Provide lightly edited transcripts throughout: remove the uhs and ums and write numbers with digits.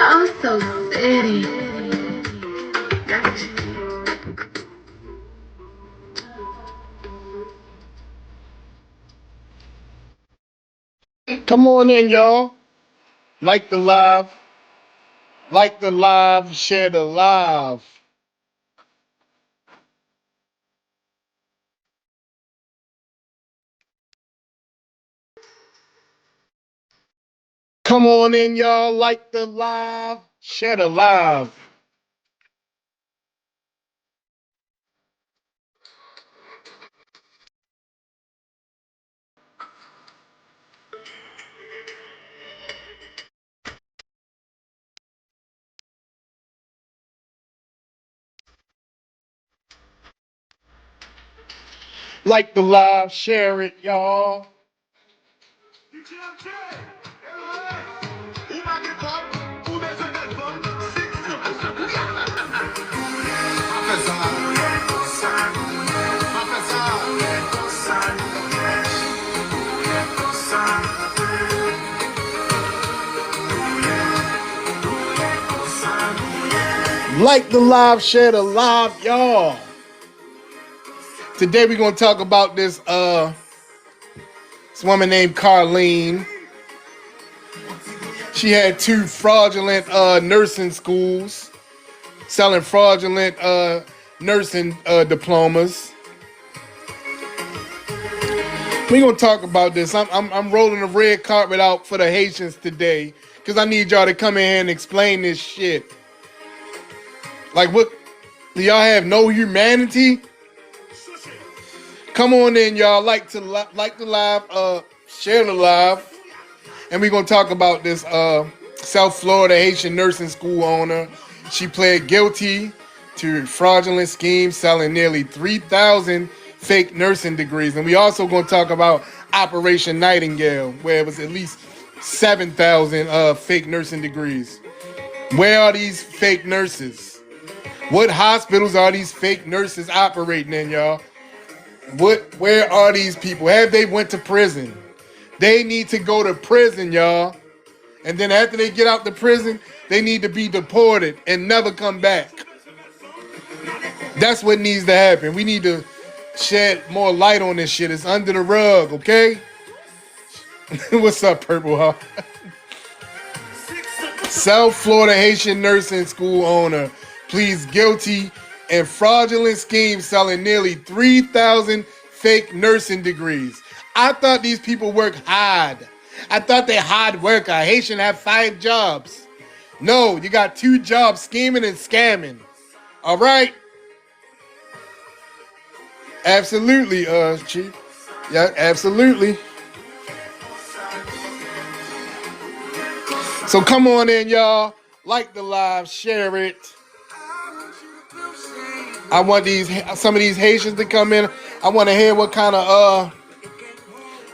Oh, so city. Come on in, y'all. Like the live, like the live, share the live. Come on in, y'all. Like the live, share the live. Like the live, share it, y'all. Like the live, share the live, y'all. Today we're gonna talk about this woman named Carlene. She had two fraudulent nursing schools selling fraudulent nursing diplomas. We're gonna talk about this. I'm rolling the red carpet out for the Haitians today because I need y'all to come in here and explain this shit. Like, what? Do y'all have no humanity? Come on in, y'all. Like the live, share the live, and we're gonna talk about this South Florida Haitian nursing school owner. She pled guilty to fraudulent scheme selling nearly 3,000 fake nursing degrees, and we also gonna talk about Operation Nightingale, where it was at least 7,000 fake nursing degrees. Where are these fake nurses? What hospitals are these fake nurses operating in, y'all? Where are these people? Have they went to prison? They need to go to prison, y'all. And then after they get out the prison, they need to be deported and never come back. That's what needs to happen. We need to shed more light on this shit. It's under the rug, okay? What's up, Purple Heart? South Florida Haitian nursing school owner pleads guilty in fraudulent scheme selling nearly 3,000 fake nursing degrees. I thought these people work hard. I thought they hard worker. Haitian have 5 jobs. No, you got 2 jobs, scheming and scamming. All right? Absolutely, Chief. Yeah, absolutely. So come on in, y'all. Like the live, share it. I want some of these Haitians to come in. I want to hear what kind of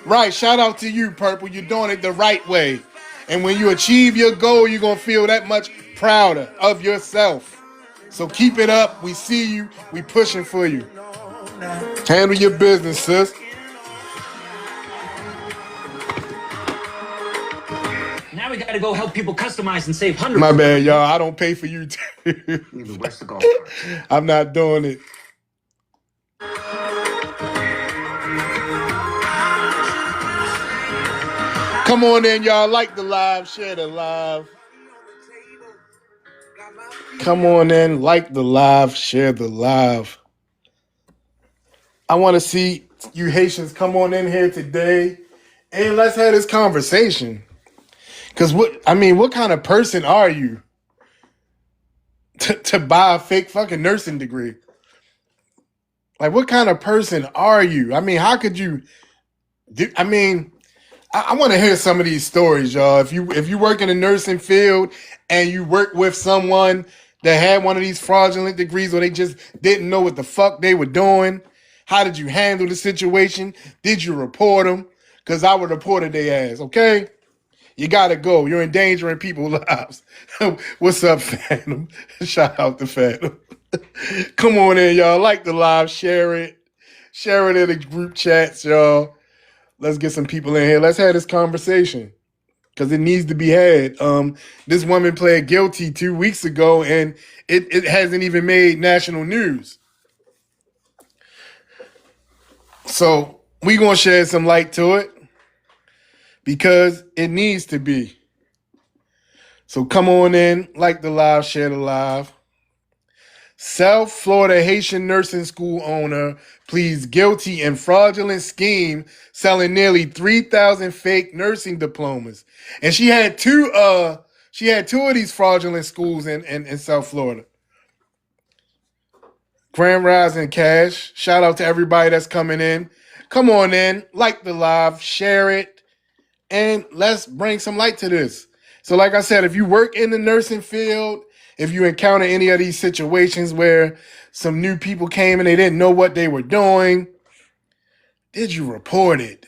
right. Shout out to you, Purple. You're doing it the right way. And when you achieve your goal, you're gonna feel that much prouder of yourself. So keep it up. We see you. We pushing for you. Handle your business, sis. Now we gotta go help people customize and save hundreds. My bad, y'all. I don't pay for you. I'm not doing it. Come on in, y'all. Like the live, share the live. Come on in, like the live, share the live. I want to see you Haitians come on in here today and let's have this conversation. Because what kind of person are you to buy a fake fucking nursing degree? Like, what kind of person are you? I mean, how could you I want to hear some of these stories, y'all. If you work in the nursing field and you work with someone that had one of these fraudulent degrees or they just didn't know what the fuck they were doing, how did you handle the situation? Did you report them? Because I would report their ass, okay? You gotta go. You're endangering people's lives. What's up, Phantom? Shout out to Phantom. Come on in, y'all. Like the live, share it. Share it in the group chats, y'all. Let's get some people in here. Let's have this conversation because it needs to be had. This woman pled guilty 2 weeks ago, and it hasn't even made national news. So we gonna shed some light to it because it needs to be. So come on in, like the live, share the live. South Florida Haitian nursing school owner pleads guilty in fraudulent scheme selling nearly 3,000 fake nursing diplomas. And she had two of these fraudulent schools in South Florida. Grand Rising Cash. Shout out to everybody that's coming in. Come on in, like the live, share it, and let's bring some light to this. So like I said, if you work in the nursing field, if you encounter any of these situations where some new people came and they didn't know what they were doing, did you report it?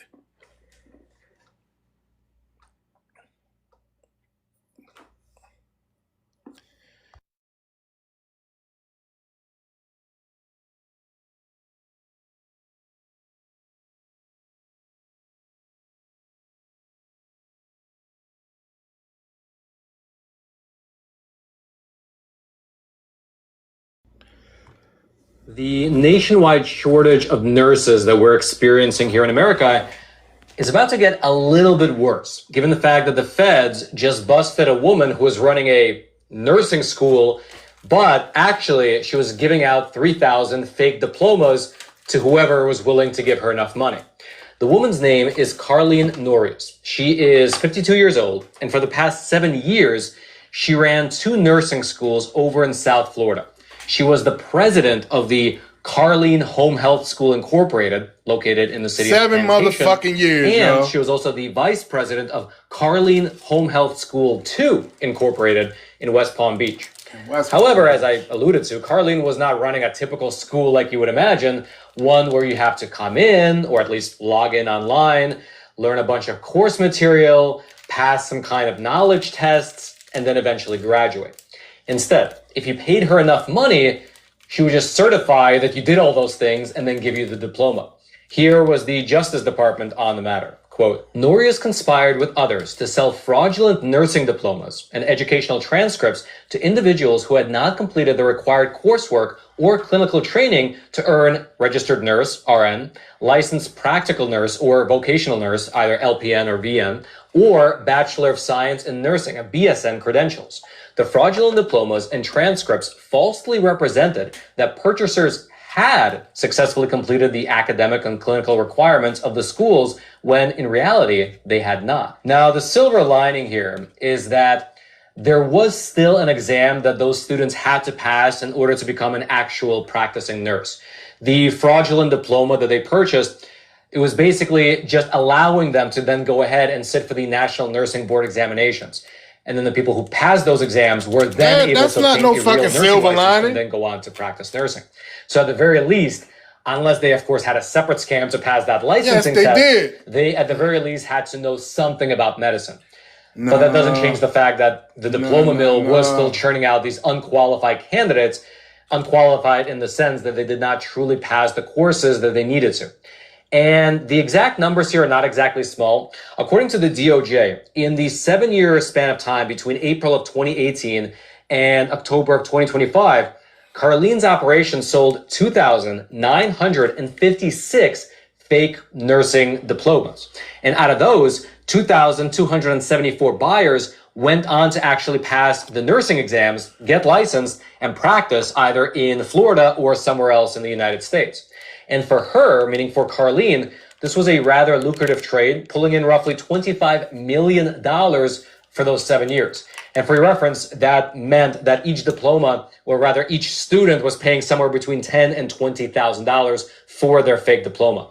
The nationwide shortage of nurses that we're experiencing here in America is about to get a little bit worse, given the fact that the feds just busted a woman who was running a nursing school, but actually she was giving out 3,000 fake diplomas to whoever was willing to give her enough money. The woman's name is Carlene Norris. She is 52 years old, and for the past 7 years, she ran 2 nursing schools over in South Florida. She was the president of the Carlene Home Health School Incorporated, located in the city of Plantation. 7 motherfucking years, And yo. she was also the vice president of Carlene Home Health School 2 Incorporated in West Palm Beach. However, as I alluded to, Carlene was not running a typical school like you would imagine, one where you have to come in, or at least log in online, learn a bunch of course material, pass some kind of knowledge tests, and then eventually graduate. Instead, if you paid her enough money, she would just certify that you did all those things and then give you the diploma. Here was the Justice Department on the matter. Quote, Norris conspired with others to sell fraudulent nursing diplomas and educational transcripts to individuals who had not completed the required coursework or clinical training to earn registered nurse, RN, licensed practical nurse or vocational nurse, either LPN or VN, or Bachelor of Science in Nursing, a BSN credentials. The fraudulent diplomas and transcripts falsely represented that purchasers had successfully completed the academic and clinical requirements of the schools when in reality they had not. Now, the silver lining here is that there was still an exam that those students had to pass in order to become an actual practicing nurse. The fraudulent diploma that they purchased, it was basically just allowing them to then go ahead and sit for the National Nursing Board examinations. And then the people who passed those exams were then able to obtain a real nursing license and then go on to practice nursing. So at the very least, unless they, of course, had a separate scam to pass that licensing test, they at the very least had to know something about medicine. But that doesn't change the fact that the diploma mill was still churning out these unqualified candidates, unqualified in the sense that they did not truly pass the courses that they needed to. And the exact numbers here are not exactly small. According to the DOJ, in the 7-year span of time between April of 2018 and October of 2025, Carlene's operation sold 2,956 fake nursing diplomas. And out of those, 2,274 buyers went on to actually pass the nursing exams, get licensed, and practice either in Florida or somewhere else in the United States. And for her, meaning for Carlene, this was a rather lucrative trade, pulling in roughly $25 million for those 7 years. And for your reference, that meant that each diploma, or rather each student, was paying somewhere between $10,000 and $20,000 for their fake diploma.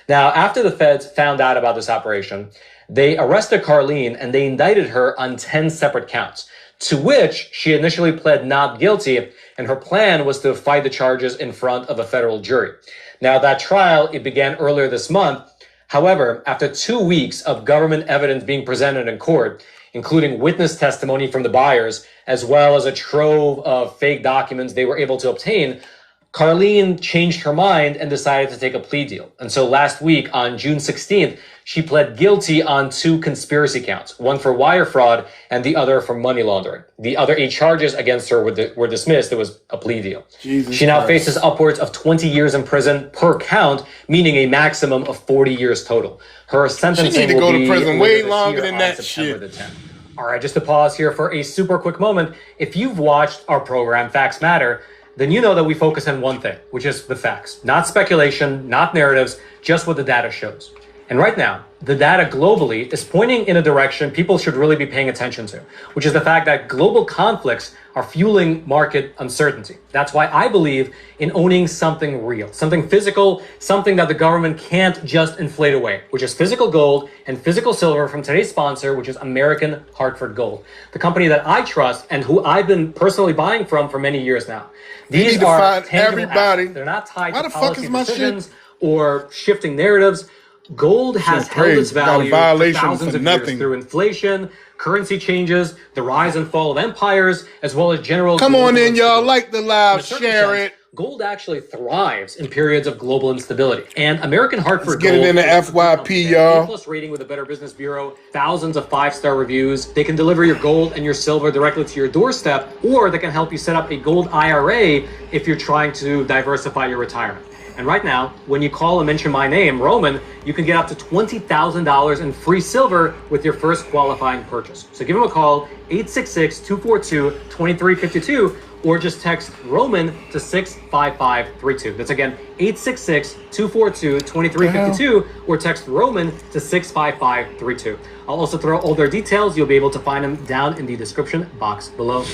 Now, after the feds found out about this operation, they arrested Carlene and they indicted her on 10 separate counts, to which she initially pled not guilty, and her plan was to fight the charges in front of a federal jury. Now, that trial, it began earlier this month. However, after 2 weeks of government evidence being presented in court, including witness testimony from the buyers, as well as a trove of fake documents they were able to obtain, Carlene changed her mind and decided to take a plea deal. And so last week, on June 16th, she pled guilty on 2 conspiracy counts, one for wire fraud and the other for money laundering. The other 8 charges against her were dismissed. It was a plea deal. She now faces upwards of 20 years in prison per count, meaning a maximum of 40 years total. Her sentencing will be to prison way longer than that September the 10th. All right, just to pause here for a super quick moment. If you've watched our program, Facts Matter, then you know that we focus on one thing, which is the facts. Not speculation, not narratives, just what the data shows. And right now, the data globally is pointing in a direction people should really be paying attention to, which is the fact that global conflicts are fueling market uncertainty. That's why I believe in owning something real, something physical, something that the government can't just inflate away, which is physical gold and physical silver from today's sponsor, which is American Hartford Gold, the company that I trust and who I've been personally buying from for many years now. These are tangible assets. They're not tied to policy decisions or shifting narratives. Gold has held its value for thousands of years through inflation, currency changes, the rise and fall of empires, as well as general... Come on in, y'all. Like the live, share it. Gold actually thrives in periods of global instability. And American Hartford Gold... Let's get it in the FYP, y'all. A+ rating with the Better Business Bureau, thousands of 5-star reviews. They can deliver your gold and your silver directly to your doorstep, or they can help you set up a gold IRA if you're trying to diversify your retirement. And right now, when you call and mention my name, Roman, you can get up to $20,000 in free silver with your first qualifying purchase. So give them a call, 866-242-2352, or just text Roman to 65532. That's again, 866-242-2352, or text Roman to 65532. I'll also throw all their details. You'll be able to find them down in the description box below.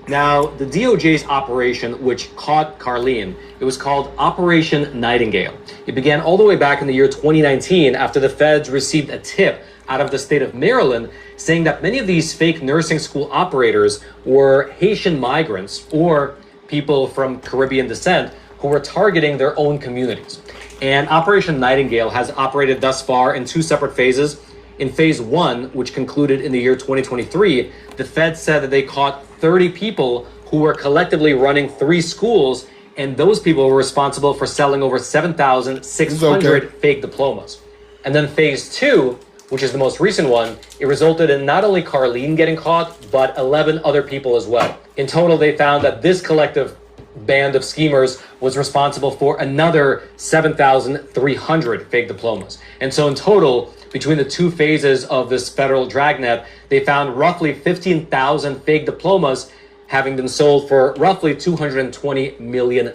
Now, the DOJ's operation, which caught Carlene, it was called Operation Nightingale. It began all the way back in the year 2019 after the feds received a tip out of the state of Maryland saying that many of these fake nursing school operators were Haitian migrants or people from Caribbean descent who were targeting their own communities. And Operation Nightingale has operated thus far in 2 separate phases. In phase 1, which concluded in the year 2023, the feds said that they caught 30 people who were collectively running 3 schools, and those people were responsible for selling over 7,600 fake diplomas. And then phase 2, which is the most recent one, it resulted in not only Carlene getting caught, but 11 other people as well. In total, they found that this collective band of schemers was responsible for another 7,300 fake diplomas. And so in total, between the 2 phases of this federal dragnet, they found roughly 15,000 fake diplomas having been sold for roughly $220 million.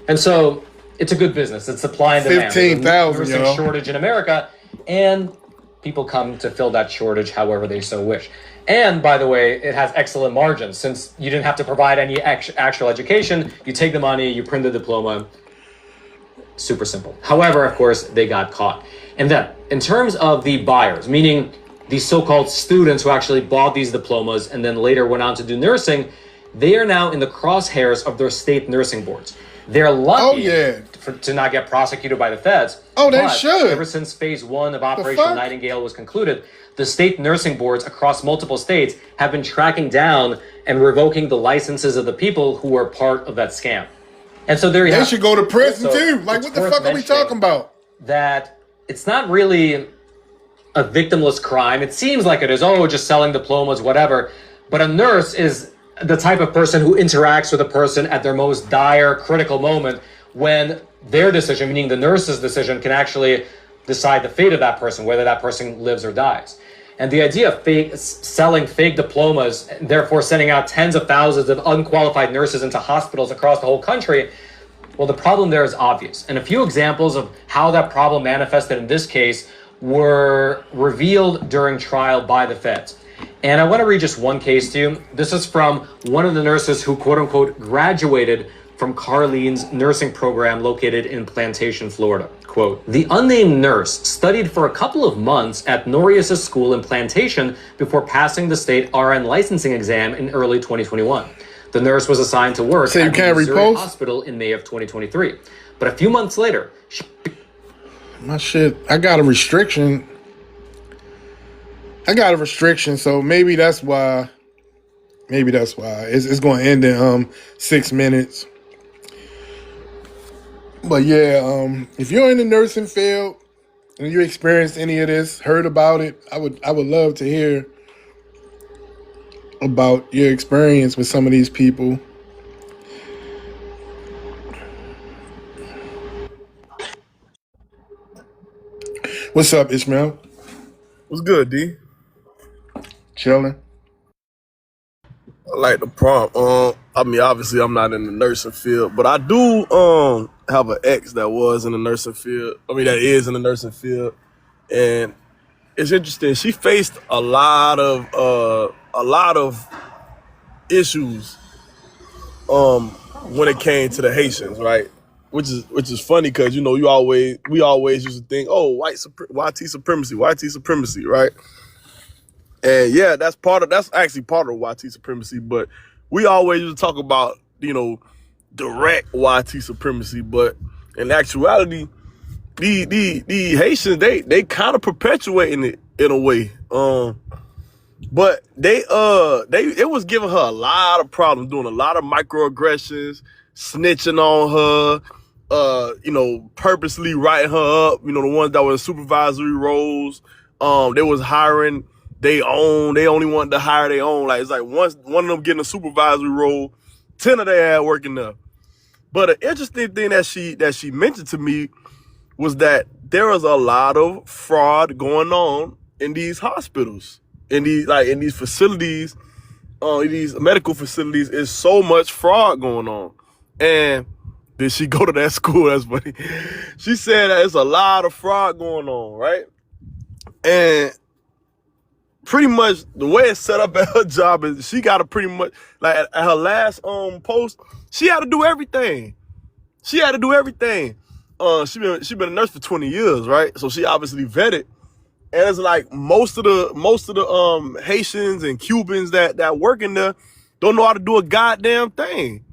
And so it's a good business. It's supply and demand. 15,000, There's a shortage in America, and people come to fill that shortage however they so wish. And by the way, it has excellent margins since you didn't have to provide any actual education. You take the money, you print the diploma. Super simple. However, of course, they got caught. And then, in terms of the buyers, meaning the so-called students who actually bought these diplomas and then later went on to do nursing, they are now in the crosshairs of their state nursing boards. They're lucky to not get prosecuted by the feds. They should. Ever since phase 1 of Operation Nightingale was concluded, the state nursing boards across multiple states have been tracking down and revoking the licenses of the people who were part of that scam. And so there you have it. They should go to prison too. Like, what the fuck are we talking about? That it's not really a victimless crime. It seems like it is, just selling diplomas, whatever. But a nurse is the type of person who interacts with a person at their most dire, critical moment when their decision, meaning the nurse's decision, can actually decide the fate of that person, whether that person lives or dies. And the idea of selling fake diplomas, and therefore sending out tens of thousands of unqualified nurses into hospitals across the whole country, well, the problem there is obvious. And a few examples of how that problem manifested in this case were revealed during trial by the feds. And I want to read just one case to you. This is from one of the nurses who, quote unquote, graduated from Carlene's nursing program located in Plantation, Florida. Quote, "The unnamed nurse studied for a couple of months at Norius' school in Plantation before passing the state RN licensing exam in early 2021. The nurse was assigned to work at the Missouri hospital in May of 2023. But a few months later, I got a restriction. So maybe that's why. It's going to end in 6 minutes. But yeah, if you're in the nursing field and you experienced any of this, heard about it, I would love to hear about your experience with some of these people. What's up, Ishmael? What's good, D? Chilling. I like the prompt. I mean, obviously, I'm not in the nursing field, but I do have an ex that was in the nursing field. I mean, that is in the nursing field, and it's interesting. She faced a lot of issues when it came to the Haitians, right? Which is funny because we always used to think, oh, YT supremacy, right? And yeah, that's actually part of YT supremacy, but we always used to talk about, direct YT supremacy, but in actuality, the Haitians, they kind of perpetuating it in a way. But it was giving her a lot of problems, doing a lot of microaggressions, snitching on her, purposely writing her up, the ones that were in supervisory roles. They was hiring they only wanted to hire their own. Like, it's like once one of them getting a supervisory role, 10 of they had working there. But an interesting thing that she mentioned to me was that there was a lot of fraud going on in these hospitals, in these facilities, in these medical facilities. Is so much fraud going on. And did she go to that school? That's funny. She said that it's a lot of fraud going on, right? And pretty much the way it's set up at her job is she got to pretty much, like at her last post, she had to do everything. She been a nurse for 20 years, right? So she obviously vetted. And it's like most of the Haitians and Cubans that work in there don't know how to do a goddamn thing.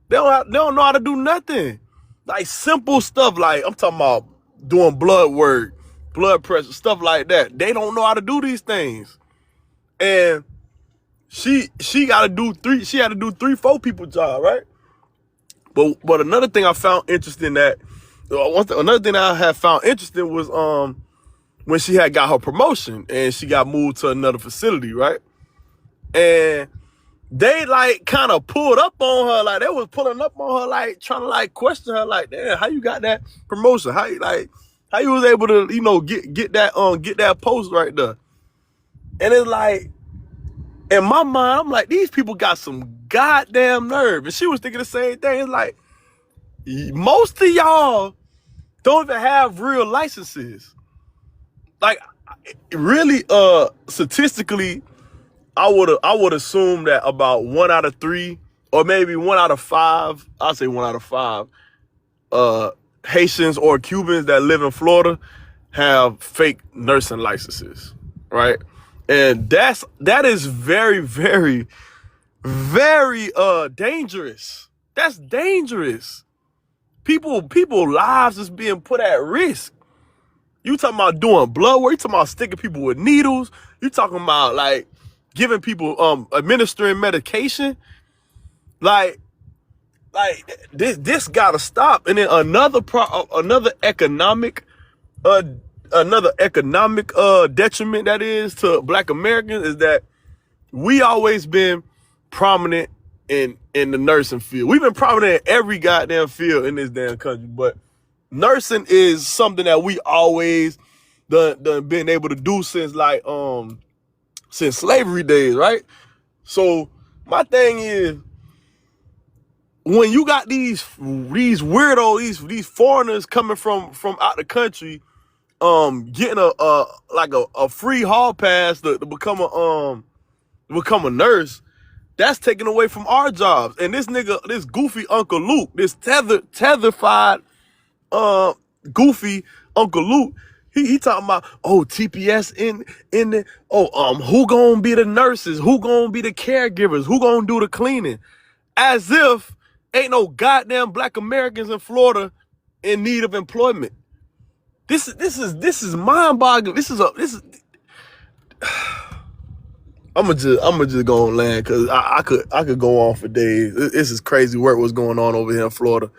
They don't know how to do nothing. Like simple stuff, like I'm talking about doing blood work, blood pressure, stuff like that. They don't know how to do these things. And she had to do 3-4 people job, right? But another thing I found interesting I had found interesting was when she had got her promotion and she got moved to another facility, right? And they like kind of pulled up on her, like they was pulling up on her, like trying to like question her, like, damn, how you got that promotion? How you was able to, get that post right there? And it's like, in my mind, I'm like, these people got some goddamn nerve. And she was thinking the same thing. It's like, most of y'all don't even have real licenses. Like, really, statistically, I would assume that about 1 out of 3, or maybe 1 out of 5, I'll say 1 out of 5, Haitians or Cubans that live in Florida have fake nursing licenses, right? And that is very, very, very dangerous. That's dangerous. People lives is being put at risk. You talking about doing blood work, you talking about sticking people with needles, you talking about like giving people administering medication. Like this gotta stop. And then another economic detriment that is to Black Americans is that we always been prominent in the nursing field. We've been prominent in every goddamn field in this damn country, but nursing is something that we always done been able to do since slavery days, right? So my thing is, when you got these weirdos, these foreigners coming from out the country, getting a free hall pass to become a nurse, that's taken away from our jobs. And this goofy Uncle Luke, this tetherfied goofy Uncle Luke, he talking about, oh, TPS in the, who gonna be the nurses, who gonna be the caregivers, who gonna do the cleaning, as if ain't no goddamn Black Americans in Florida in need of employment. This is mind-boggling. This is I'm just go on land because I could go on for days. This is crazy work what's going on over here in Florida.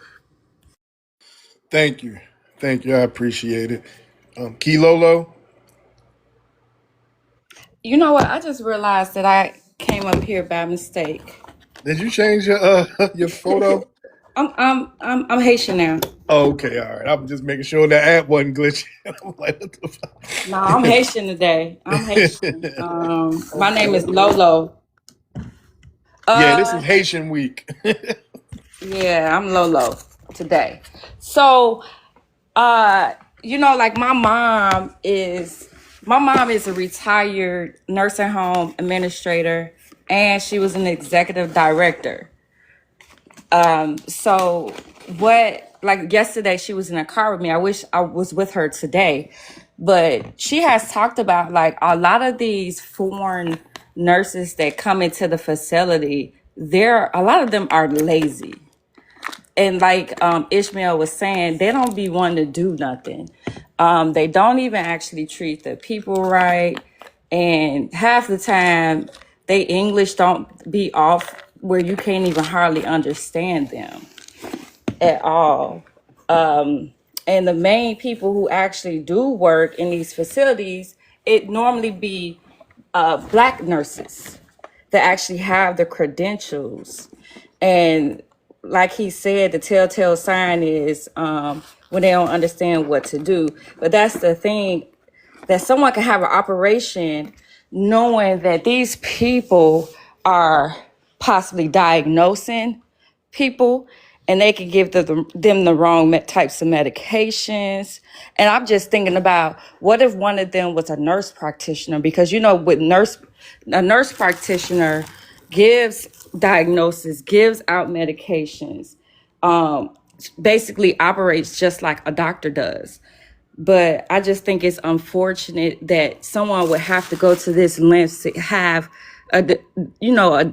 Thank you. Thank you. I appreciate it. Kilolo, You know what? I just realized that I came up here by mistake. did you change your your photo? I'm Haitian now. Oh, okay, all right. I'm just making sure that app wasn't glitching. I'm like, what the No, I'm fuck? Haitian today. I'm Haitian. My name is Lolo. Yeah, this is Uh, Haitian week. yeah, I'm Lolo today. So, uh, like my mom is a retired nursing home administrator, and she was an executive director. So what, like yesterday, she was in a car with me. I wish I was with her today, but she has talked about like a lot of these foreign nurses that come into the facility. A lot of them are lazy. And like Ishmael was saying, they don't be wanting to do nothing. They don't even actually treat the people right. And half the time, they English don't be off where you can't even hardly understand them at all. And the main people who actually do work in these facilities, it normally be black nurses that actually have the credentials. And like he said, the telltale sign is when they don't understand what to do. But that's the thing, that someone can have an operation knowing that these people are possibly diagnosing people, and they could give them the wrong types of medications. And I'm just thinking about, what if one of them was a nurse practitioner? Because with a nurse practitioner gives diagnosis, gives out medications, basically operates just like a doctor does. But I just think it's unfortunate that someone would have to go to this length to have a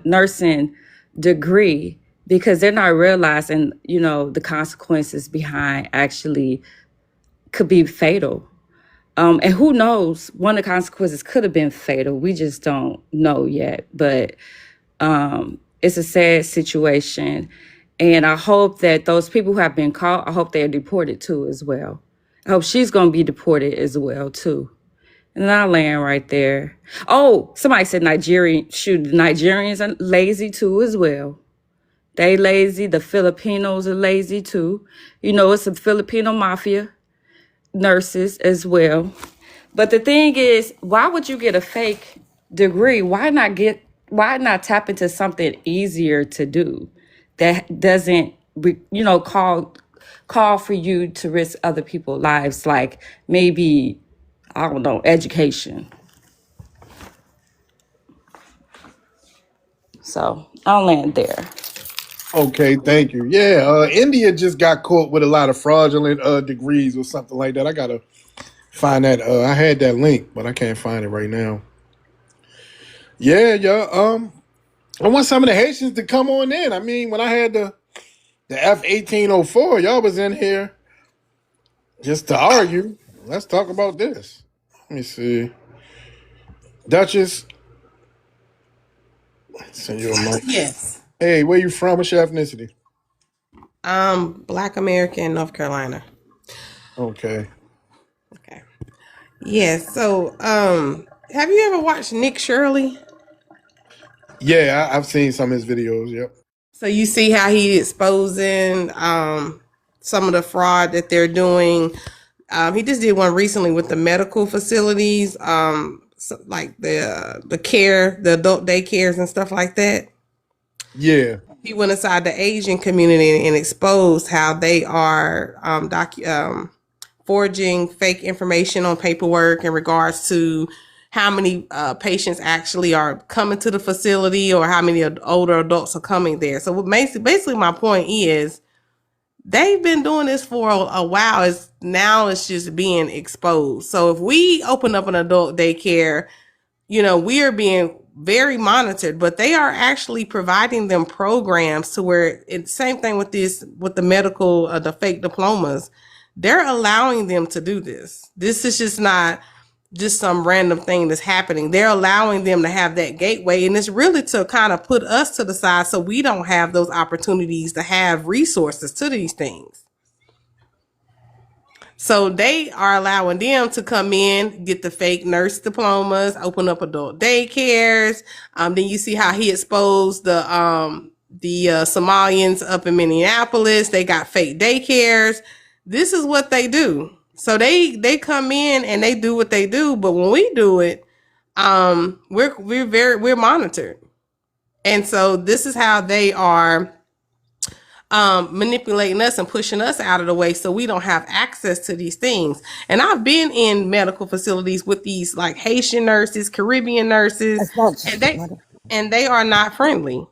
nursing degree, because they're not realizing, the consequences behind actually could be fatal. And who knows, one of the consequences could have been fatal. We just don't know yet. But it's a sad situation. And I hope that those people who have been caught, I hope they're deported too as well. I hope she's going to be deported as well too. And I'll land right there. Oh, somebody said Nigerian. Shoot, the Nigerians are lazy too as well. They lazy. The Filipinos are lazy too. It's a Filipino mafia nurses as well. But the thing is, why would you get a fake degree? Why not tap into something easier to do that doesn't, call for you to risk other people's lives, like maybe, I don't know, education. So I'll land there. Okay, thank you. Yeah, India just got caught with a lot of fraudulent degrees or something like that. I gotta find that. I had that link, but I can't find it right now. Yeah, yeah. I want some of the Haitians to come on in. I mean, when I had the F-1804, y'all was in here just to argue. Let's talk about this. Let me see. Duchess, send you a mic. Yes. Hey, where you from? What's your ethnicity? Black American, North Carolina. Okay. Okay. Yes. So, have you ever watched Nick Shirley? Yeah, I've seen some of his videos. Yep. So you see how he exposing some of the fraud that they're doing. He just did one recently with the medical facilities, like the care, the adult daycares and stuff like that. Yeah. He went inside the Asian community and exposed how they are forging fake information on paperwork in regards to how many patients actually are coming to the facility, or how many older adults are coming there. So basically my point is, they've been doing this for a while. Now it's just being exposed. So if we open up an adult daycare, we are being very monitored, but they are actually providing them programs to where it's same thing with the medical, the fake diplomas. They're allowing them to do this. This is just not just some random thing that's happening. They're allowing them to have that gateway, and it's really to kind of put us to the side so we don't have those opportunities to have resources to these things. So they are allowing them to come in, get the fake nurse diplomas, open up adult daycares. Then you see how he exposed the Somalians up in Minneapolis. They got fake daycares. This is what they do. So they come in and they do what they do, but when we do it, we're monitored. And so this is how they are manipulating us and pushing us out of the way so we don't have access to these things. And I've been in medical facilities with these like Haitian nurses, Caribbean nurses, and they are not friendly.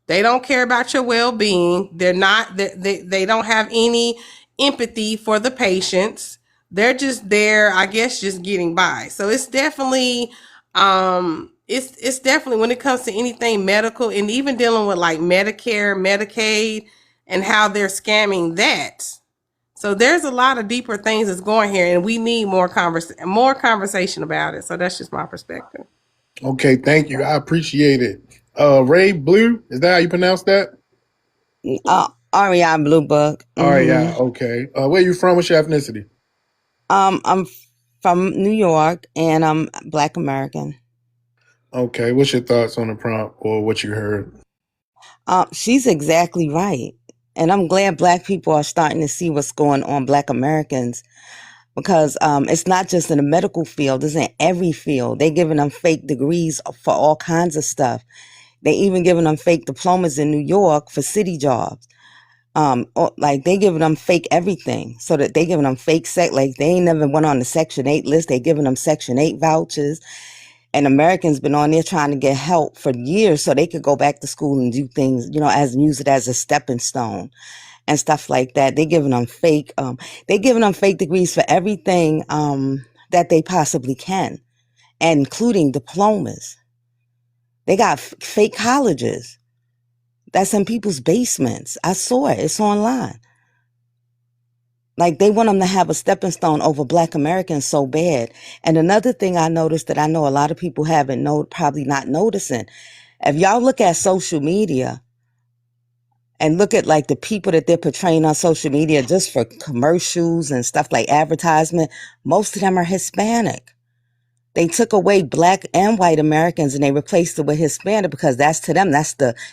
They don't care about your well-being. They're not, they don't have any empathy for the patients. They're just there, I guess, just getting by. So it's definitely, it's definitely when it comes to anything medical and even dealing with like Medicare, Medicaid, and how they're scamming that. So there's a lot of deeper things that's going here, and we need more conversation about it. So that's just my perspective. Okay, thank you. I appreciate it. Ray Blue, is that how you pronounce that? REI Blue Book. REI, okay. Where you from? What's your ethnicity? I'm from New York, and I'm Black American. Okay, what's your thoughts on the prompt or what you heard? She's exactly right. And I'm glad Black people are starting to see what's going on, Black Americans, because it's not just in the medical field, it's in every field. They're giving them fake degrees for all kinds of stuff. They even giving them fake diplomas in New York for city jobs. Like they giving them fake everything, so that they giving them fake like they ain't never went on the Section 8 list. They giving them Section 8 vouchers. And Americans been on there trying to get help for years so they could go back to school and do things, use it as a stepping stone and stuff like that. They giving them fake degrees for everything that they possibly can, including diplomas. They got fake colleges that's in people's basements. I saw it. It's online. Like they want them to have a stepping stone over Black Americans so bad. And another thing I noticed that I know a lot of people probably not noticing. If y'all look at social media and look at like the people that they're portraying on social media just for commercials and stuff like advertisement, most of them are Hispanic. They took away Black and white Americans and they replaced it with Hispanic because that's to them,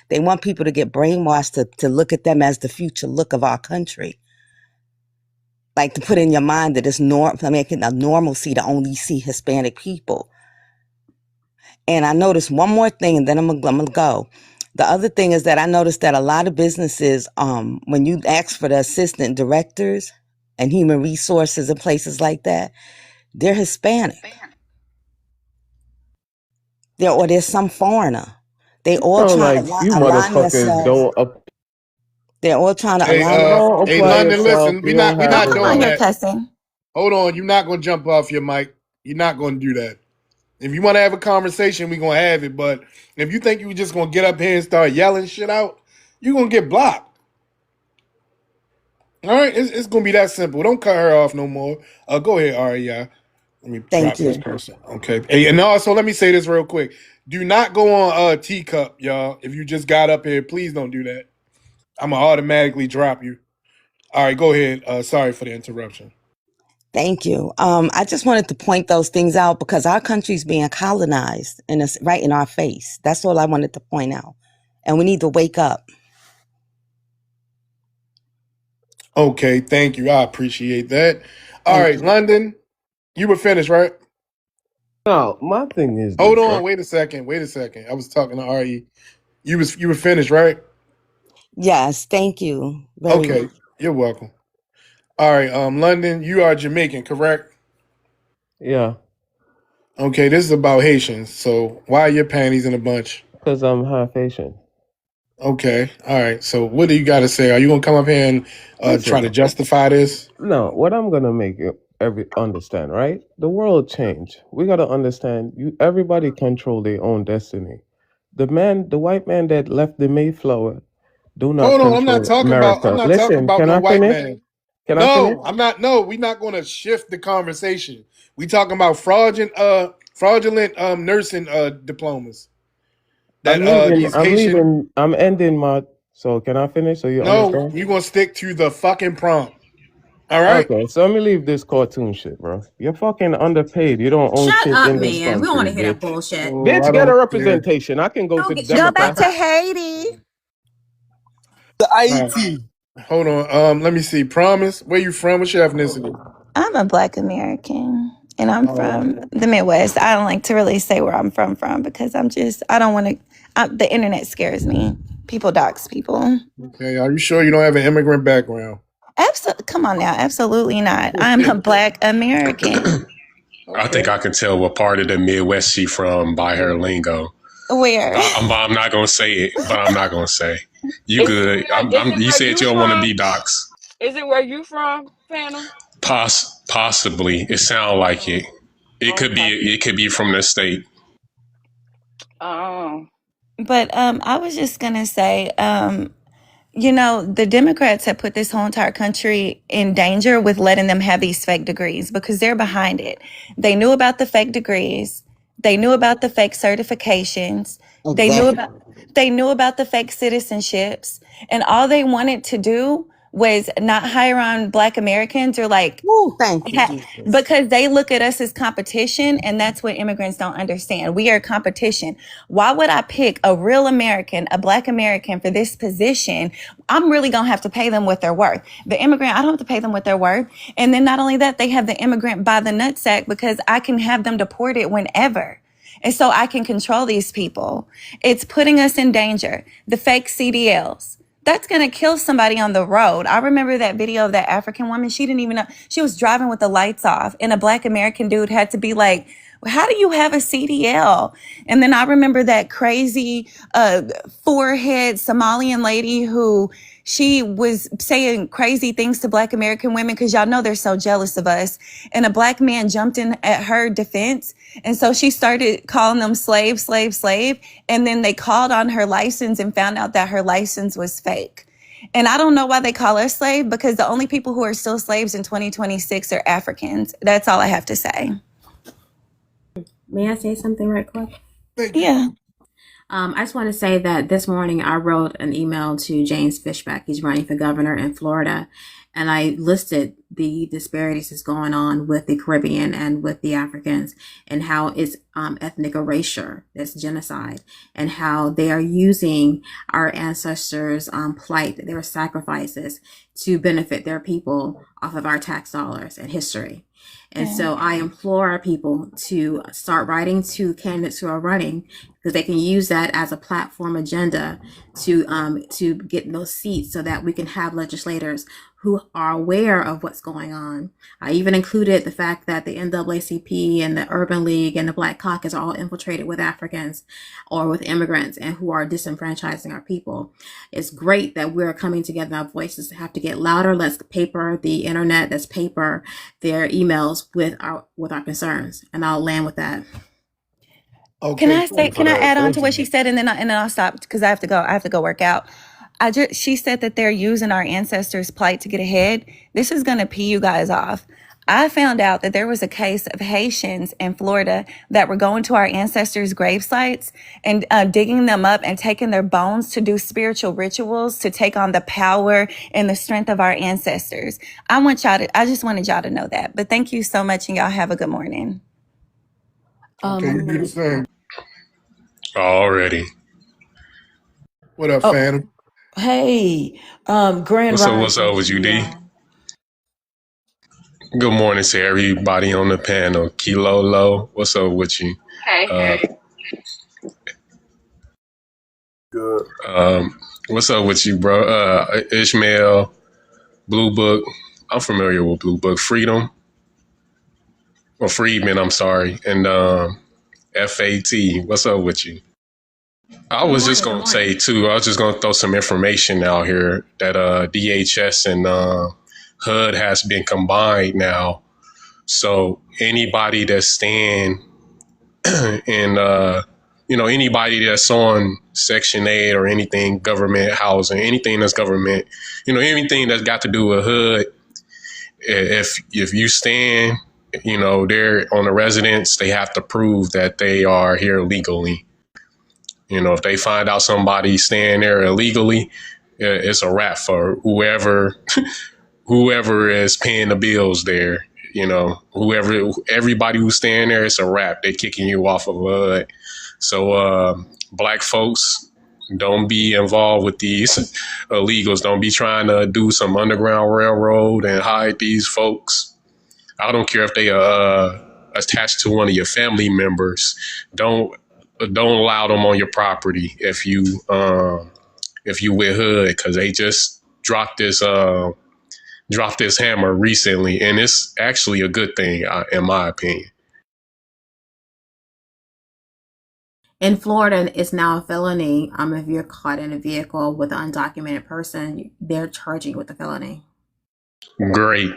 they want people to get brainwashed to look at them as the future look of our country. Like to put in your mind that it's making a normalcy to only see Hispanic people. And I noticed one more thing, and then I'm gonna go. The other thing is that I noticed that a lot of businesses, when you ask for the assistant directors and human resources and places like that, they're Hispanic. Or there's some foreigner. They all trying to you align motherfuckers themselves. don't They're all trying to Hey, align. hey, London, listen, we're not I'm doing here that. cussing. Hold on, you're not gonna jump off your mic. You're not gonna do that. If you want to have a conversation, we're gonna have it. But if you think you're just gonna get up here and start yelling shit out, you're gonna get blocked. All right, it's gonna be that simple. Don't cut her off no more. Go ahead, Aria. Let me drop this person. Okay. Hey, and also let me say this real quick. Do not go on teacup, y'all. If you just got up here, please don't do that. I'm gonna automatically drop you. All right, go ahead. Sorry for the interruption. Thank you. I just wanted to point those things out because our country's being colonized and it's right in our face. That's all I wanted to point out. And we need to wake up. Okay, thank you. I appreciate that. All right, London, you were finished, right? No, my thing is Hold on, wait a second. I was talking to RE. You were finished, right? Yes, thank you. Okay, much. You're welcome. All right, London, you are Jamaican, correct? Yeah. Okay, this is about Haitians. So why are your panties in a bunch? Because I'm half Haitian. Okay, all right. So what do you got to say? Are you gonna come up here and try to justify this? No, what I'm gonna make understand, right? The world changed. We gotta understand. Everybody control their own destiny. The white man that left the Mayflower, do not Hold on, control I'm not talking America. about Listen, can no I white finish? man. Can I finish? I'm not. No, we're not going to shift the conversation. We talking about fraudulent nursing diplomas. I'm leaving. I'm ending my. So can I finish? So you understand? No, you're gonna stick to the fucking prompt. All right. Okay, so let me leave this cartoon shit, bro. You're fucking underpaid. You don't own Shut shit up, in this man. We don't country, want to hear that bitch. bullshit. Oh, Bitch, I get a don't. Yeah. representation. I can go Go to the get shut Go the back fuck to Democrats. up. Haiti. The All right. IET. Hold on. Let me see. Promise. Where you from? What's your ethnicity? I'm a Black American and I'm All right. from the Midwest. I don't like to really say where I'm from because I don't want to, the internet scares me. People dox people. Okay. Are you sure you don't have an immigrant background? Absolutely. Come on now. Absolutely not. I'm a Black American. I think I can tell what part of the Midwest she from by her lingo. Where? I'm not gonna say it, but I'm not gonna say. You Is it good? where? Is it You where said you you don't want to from? be doxxed. Is it where you from, Phantom? Possibly. It sounds like it. Okay. It could be from the state. Oh. But I was just gonna say, the Democrats have put this whole entire country in danger with letting them have these fake degrees because they're behind it. They knew about the fake degrees. They knew about the fake certifications. Exactly. They knew about the fake citizenships. And all they wanted to do was not hire on Black Americans or like Woo, thank you, Jesus. because they look at us as competition, and that's what immigrants don't understand. We are competition. Why would I pick a real American, a Black American for this position? I'm really going to have to pay them what they're worth. The immigrant, I don't have to pay them what they're worth. And then not only that, they have the immigrant by the nutsack because I can have them deported whenever. And so I can control these people. It's putting us in danger. The fake CDLs. That's going to kill somebody on the road. I remember that video of that African woman. She didn't even know. She was driving with the lights off, and a Black American dude had to be like, how do you have a CDL? And then I remember that crazy forehead Somalian lady who she was saying crazy things to Black American women because y'all know they're so jealous of us. And a Black man jumped in at her defense. And so she started calling them slave, slave, slave. And then they called on her license and found out that her license was fake. And I don't know why they call us slave because the only people who are still slaves in 2026 are Africans. That's all I have to say. May I say something right quick? Yeah. I just want to say that this morning I wrote an email to James Fishback. He's running for governor in Florida. And I listed the disparities that's going on with the Caribbean and with the Africans and how it's ethnic erasure, that's genocide, and how they are using our ancestors' plight, their sacrifices to benefit their people off of our tax dollars and history. And so I implore our people to start writing to candidates who are running because they can use that as a platform agenda to get those seats so that we can have legislators who are aware of what's going on. I even included the fact that the NAACP and the Urban League and the Black Caucus are all infiltrated with Africans or with immigrants and who are disenfranchising our people. It's great that we're coming together. Our voices have to get louder. Let's paper the internet. Let's paper their emails with our concerns. And I'll land with that. Okay. Can I add on to what she said and then I'll stop because I have to go work out. She said that they're using our ancestors' plight to get ahead. This is going to pee you guys off. I found out that there was a case of Haitians in Florida that were going to our ancestors' grave sites and digging them up and taking their bones to do spiritual rituals to take on the power and the strength of our ancestors. I just wanted y'all to know that. But thank you so much and y'all have a good morning. Okay, you do the same. Already. What up, Phantom? Hey, Grand Rising. What's up with you, D? Good morning to everybody on the panel. Kilo Low, what's up with you? Hey. Good. What's up with you, bro? Ishmael, Blue Book. I'm familiar with Blue Book. Freedom. Or Freedman, I'm sorry. And FAT, what's up with you? I was just going to say, too, I was just going to throw some information out here that DHS and HUD has been combined now. So anybody that's staying in, anybody that's on Section 8 or anything government housing, anything that's government, anything that's got to do with HUD, if you stand, they're on the residence, they have to prove that they are here legally. If they find out somebody staying there illegally, it's a wrap for whoever whoever is paying the bills there. Everybody who's staying there, it's a wrap. They're kicking you off of HUD. So black folks, don't be involved with these illegals. Don't be trying to do some underground railroad and hide these folks. I don't care if they are attached to one of your family members. Don't allow them on your property if you with HUD, because they just dropped this hammer recently, and it's actually a good thing, in my opinion. In Florida, it's now a felony. If you're caught in a vehicle with an undocumented person, they're charging you with a felony. Great.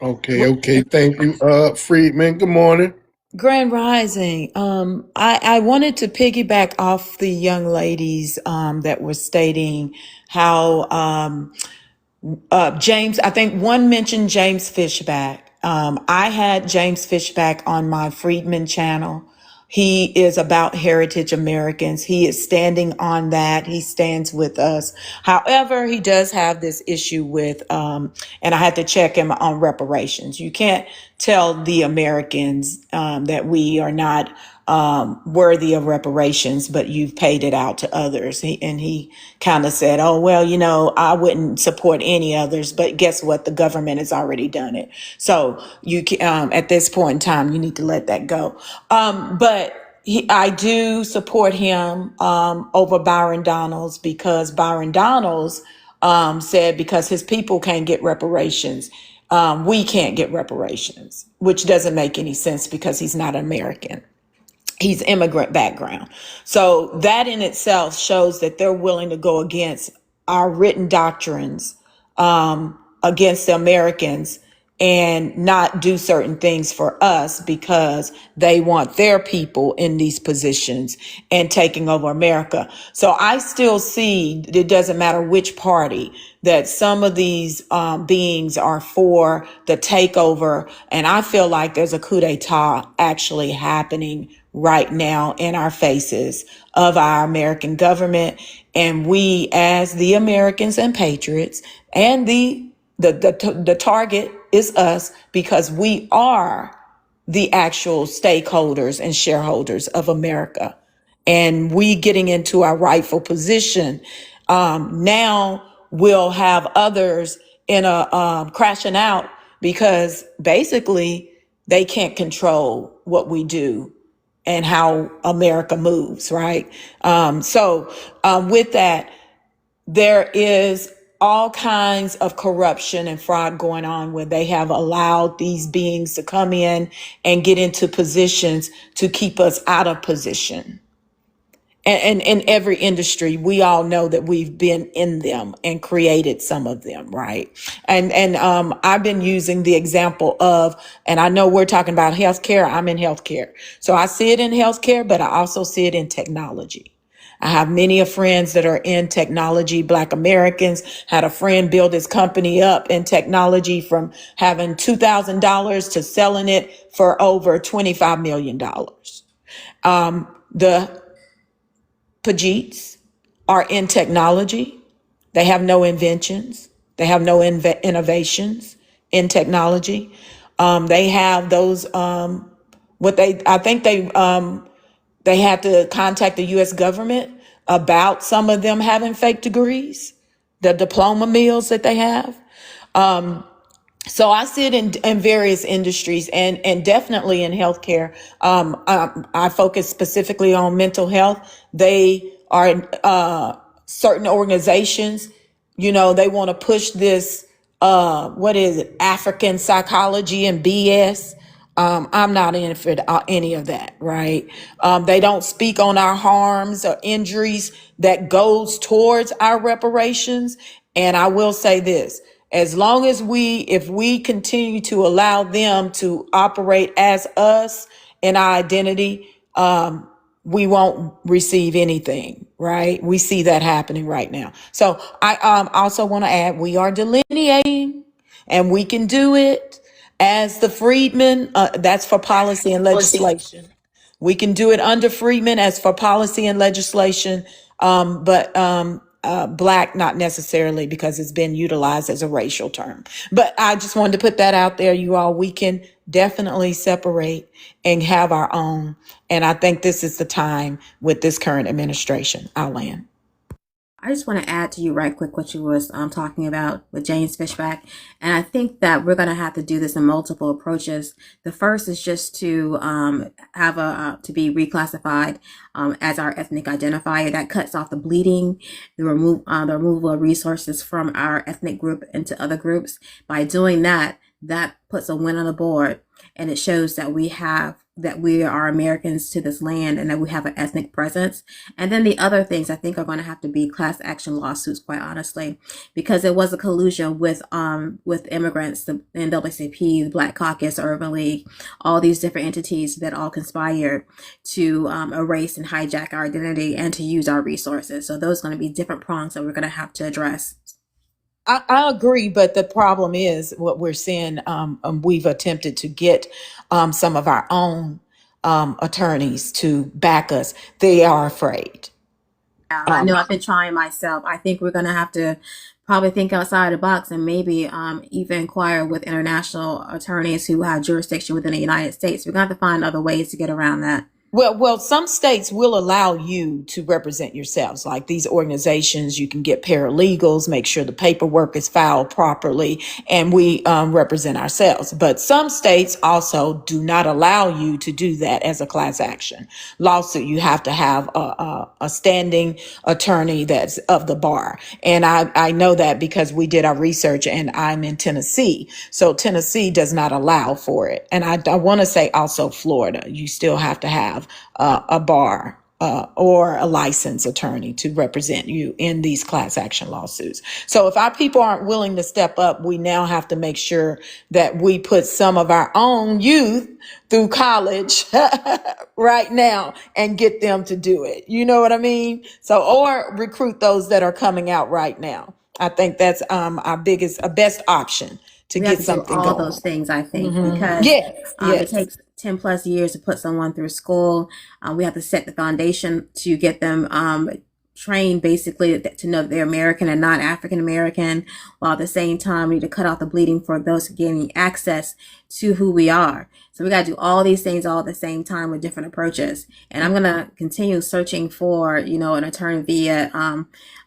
Okay. Thank you, Friedman. Good morning. Grand Rising. I wanted to piggyback off the young ladies that were stating how James, I think one mentioned James Fishback. I had James Fishback on my Friedman channel. He is about heritage Americans. He is standing on that. He stands with us. However, he does have this issue with, and I had to check him on reparations. You can't tell the Americans that we are not worthy of reparations, but you've paid it out to others. He kind of said, oh, well, I wouldn't support any others, but guess what? The government has already done it. So you can, at this point in time, you need to let that go. I do support him over Byron Donalds, because Byron Donalds said because his people can't get reparations, we can't get reparations, which doesn't make any sense because he's not American. He's immigrant background. So that in itself shows that they're willing to go against our written doctrines, against the Americans, and not do certain things for us because they want their people in these positions and taking over America. So I still see, it doesn't matter which party, that some of these beings are for the takeover. And I feel like there's a coup d'etat actually happening right now in our faces of our American government. And we, as the Americans and patriots, and the target is us, because we are the actual stakeholders and shareholders of America. And we getting into our rightful position, now we'll have others in a crashing out, because basically they can't control what we do and how America moves, right? With that, there is all kinds of corruption and fraud going on, where they have allowed these beings to come in and get into positions to keep us out of position. And in every industry, we all know that we've been in them and created some of them, right? And I've been using the example of, and I know we're talking about healthcare. I'm in healthcare. So I see it in healthcare, but I also see it in technology. I have many of friends that are in technology. Black Americans. Had a friend build his company up in technology from having $2,000 to selling it for over $25 million. The Pajeets are in technology. They have no inventions. They have no innovations in technology. They have those, I think they had to contact the U.S. government about some of them having fake degrees, the diploma mills that they have. So I see it in various industries, and definitely in healthcare. I focus specifically on mental health. They are certain organizations, they want to push this, African psychology and BS. I'm not in for any of that, right? They don't speak on our harms or injuries that goes towards our reparations. And I will say this, as long as if we continue to allow them to operate as us in our identity, we won't receive anything, right? We see that happening right now. So I also want to add, we are delineating, and we can do it as the Freedmen. That's for policy and legislation. We can do it under Freedmen as for policy and legislation. But black, not necessarily because it's been utilized as a racial term. But I just wanted to put that out there, you all. We can definitely separate and have our own. And I think this is the time with this current administration. I'll land. I just want to add to you right quick what you was talking about with James Fishback, and I think that we're going to have to do this in multiple approaches. The first is just to have to be reclassified as our ethnic identifier. That cuts off the bleeding, the removal of resources from our ethnic group into other groups. By doing that, that puts a win on the board, and it shows that we are Americans to this land and that we have an ethnic presence. And then the other things I think are going to have to be class action lawsuits, quite honestly, because it was a collusion with immigrants, the NAACP, the Black Caucus, Urban League, all these different entities that all conspired to erase and hijack our identity and to use our resources. So those are going to be different prongs that we're going to have to address. I agree, but the problem is what we're seeing. We've attempted to get some of our own attorneys to back us. They are afraid. I know I've been trying myself. I think we're going to have to probably think outside the box and maybe even inquire with international attorneys who have jurisdiction within the United States. We're going to have to find other ways to get around that. Well, some states will allow you to represent yourselves. Like these organizations, you can get paralegals, make sure the paperwork is filed properly, and we represent ourselves. But some states also do not allow you to do that as a class action lawsuit. You have to have a standing attorney that's of the bar. And I know that because we did our research, and I'm in Tennessee. So Tennessee does not allow for it. And I want to say also Florida, you still have to have a bar or a licensed attorney to represent you in these class action lawsuits. So if our people aren't willing to step up, we now have to make sure that we put some of our own youth through college right now and get them to do it. You know what I mean? So, or recruit those that are coming out right now. I think that's our best option to We get have to do something all going. those things, I think, Mhm. because Yes. it takes 10 plus years to put someone through school. We have to set the foundation to get them trained basically to know that they're American and not African American, while at the same time we need to cut off the bleeding for those gaining access to who we are. So we got to do all these things all at the same time with different approaches. And I'm going to continue searching for, an attorney via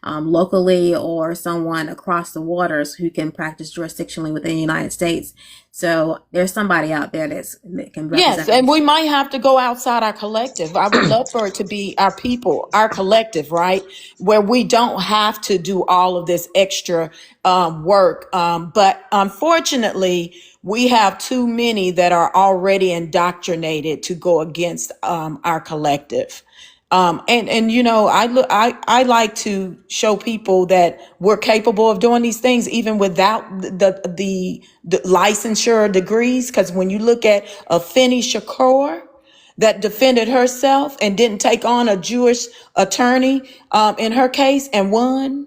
locally or someone across the waters who can practice jurisdictionally within the United States. So there's somebody out there that can represent. Yes, and we might have to go outside our collective. I would love for it to be our people, our collective, right? Where we don't have to do all of this extra work. But unfortunately, we have too many that are already indoctrinated to go against our collective. I like to show people that we're capable of doing these things even without the licensure degrees. Because when you look at a Finney Shakur that defended herself and didn't take on a Jewish attorney in her case and won.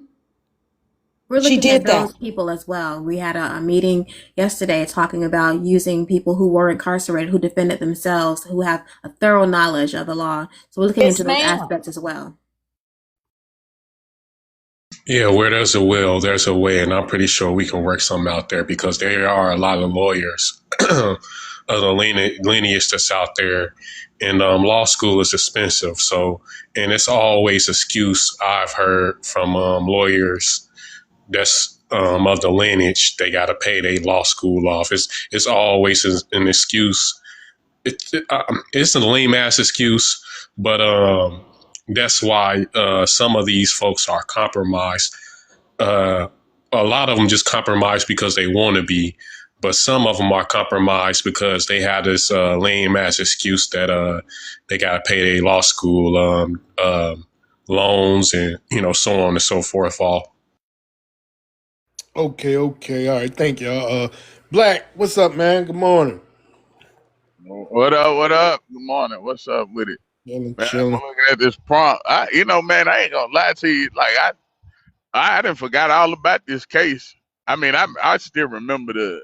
We're She looking at did that. those people as well. We had a meeting yesterday talking about using people who were incarcerated, who defended themselves, who have a thorough knowledge of the law. So we're looking Yes, into those ma'am. aspects as well. Yeah, where there's a will, there's a way, and I'm pretty sure we can work something out there because there are a lot of lawyers of the lineage that's out there, and law school is expensive. So, and it's always excuse I've heard from lawyers that's of the lineage. They got to pay their law school off. It's always an excuse. It's a lame ass excuse, but that's why some of these folks are compromised. A lot of them just compromise because they want to be, but some of them are compromised because they have this lame ass excuse that they got to pay their law school loans and so on and so forth. All. Okay. All right. Thank you. Black, what's up, man? Good morning. What up? Good morning. What's up with it? Man, Chilling. I'm looking at this prompt. Man, I ain't gonna lie to you. Like I done forgot all about this case. I mean, I still remember the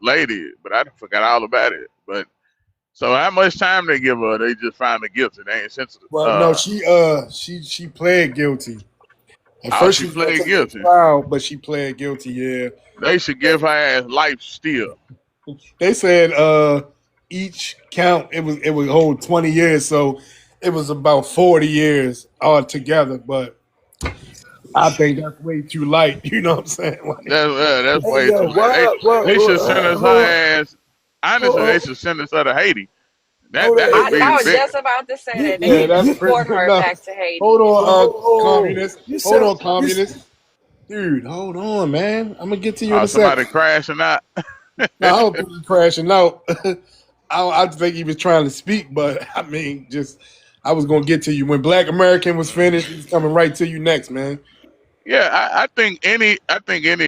lady, but I done forgot all about it. But so how much time they give her? They just found her guilty. They ain't sensitive. Well, no, she pled guilty. At Oh, first she she was going played to take guilty. trial, but she pled guilty. Yeah, They should give her ass life still. they said each count it would hold 20 years, so it was about 40 years altogether. But I think that's way too light. You know what I'm saying? Like, That's Hey, way yo, too late. They should send us her ass. Honestly, they should send us her to Haiti. hold on, That'd hey, be I was big. just about to say that they yeah, need to that's deport prison her enough. back to Haiti. Hold on, oh, communist. you Hold sound, on, communist. Dude, hold on, man. I'm gonna get to you in a Somebody second. crashing out. No, I don't think he's crashing out. I think he was trying to speak, but I mean, I was gonna get to you when Black American was finished. He's coming right to you next, man. Yeah, I think any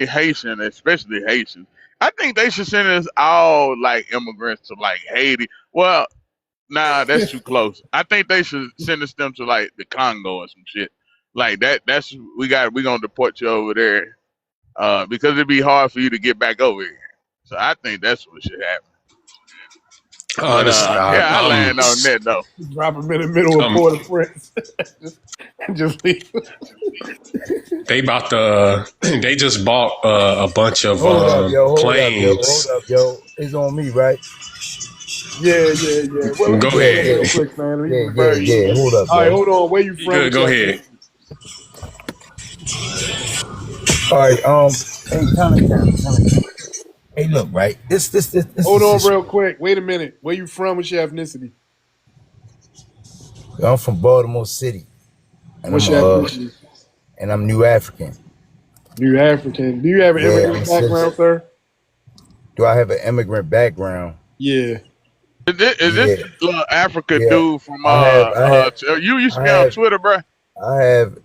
Haitian, especially Haitians, I think they should send us all like immigrants to like Haiti. Well, nah, that's too close. I think they should send us them to like the Congo or some shit. Like that. We gonna deport you over there. Because it'd be hard for you to get back over here. So I think that's what should happen. But Honestly, yeah, I land on that though. Drop him in the middle of Port-au-Prince and just leave. they about to. They just bought a bunch of Hold up, yo. planes. Hold up, yo. It's on me, right? Yeah. Well, let me Go get in ahead. real quick, man. Yeah. Hold up, All right, yo. hold on. Where you from? Go ahead. All right. Hey, time. Hey, look, right. This. Hold on, real quick. Wait a minute. Where you from? What's your ethnicity? I'm from Baltimore City, and What's your ethnicity? And I'm New African. New African. Do you have an immigrant background, sir? Do I have an immigrant background? Yeah. Is this little Africa dude from you used to be on Twitter, bro? I have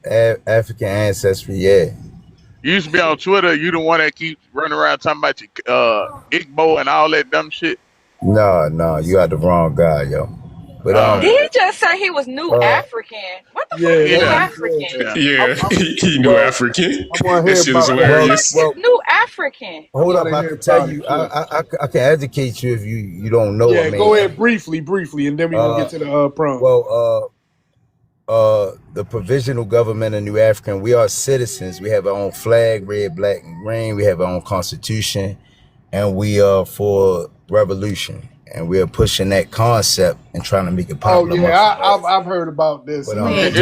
African ancestry. Yeah. You used to be on Twitter. You the one that keeps running around talking about your Igbo and all that dumb shit. No, you got the wrong guy, yo. But Did he just say he was New African? What the fuck is New African? Yeah, he knew African. I want to That shit is hear hilarious. New African. Hold up, I can tell you. I can educate you if you don't know. Yeah, I mean, go ahead briefly, and then we gonna get to the prompt. Well, the provisional government of New African, we are citizens. We have our own flag, red, black, and green. We have our own constitution, and we are for revolution. And we are pushing that concept and trying to make it popular. Oh yeah, I've heard about this. But, it's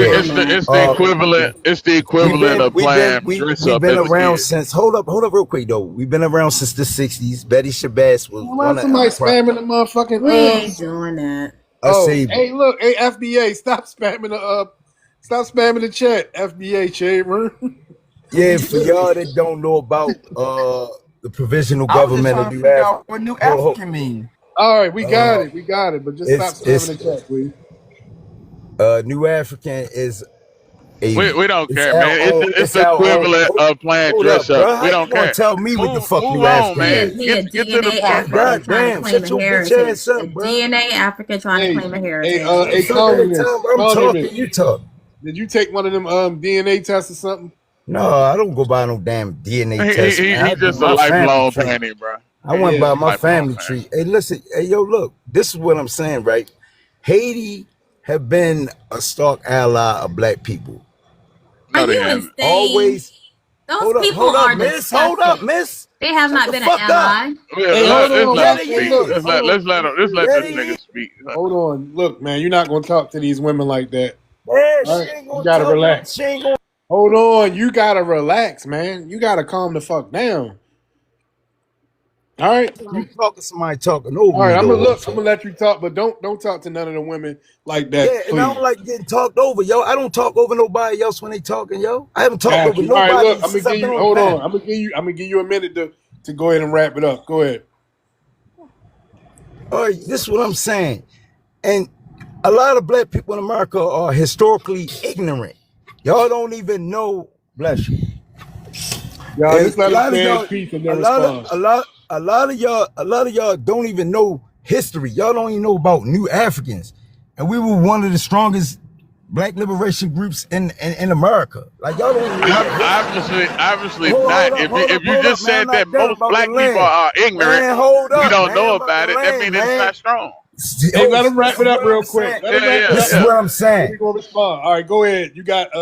the equivalent. It's the equivalent of playing dress up. We've been around since. Hold up, real quick though. We've been around since the '60s. Betty Shabazz was one of somebody spamming the motherfucking. We ain't doing that. Hey, look, hey FBA, stop spamming the chat. FBA chamber. Yeah, for y'all that don't know about the provisional government of New Africa. What New African mean? All right, we got it, but just stop spamming the chat, please. New African is a. We don't care, man. It's the equivalent of playing dress up. We don't care. Tell me what the fuck Move New African man. is. Get to the point. God damn, shut your bitch ass up, bro. DNA Africa trying to claim a heritage. Hey, I'm talking, you talk. Did you take one of them DNA tests or something? No, I don't go by no damn DNA test. He's just a lifelong planning, bro. I went by my family tree. Hey, listen, yo, look, this is what I'm saying, right? Haiti have been a stark ally of black people. Are you insane? Always. Those people are disgusting. Hold up, miss. They have not been an ally. Let's let this nigga speak. Hold on. Look, man, you're not going to talk to these women like that. Man, right? You got to relax. Hold on. You got to relax, man. You got to calm the fuck down. All right, you talking somebody talking over. All right, I'm gonna let you talk, but don't talk to none of the women like that. Yeah, and I don't like getting talked over, yo. I don't talk over nobody else when they talking, yo. I haven't talked over nobody. All right, look, I'm gonna give you. Hold on, I'm gonna give you a minute to go ahead and wrap it up. Go ahead. All right, this is what I'm saying, and a lot of black people in America are historically ignorant. Y'all don't even know. Bless you. Y'all just let us stay in peace and then respond. A lot of y'all don't even know history. Y'all don't even know about New Africans. And we were one of the strongest black liberation groups in America. Like y'all don't even know. Obviously not. If you just said that most black people are ignorant, we don't know about it, that means it's not strong. Hey, let him wrap it up real quick. This is what I'm saying. We're gonna respond. All right, go ahead. You got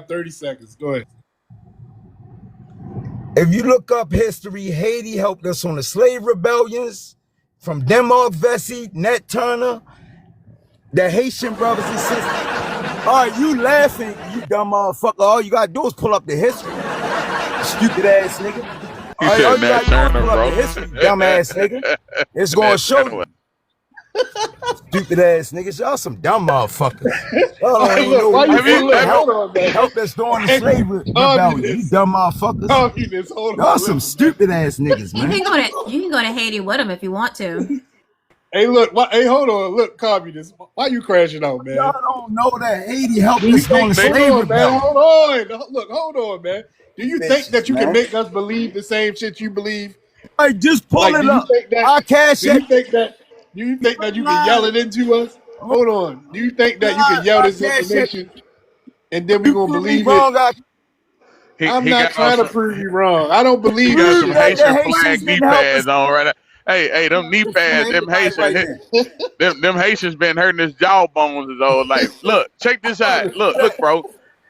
30 seconds. Go ahead. If you look up history, Haiti helped us on the slave rebellions from Denmark Vesey, Nat Turner, the Haitian brothers and sisters. All right, you laughing, you dumb motherfucker. All you gotta do is pull up the history. Stupid ass nigga. He All said you Nat gotta do is Turner, pull up bro. the history, dumb ass nigga. It's gonna Nat show Turner. you. Stupid ass niggas. Y'all some dumb motherfuckers. Y'all don't even Look, know why who you hold help, on, man. help us during the slave rebellion. You dumb motherfuckers. Communist, hold Y'all on. some Listen, stupid ass niggas, You man. can go to Haiti with him if you want to. Hey, look. Hey, hold on. Look, communist. Why you crashing out, man? Y'all don't know that Haiti helped Do you us during the think? slave Hold on, man. rebellion. Hold on. Look, hold on, man. Do you think Bitches, that you can man. make us believe the same shit you believe? Hey, just pull Like, it do you up. think that? I cash Do you it. think that? Do you think that you can yell it into us? Hold on. Do you think that you can yell I this cash it. information and then we You gonna prove me believe it? wrong. I'm He not got on trying to some. prove you wrong. I don't He believe got this some Prove shit. that the Haitian Haitians flag knee didn't help us. pads on right now. Hey, them knee pads, them Right Haitians, there. them Haitians been hurting his jawbones his whole life. Look, check this out. Look, bro.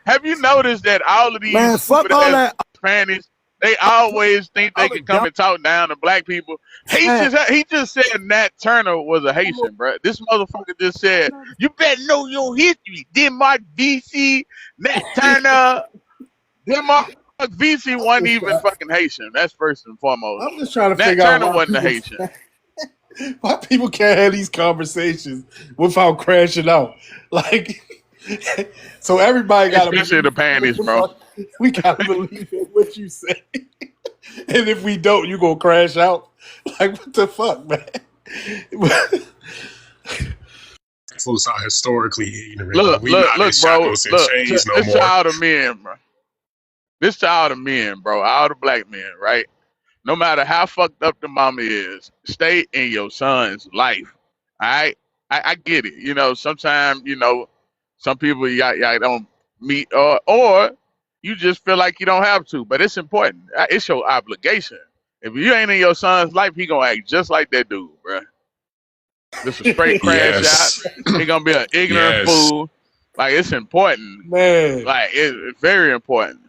Have you noticed that all of these Man, fuck stupid all ass that. Spanish, they always think they I'm a can come dumb and talk down to black people? fat. Haitians, he just said Nat Turner was a Haitian, bro. This motherfucker just said, you better know your history. Denmark, VC, Nat Turner, Denmark, VC wasn't even fucking Haitian. That's first and foremost. I'm just trying to Nat figure out Turner wasn't a Haitian. why people can't have these conversations without crashing out. Like, so everybody got to Especially the panties, bro. we got to believe in what you say, and if we don't, you gonna crash out. Like, what the fuck, man? Folks are historically ignorant. Like, we not in Look, bro. shackles and Look, chains no this to more. all the men, bro. This to all the men, bro. All the black men, right? No matter how fucked up the mama is, stay in your son's life. All right? I get it. You know, sometimes, some people y'all don't meet or you just feel like you don't have to, but it's important. It's your obligation. If you ain't in your son's life, he gonna act just like that dude, bro. Just a straight crash out. Yes. He gonna be an ignorant Yes. fool. Like, it's important. Man, Like, it's very important.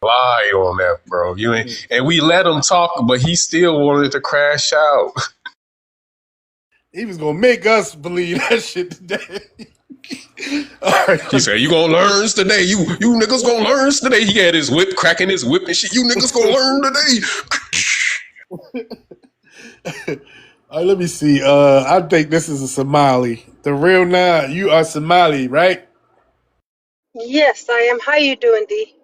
Lie on that, bro. You ain't, and we let him talk, but he still wanted to crash out. he was gonna make us believe that shit today. All right. He said, "You gonna learn today? You niggas gonna learn today." He had his whip, cracking his whip and shit. You niggas gonna learn today. All right, let me see. I think this is a Somali. The real now, you are Somali, right? Yes, I am. How you doing, D?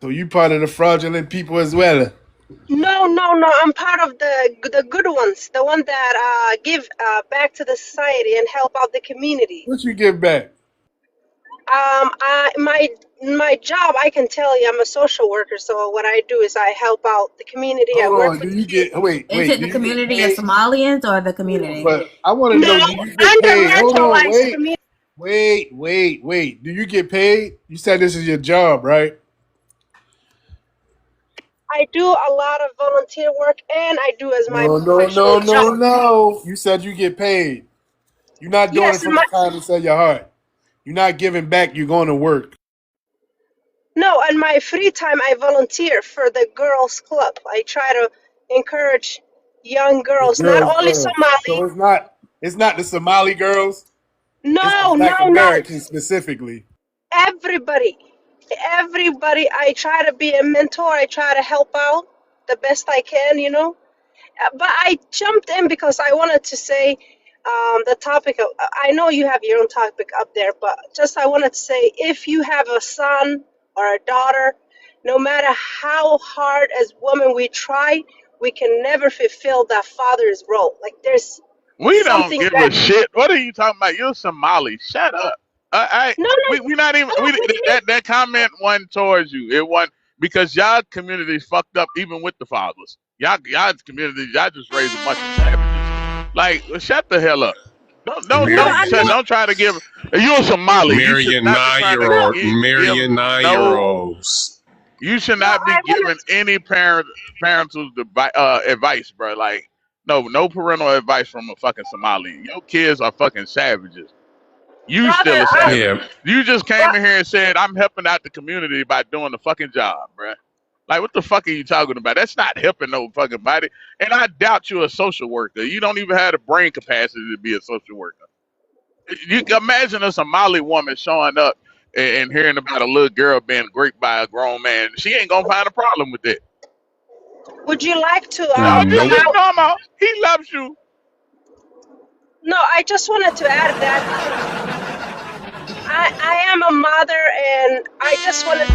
So you part of the fraudulent people as well. No. I'm part of the good ones, the one that give back to the society and help out the community. What you give back? My job, I can tell you, I'm a social worker. So what I do is I help out the community. I Hold work on. with Do you get wait? Is it Do the you get community of paid? Somalians or the community? But I want to know. Do you get paid? Hold on. Wait. Do you get paid? You said this is your job, right? I do a lot of volunteer work, and I do as my No. professional job. You said you get paid. You're not doing it Yes, from the kindness of your heart. You're not giving back. You're going to work. no. In my free time, I volunteer for the girls' club. I try to encourage young The girls, not girls only club. Somali. So it's not the Somali girls. It's the No, Black no. Americans specifically. Everybody, I try to be a mentor. I try to help out the best I can. But I jumped in because I wanted to say the topic of, I know you have your own topic up there, but just I wanted to say, if you have a son or a daughter, no matter how hard as women we try, we can never fulfill that father's role. Like, there's We don't something give that, a shit. What are you talking about? You're Somali. Shut up. no, We not even what do you mean? that comment wasn't towards you. It wasn't because y'all community fucked up even with the fathers. Y'all community, y'all just raised a bunch of savages. Like, shut the hell up. No, I'm not. Don't try to give. You're Somali. You should Marrying not be trying to give marrying no. 9-year-olds. You should No, not be I giving wanted. any parental advice, bro. Like, no parental advice from a fucking Somali. Your kids are fucking savages. You brother. still a savage. Yeah. You just came But in here and said I'm helping out the community by doing the fucking job, bruh. Like what the fuck are you talking about? That's not helping no fucking body. And I doubt you're a social worker. You don't even have the brain capacity to be a social worker. You can imagine a Somali woman showing up and hearing about a little girl being raped by a grown man. She ain't gonna find a problem with that. would you like to No, this Nope. is allow? normal. He loves you. No, I just wanted to add that I am a mother, and I just wanted.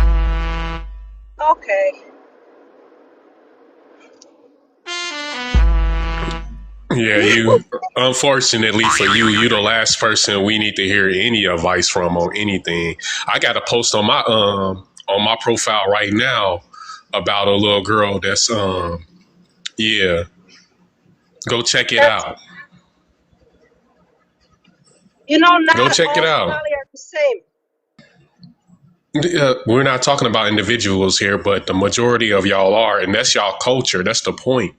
Okay. Yeah, you. Unfortunately for you, you the last person we need to hear any advice from on anything. I got a post on my profile right now about a little girl that's yeah. Go check it That's, out. Go not check it all out. Somali are the same. We're not talking about individuals here, but the majority of y'all are, and that's y'all culture. That's the point.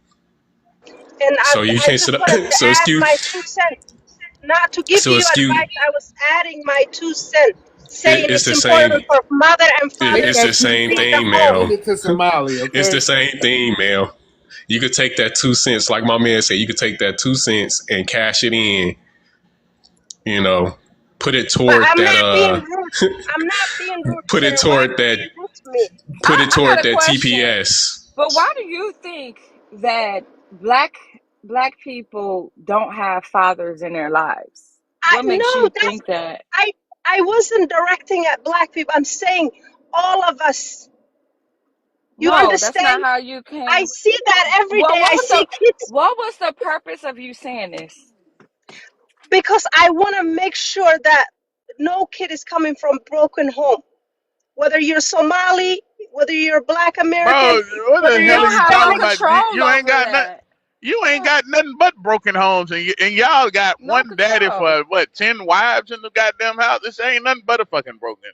And So you I can't just sit up. wanted to So add excuse. my 2 cents. Not to give So you excuse. advice, I was adding my 2 cents, saying It's it's the important same. for mother and Take fathers It's that the to 2 same lead the cents thing, and home. ma'am. send it to Somali, It's okay? the same thing, ma'am. You could take that 2 cents, like my man said. You could take that 2 cents and cash it in. You know, put it But toward I'm that. not being rude. I'm not being rude, Put it sir. Why are toward you that. being rude to me? Put it I got toward a that question. TPS. But why do you think that black people don't have fathers in their lives? What makes No, you that's think that? I wasn't directing at black people. I'm saying all of us. You No, that's not understand? how you I came. see that every Well, day. I see kids what was the purpose of you saying this? because I want to make sure that no kid is coming from broken home. Whether you're Somali, whether you're Black American, Bro, what whether the You you're hell are don't you have no talking Hispanic. about? control You ain't over got nothing. that. You ain't got nothing but broken homes, and y'all got No one daddy control. for what 10 wives in the goddamn house. This ain't nothing but a fucking broken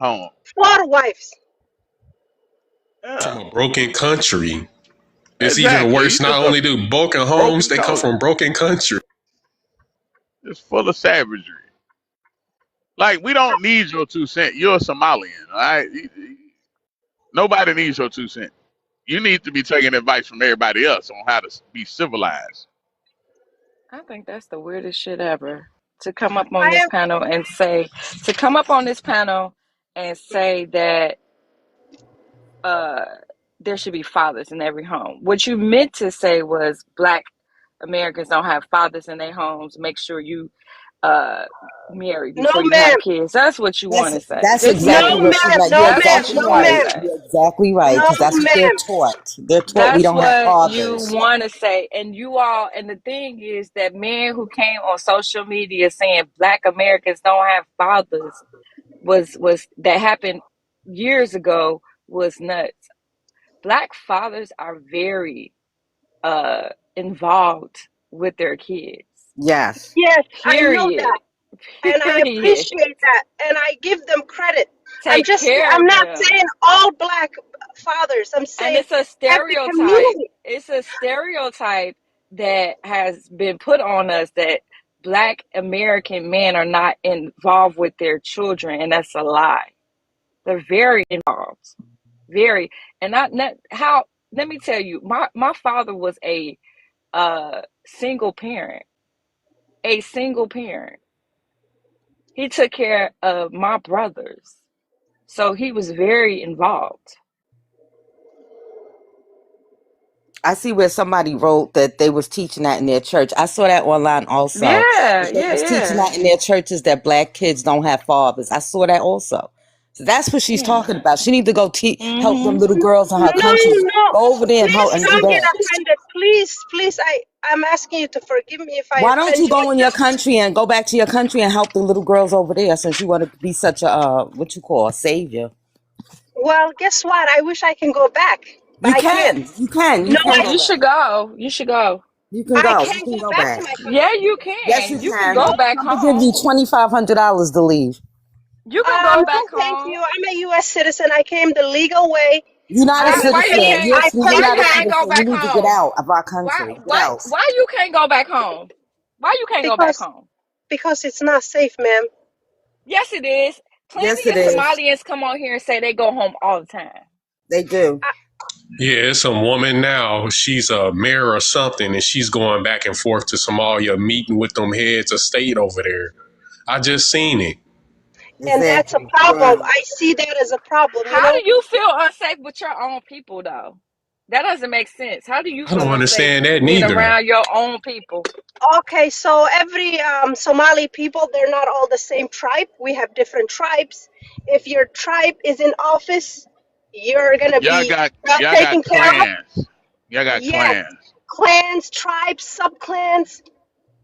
home. 4 wives. Yeah, From a broken country. It's even exactly. worse. You Not just a only do broken homes, broken they come culture, from broken country. just full of savagery. Like we don't need your 2 cents. You're a Somalian, all right? Nobody needs your 2 cents. You need to be taking advice from everybody else on how to be civilized. I think that's the weirdest shit ever. To come up on I this am panel and say, to come up on this panel and say that uh there should be fathers in every home. What you meant to say was black Americans don't have fathers in their homes. Make sure you uh marry no before you ma'am, have kids. That's what you want to say. That's Just no say exactly it. what she's ma'am, like. no You're That's ma'am, what exactly you no want to right. ma'am, say. You're exactly right no because that's what they're ma'am. taught. They're taught we That's don't have what you fathers. want to say. And you all, and the thing is that men who came on social media saying black Americans don't have fathers was that happened years ago was nuts. Black fathers are very involved with their kids. Yes. Yes, I know Period. that, and I Period. appreciate that, and I give them credit. Take care I'm of not them. saying all black fathers. I'm And saying it's a at the stereotype. community. It's a stereotype that has been put on us that black American men are not involved with their children, and that's a lie. They're very involved. Very. And not how let me tell you, my father was a single parent. A single parent. He took care of my brothers. So he was very involved. I see where somebody wrote that they was teaching that in their church. I saw that online also. Yeah, That they yeah, was teaching yeah. that in their churches that black kids don't have fathers. I saw that also. So that's what she's Yeah. talking about. She need to go help them Mm-hmm. little girls in her No, country. no. Go over there and help Please and do don't get that. offended. Please, please. I'm asking you to forgive me if I Why don't offend you you. go in your country and go back to your country and help the little girls over there since you want to be such a what you call a savior? Well, guess what? I wish I can go back, but You I can't. can. You can. You No, can go You back. should go. You should go. You can I go. You can't can go go back back. to my Yeah, country. you Yes, you can. You can can. go No. back I'm gonna give you home. $2,500 to leave. You can go No, back thank home. you. I'm a U.S. citizen. I came the legal way. You're not a Why you citizen. can't I You're paid why not you a tax can't go citizen. You back need to get home? out of our Why country. Get why out. why you can't go back home? Why you can't go back because home? because it's not safe, ma'am. Yes, it is. Yes, Plenty it of is. Somalians come on here and say they go home all the time. They do. Yeah, it's a woman now. She's a mayor or something, and she's going back and forth to Somalia, meeting with them heads of state over there. I just seen it. And that's a Exactly. problem. Wow. I see that as a problem, you How know? do you feel unsafe with your own people, though? That doesn't make sense. How do you I feel don't unsafe understand that being neither. around your own people? Okay, so every Somali people, they're not all the same tribe. We have different tribes. If your tribe is in office, you're gonna Y'all be got well y'all taken got care of. clans. Y'all got Yes, clans. clans, tribes, subclans.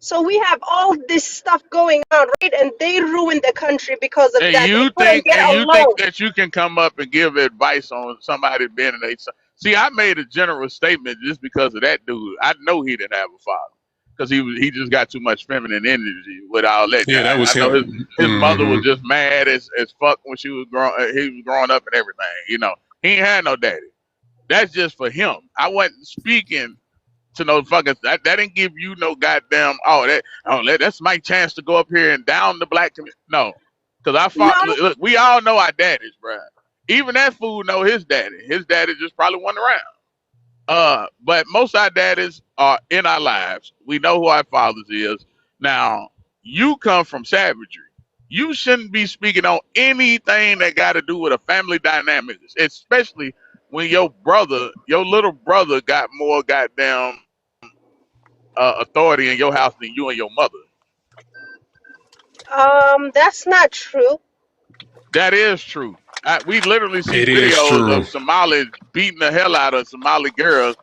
So we have all this stuff going on, right? And they ruined the country because of that. They couldn't get And you think along. that you can come up and give advice on somebody being in a see, I made a general statement just because of that dude. I know he didn't have a father. Because he just got too much feminine energy with all that Yeah, that guy. was I know him. his mother Hmm. was just mad as fuck when he was growing up and everything. You know, he ain't had no daddy. That's just for him. I wasn't speaking to no fucking that didn't give you no goddamn that's my chance to go up here and down the black community. No, because I fought. No, Look, we all know our daddies, bruh. Even that fool know his daddy. His daddy just probably wasn't around. But most of our daddies are in our lives. We know who our fathers is. Now, you come from savagery. You shouldn't be speaking on anything that got to do with a family dynamics, especially when your little brother, got more goddamn authority in your house than you and your mother. that's not true. That is true. We literally see It is videos true. of Somalis beating the hell out of Somali girls.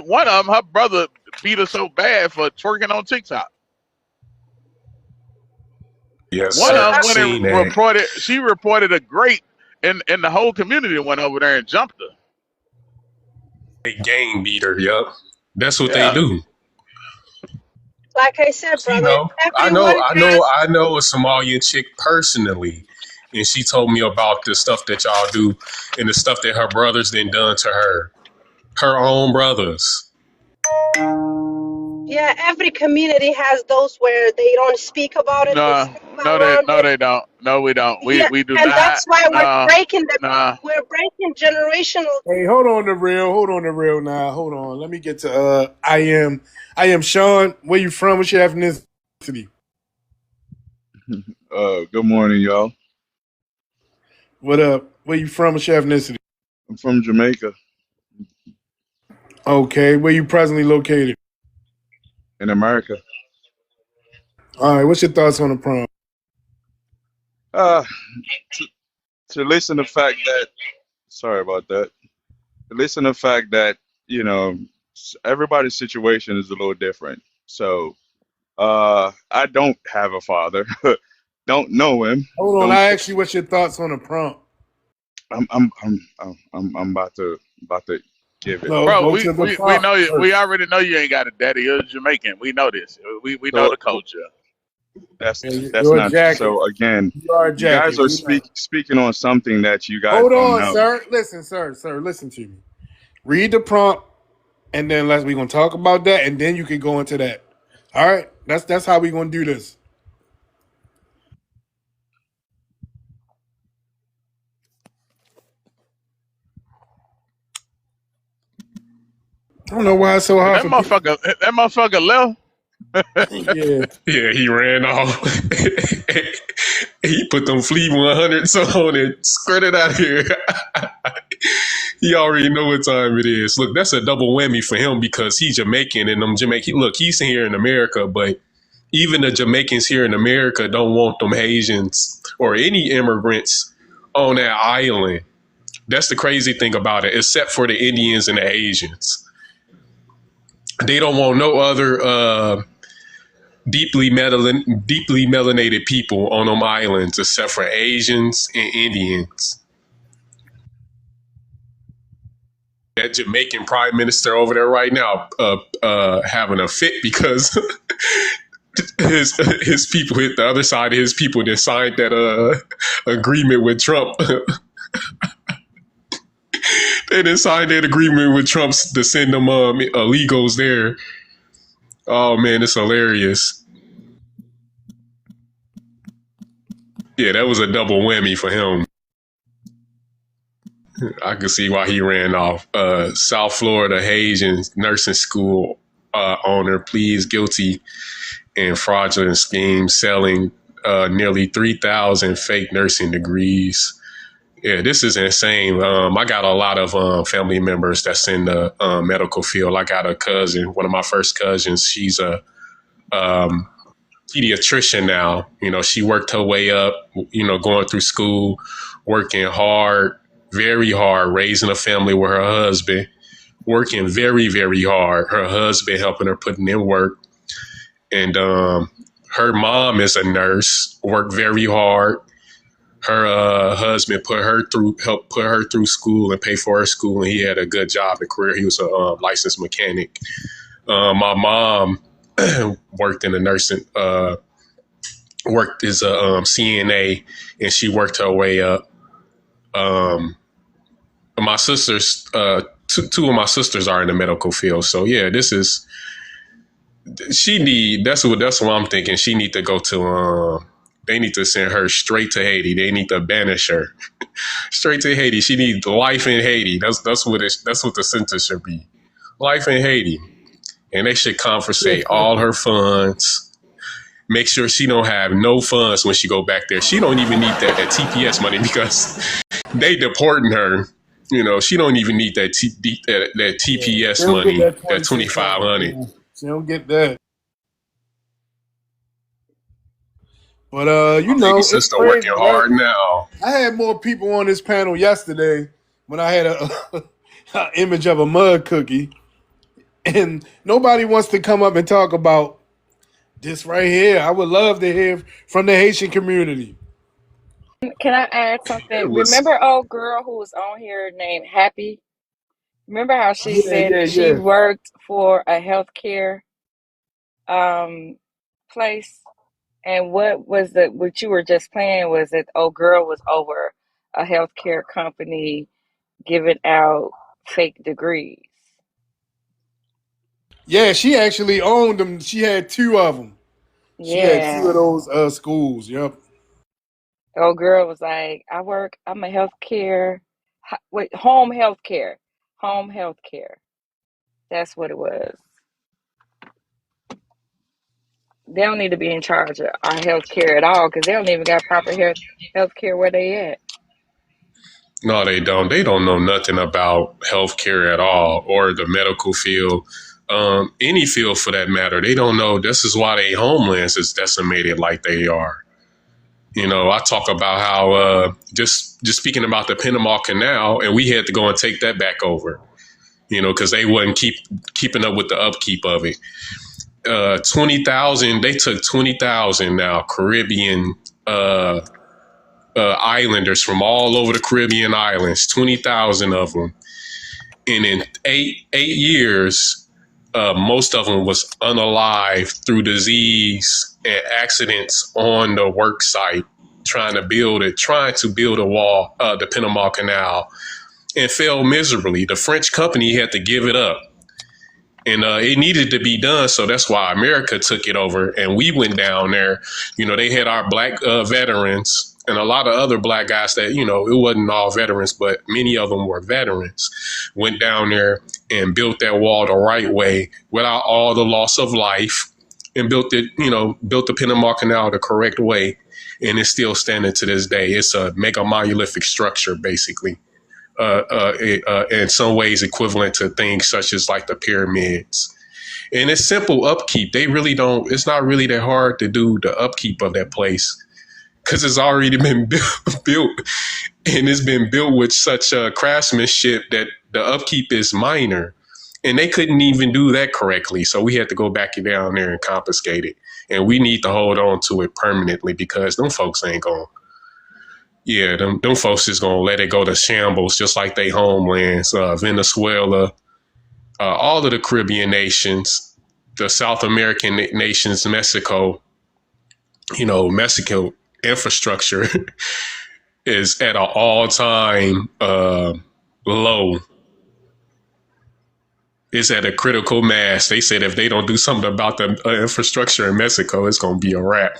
One of them, her brother beat her so bad for twerking on TikTok. Yes, One sir. of I them went and seen that. reported. She reported a great, and the whole community went over there and jumped her. They gang beater. Yup. That's what they Yeah. do. Like I said, You brother, know, everyone has. I know a Somalian chick personally, and she told me about the stuff that y'all do and the stuff that her brothers then done to her. Her own brothers. Yeah, every community has those where they don't speak about it, they No, skip around no, it. they don't. No, we don't. Yeah, We do and not. that's why No, no. we're breaking generational. Hey, hold on the real now. Hold on. Let me get to I am Sean. Where you from? What's your ethnicity? Good morning, y'all. What up? Where you from? What's your ethnicity? I'm from Jamaica Okay, where you presently located? in America. All right, what's your thoughts on the prom? Uh, to, to listen to the fact that, sorry about that. To listen to the fact that, you know, everybody's situation is a little different. So, I don't have a father. Don't know him. Hold on, Don't. I asked you what's your thoughts on the prompt. I'm about to give it. No, Bro, go to the we prompt know you. We first. already know you ain't got a daddy. You're Jamaican. We know this. We know So the culture. that's You're a not jacket. so. Again, You are a you guys jacket. are We know. speaking on something that you guys Hold don't on, know. sir. Listen, sir, listen to me. Read the prompt, and then we're gonna talk about that, and then you can go into that. All right, that's how we're gonna do this. I don't know why it's so hard for people. That motherfucker left. Yeah. Yeah, he ran off. He put them Fleet 100s on and skirted out of here. He already know what time it is. Look, that's a double whammy for him because he's Jamaican and them Jamaican. Look, he's here in America, but even the Jamaicans here in America don't want them Haitians or any immigrants on that island. That's the crazy thing about it, except for the Indians and the Asians. They don't want no other deeply melanated people on them islands except for Asians and Indians. That Jamaican prime minister over there right now having a fit because his people hit the other side of his people that signed that agreement with Trump. They didn't sign that agreement with Trump to send them illegals there. Oh man, it's hilarious. Yeah, that was a double whammy for him. I could see why he ran off. South Florida Haitian nursing school owner pleads guilty in fraudulent scheme selling nearly 3,000 fake nursing degrees. Yeah, this is insane. I got a lot of family members that's in the medical field. I got a cousin, one of my first cousins. She's a pediatrician now. You know, she worked her way up, you know, going through school, working hard, very hard, raising a family with her husband, working very, very hard. Her husband helping her putting in work. And her mom is a nurse, worked very hard. Her husband helped put her through school and pay for her school. And he had a good job and career. He was a licensed mechanic. My mom worked in the nursing, worked as a CNA, and she worked her way up. My sisters, two of my sisters are in the medical field. So yeah, that's what I'm thinking. She need to go to, they need to send her straight to Haiti. They need to banish her straight to Haiti. She needs life in Haiti. That's what the sentence should be. Life in Haiti. And they should confiscate all her funds. Make sure she don't have no funds when she go back there. She don't even need that TPS money because they deporting her. You know, she don't even need that TPS money, that 2,500. She don't get that. But you know, it's sister working hard now. I had more people on this panel yesterday when I had a image of a mud cookie, and nobody wants to come up and talk about this right here. I would love to hear from the Haitian community. Can I add something? Remember old girl who was on here named Happy? Remember how she said she worked for a healthcare place? And what you were just playing was that old girl was over a healthcare company giving out fake degrees. Yeah, she actually owned them. She had two of them. She had two of those schools. Yep. The old girl was like, I'm a healthcare, home healthcare. Home healthcare. That's what it was. They don't need to be in charge of our healthcare at all because they don't even got proper healthcare where they at. No, they don't. They don't know nothing about healthcare at all or the medical field, any field for that matter. They don't know. This is why their homelands is decimated like they are. You know, I talk about how just speaking about the Panama Canal, and we had to go and take that back over. You know, because they wasn't keeping up with the upkeep of it. 20,000. They took 20,000 now Caribbean islanders from all over the Caribbean islands. 20,000 of them, and in eight years, most of them was unalived through disease and accidents on the work site, trying to build a wall, the Panama Canal, and failed miserably. The French company had to give it up. And it needed to be done, so that's why America took it over, and we went down there. You know, they had our black veterans and a lot of other black guys that, you know, it wasn't all veterans, but many of them were veterans, went down there and built that wall the right way without all the loss of life, and built the Panama Canal the correct way, and it's still standing to this day. It's a mega monolithic structure, basically. In some ways equivalent to things such as like the pyramids. And it's simple upkeep. They really don't, it's not really that hard to do the upkeep of that place because it's already been built, and it's been built with such craftsmanship that the upkeep is minor. And they couldn't even do that correctly. So we had to go back down there and confiscate it. And we need to hold on to it permanently because them folks ain't going. Yeah, them folks is going to let it go to shambles, just like they homelands, Venezuela, all of the Caribbean nations, the South American nations, Mexico. You know, Mexico infrastructure is at an all-time low. It's at a critical mass. They said if they don't do something about the infrastructure in Mexico, it's going to be a wrap.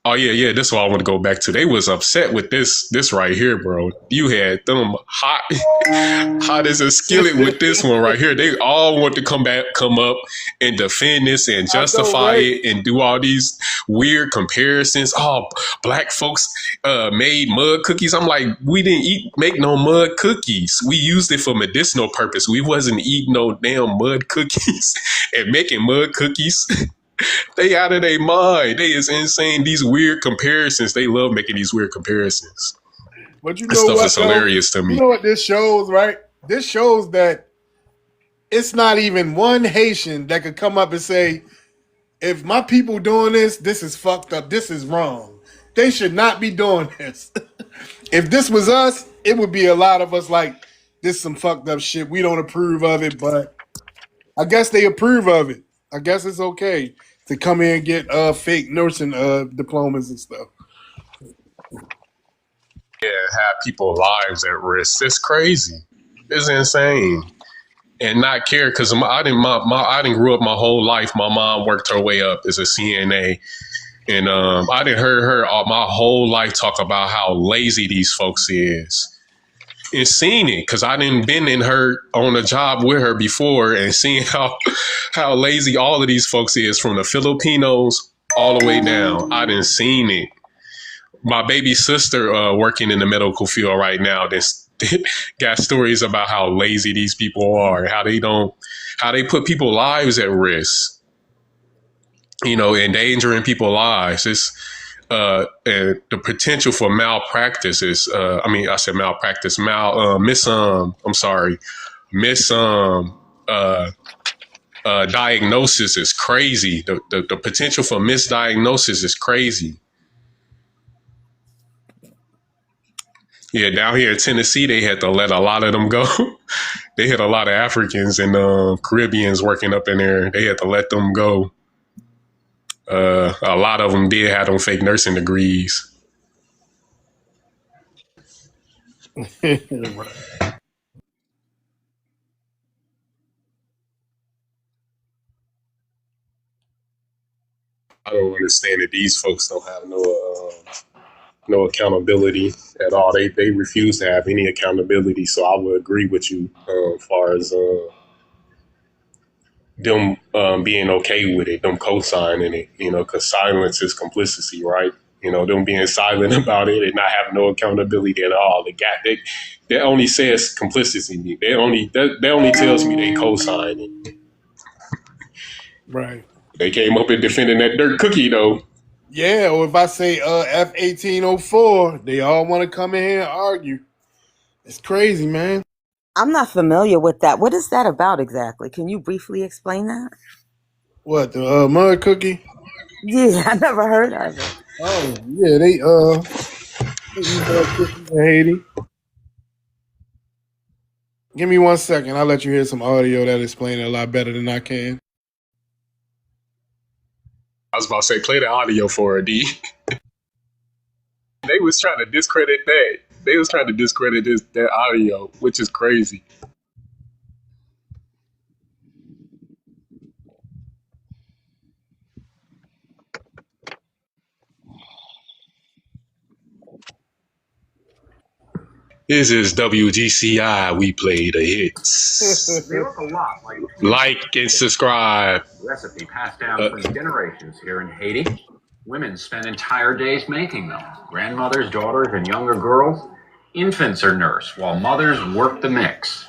Oh yeah. That's what I want to go back to. They was upset with this right here, bro. You had them hot as a skillet with this one right here. They all want to come up and defend this and I know, justify right? it and do all these weird comparisons. Oh, black folks made mud cookies. I'm like, we didn't make no mud cookies. We used it for medicinal purpose. We wasn't eating no damn mud cookies and making mud cookies. They out of their mind. They is insane. These weird comparisons. They love making these weird comparisons. But you This know stuff what, is though? hilarious to You me. know what this shows, right? This shows that it's not even one Haitian that could come up and say, if my people doing this, this is fucked up. This is wrong. They should not be doing this. If this was us, it would be a lot of us like, this some fucked up shit. We don't approve of it, but I guess they approve of it. I guess it's okay to come in and get fake nursing diplomas and stuff. Yeah, have people's lives at risk. It's crazy. It's insane. And not care because I didn't grow up my whole life. My mom worked her way up as a CNA, and I didn't heard her my whole life talk about how lazy these folks is. And seen it because I didn't been in her on a job with her before and seeing how lazy all of these folks is from the Filipinos all the way down. I didn't seen it. My baby sister working in the medical field right now. This got stories about how lazy these people are, how they put people's lives at risk. You know, endangering people's lives. It's and the potential for malpractice is, I said malpractice, diagnosis is crazy. The potential for misdiagnosis is crazy. Yeah, down here in Tennessee, they had to let a lot of them go. They had a lot of Africans and Caribbeans working up in there. They had to let them go. A lot of them did have them fake nursing degrees. Right. I don't understand that these folks don't have no accountability at all. They refuse to have any accountability. So I would agree with you as far as them being okay with it, them co-signing it, because silence is complicity, right? Them being silent about it and not having no accountability at all. They only says complicity. They only tells me they co-sign it. Right. They came up and defending that dirt cookie though. Yeah, or if I say F1804, they all want to come in here and argue. It's crazy, man. I'm not familiar with that. What is that about exactly? Can you briefly explain that? What, the mud cookie? Yeah, I never heard of it. Oh, yeah, they eat mud cookies in Haiti. Give me 1 second. I'll let you hear some audio that explain it a lot better than I can. I was about to say, play the audio for her, D. They was trying to discredit that. They was trying to discredit that audio, which is crazy. This is WGCI. We play the hits. They look a lot like Like and subscribe. recipe passed down for generations here in Haiti. Women spend entire days making them. Grandmothers, daughters, and younger girls. Infants are nursed while mothers work the mix.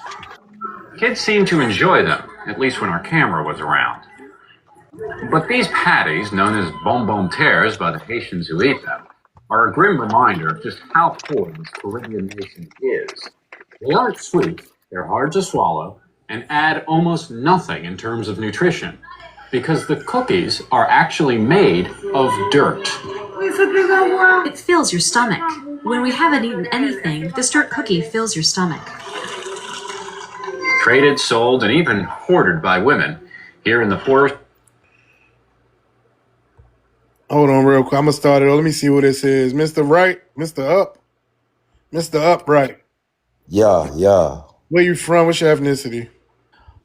Kids seem to enjoy them, at least when our camera was around. But these patties, known as bonbon terres by the Haitians who eat them, are a grim reminder of just how poor this Caribbean nation is. They aren't sweet, they're hard to swallow, and add almost nothing in terms of nutrition, because the cookies are actually made of dirt. It fills your stomach. When we haven't eaten anything, this dirt cookie fills your stomach. Traded, sold, and even hoarded by women here in the poorest. Hold on real quick. I'm going to start it. Let me see what this is. Mr. Right, Mr. Up. Mr. Upright. Yeah. Where you from? What's your ethnicity?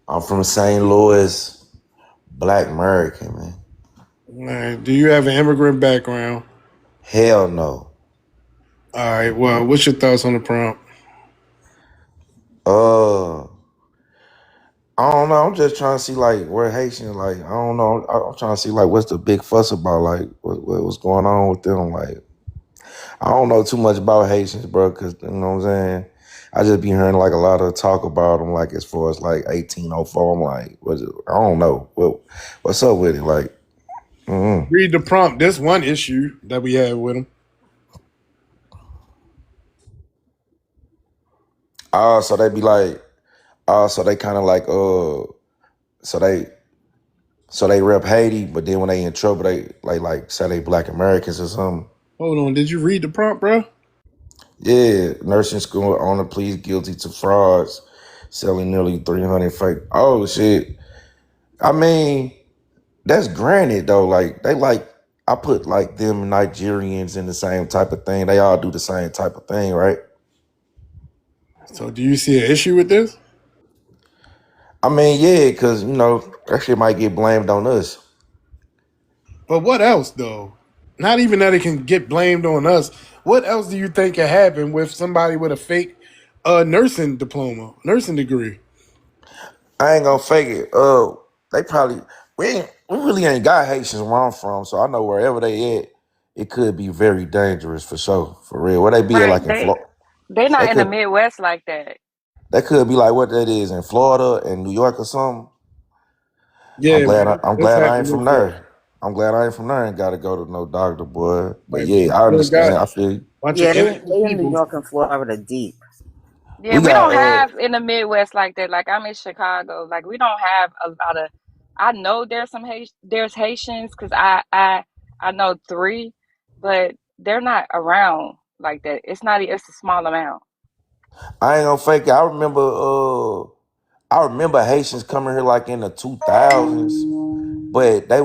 I'm from St. Louis, Black American, man. All right. Do you have an immigrant background? Hell no. All right. Well, what's your thoughts on the prompt? I don't know. I'm just trying to see like where Haitians like. I don't know. I'm trying to see like what's the big fuss about. Like what's going on with them. Like I don't know too much about Haitians, bro. Cause you know what I'm saying. I just be hearing like a lot of talk about them. Like as far as like 1804. I'm like, I don't know. What's up with it? Like, Read the prompt. This one issue that we had with them. so they be like, so they kind of like, so they rep Haiti, but then when they in trouble, they like say they Black Americans or something. Hold on. Did you read the prompt, bro? Yeah, nursing school owner pleads guilty to frauds, selling nearly 300 fake. Oh shit! I mean, that's granted though. Like they like, I put like them Nigerians in the same type of thing. They all do the same type of thing, right? So do you see an issue with this? I mean, yeah, because you know that shit might get blamed on us. But what else though? Not even that it can get blamed on us. What else do you think can happen with somebody with a fake nursing diploma, nursing degree? I ain't gonna fake it. They probably we really ain't got Haitians where I'm from, so I know wherever they at, it could be very dangerous for sure, for real. Where they be at, Right. like in Florida, They're they not in the could Midwest like that. be like what that is in Florida and New York or something. I'm Yeah, glad man. I'm What's glad I ain't happening from with there. I'm glad I ain't from there and got to go to no doctor, boy. But right, yeah, I you still got understand. a I feel you. bunch of Yeah, they innocent in New people. York and Florida deep. Yeah, We we got don't have in the Midwest like that. Like I'm in Chicago. Like we don't have a lot of. I know there's there's Haitians because I know three, but they're not around like that. It's not. It's a small amount. I ain't gonna fake it. I remember Haitians coming here like in the 2000s. But they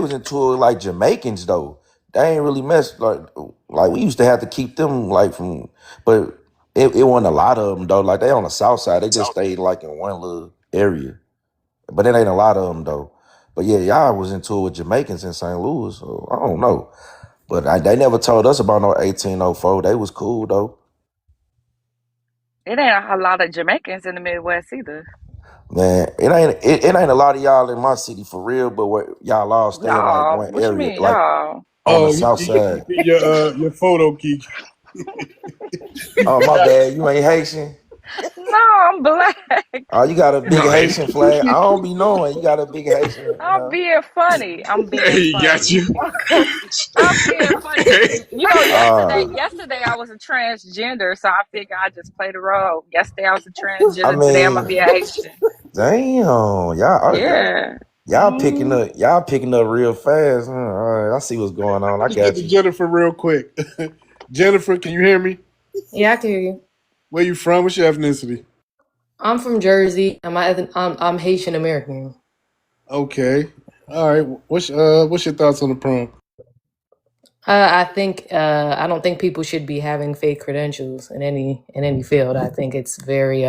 was into it like Jamaicans though. They ain't really mess like we used to have to keep them like from, but it wasn't a lot of them though. Like they on the south side, they just stayed like in one little area. But it ain't a lot of them though. But yeah, y'all was into it with Jamaicans in St. Louis, so I don't know. But they never told us about no 1804. They was cool though. It ain't a lot of Jamaicans in the Midwest either. Man, it ain't a lot of y'all in my city for real, but what y'all all stay in like Y'all, one what you area, mean, like y'all? on the Oh, south side. your photo, Kiki. Oh, my bad. You ain't Haitian? No, I'm black. Oh, you got a big No, Haitian flag. I don't be knowing. You got a big Haitian, you I'm know. being funny. I'm being he got funny. you. I'm being funny. You know, Uh, yesterday I was a transgender, so I figured I just play the role. Yesterday I was a I transgender. Today I'm gonna mean, be a Haitian. damn, Yeah. y'all picking up real fast. Huh? All right, I see what's going on. I Let's get got to you. Jennifer real quick. Jennifer, can you hear me? Yeah, I can hear you. Where you from? What's your ethnicity? I'm from Jersey, and I'm Haitian American. Okay. All right. What's your thoughts on the prompt? I don't think people should be having fake credentials in any field. I think it's very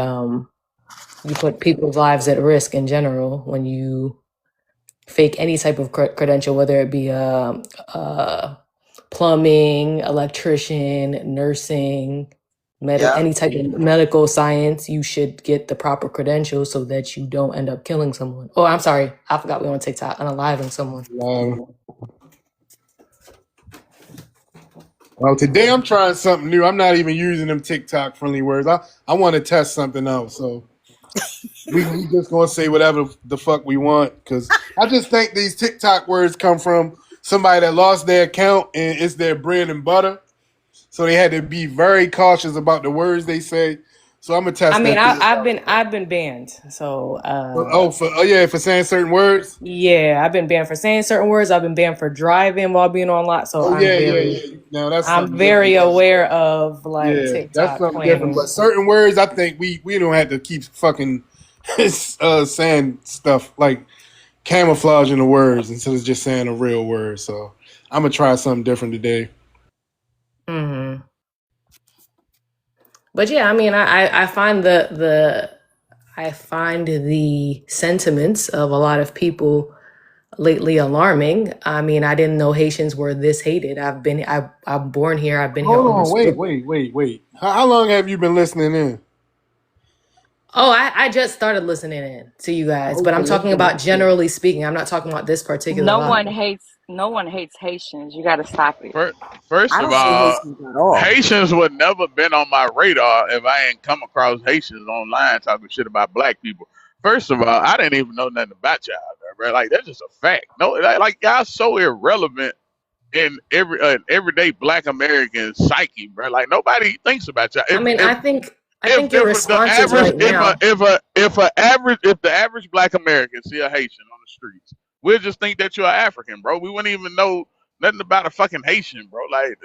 you put people's lives at risk in general when you fake any type of credential, whether it be plumbing, electrician, nursing, Yeah. any type of medical science. You should get the proper credentials so that you don't end up killing someone. Oh, I'm sorry, I forgot we on TikTok, unaliving someone. Well, today I'm trying something new. I'm not even using them TikTok friendly words. I want to test something out. So we just gonna say whatever the fuck we want because I just think these TikTok words come from somebody that lost their account and it's their bread and butter. So they had to be very cautious about the words they say. So I'm gonna I test mean, that. I've been banned. So For saying certain words. yeah, I've been banned for saying certain words. I've been banned for driving while being on lot. So Oh yeah. Now that's I'm something very different. aware of like Yeah, that's TikTok something different. playing. But certain words, I think we don't have to keep fucking saying stuff like camouflaging the words instead of just saying a real word. So I'm gonna try something different today. Hmm. But yeah, I mean, I find I find the sentiments of a lot of people lately alarming. I mean, I didn't know Haitians were this hated. I'm born here. I've been here Hold on, almost. wait. How long have you been listening in? Oh, I just started listening in to you guys, but I'm talking Okay. about generally speaking. I'm not talking about this particular No live. one hates Haitians. You got to stop it. First I of don't hate all, Haitians at all. Haitians would never been on my radar if I ain't come across Haitians online talking shit about black people. First of all, I didn't even know nothing about y'all, bro. Like that's just a fact. No, like y'all so irrelevant in everyday Black American psyche, bro. Like nobody thinks about y'all. I mean, I think your If the responses average right now. if the average Black American see a Haitian on the streets, we'll just think that you're African, bro. We wouldn't even know nothing about a fucking Haitian, bro. Like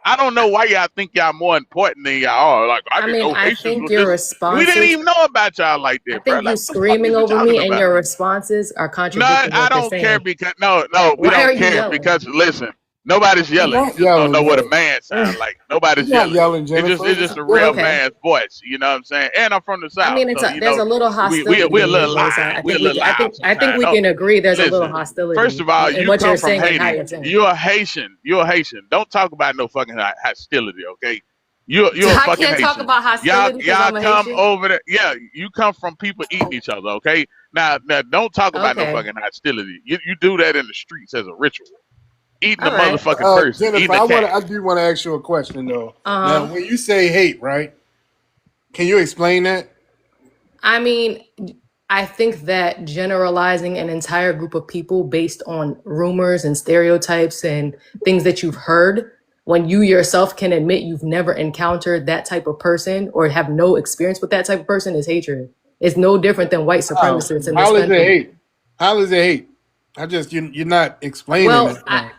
I don't know why y'all think y'all more important than y'all are. Like I I didn't mean, know I Haitians think was your this. We didn't responses. even know about y'all like I that, bro. think you Like what the fuck is screaming you over talking me and about? your responses are No, contradicting I what you're don't care saying. because we Why are don't you care yelling? because listen, nobody's He's yelling. You not just don't know yelling, what a though. man sounds like. He's Nobody's not yelling. yelling, It's Jennifer. just a real Okay. man's voice. You know what I'm saying? And I'm from the I South, mean, so there's a little we're hostility a in your little voice. loud. We're a little loud I think sometimes. we No, can agree there's a little listen. First hostility of all, in you what you're come from saying and how Haiti. you're saying. You're a Haitian. You're a Haitian. Don't talk about no fucking hostility, okay? You're a I fucking can't talk Haitian. about Y'all hostility because y'all I'm a come Haitian. over there. Yeah, you come from people eating each other, okay? Now don't talk about no Okay. fucking hostility. You do that in the streets as a ritual. Eating a All right. motherfucking person, Jennifer, eating a cat. I do want to ask you a question though. Now, Uh huh. when you say hate, right? Can you explain that? I mean, I think that generalizing an entire group of people based on rumors and stereotypes and things that you've heard, when you yourself can admit you've never encountered that type of person or have no experience with that type of person, is hatred. It's no different than white supremacists in this How is it country. hate? How is it hate? You're not explaining Well, it. Right.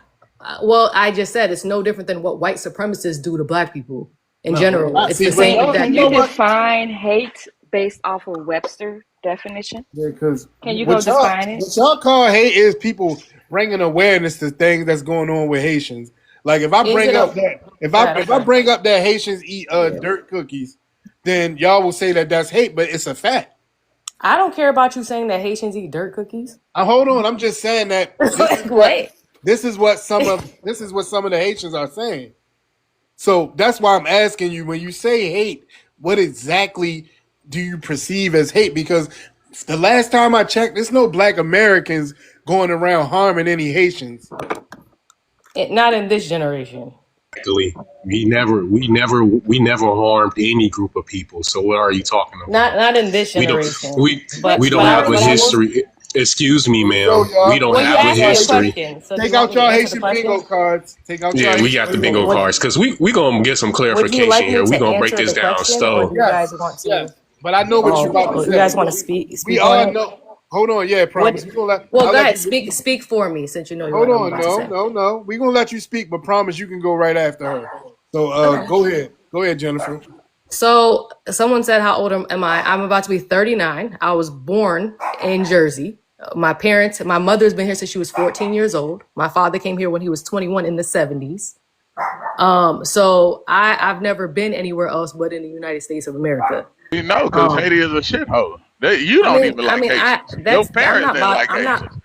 I just said it's no different than what white supremacists do to black people in No, general. I It's see, the but same y'all, Can that you you know what? define hate based off of Webster definition? Because Can you go define it? what y'all call hate is people bringing awareness to things that's going on with Haitians. Like if I is bring it up a that God, if I okay. bring up that Haitians eat dirt cookies, then y'all will say that that's hate, but it's a fact. I don't care about you saying that Haitians eat dirt cookies. Hold on, I'm just saying that Like what? this is what some of the Haitians are saying. So that's why I'm asking you, when you say hate, what exactly do you perceive as hate? Because the last time I checked, there's no Black Americans going around harming any Haitians. Not in this generation. Exactly. We never harmed any group of people. So what are you talking about? Not in this We don't generation. we we But don't but I have a but I will. history. Excuse me, Here we go, ma'am. We y'all. don't Well, you have a asked me a history. question, so do Take you want out me to y'all answer the Haitian question? bingo cards. Take out y'all Yeah, we Haitian got the bingo bingo Would cards cards. because we gonna get some Would you like clarification me here. We to gonna break answer this the down question, or slow. do you guys Yes, want to? yes. But I know what you're about to You say. guys want to We speak on all it? know. Hold on, yeah, promise. What? I'll Well, go let ahead. you. Speak for me, since you know Hold what I'm on, about to say. no. We're gonna let you speak, but promise you can go right after her. So Okay. Go ahead, Jennifer. So someone said, "How old am I?" I'm about to be 39. I was born in Jersey. My mother's been here since she was 14 years old. My father came here when he was 21 in the 70s. So I've never been anywhere else but in the United States of America. You know, because Um, Haiti is a shithole. You don't even like Haitians. Your parents didn't like Haitians.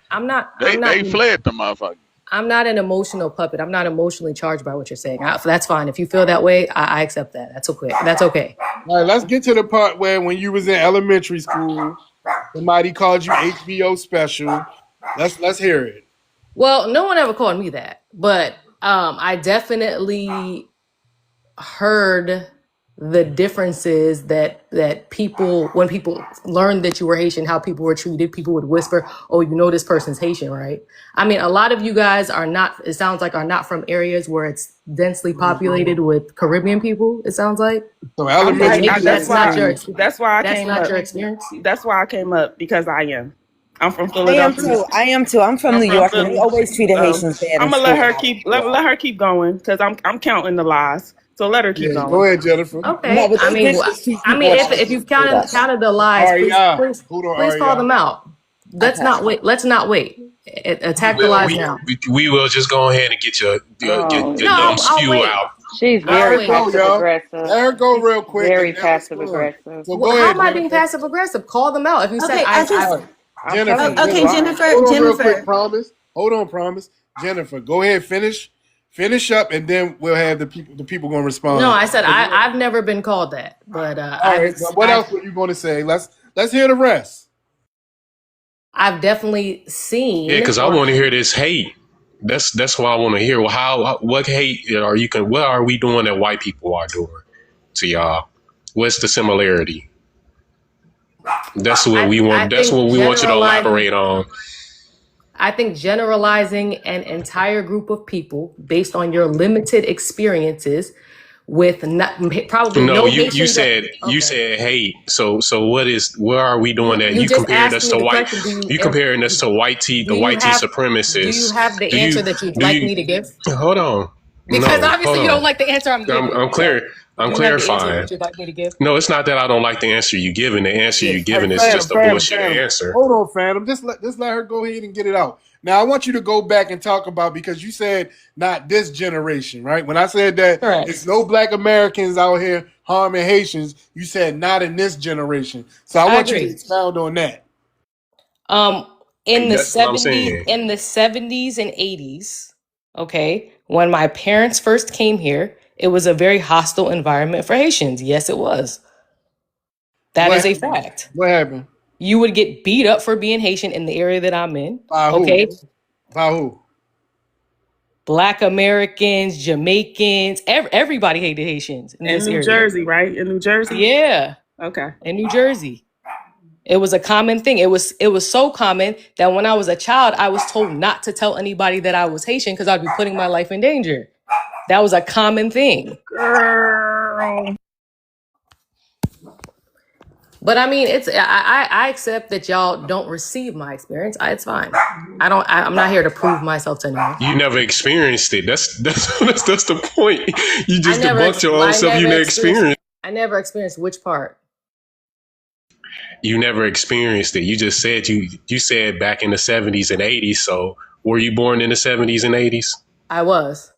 They fled the motherfucker. I'm not an emotional puppet. I'm not emotionally charged by what you're saying. That's fine. If you feel that way, I accept that. That's okay. That's okay. All right, let's get to the part where when you was in elementary school, somebody called you HBO special. Let's hear it. Well, no one ever called me that, but I definitely heard the differences that people, when people learned that you were Haitian, how people were treated. People would whisper, "Oh, you know this person's Haitian, right?" I mean, a lot of you guys are not. It sounds like are not from areas where it's densely populated with Caribbean people. It sounds like. So So maybe That's that's not why. your That's why I that's came not up. your experience. That's why I came up because I am. I'm from I am Philadelphia. too. I am too. I'm from I'm New from York, and they Philly. always treated So Haitians bad in I'm gonna let school. her keep let her keep going because I'm counting the lies. So let her keep Yeah, go going. ahead, Jennifer. No, Okay. but I they mean, did mistreat I people mean, at if school you've with us. counted the lies, Aria, hold on, please call Aria. them out. Let's Okay. not wait. Let's not wait. Attack the Well, lies we, now. we will just go ahead and get your No, dumb I'll spew wait. out. She's Let I'll her very wait. go, passive y'all. aggressive. Let her go She's real quick and very then passive respond. aggressive. So go How ahead, am I being Jennifer. passive aggressive? Call them out. If you said Okay, I just All right. Jennifer, Okay, Jennifer. hold on real quick, Jennifer. promise. Hold on, promise. Jennifer, go ahead, finish up, and then we'll have the people going to respond. No, I said I've never been called that, but all right. But what else were you going to say? Let's hear the rest. I've definitely seen. Yeah, because I want to hear this hate. That's what I want to hear. What hate what are we doing that white people are doing to y'all? What's the similarity? That's what we want. That's what we want you to elaborate on. I think generalizing an entire group of people based on your limited experiences with probably no, you Haitians said you said hate. So what are we doing that you comparing us to white? You comparing us to white tea, the white tea supremacists. Do you have the answer that you'd like me to give? Hold on. Because obviously you don't like the answer I'm giving. I'm clear. I'm clarifying. Like me to give? No, it's not that I don't like the answer you're giving. The answer you're giving is just a bullshit answer. Hold on, Phantom. Just let her go ahead and get it out. Now, I want you to go back and talk about, because you said not this generation, right? When I said that it's no black Americans out here harming Haitians, you said not in this generation. So I want you to expound on that. In the 70s and 80s, okay, when my parents first came here, it was a very hostile environment for Haitians. Yes, it was. That is a fact. What happened? You would get beat up for being Haitian in the area that I'm in. By who? Okay. By who? Black Americans, Jamaicans, everybody hated Haitians in this New area. Jersey, right? In New Jersey? Yeah. Okay. In New Jersey. It was a common thing. It was so common that when I was a child, I was told not to tell anybody that I was Haitian because I'd be putting my life in danger. That was a common thing. Girl. But I mean, I accept that y'all don't receive my experience. It's fine. I'm not here to prove myself to anyone. You never experienced it. That's the point. You just debunked your own self. You never experienced. I never experienced which part. You never experienced it. You just said you said back in the 70s and 80s. So were you born in the 70s and 80s? I was.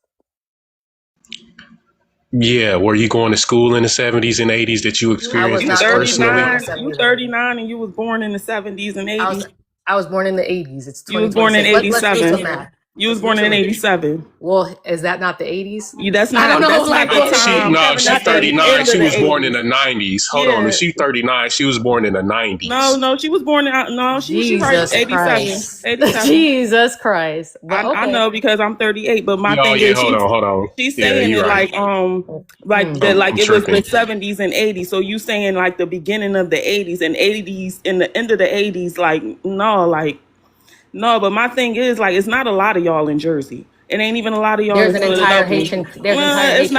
Yeah, were you going to school in the 70s and 80s that you experienced this personally? You 39 and you was born in the 70s and 80s. I was born in the 80s. It's you was born in 87. You was born in 87. Well, is that not the 80s? That's not. I don't know. That's not the time. She's 39. She was born in the 90s. Hold on. If she's 39, she was born in the 90s. No, she was born in. No, she was 87. 87. Jesus Christ. I know because I'm 38. But my thing is, hold on. She's saying it right. like it was the 70s and 80s. So you saying like the beginning of the 80s and 80s and the end of the 80s? No, but my thing is, like, it's not a lot of y'all in Jersey. It ain't even a lot of y'all in Philadelphia. There's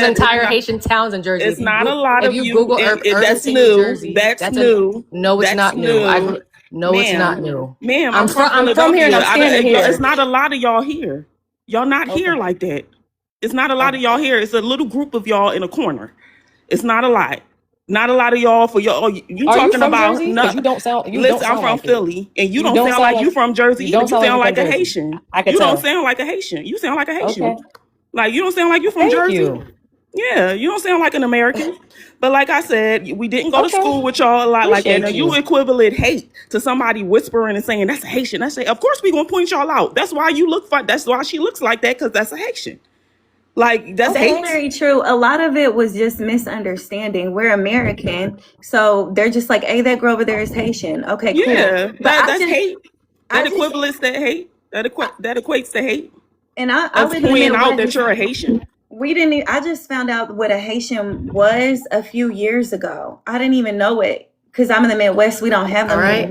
entire Haitian towns in Jersey. It's not a lot of you. If you Google that's new. That's new. No, it's not new. No, it's not new. Ma'am, I'm from here and I'm standing here. It's not a lot of y'all here. Y'all not here like that. It's not a lot of y'all here. It's a little group of y'all in a corner. It's not a lot. Not a lot of y'all for y'all. You Are talking you about? Jersey? No, you don't sound. Listen, I'm from Philly, and you don't sound like you from Jersey. You sound like a Haitian. You don't sound like a Haitian. You sound like a Haitian. Okay. Like you don't sound like you from Jersey. Yeah, you don't sound like an American. But like I said, we didn't go to school with y'all a lot like that. Now you equivalent hate to somebody whispering and saying that's a Haitian. I say, of course we gonna point y'all out. That's why you look fun. That's why she looks like that, because that's a Haitian. Like that's very true. A lot of it was just misunderstanding. We're American, so they're just like, "Hey, that girl over there is Haitian." Okay, cool. Yeah, that's hate. That equivalents to hate. That equates to hate. And I pointing out that you're a Haitian. We didn't. I just found out what a Haitian was a few years ago. I didn't even know it because I'm in the Midwest. We don't have them. All right.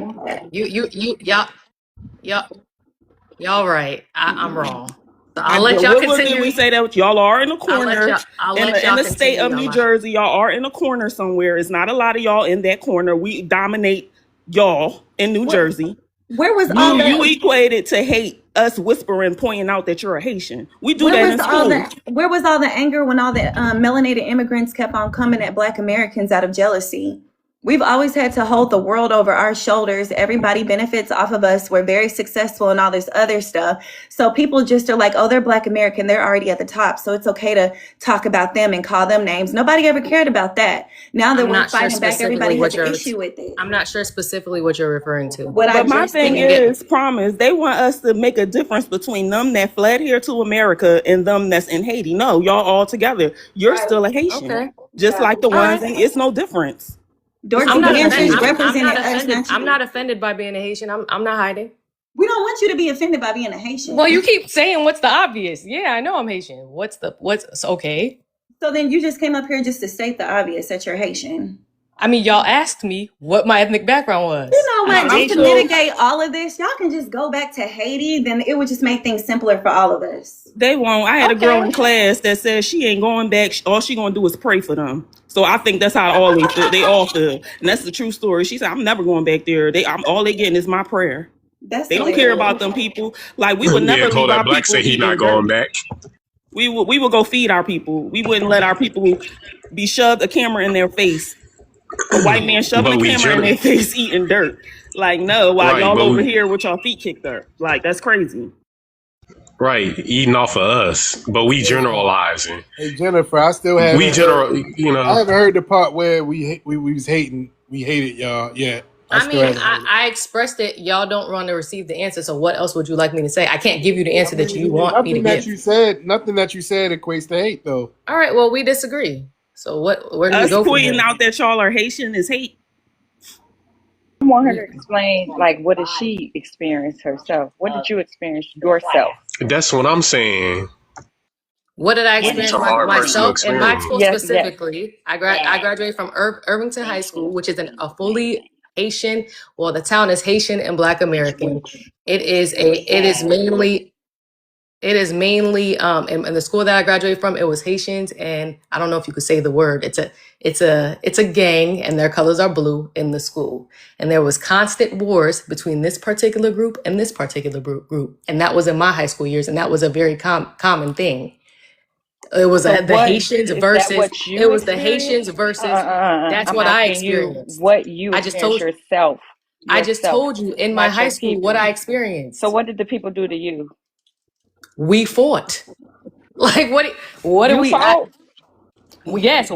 Y'all right. I'm wrong. So I'll let y'all continue. We say that y'all are in a corner in the state of New Jersey. Y'all are in a corner somewhere. It's not a lot of y'all in that corner. We dominate y'all in New Jersey. Where was all that? You equated to hate us whispering, pointing out that you're a Haitian. We do that in school. Where was all the anger when all the melanated immigrants kept on coming at Black Americans out of jealousy? We've always had to hold the world over our shoulders. Everybody benefits off of us. We're very successful and all this other stuff. So people just are like, oh, they're Black American. They're already at the top. So it's okay to talk about them and call them names. Nobody ever cared about that. Now that I'm we're not sure fighting back, everybody specifically has what an you're. issue with it. I'm not sure specifically what you're referring to. What I But my just thing said. is, promise, they want us to make a difference between them that fled here to America and them that's in Haiti. No, y'all all together. You're still a Haitian, Okay. just like the All ones, right. and it's no difference. Dorothy Beatrice I'm represented not us, offended. not you. I'm not offended by being a Haitian. I'm not hiding. We don't want you to be offended by being a Haitian. Well, you keep saying what's the obvious. Yeah, I know I'm Haitian. What's okay? So then you just came up here just to state the obvious that you're Haitian. I mean, y'all asked me what my ethnic background was. You know what? I'm Just to mitigate all of this, y'all can just go back to Haiti. Then it would just make things simpler for all of us. They won't. I had a girl in class that said she ain't going back. All she gonna do is pray for them. So I think that's how all they all feel, and that's the true story. She said, "I'm never going back there. All they getting is my prayer. They don't care about them people. Like we would never leave Kodak our Black people say he eating not going dirt. back. We would go feed our people. We wouldn't let our people be shoved a camera in their face. A white man shoving But a we camera in their face eating dirt. Like, no, while Right, y'all but over we- here with y'all feet kicked up. Like, that's crazy. Right, eating off of us, but we generalizing. Hey Jennifer, I still haven't. We general, you know. I haven't heard the part where we was hating. We hated y'all yet. I mean, I expressed it. Y'all don't want to receive the answer. So what else would you like me to say? I can't give you the answer that you want me to give. Nothing that you said equates to hate, though. All right. Well, we disagree. So where do we Us go from pointing here? out that y'all are Haitian is hate. I want her to explain, like, what did she experience herself? What did you experience yourself? That's what I'm saying. What did I It's experience a hard personal myself in my experience. school Yes, specifically? I graduated from Irvington High School, which is a fully Haitian. Well, the town is Haitian and Black American. It is mainly in the school that I graduated from, it was Haitians, and I don't know if you could say the word. It's a gang, and their colors are blue in the school. And there was constant wars between this particular group and this particular group, and that was in my high school years, and that was a very common thing. It was So the Haitians is versus. that what you It was the experienced? Haitians versus. That's I'm what I asking you experienced. what you I just experienced told. yourself. I just told you in my not high your school what people. I experienced. So what did the people do to you? We fought. Like what do You we? fought? Yes,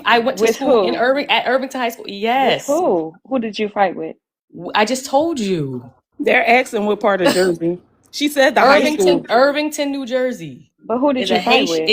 I went to With school who? at Irvington High School. Yes. With who? Who did you fight with? I just told you. They're asking what part of Jersey. She said the high school. Irvington, New Jersey. But who did Is you a fight Haitian with?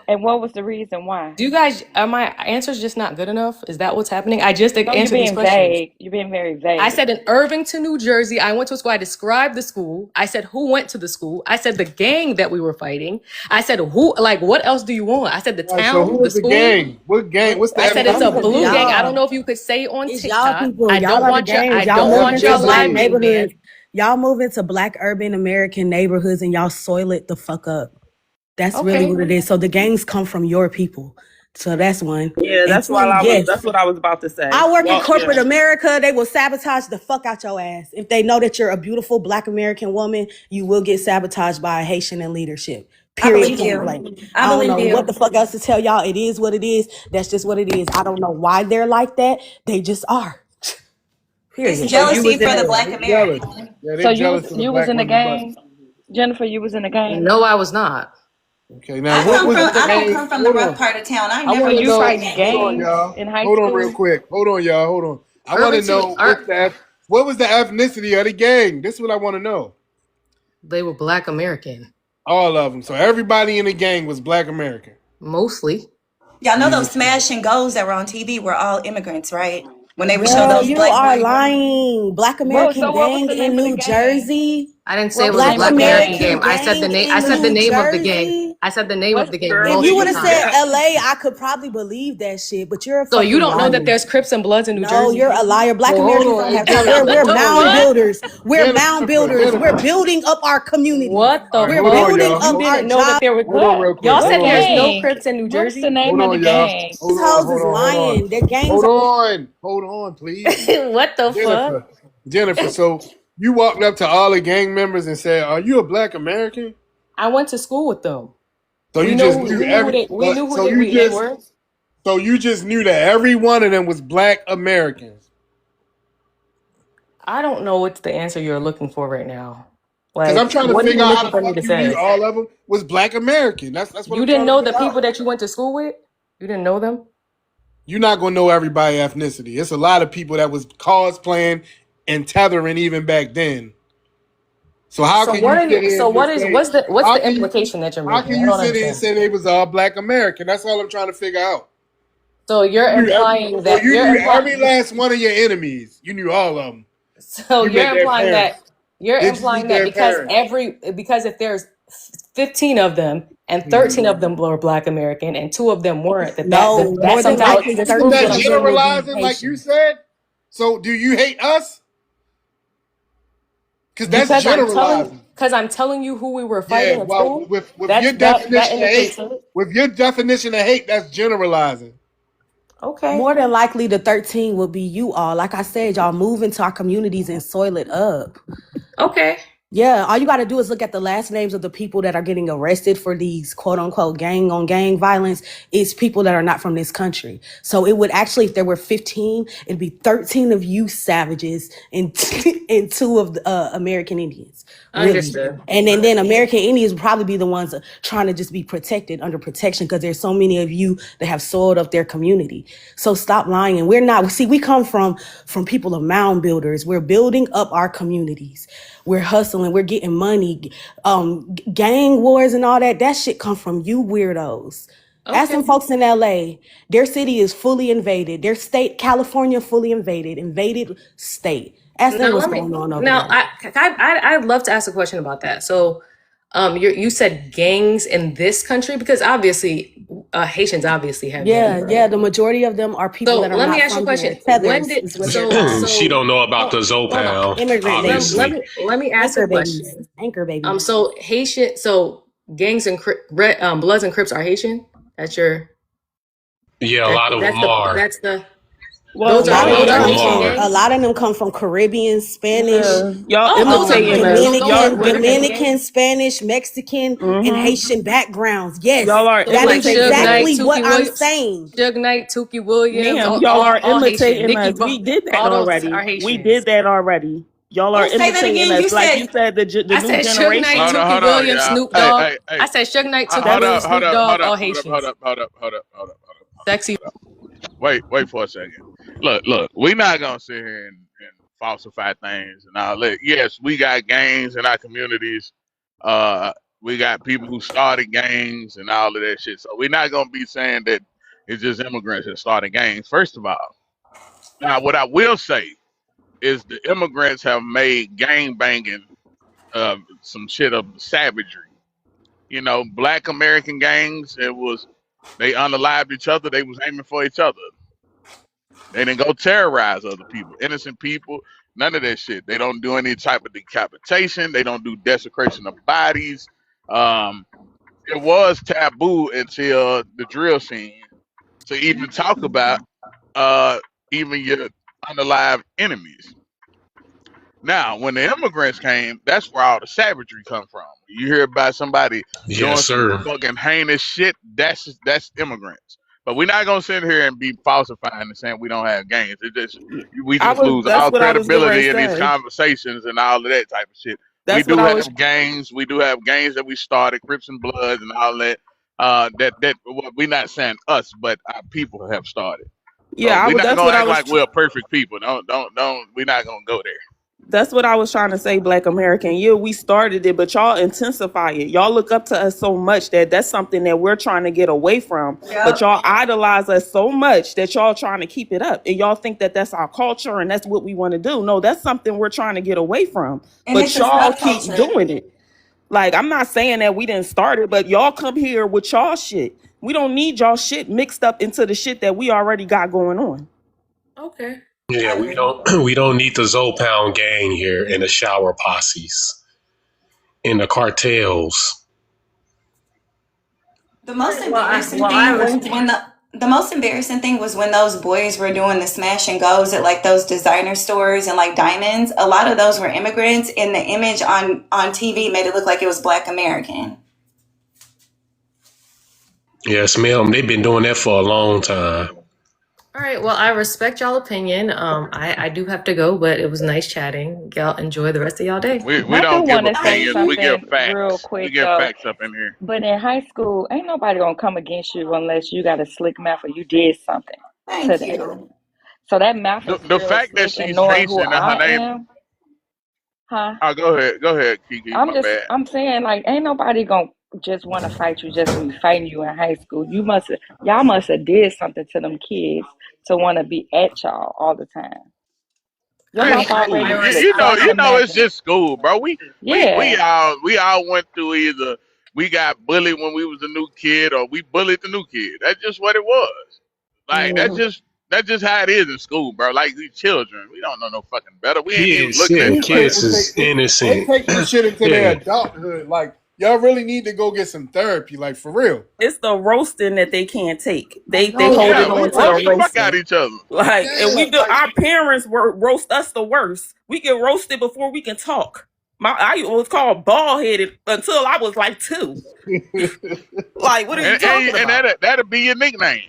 And what was the reason why? Do you guys are my answers just not good enough? Is that what's happening? I just No, you're answered these being questions. vague. You're being very vague. I said in Irvington, New Jersey. I went to a school. I described the school. I said who went to the school. I said the gang that we were fighting. I said who, like, what else do you want? I said the town, So who the is the school. gang? What gang? What's the? I said it's a blue Y'all. gang. I don't know if you could say on It's y'all TikTok. people. I Y'all don't are the want your. gangs. I Y'all don't move want into your black live name there. neighborhoods. Y'all move into black urban American neighborhoods and y'all soil it the fuck up. That's really what it is. So the gangs come from your people. So that's one. Yeah, And that's two, why yes. that's what I was about to say. I work in Well, corporate yeah. America. They will sabotage the fuck out your ass. If they know that you're a beautiful black American woman, you will get sabotaged by a Haitian in leadership. Period. believe you. Point blank. I don't believe know you. what the fuck else to tell y'all. It is what it is. That's just what it is. I don't know why they're like that. They just are. Period. It's jealousy for the They're Black jealous. American. Yeah, So they're jealous of the you black was in the women. But gang? Jennifer, you was in the gang? No, I was not. okay, now what was the I don't gang? come from the Hold rough on. part of town. I I never want was to You know. fighting gang. Hold on, gangs y'all. in high Hold school? on, real quick. Hold on, y'all. Hold on. I want to Irvington, know what was the ethnicity of the gang. This is what I want to know. they were Black American, All of them. So everybody in the gang was Black American. mostly. Y'all know those smash and goes that were on TV were all immigrants, right? When they would show Girl, those you black are boys. lying. Black American So what was gang the name in of the New gang? Jersey. I didn't say it What was was a the Black name Black of the American gang? American game. I said the gang name. I in said the New name of the gang. Jersey. I said the name of the gang Girl, If most you of would the have time. said LA, I could probably believe that shit, but you're a So fucking you don't know that liar. there's Crips and Bloods in New No, Jersey? you're a liar. Black Well, hold Americans on. don't Hey, have time. Jennifer. We're What the mound fuck? builders. We're mound builders. We're Jennifer. building up our communities. What the All right, We're hold fuck? on, building y'all. up You our didn't know that jobs. there were. Hold on, real quick. Y'all Hold said on. there's no Gang. Crips in New What's Jersey. the name Hold of on, the y'all. gang? These Hold on. hoes Hold is on. Hold on. lying. Their gangs Hold are on. Hold on, please. What the fuck? Jennifer. So you walked up to all the gang members and said, "Are you a Black American?" I went to school with them. So We you know just who, knew we knew who every. they we knew who So they, you they just were. So you just knew that every one of them was Black Americans. I don't know what's the answer you're looking for right now. Because I'm Like, trying to what are figure you out how looking the for me fuck to you knew say? all of them was Black American. That's what You I'm didn't trying to know the figure people out. that you went to school with? You didn't know them? You're not gonna know everybody ethnicity. It's a lot of people that was cosplaying and tethering even back then. So how So can you what are sit you, here so and what just is say what's how the can you implication that you're how making? can I you don't sit here and understand. say they was all Black American? That's all I'm trying to figure out. So you're implying So that you knew every last one of your enemies. You knew all of them. so You met their parents. you're Did you implying meet that their parents? because if there's 15 of them and 13 of them were Black American and 2 of them weren't, No, that more than somehow likely the Isn't proves what that I'm 13 of them saying. will be generalizing like you Haitian. said? So do you hate us? Because that's generalizing. Because I'm telling you who we were Yeah, fighting at well, school, with your that definition of hate, indicates it. that's generalizing. Okay. More than likely the 13 will be you all. Like I said, y'all move into our communities and soil it up. Okay. Yeah, all you got to do is look at the last names of the people that are getting arrested for these quote unquote gang on gang violence. It's people that are not from this country. So it would actually, if there were 15, it'd be 13 of you savages and, and 2 of the American Indians. Really. Understood. And then American Indians would probably be the ones trying to just be protected under protection because there's so many of you that have soiled up their community. So stop lying. And we're not, see, we come from people of mound builders. We're building up our communities. We're hustling. We're getting money. Gang wars and all that shit come from you weirdos. Ask Okay. some folks in LA. Their city is fully invaded. Their state, California, fully invaded state. Ask them Now what's let me. going on over Now there. I'd love to ask a question about that. So, you said gangs in this country because obviously, Haitians obviously have gangs, right? Yeah. The majority of them are people So that are let me not ask you a from here. question. When Tethers did is what they're called. She don't know about hold, the hold on. Zopound, Immigrant babies. obviously. Let me ask a Anchor babies. question. Anchor babies. So gangs and Bloods and Crips are Haitian. That's your Yeah, a lot of them are. that's the Well, those A are lot Yeah, a of them lot of come them Haitian from are. gangs. Caribbean, Spanish, yeah, y'all Oh, those are imitating us. those are American Dominican, gangs. Spanish, Mexican, and Haitian backgrounds. Yes, Y'all are So that is like Suge imitating Knight, us. exactly what Tukey I'm Williams, saying. Suge Knight, Tukey Williams, Ma'am, y'all are all Haitian. imitating us. Nicky, We did that all those already. are We Haitians. did that already. Y'all are Oh, say that imitating again. You us. Like you said said, the I new said Suge Knight, generation. Tukey Hold on, Williams, y'all. Snoop Hey, Dogg. hey, hey. I said Suge Knight, Tukey Hold Williams, up, hold Snoop up, Dogg, hold all up, hold up, hold Haitians. up, hold up, hold up, hold up, hold up, Sexy. hold up. Wait for a second. Look. We're not gonna sit here and falsify things and all that. Yes, we got gangs in our communities. Uh, we got people who started gangs and all of that shit. So we're not gonna be saying that it's just immigrants that started gangs. First of all, now what I will say is the immigrants have made gang banging some shit of savagery. You know, Black American gangs. They unalived each other. They was aiming for each other. They didn't go terrorize other people, innocent people. None of that shit. They don't do any type of decapitation. They don't do desecration of bodies. Um, it was taboo until the drill scene to even talk about uh, even your unalived enemies. Now, when the immigrants came, that's where all the savagery come from. You hear about somebody doing Yes, some sir. fucking heinous shit, that's immigrants. But we're not gonna sit here and be falsifying and saying we don't have gangs. We just lose That's all what I was getting ready credibility to in these say. conversations and all of that type of shit. We That's what do I was have gangs. We do have gangs that we started, Crips and Bloods and all that. We're not saying us, but our people have started. So we're not that's gonna what I act was like we're perfect people. Don't. We're not gonna go there. That's what I was trying to say, Black American. Yeah, we started it, but y'all intensify it. Y'all look up to us so much that that's something that we're trying to get away from. But y'all idolize us so much that y'all trying to keep it up. And y'all think that that's our culture and that's what we want to do. No, that's something we're trying to get away from. and But it's a y'all keep subculture. doing it. Like, I'm not saying that we didn't start it, but y'all come here with y'all shit. We don't need y'all shit mixed up into the shit that we already got going on. Okay. Yeah, we don't we don't need the Zopound gang here and the shower posses and the cartels. The most embarrassing Well, I thing was understand. when the most embarrassing thing was when those boys were doing the smash and goes at like those designer stores and like diamonds. A lot of those were immigrants, and the image on TV made it look like it was Black American. Yes, ma'am. They've been doing that for a long time. All right. Well, I respect y'all opinion. I do have to go, but it was nice chatting. Y'all enjoy the rest of y'all day. We I do don't give want to say opinions. We give something real facts. We quick give though. facts up in here. But in high school, ain't nobody gonna come against you unless you got a slick mouth or you did something to Thank them. you. So that mouth is The real fact that slick, and she's knowing who Haitian and her I name. am, huh? Oh, go ahead, Kiki. My bad. I'm saying like, ain't nobody gonna just want to fight you just to be fighting you in high school. Y'all must have did something to them kids to want to be at y'all all the time. Your It's mouth school. already slick, so I can You know, it's imagine. just school, bro. Yeah. We all went through either we got bullied when we was a new kid or we bullied the new kid. That's just what it was. Like Mhm. that's just how it is in school, bro. Like we children, we don't know no fucking better. We ain't even Kids, looking yeah, at These you like kids people that. is they innocent. take this shit into their Yeah. adulthood. Like y'all really need to go get some therapy, like for real. It's the roasting that they can't take. I They know, holding Yeah, like we on to the roast the fuck out roasting. of each other. Like, and yeah, we do. like Our parents were roast us the worst. We get roasted before we can talk. I was called bald headed until I was like 2. Like, what are you talking And about? that'll be your nickname.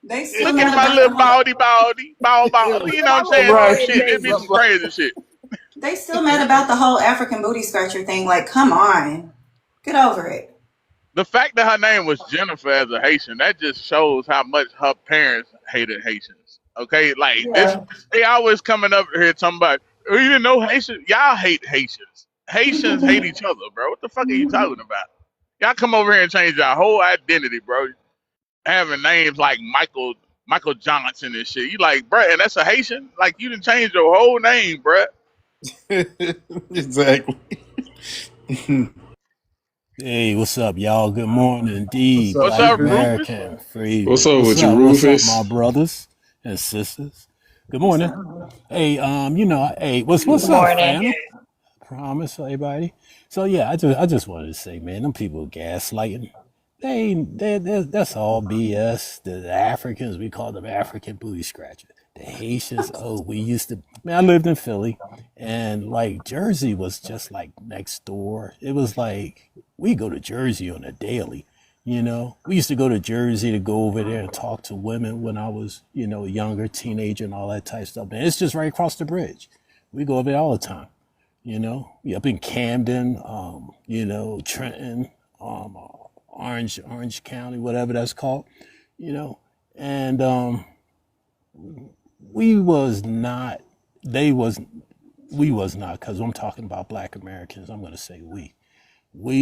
They still Looking mad at my about the little whole. bald. You know what I'm saying? right. Shit, it be Something some like crazy shit. They still mad about the whole African booty scratcher thing. Like, come on, get over it. The fact that her name was Jennifer as a Haitian, that just shows how much her parents hated Haitians. Okay, like this, Yeah. they always coming up here talking about, oh, you didn't know Haitians? Y'all hate Haitians. Haitians hate each other, bro. What the fuck are you talking about? Y'all come over here and change your whole identity, bro. Having names like Michael Johnson and shit. You like, bro, and that's a Haitian? Like, you didn't change your whole name, bro. exactly. Hey, what's up, y'all? Good morning, What's D, up, What's Black up, Rufus? Rufus? American, Freedom. What's up with you, What's up, my Rufus? brothers and sisters? Good What's morning. up? Hey, hey, Good what's up, morning. fam? Promise, everybody. So yeah, I just wanted to say, man, them people gaslighting. That's all BS. The Africans, we call them African booty scratchers. The Haitians, oh, we used to. Man, I lived in Philly, and like Jersey was just like next door. It was like we go to Jersey on a daily. We used to go to Jersey to go over there and talk to women when I was, younger, teenager, and all that type of stuff. Man, it's just right across the bridge. We go over there all the time. We up in Camden, Trenton, Orange County, whatever that's called, you know, and we was not, they was, we was not, because I'm talking about Black Americans. I'm gonna say we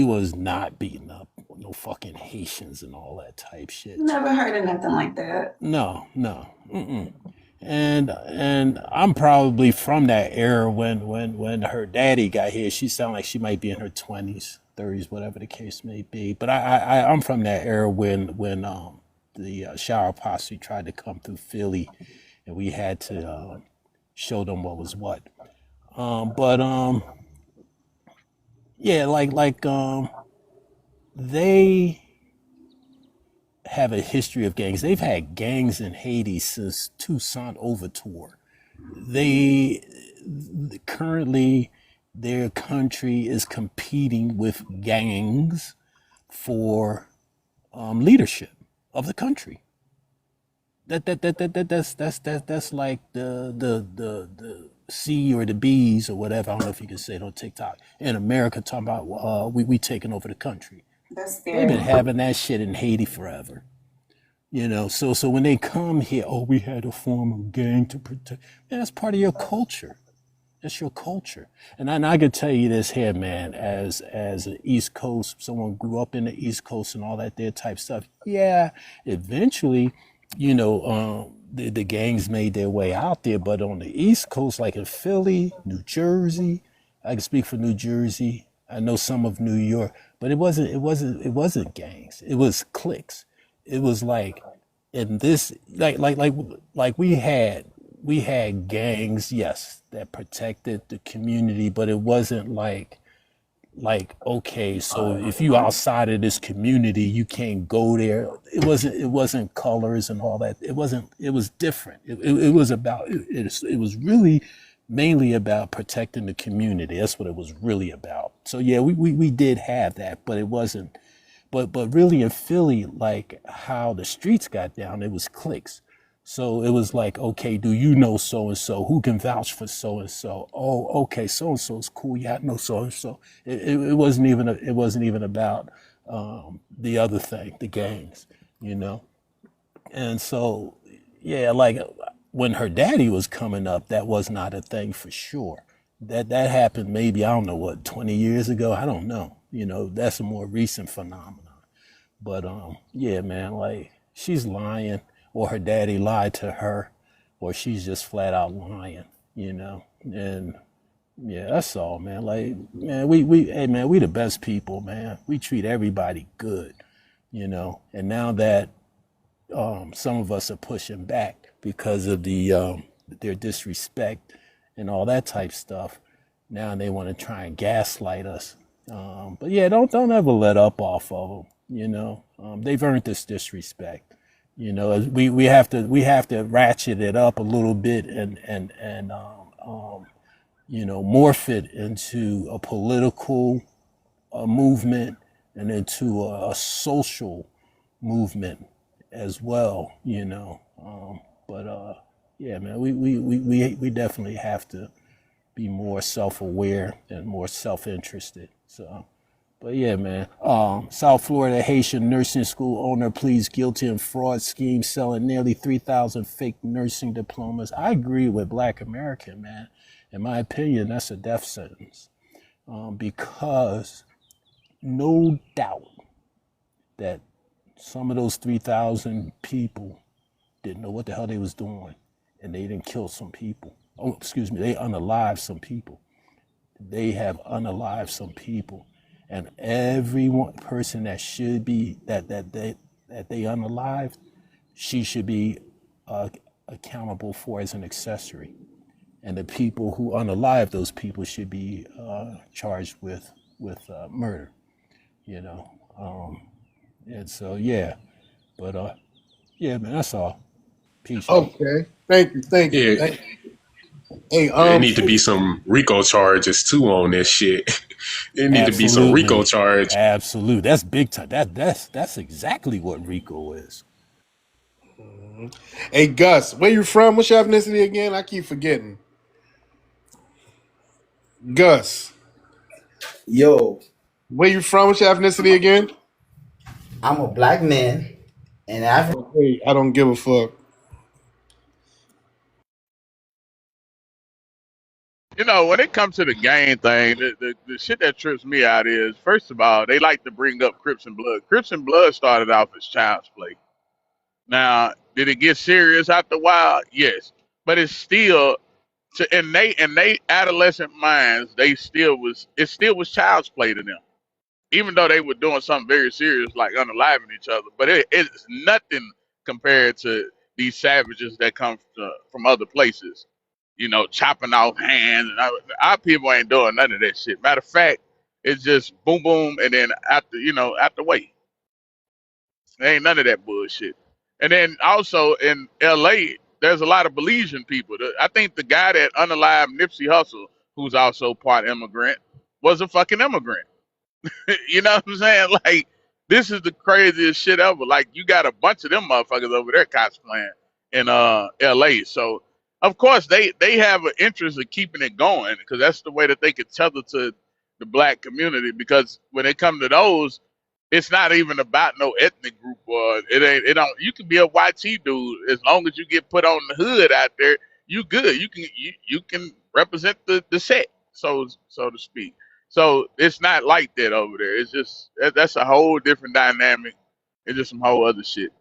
was not beating up no fucking Haitians and all that type shit. Never heard of nothing like that. No, no. Mm-mm. And I'm probably from that era when her daddy got here. She sounded like she might be in her 20s, 30s, whatever the case may be. But I'm from that era when the shower posse tried to come through Philly, and we had to show them what was what. But yeah, they have a history of gangs. They've had gangs in Haiti since Toussaint Overture. They currently, their country is competing with gangs for leadership of the country. That's like the C or the B's or whatever. I don't know if you can say it on TikTok. In America, talking about we taking over the country. That's They've been scary. having that shit in Haiti forever. So when they come here, oh, we had to form a gang to protect. Man, that's part of your culture. That's your culture. And I could tell you this here, man, as an East Coast, someone grew up in the East Coast and all that there type stuff. Yeah, eventually, the gangs made their way out there, but on the East Coast, like in Philly, New Jersey, I can speak for New Jersey. I know some of New York, but it wasn't gangs. It was cliques. It was like in this like we had gangs, yes, that protected the community, but it wasn't like okay, so if you outside of this community, you can't go there. It wasn't colors and all that. It was different. It was about it was really mainly about protecting the community. That's what it was really about. So yeah, we did have that, but it wasn't but really in Philly, like how the streets got down, it was cliques. So it was like, okay, do you know so and so? Who can vouch for so and so? Oh, okay, so and so's cool. Yeah, I know so and so. It wasn't even it wasn't even about the other thing, the gangs, you know. And so, yeah, like when her daddy was coming up, that was not a thing for sure. That happened maybe, I don't know what, 20 years ago. I don't know. You know, that's a more recent phenomenon. But yeah, man, like she's lying, or her daddy lied to her, or she's just flat out lying, you know. And yeah, that's all, man. Like, man, hey man, we the best people, man. We treat everybody good, you know. And now that some of us are pushing back because of their disrespect and all that type stuff. Now they want to try and gaslight us. But yeah, don't ever let up off of them. You know, they've earned this disrespect. You know, we have to ratchet it up a little bit and you know, morph it into a political movement and into a social movement as well, you know. But yeah, man, we definitely have to be more self-aware and more self-interested. So, but yeah, man. South Florida Haitian nursing school owner pleads guilty in fraud scheme selling nearly 3,000 fake nursing diplomas. I agree with Black American, man. In my opinion, that's a death sentence because no doubt that some of those 3,000 people didn't know what the hell they was doing, and they didn't kill some people. Oh, excuse me, they unalived some people. They have unalived some people, and every one person that should be that they unalived, she should be accountable for as an accessory, and the people who unalived those people should be charged with murder. You know, and so yeah, but yeah, man, that's all. Peace, y'all. Okay. Thank you. Thank you. Yeah, Thank you. Hey, it need to be some RICO charges too on this shit. It need to be some RICO Absolutely. charge. Absolute. That's big time. That's exactly what RICO is. hey, Gus, where you from? What's your ethnicity again? I keep forgetting. Gus, Yo, where you from? What's your ethnicity again? I'm a black man in Africa. Hey, I don't give a fuck. You know, when it comes to the gang thing, the shit that trips me out is, first of all, they like to bring up Crips and Blood. Crips and Blood started off as child's play. Now, did it get serious after a while? Yes, but it's still in they adolescent minds, it still was child's play to them, even though they were doing something very serious like unaliving each other. But it's nothing compared to these savages that come from other places. You know, chopping off hands. And our people ain't doing none of that shit. Matter of fact, it's just boom, boom, and then out the way. There ain't none of that bullshit. And then also in L.A., there's a lot of Belizean people. I think the guy that unalived Nipsey Hussle, who's also part immigrant, was a fucking immigrant. You know what I'm saying? Like, this is the craziest shit ever. Like, you got a bunch of them motherfuckers over there cosplaying in LA. So of course they have an interest in keeping it going because that's the way that they could tether to the black community. Because when it comes to those, it's not even about no ethnic group or it don't you can be a YT dude as long as you get put on the hood out there, you good. You can represent the set, so to speak. So it's not like that over there. It's just that's a whole different dynamic. It's just some whole other shit.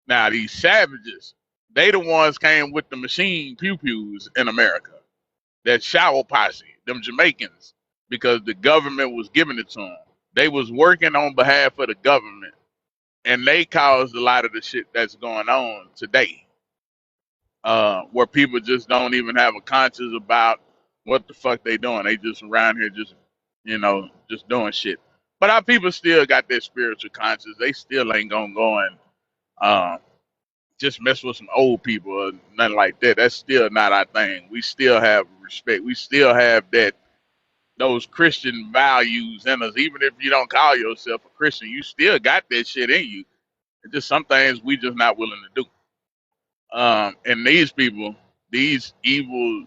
Now these savages, they the ones came with the machine pew pews in America. That shower posse, them Jamaicans, because the government was giving it to them. They was working on behalf of the government, and they caused a lot of the shit that's going on today, where people just don't even have a conscience about what the fuck they doing. They just around here just, just doing shit. But our people still got their spiritual conscience. They still ain't gonna go and um, just mess with some old people or nothing like that. That's still not our thing. We still have respect. We still have that those Christian values in us. Even if you don't call yourself a Christian, you still got that shit in you. It's just some things we just not willing to do. And these people, these evil,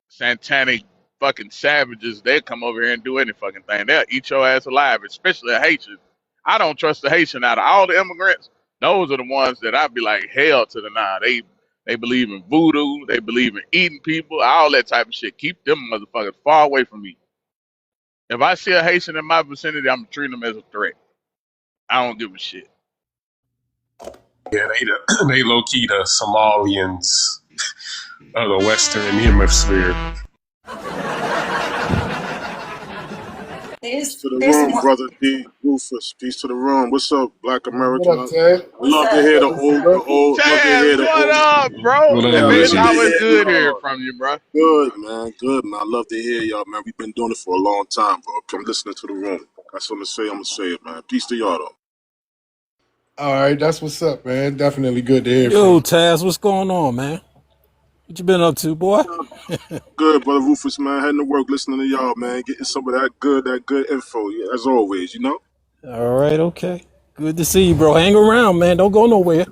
satanic fucking savages, they come over here and do any fucking thing. They'll eat your ass alive, especially a Haitian. I don't trust the Haitian out of all the immigrants. Those are the ones that I'd be like, hell to the nah. They believe in voodoo. They believe in eating people, all that type of shit. Keep them motherfuckers far away from me. If I see a Haitian in my vicinity, I'm treating them as a threat. I don't give a shit. Yeah, they low key the Somalians of the Western Hemisphere. Peace to the room, brother D. Rufus. Peace to the room. What's up, Black What American? up, Ted? Love to hear the old. Love to Chaz, hear the what old. up, bro? What Hey, up man, with it's you? always good hearing from you, bro. Good, man. Good, man. I love to hear y'all, man. We've been doing it for a long time, bro. Come listening to the room. That's what I'm going to say it, man. Peace to y'all, though. All right, that's what's up, man. Definitely good to hear from Yo, you. Taz, what's going on, man? What you been up to, boy? Good, brother Rufus, man. Heading to work, listening to y'all, man. Getting some of that good info, as always, you know? All right, okay. Good to see you, bro. Hang around, man. Don't go nowhere.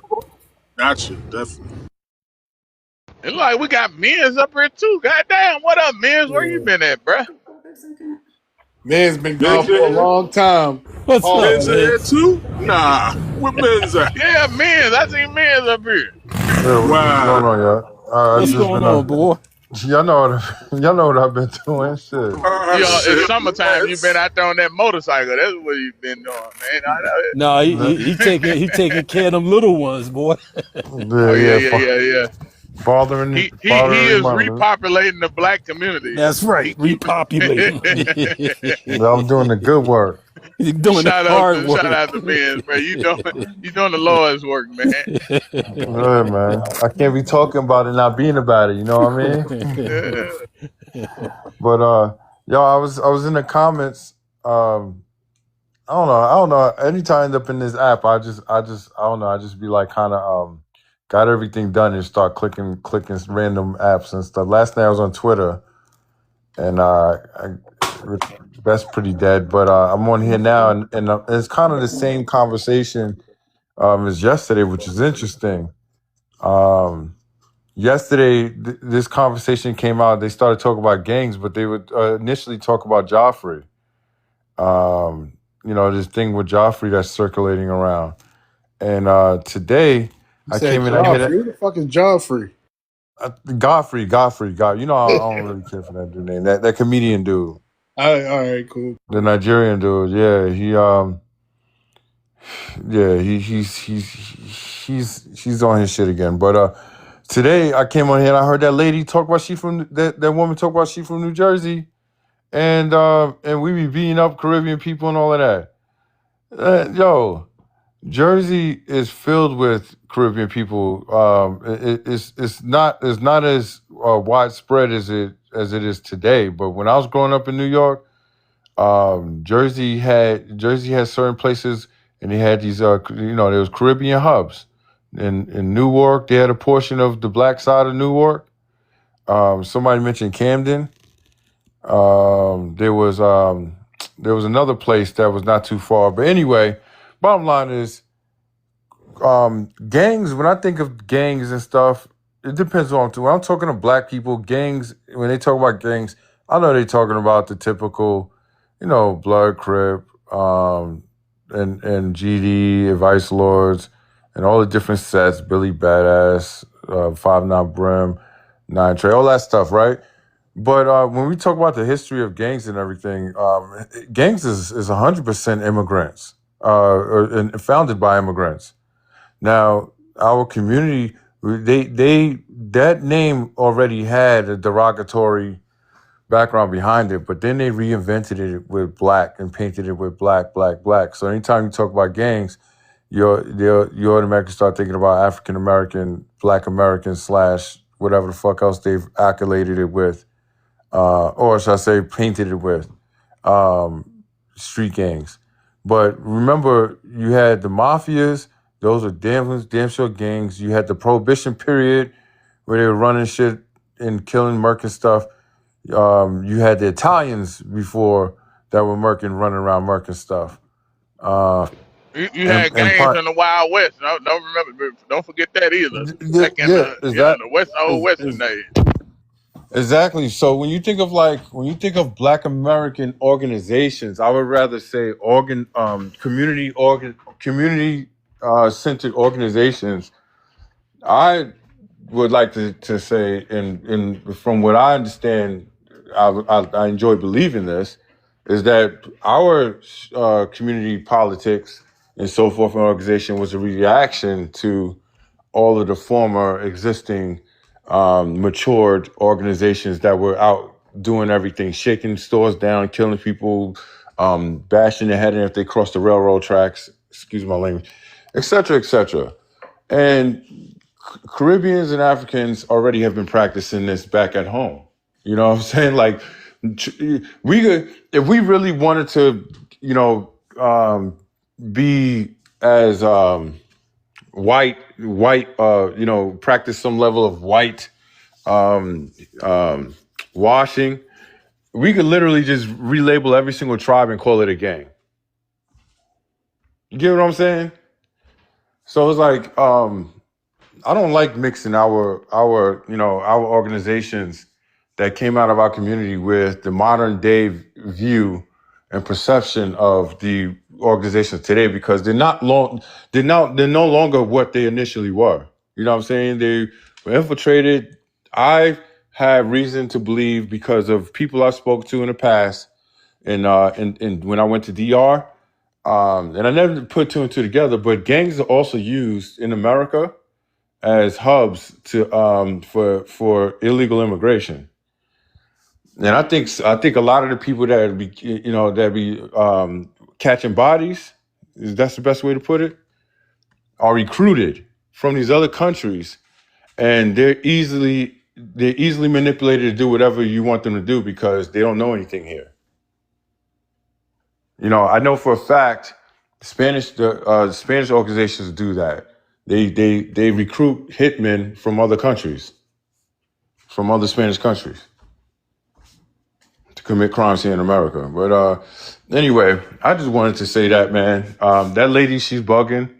Gotcha, definitely. It's like we got men's up here too. Goddamn, what up, men's? Where you been at, bruh? Man's been gone Men's for a in here? long time. What's up, Pause. Men's in man? here, too? Nah. Where men's at? Yeah, men's. I seen men's up here. Yeah, what's Wow. going on, y'all? I What's just going been on, boy? y'all know what I've been doing. Shit. You know, it's Shit, summertime. You been out there on that motorcycle. That's what you been doing, man. I know it. No, he taking care of them little ones, boy. Oh yeah, Yeah, yeah, yeah, yeah. He father is mother. repopulating the black community. That's right, He keeping. repopulating. I'm doing the good work. He's doing the shout hard out work. to Ben, bro. You doing the Lord's work, man. Yeah, man. I can't be talking about it, not being about it. You know what I mean? But yo, I was in the comments. I don't know. Anytime I end up in this app, I don't know. I just be like kind of got everything done and start clicking random apps and stuff. Last night I was on Twitter, and that's pretty dead. But I'm on here now, and it's kind of the same conversation as yesterday, which is interesting. Yesterday, this conversation came out. They started talking about gangs, but they would initially talk about Joffrey. This thing with Joffrey that's circulating around. And today, You I said came in. I hit Joffrey. Who the fuck is Joffrey? Godfrey. You know, I don't really care for that dude name. That comedian dude, All right, cool. the Nigerian dude. Yeah, he's on his shit again. But today I came on here and I heard that lady talk about that woman talk about she from New Jersey, and we be beating up Caribbean people and all of that. Yo, Jersey is filled with Caribbean people. It's not as widespread as it is today. But when I was growing up in New York, Jersey had certain places, and they had these there was Caribbean hubs. In Newark, they had a portion of the black side of Newark. Somebody mentioned Camden. There was another place that was not too far. But anyway, bottom line is, gangs, when I think of gangs and stuff, it depends on when I'm talking to black people, gangs, when they talk about gangs, I know they're talking about the typical, Blood Crip, and GD, Vice Lords, and all the different sets, Billy Badass, 5'9" Brim, 9 Trey, all that stuff, right? But when we talk about the history of gangs and everything, gangs is 100% immigrants, and founded by immigrants. Now, our community, that name already had a derogatory background behind it, but then they reinvented it with black and painted it with black, black, black. So anytime you talk about gangs, you automatically start thinking about African American, Black American / whatever the fuck else they've accoladed it with, or should I say painted it with, street gangs. But remember, you had the mafias. Those are damn sure gangs. You had the Prohibition period where they were running shit and killing, murking stuff. You had the Italians before that were murking, running around murking stuff. You had gangs in the Wild West. Don't remember. Don't forget that either. Back in Yeah, is that the West old Western is days. exactly. So when you think of Black American organizations, I would rather say community centered organizations. I would like to say, in from what I understand, I enjoy believing this, is that our community politics and so forth and organization was a reaction to all of the former existing matured organizations that were out doing everything, shaking stores down, killing people, bashing their head in if they crossed the railroad tracks, excuse my language, et cetera, et cetera. And Caribbeans and Africans already have been practicing this back at home. You know what I'm saying? Like, we could, if we really wanted to, be as practice some level of white washing, we could literally just relabel every single tribe and call it a gang. You get what I'm saying? So it's like, I don't like mixing our organizations that came out of our community with the modern day view and perception of the organizations today, because they're no longer what they initially were. You know what I'm saying? They were infiltrated. I have reason to believe, because of people I spoke to in the past, and when I went to DR, and I never put two and two together, but gangs are also used in America as hubs to for illegal immigration. And I think a lot of the people that be catching bodies, that's the best way to put it, are recruited from these other countries, and they're easily manipulated to do whatever you want them to do because they don't know anything here. I know for a fact the Spanish organizations do that. They recruit hitmen from other countries, from other Spanish countries, to commit crimes here in America. But anyway, I just wanted to say that, man. That lady, she's bugging.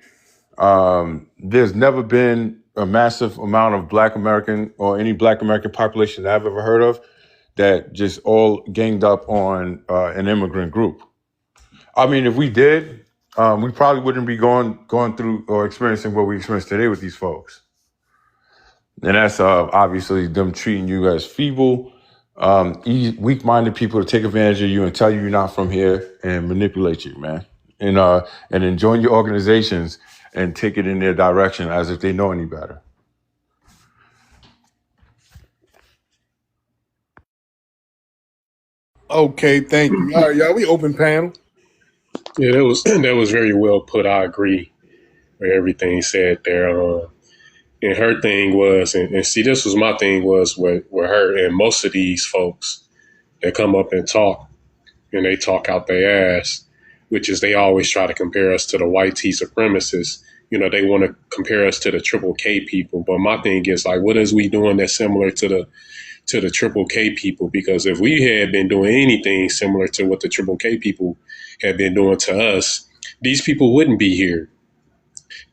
There's never been a massive amount of Black American or any Black American population that I've ever heard of that just all ganged up on an immigrant group. I mean, if we did, we probably wouldn't be going through or experiencing what we experience today with these folks. And that's obviously them treating you as feeble, weak-minded people to take advantage of you and tell you you're not from here and manipulate you, man. And then join your organizations and take it in their direction as if they know any better. Okay, thank you. All right, y'all, we open panel. Yeah, that was very well put. I agree with everything said there. And her thing was, and see, this was my thing was with her and most of these folks that come up and talk, and they talk out their ass, which is they always try to compare us to the white T supremacists. They want to compare us to the triple K people. But my thing is, like, what is we doing that's similar to the triple K people? Because if we had been doing anything similar to what the triple K people had been doing to us, these people wouldn't be here.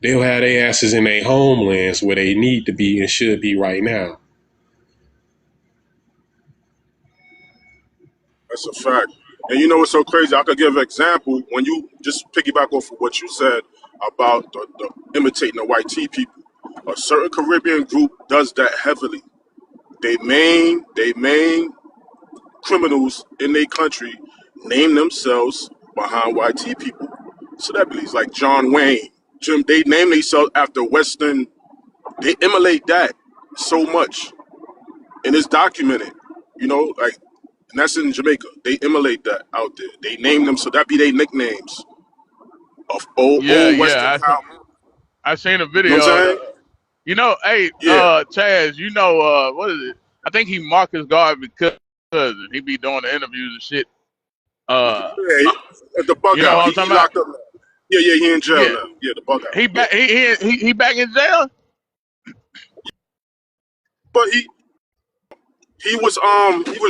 They'll have their asses in their homelands where they need to be and should be right now. That's a fact. And you know what's so crazy? I could give an example when you just piggyback off of what you said about the imitating the white tea people. A certain Caribbean group does that heavily. They main criminals in their country name themselves behind white tea people. Celebrities like John Wayne, Jim, they name themselves after Western. They emulate that so much, and it's documented. Like, and that's in Jamaica. They emulate that out there. They name them so that be their nicknames of old Western Yeah. power. I seen a You know video. what I'm saying? Hey, Yeah. Chaz, what is it? I think he Marcus Garvey cousin. He be doing the interviews and shit. Yeah, the bug You know out. what I'm He talking about? locked up now. Yeah, he in jail Yeah. now. Yeah, the bug out. He back. He back in jail. But he he was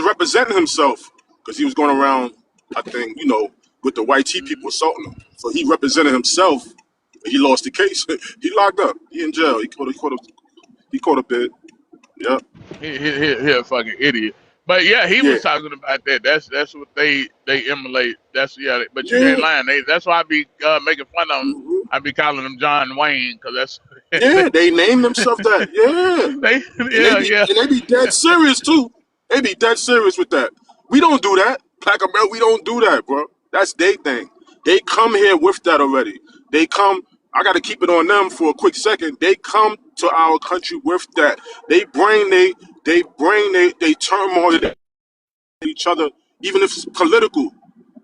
representing himself because he was going around, I think, with the white tea people assaulting him. So he represented himself. And he lost the case. He locked up. He in jail. He caught a bid. Yeah. He a fucking idiot. But yeah, he Yeah. was talking about that. That's what they emulate. That's yeah. But you Yeah. ain't lying. That's why I be making fun of them. Hmm. I be calling them John Wayne because Yeah. They named themselves that. Yeah. they And they yeah be yeah. and they be dead serious too. They be dead serious with that. We don't do that. Black America, we don't do that, bro. That's their thing. They come here with that already. They come. I got to keep it on them for a quick second. They come to our country with that. They turmoil to each other, even if it's political.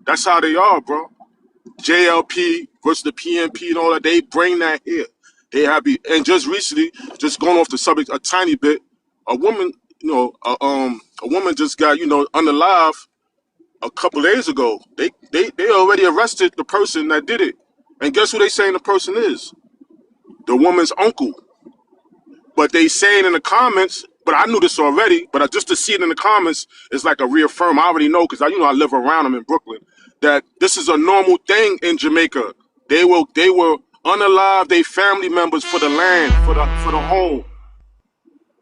That's how they are, bro. JLP versus the PNP and all that. They bring that here. They happy. And just recently, just going off the subject a tiny bit, a woman, a woman just got, unalive a couple days ago. They already arrested the person that did it. And guess who they saying the person is? The woman's uncle. But they saying in the comments, but I knew this already, but just to see it in the comments is like a reaffirm. I already know because I live around them in Brooklyn, that this is a normal thing in Jamaica. They were unalive their family members for the land, for the home.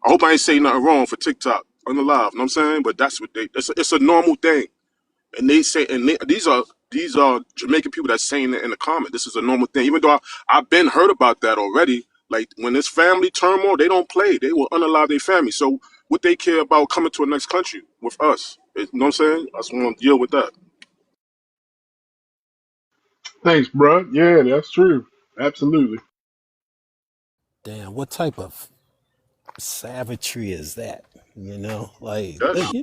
I hope I ain't saying nothing wrong for TikTok. Unalive, you know what I'm saying? But that's what it's a normal thing. And they say, these are Jamaican people that's saying it in the comment. This is a normal thing. Even though I've been heard about that already. Like when it's family turmoil, they don't play. They will unalive their family. So what they care about coming to a next country with us? You know what I'm saying? I just want to deal with that. Thanks, bro. Yeah, that's true. Absolutely. Damn, what type of savagery is that? Like, That's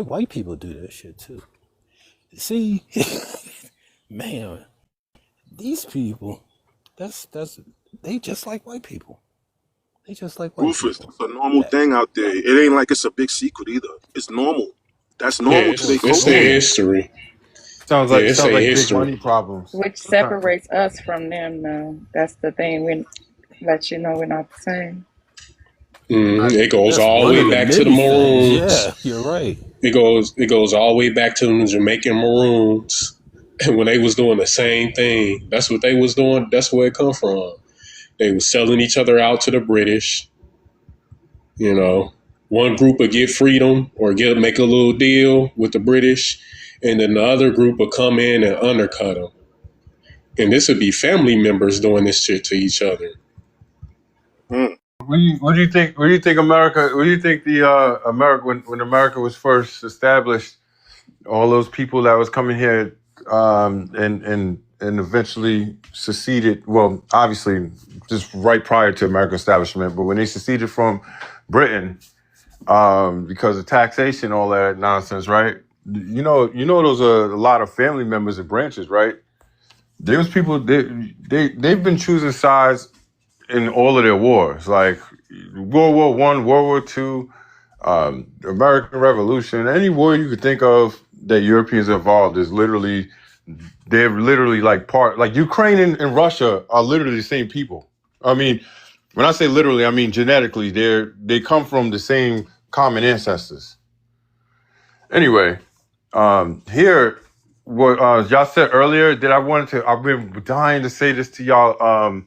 white people do that shit too. See, man, these people, that's they just like white people. They just like white Rufus. people. It's a normal That thing out there. It ain't like it's a big secret either. It's normal. That's Yeah, normal to their it's culture. their normal. history. Sounds Yeah, like it's sounds their like big history. money problems. Which separates us from them, though. That's the thing. We let you know we're not the same. It goes That's all the one way of the back to the many things. Maroons. Yeah, you're right. It goes all the way back to the Jamaican Maroons. And when they was doing the same thing, that's what they was doing. That's where it come from. They was selling each other out to the British. You know, one group would get freedom or make a little deal with the British, and then the other group would come in and undercut them. And this would be family members doing this shit to each other. Mm. What do you think? What do you think America? What do you think the America when America was first established? All those people that was coming here and eventually seceded. Well, obviously, just right prior to American establishment, but when they seceded from Britain because of taxation, all that nonsense, right? Those are a lot of family members and branches, right? There's people they've been choosing sides in all of their wars, like World War I, World War II, American Revolution, any war you could think of that Europeans involved they're literally like Ukraine and Russia are literally the same people. I mean, when I say literally, I mean genetically, they come from the same common ancestors. Anyway, here, what y'all said earlier that I've been dying to say this to y'all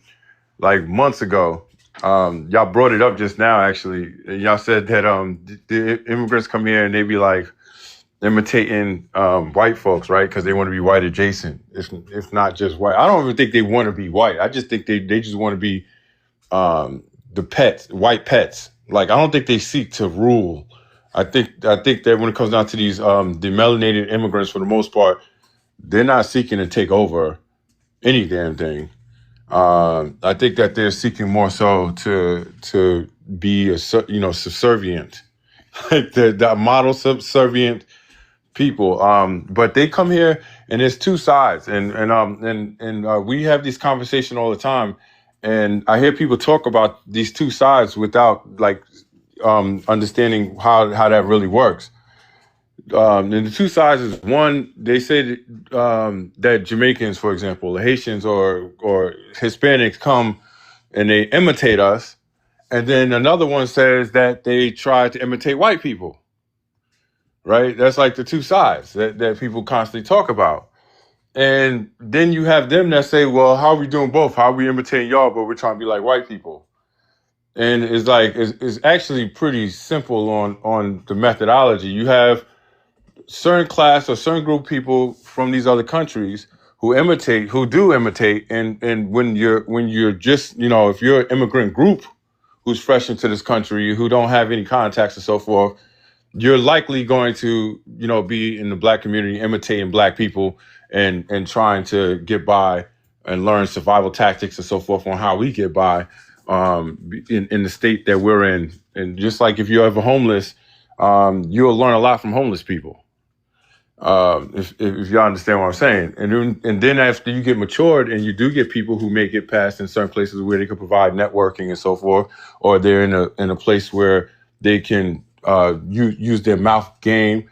like months ago. Y'all brought it up just now, actually. Y'all said that the immigrants come here and they be like imitating white folks, right? Because they want to be white adjacent, if not just white. I don't even think they want to be white. I just think they just want to be the pets, white pets. Like I don't think they seek to rule. I think that when it comes down to these demelanated immigrants, for the most part, they're not seeking to take over any damn thing. I think that they're seeking more so to be subservient, like the model subservient people. But they come here and there's two sides, and we have this conversation all the time, and I hear people talk about these two sides without understanding how that really works. And the two sides is one, they say that Jamaicans, for example, Haitians or Hispanics come and they imitate us, And then another one says that they try to imitate white people, right? That's like the two sides that people constantly talk about. And then you have them that say, well, how are we doing both? How are we imitating y'all, but we're trying to be like white people? And it's like, it's actually pretty simple on the methodology. You have certain class or certain group of people from these other countries who do imitate. And when you're just, if you're an immigrant group who's fresh into this country, who don't have any contacts and so forth, you're likely going to, be in the black community imitating black people and trying to get by and learn survival tactics and so forth on how we get by in the state that we're in. And just like if you're ever homeless, you'll learn a lot from homeless people. If y'all understand what I'm saying. And then after you get matured and you do get people who make it past in certain places where they can provide networking and so forth, or they're in a place where they can use their mouth game.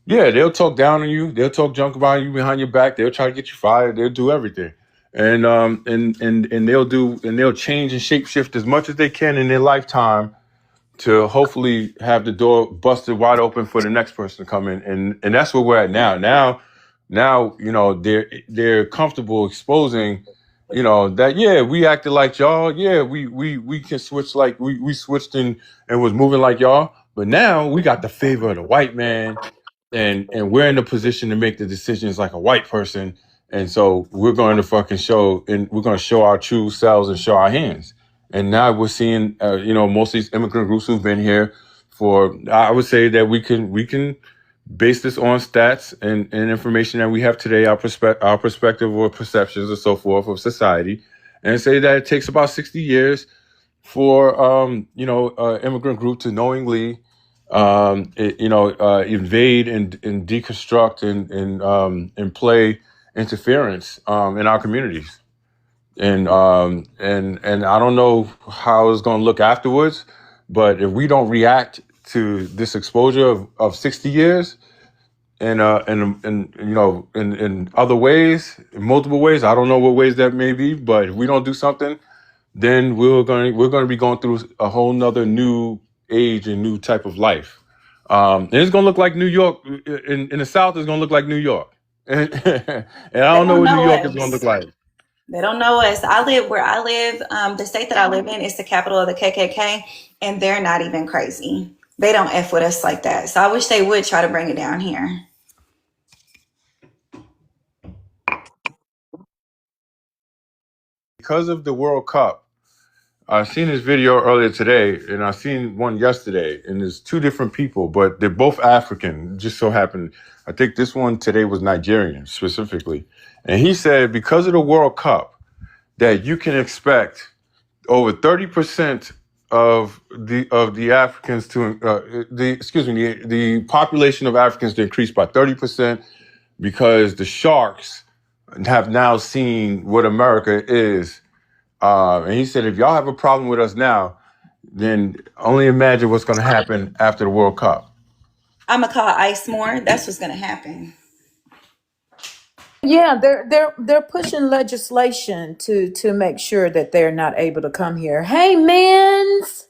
Yeah, they'll talk down on you. They'll talk junk about you behind your back. They'll try to get you fired. They'll do everything. And they'll change and shapeshift as much as they can in their lifetime to hopefully have the door busted wide open for the next person to come in. And that's where we're at now. Now, they're comfortable exposing, that, yeah, we acted like y'all. Yeah, we can switch like we switched and was moving like y'all. But now we got the favor of the white man and we're in a position to make the decisions like a white person. And so we're going to fucking show, and we're going to show our true selves and show our hands. And now we're seeing, most of these immigrant groups who've been here for, I would say that we can base this on stats and information that we have today, our perspective or perceptions and so forth of society, and say that it takes about 60 years for, immigrant group to knowingly, invade and deconstruct and play interference in our communities. And I don't know how it's going to look afterwards, but if we don't react to this exposure of 60 years in other ways, in multiple ways, I don't know what ways that may be, but if we don't do something, then we're going to be going through a whole nother new age and new type of life. And it's going to look like New York in the South. It's going to look like New York, and I don't know what New York is going to look like. They don't know us. I live where I live. The state that I live in is the capital of the KKK, and they're not even crazy. They don't F with us like that. So I wish they would try to bring it down here. Because of the World Cup, I seen this video earlier today, and I seen one yesterday, and there's two different people, but they're both African. It just so happened, I think this one today was Nigerian specifically. And he said because of the World Cup, that you can expect over 30% of the Africans the population of Africans to increase by 30% because the sharks have now seen what America is. And he said, if y'all have a problem with us now, then only imagine what's going to happen after the World Cup. I'm gonna call ICE more. That's what's gonna happen. Yeah, they're pushing legislation to make sure that they're not able to come here. Hey, mans,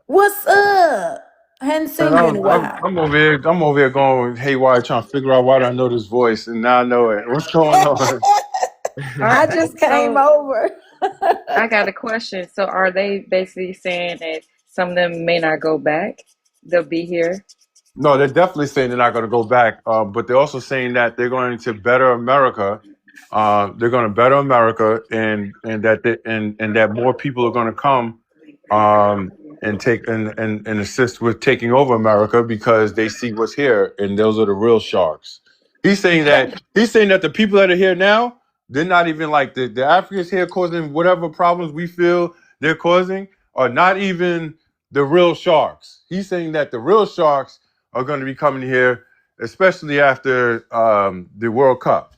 what's up? I hadn't seen you in a while. I'm over here going haywire trying to figure out why do I know this voice, and now I know it. What's going on? I just came over. I got a question. So are they basically saying that some of them may not go back? They'll be here? No, they're definitely saying they're not going to go back, but they're also saying that they're going to better America. They're going to better America, and that more people are going to come and take and assist with taking over America because they see what's here, and those are the real sharks. He's saying that the people that are here now, they're not even like the Africans here causing whatever problems we feel they're causing are not even the real sharks. He's saying that the real sharks are going to be coming here, especially after the World Cup.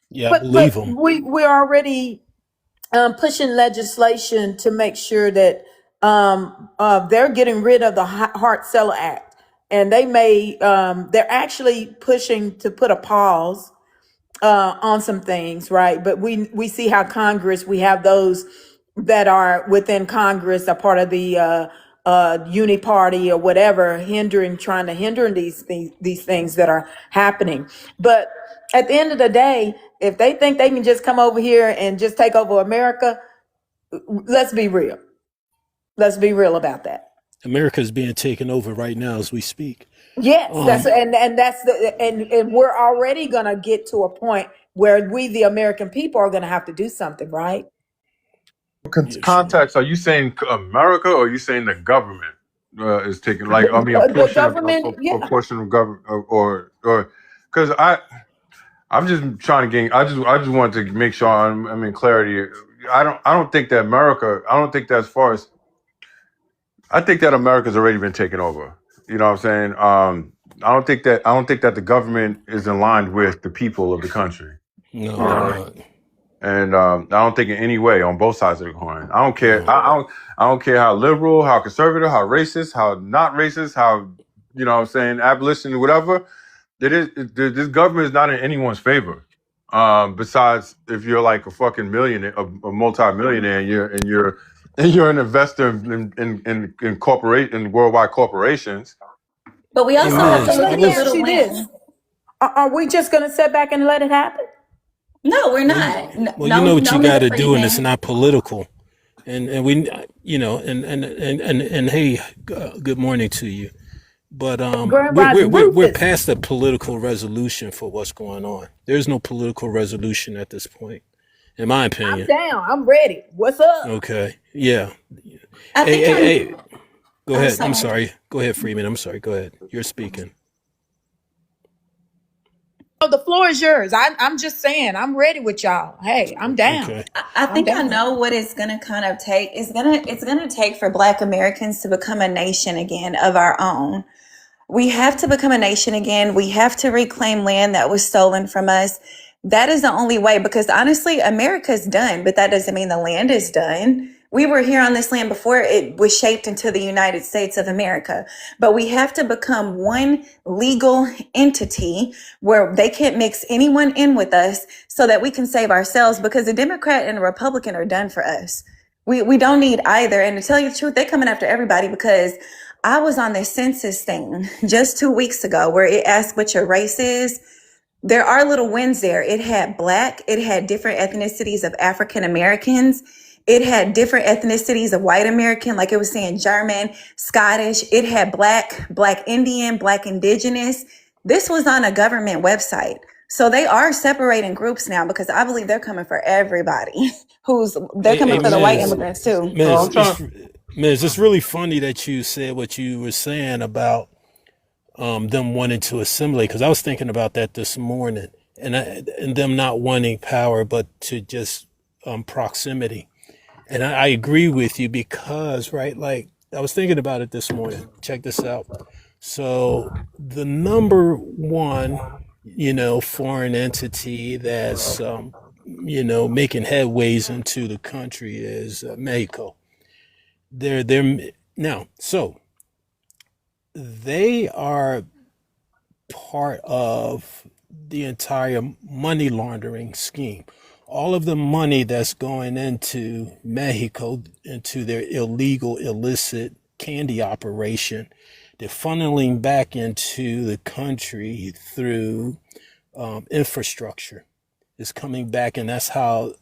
Yeah, I But believe them. we're already pushing legislation to make sure that they're getting rid of the Hart-Celler Act, and they're actually pushing to put a pause on some things, right? But we see how Congress, we have those that are within Congress, are part of the uni party or whatever, trying to hinder these things that are happening. But at the end of the day, if they think they can just come over here and just take over America, let's be real. Let's be real about that. America's being taken over right now as we speak. Yes, Um, and we're already gonna get to a point where we, the American people, are gonna have to do something, right? Context, are you saying America or are you saying the government is taking, like, I mean, a The portion of government, a yeah. portion of government, or because I'm just trying to gain. I just wanted to make sure I'm in clarity. I don't think that America. I don't think that as far as I think that America's already been taken over. You know what I'm saying? I don't think that the government is aligned with the people of the country. no, they're not. And I don't think in any way on both sides of the coin. I don't care. No. I don't care how liberal, how conservative, how racist, how not racist, how, you know what I'm saying, abolition, whatever. This government is not in anyone's favor. Besides, if you're like a fucking millionaire, a multi-millionaire, and you're an investor in worldwide corporations. But we Hey, also have to Miz, look I at the Let me was ask little you this: wins. are we just gonna sit back and let it happen? No, we're well, not. you know what No, you got Mr. to do, and it's Freeman. not political. And we, and hey, good morning to you. But Grand we're Rising we're we're Rufus. past the political resolution for what's going on. There's no political resolution at this point, in my I'm opinion. down. I'm ready. What's up? Okay, yeah. I Hey, think hey, I'm. hey. Go I'm ahead. I'm sorry. sorry. Go ahead, Freeman. I'm sorry. Go ahead. You're speaking. Oh, the floor is yours. I'm just saying. I'm ready with y'all. Hey, I'm down. Okay. I I'm think I down. know what it's gonna kind of take. It's gonna take for Black Americans to become a nation again of our own. We have to become a nation again. We have to reclaim land that was stolen from us. That is the only way, because honestly, America's done, but that doesn't mean the land is done. We were here on this land before it was shaped into the United States of America. But we have to become one legal entity where they can't mix anyone in with us so that we can save ourselves, because the Democrat and the Republican are done for us. We don't need either. And to tell you the truth, they're coming after everybody, because I was on this census thing just 2 weeks ago where it asked what your race is. There are little wins there. It had Black, it had different ethnicities of African Americans, it had different ethnicities of white American, like it was saying German, Scottish, it had Black Indian, Black Indigenous. This was on a government website. So they are separating groups now, because I believe they're coming for everybody. They're Hey, coming for the white Miz, immigrants too. I'm trying. It's really funny that you said what you were saying about them wanting to assimilate, because I was thinking about that this morning, and them not wanting power but to just proximity. And I agree with you, because right, like I was thinking about it this morning. Check this out. So the number one, foreign entity that's making headways into the country is Mexico. They're now, so they are part of the entire money laundering scheme. All of the money that's going into Mexico, into their illegal, illicit candy operation, they're funneling back into the country through infrastructure. It's coming back, and that's how,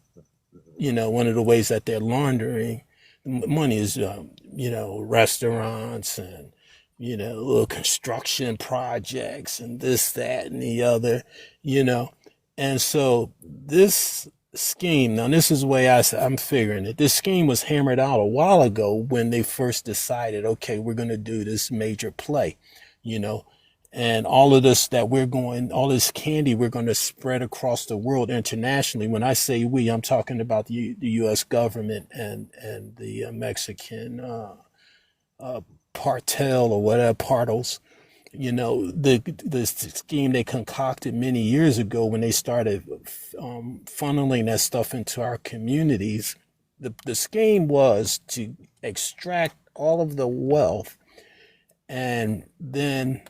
one of the ways that they're laundering money is, restaurants and, little construction projects and this, that, and the other, you know. And so this scheme, now this is the way I'm figuring it. This scheme was hammered out a while ago when they first decided, okay, we're going to do this major play, you know. And all of this all this candy, we're going to spread across the world internationally. When I say we, I'm talking about the U.S. government and the Mexican cartel or whatever, partels. The scheme they concocted many years ago when they started funneling that stuff into our communities. The scheme was to extract all of the wealth and then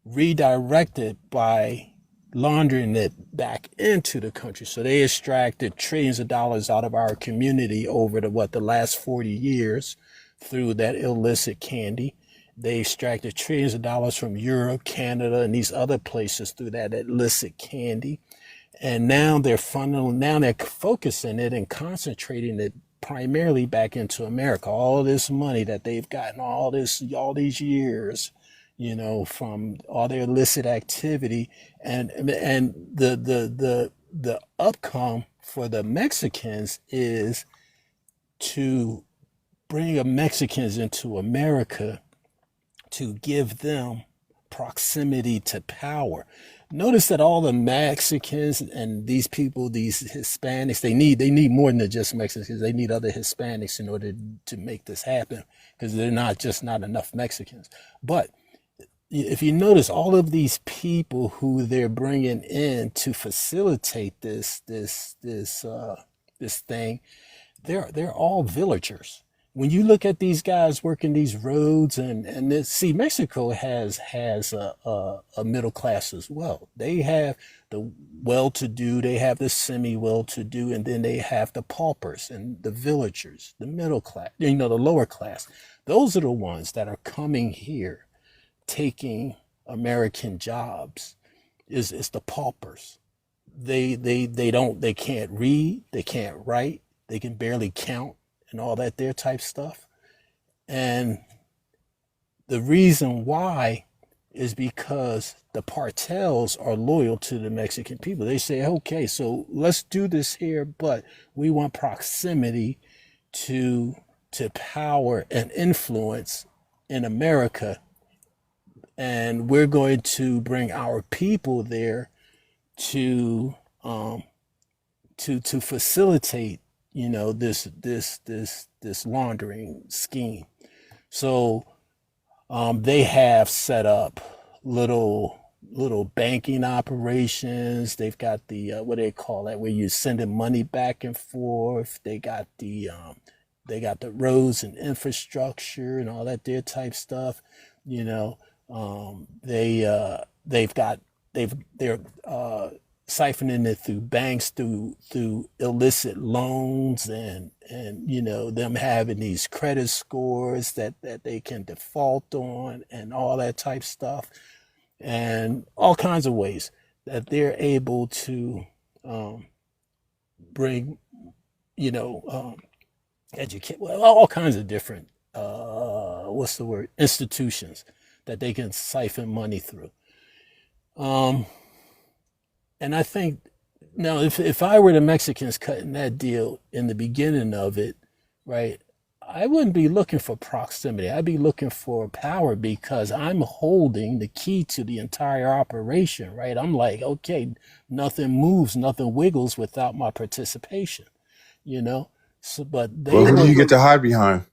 redirected by laundering it back into the country. So they extracted trillions of dollars out of our community over the last 40 years through that illicit candy. They extracted trillions of dollars from Europe, Canada, and these other places through that illicit candy. And now they're focusing it and concentrating it primarily back into America. All this money that they've gotten all these years, from all their illicit activity, and the outcome for the Mexicans is to bring the Mexicans into America to give them proximity to power. Notice that all the Mexicans and these people, these Hispanics, they need more than just Mexicans. They need other Hispanics in order to make this happen, because they're not enough Mexicans. But if you notice, all of these people who they're bringing in to facilitate this thing, they're all villagers. When you look at these guys working these roads and this, see, Mexico has a middle class as well. They have the well-to-do, they have the semi-well-to-do, and then they have the paupers and the villagers, the middle class, the lower class. Those are the ones that are coming here, taking American jobs. Is the paupers. They can't read, they can't write, they can barely count, and all that their type stuff. And the reason why is because the cartels are loyal to the Mexican people. They say, okay, so let's do this here, but we want proximity to power and influence in America. And we're going to bring our people there to facilitate this laundering scheme. So they have set up little banking operations. They've got the what do they call that, where you're sending money back and forth. They got the roads and infrastructure and all that their type stuff. They're siphoning it through banks, through illicit loans, and them having these credit scores that they can default on, and all that type stuff, and all kinds of ways that they're able to bring educate, well, all kinds of different institutions that they can siphon money through. And I think now, if I were the Mexicans cutting that deal in the beginning of it, right, I wouldn't be looking for proximity. I'd be looking for power, because I'm holding the key to the entire operation, right? I'm like, okay, nothing moves, nothing wiggles without my participation, So, but Well, who do you get to hide behind?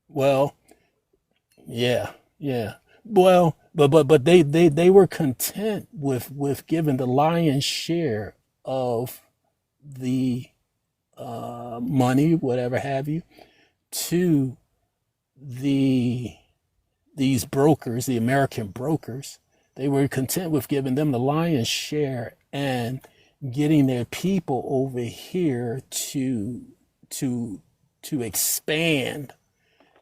Well, yeah. Well, but they were content with giving the lion's share of the money, whatever have you, to these brokers, the American brokers. They were content with giving them the lion's share and getting their people over here to expand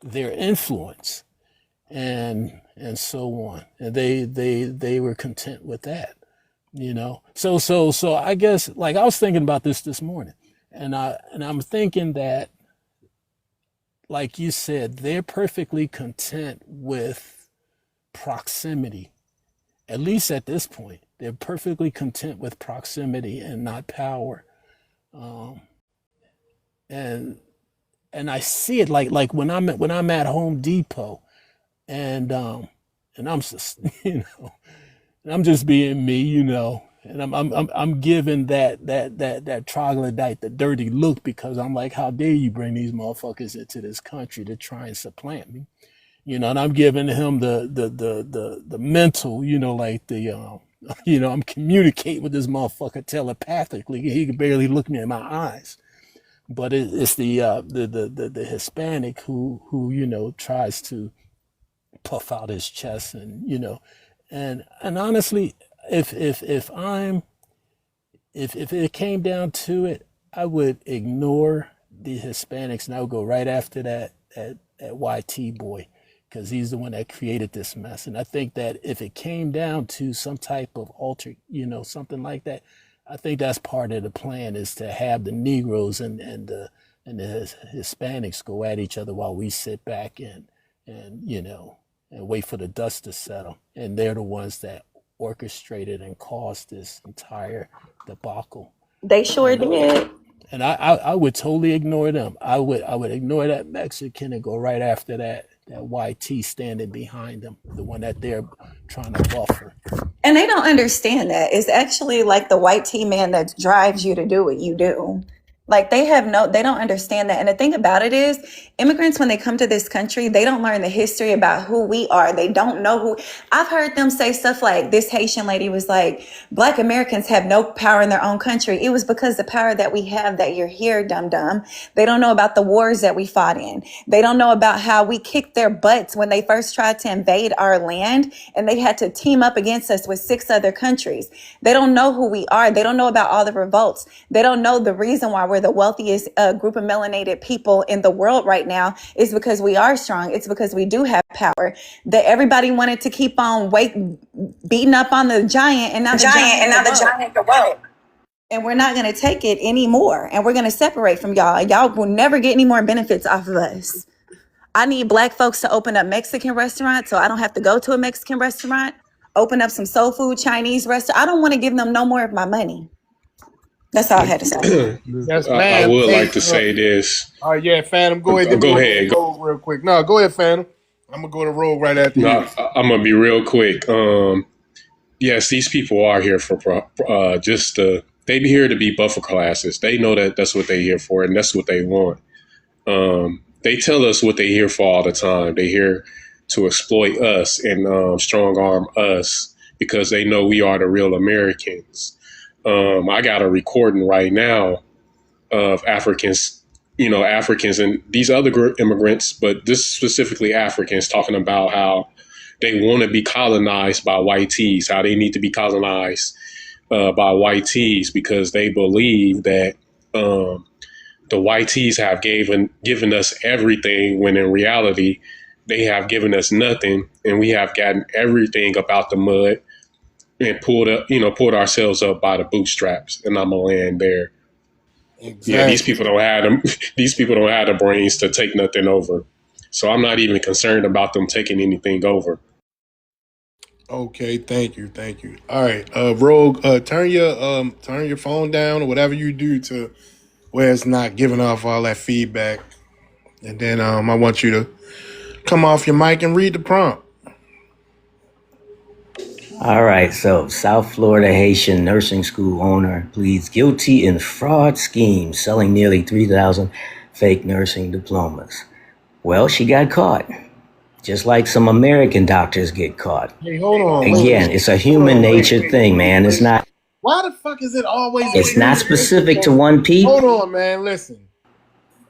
their influence and so on. And they were content with that, So I guess, like, I was thinking about this morning, and I'm thinking that, like you said, they're perfectly content with proximity. At least at this point, they're perfectly content with proximity and not power. And I see it like when I'm at Home Depot, and I'm just and I'm just being me, and I'm giving that troglodyte the dirty look, because I'm like, how dare you bring these motherfuckers into this country to try and supplant me, and I'm giving him the mental, like the I'm communicating with this motherfucker telepathically. He can barely look me in my eyes. But it's the Hispanic who tries to puff out his chest, and and honestly, If it came down to it, I would ignore the Hispanics and I would go right after that YT boy, because he's the one that created this mess. And I think that if it came down to some type of something like that, I think that's part of the plan, is to have the Negroes and the Hispanics go at each other while we sit back and wait for the dust to settle. And they're the ones that orchestrated and caused this entire debacle. They sure And did. and I would totally ignore them. I would ignore that Mexican and go right after that YT standing behind them, the one that they're trying to buffer. And they don't understand that. It's actually like the white tea man that drives you to do what you do. Like they don't understand that. And the thing about it is, immigrants, when they come to this country, they don't learn the history about who we are. They don't know who. I've heard them say stuff like, this Haitian lady was like, Black Americans have no power in their own country. It was because the power that we have, that you're here, dum dum. They don't know about the wars that we fought in. They don't know about how we kicked their butts when they first tried to invade our land and they had to team up against us with 6 other countries. They don't know who we are. They don't know about all the revolts. They don't know the reason why we're the wealthiest group of melanated people in the world right now is because we are strong. It's because we do have power. That everybody wanted to keep on beating up on the giant, and now the giant awoke. And we're not going to take it anymore. And we're going to separate from y'all. Y'all will never get any more benefits off of us. I need Black folks to open up Mexican restaurants so I don't have to go to a Mexican restaurant. Open up some soul food Chinese restaurant. I don't want to give them no more of my money. That's all I had to say. Yes, I ma'am. would Thank like to you. say this. All right, yeah, Phantom, go ahead. Go ahead. Rogue real quick. No, go ahead, Phantom. I'm gonna go to Rogue right after you. I'm gonna be real quick. Yes, these people are here for they be here to be buffer classes. They know that that's what they're here for, and that's what they want. They tell us what they're here for all the time. They're here to exploit us and strong arm us because they know we are the real Americans. I got a recording right now of Africans and these other immigrants, but this specifically Africans, talking about how they want to be colonized by whiteys, how they need to be colonized by whiteys because they believe that the whiteys have given us everything, when in reality they have given us nothing, and we have gotten everything up out the mud and pulled ourselves up by the bootstraps. And I'm gonna land there. Exactly. Yeah, these people don't have them. These people don't have the brains to take nothing over. So I'm not even concerned about them taking anything over. Okay, thank you. All right, Rogue, turn your phone down or whatever you do to where it's not giving off all that feedback, and then I want you to come off your mic and read the prompt. All right, so South Florida Haitian nursing school owner pleads guilty in fraud scheme, selling nearly 3,000 fake nursing diplomas. Well, she got caught, just like some American doctors get caught. Hey, hold on. Again, it's a human nature thing, man. It's not. Why the fuck is it always? It's not specific to one people. Hold on, man. Listen.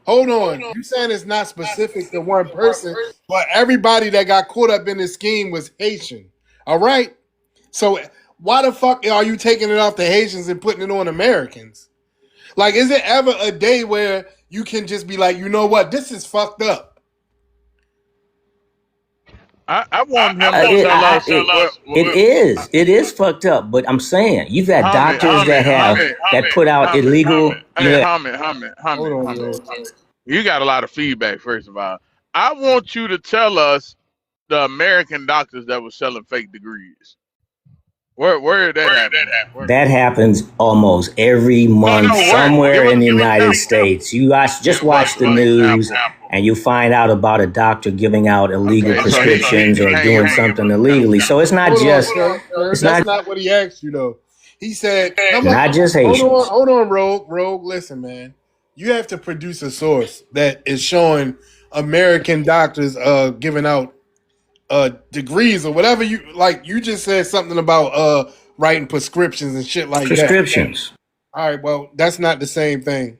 Hold on. You saying it's not specific to one person, but everybody that got caught up in this scheme was Haitian. All right. So why the fuck are you taking it off the Haitians and putting it on Americans? Like, is it ever a day where you can just be like, you know what, this is fucked up? I want him to tell us. It is fucked up. But I'm saying you've got doctors that put out illegal. You got a lot of feedback. First of all, I want you to tell us the American doctors that were selling fake degrees. Where did that happen? That happens almost every month somewhere in the United States. You just watch the news and you find out about a doctor giving out illegal prescriptions or doing something illegally. So it's not just. That's not what he asked you though. He said, not just Haitians. Hold on, Rogue. Listen, man. You have to produce a source that is showing American doctors giving out degrees or whatever you like. You just said something about writing prescriptions and shit like prescriptions. That. All right, well, that's not the same thing.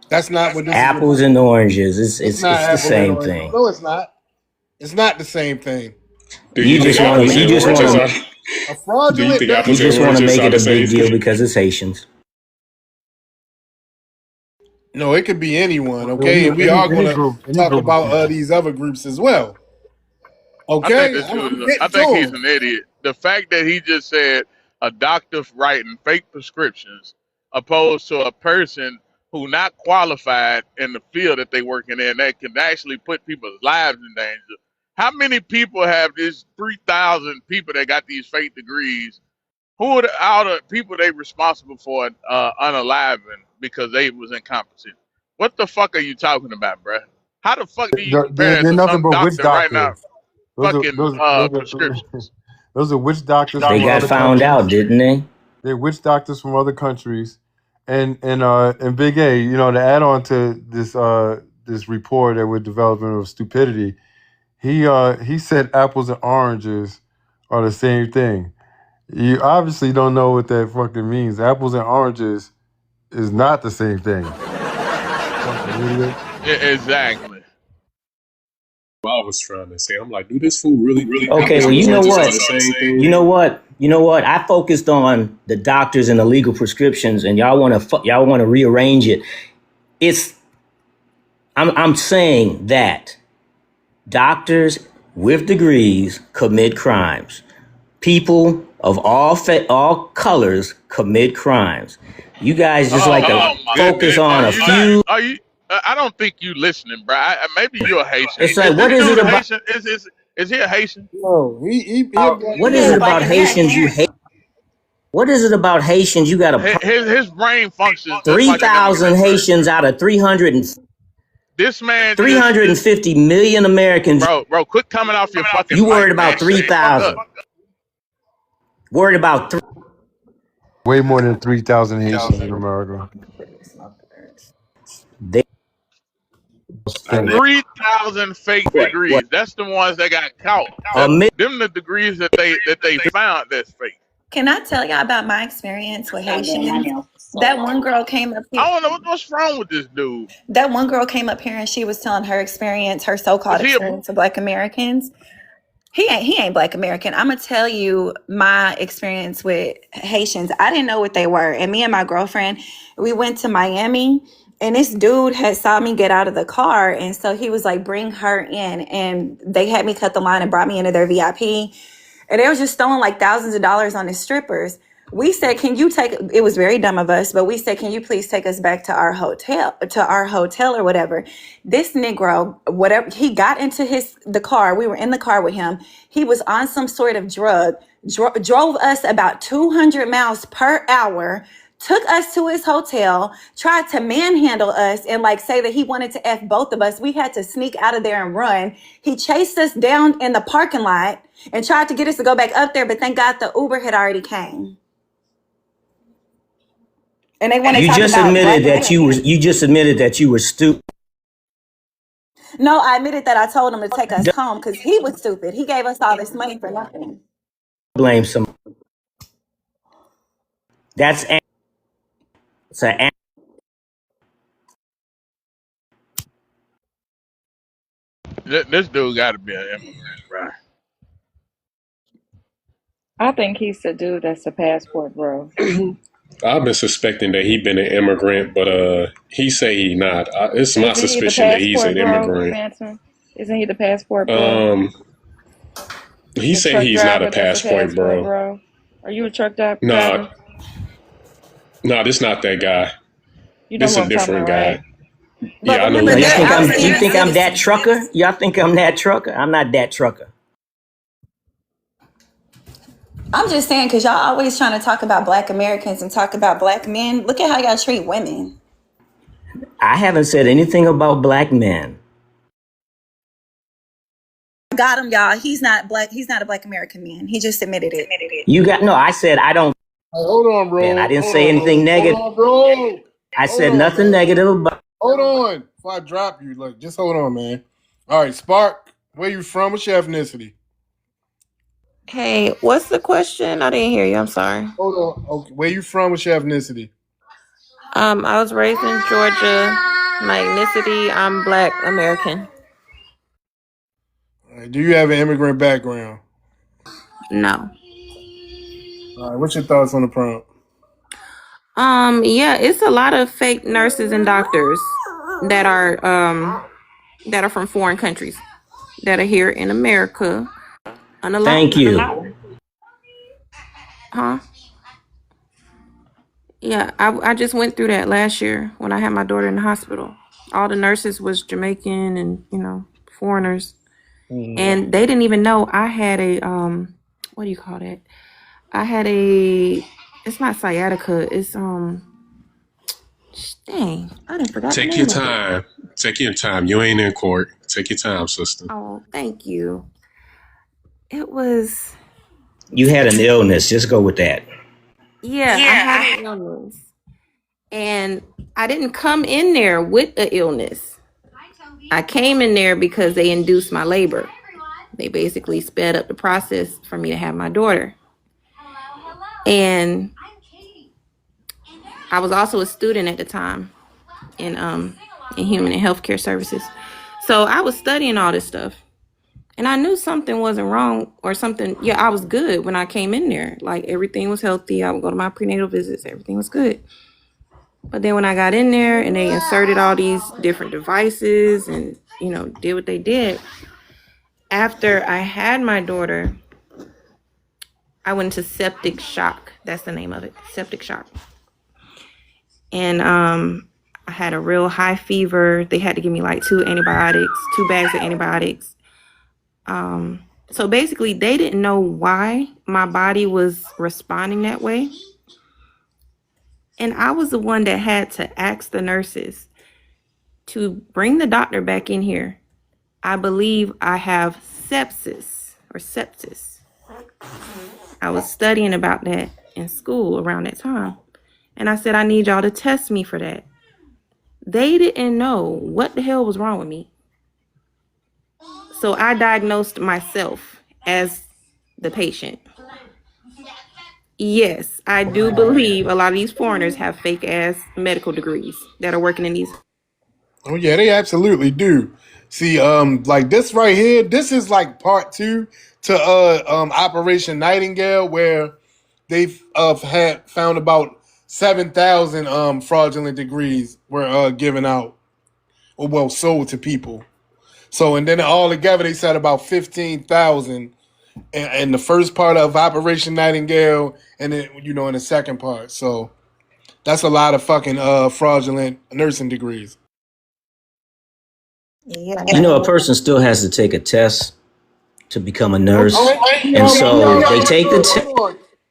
That's not what this apples is. And oranges. It's the same thing. No, it's not. It's not the same thing. Do You you think just want to. You opposite just want origins are? to. A Do you fraudulent think You opposite just want to origins make are it the a same big deal thing? because it's Haitians. No, it could be anyone, Well, okay? And we are any gonna group, talk of about people. these other groups as well. I think Okay? this I'm dude. I getting think he's to an idiot. The fact that he just said a doctor writing fake prescriptions, opposed to a person who not qualified in the field that they working in, that can actually put people's lives in danger. How many people have these 3,000 people that got these fake degrees? Who are all the people they responsible for unaliving because they was incompetent? What the fuck are you talking about, bruh? How the fuck do you compare that They're to nothing some but witch doctor right now doctors. Those are fucking those those are, prescriptions? those are witch doctors They from got other found out, countries. didn't they? They're witch doctors from other countries. And Big A, you know, to add on to this report that we're developing of stupidity, he said apples and oranges are the same thing. You obviously don't know what that fucking means. Apples and oranges is not the same thing. Fucking idiot. Exactly. What I was trying to say, I'm like, do this fool really think Okay, apples well, and you know oranges are what? the same thing? You know what? You know what? I focused on the doctors and the legal prescriptions, and y'all want to rearrange it. It's I'm saying that doctors with degrees commit crimes. People of all colors commit crimes. You guys just like to Oh my focus goodness. on Are a you not? few. Are you? I don't think you listening, bro. Maybe you're Haitian. It's Is like, what this is it dude about? Haitian? Is he a Haitian? No, he a black What is it American. about Haitians you hate? What is it about Haitians you got a His brain functions just like an 3,000 immigrant, bro. Haitians out of This man just 350 million Americans? bro, quit coming off your fucking You worried mic, man. about Shut the fuck 3,000? up. Worried about three? Way more than 3,000 Haitians in America. They Think. 3,000 fake what? degrees. That's the ones that got caught. A million. Them the degrees that they found that's fake. Can I tell y'all about my experience with Haitians? That one girl came up here. I don't know what's wrong with this dude. That one girl came up here and she was telling her experience, her so-called Is he a experience of Black Americans. He ain't Black American. I'm gonna tell you my experience with Haitians. I didn't know what they were, and me and my girlfriend, we went to Miami, and this dude had saw me get out of the car, and so he was like, "Bring her in," and they had me cut the line and brought me into their VIP. And they was just throwing like thousands of dollars on the strippers. We said, can you take, it was very dumb of us, but we said, can you please take us back to our hotel or whatever. This Negro, whatever, he got into the car. We were in the car with him. He was on some sort of drug, drove us about 200 miles per hour, took us to his hotel, tried to manhandle us and like say that he wanted to F both of us. We had to sneak out of there and run. He chased us down in the parking lot and tried to get us to go back up there, but thank God the Uber had already came. And they want to You talk just about admitted Black that you were. Americans. You just admitted that you were stupid. No, I admitted that I told him to take us home because he was stupid. He gave us all this money for nothing. Blame some. That's it's a. This dude got to be an immigrant, bro. I think he's the dude that's a passport bro. I've been suspecting that he been an immigrant, but he say he not. It's my Isn't he the suspicion that he's an passport bro, immigrant. Phantom? Isn't he the passport bro? Um, he The say truck he's not a driver that's a passport passport bro. bro. Are you a truck Nah, driver? nah, this not that guy. You know This who a I'm talking different about, right? guy. But Yeah, I know remember, who Y'all you they're think talking I'm? out about. You here think I'm that citizens. trucker? Y'all think I'm that trucker? I'm not that trucker. I'm just saying, because y'all always trying to talk about Black Americans and talk about Black men. Look at how y'all treat women. I haven't said anything about black men. Got him, y'all. He's not Black. He's not a Black American man. He just admitted it. You got no. I said I don't. Hey, hold on, Man, I bro. didn't Hold say on, anything bro. negative. Hold on, bro. I Hold said on, nothing man. negative about. Hold on. Before I drop you, like, just hold on, man. All right, Spark, where you from? What's your ethnicity? Hey, what's the question? I didn't hear you. I'm sorry. Hold on. Okay, where you from? What's your ethnicity? I was raised in Georgia. My ethnicity, I'm Black American. All right, do you have an immigrant background? No. All right, what's your thoughts on the prompt? Yeah, it's a lot of fake nurses and doctors that are from foreign countries that are here in America. And a lot, Thank you. huh? Yeah, I just went through that last year when I had my daughter in the hospital. All the nurses was Jamaican and, foreigners. And they didn't even know I had a what do you call that? I had it's not sciatica, it's dang, I didn't forgot the Take your name of it. time. Take your time. You ain't in court. Take your time, sister. Oh, thank you. It was You had an illness. Just go with that. I had an illness. And I didn't come in there with an illness. I came in there because they induced my labor. They basically sped up the process for me to have my daughter. And I was also a student at the time in human and healthcare services. So I was studying all this stuff. And I knew something wasn't wrong or something. Yeah, I was good when I came in there. Like everything was healthy. I would go to my prenatal visits. Everything was good. But then when I got in there and they inserted all these different devices and, did what they did. After I had my daughter, I went into septic shock. That's the name of it, septic shock. And I had a real high fever. They had to give me like 2 bags of antibiotics. So basically, they didn't know why my body was responding that way. And I was the one that had to ask the nurses to bring the doctor back in here. I believe I have sepsis. I was studying about that in school around that time. And I said, I need y'all to test me for that. They didn't know what the hell was wrong with me. So I diagnosed myself as the patient. Yes, I do believe a lot of these foreigners have fake ass medical degrees that are working in these. Oh yeah, they absolutely do. See, like this right here, this is like part 2 to Operation Nightingale, where they've had found about 7,000 fraudulent degrees were given out, or sold to people. So, and then all together they said about 15,000 in the first part of Operation Nightingale, and then in the second part. So that's a lot of fucking fraudulent nursing degrees. Yeah. A person still has to take a test to become a nurse. And so they take the test.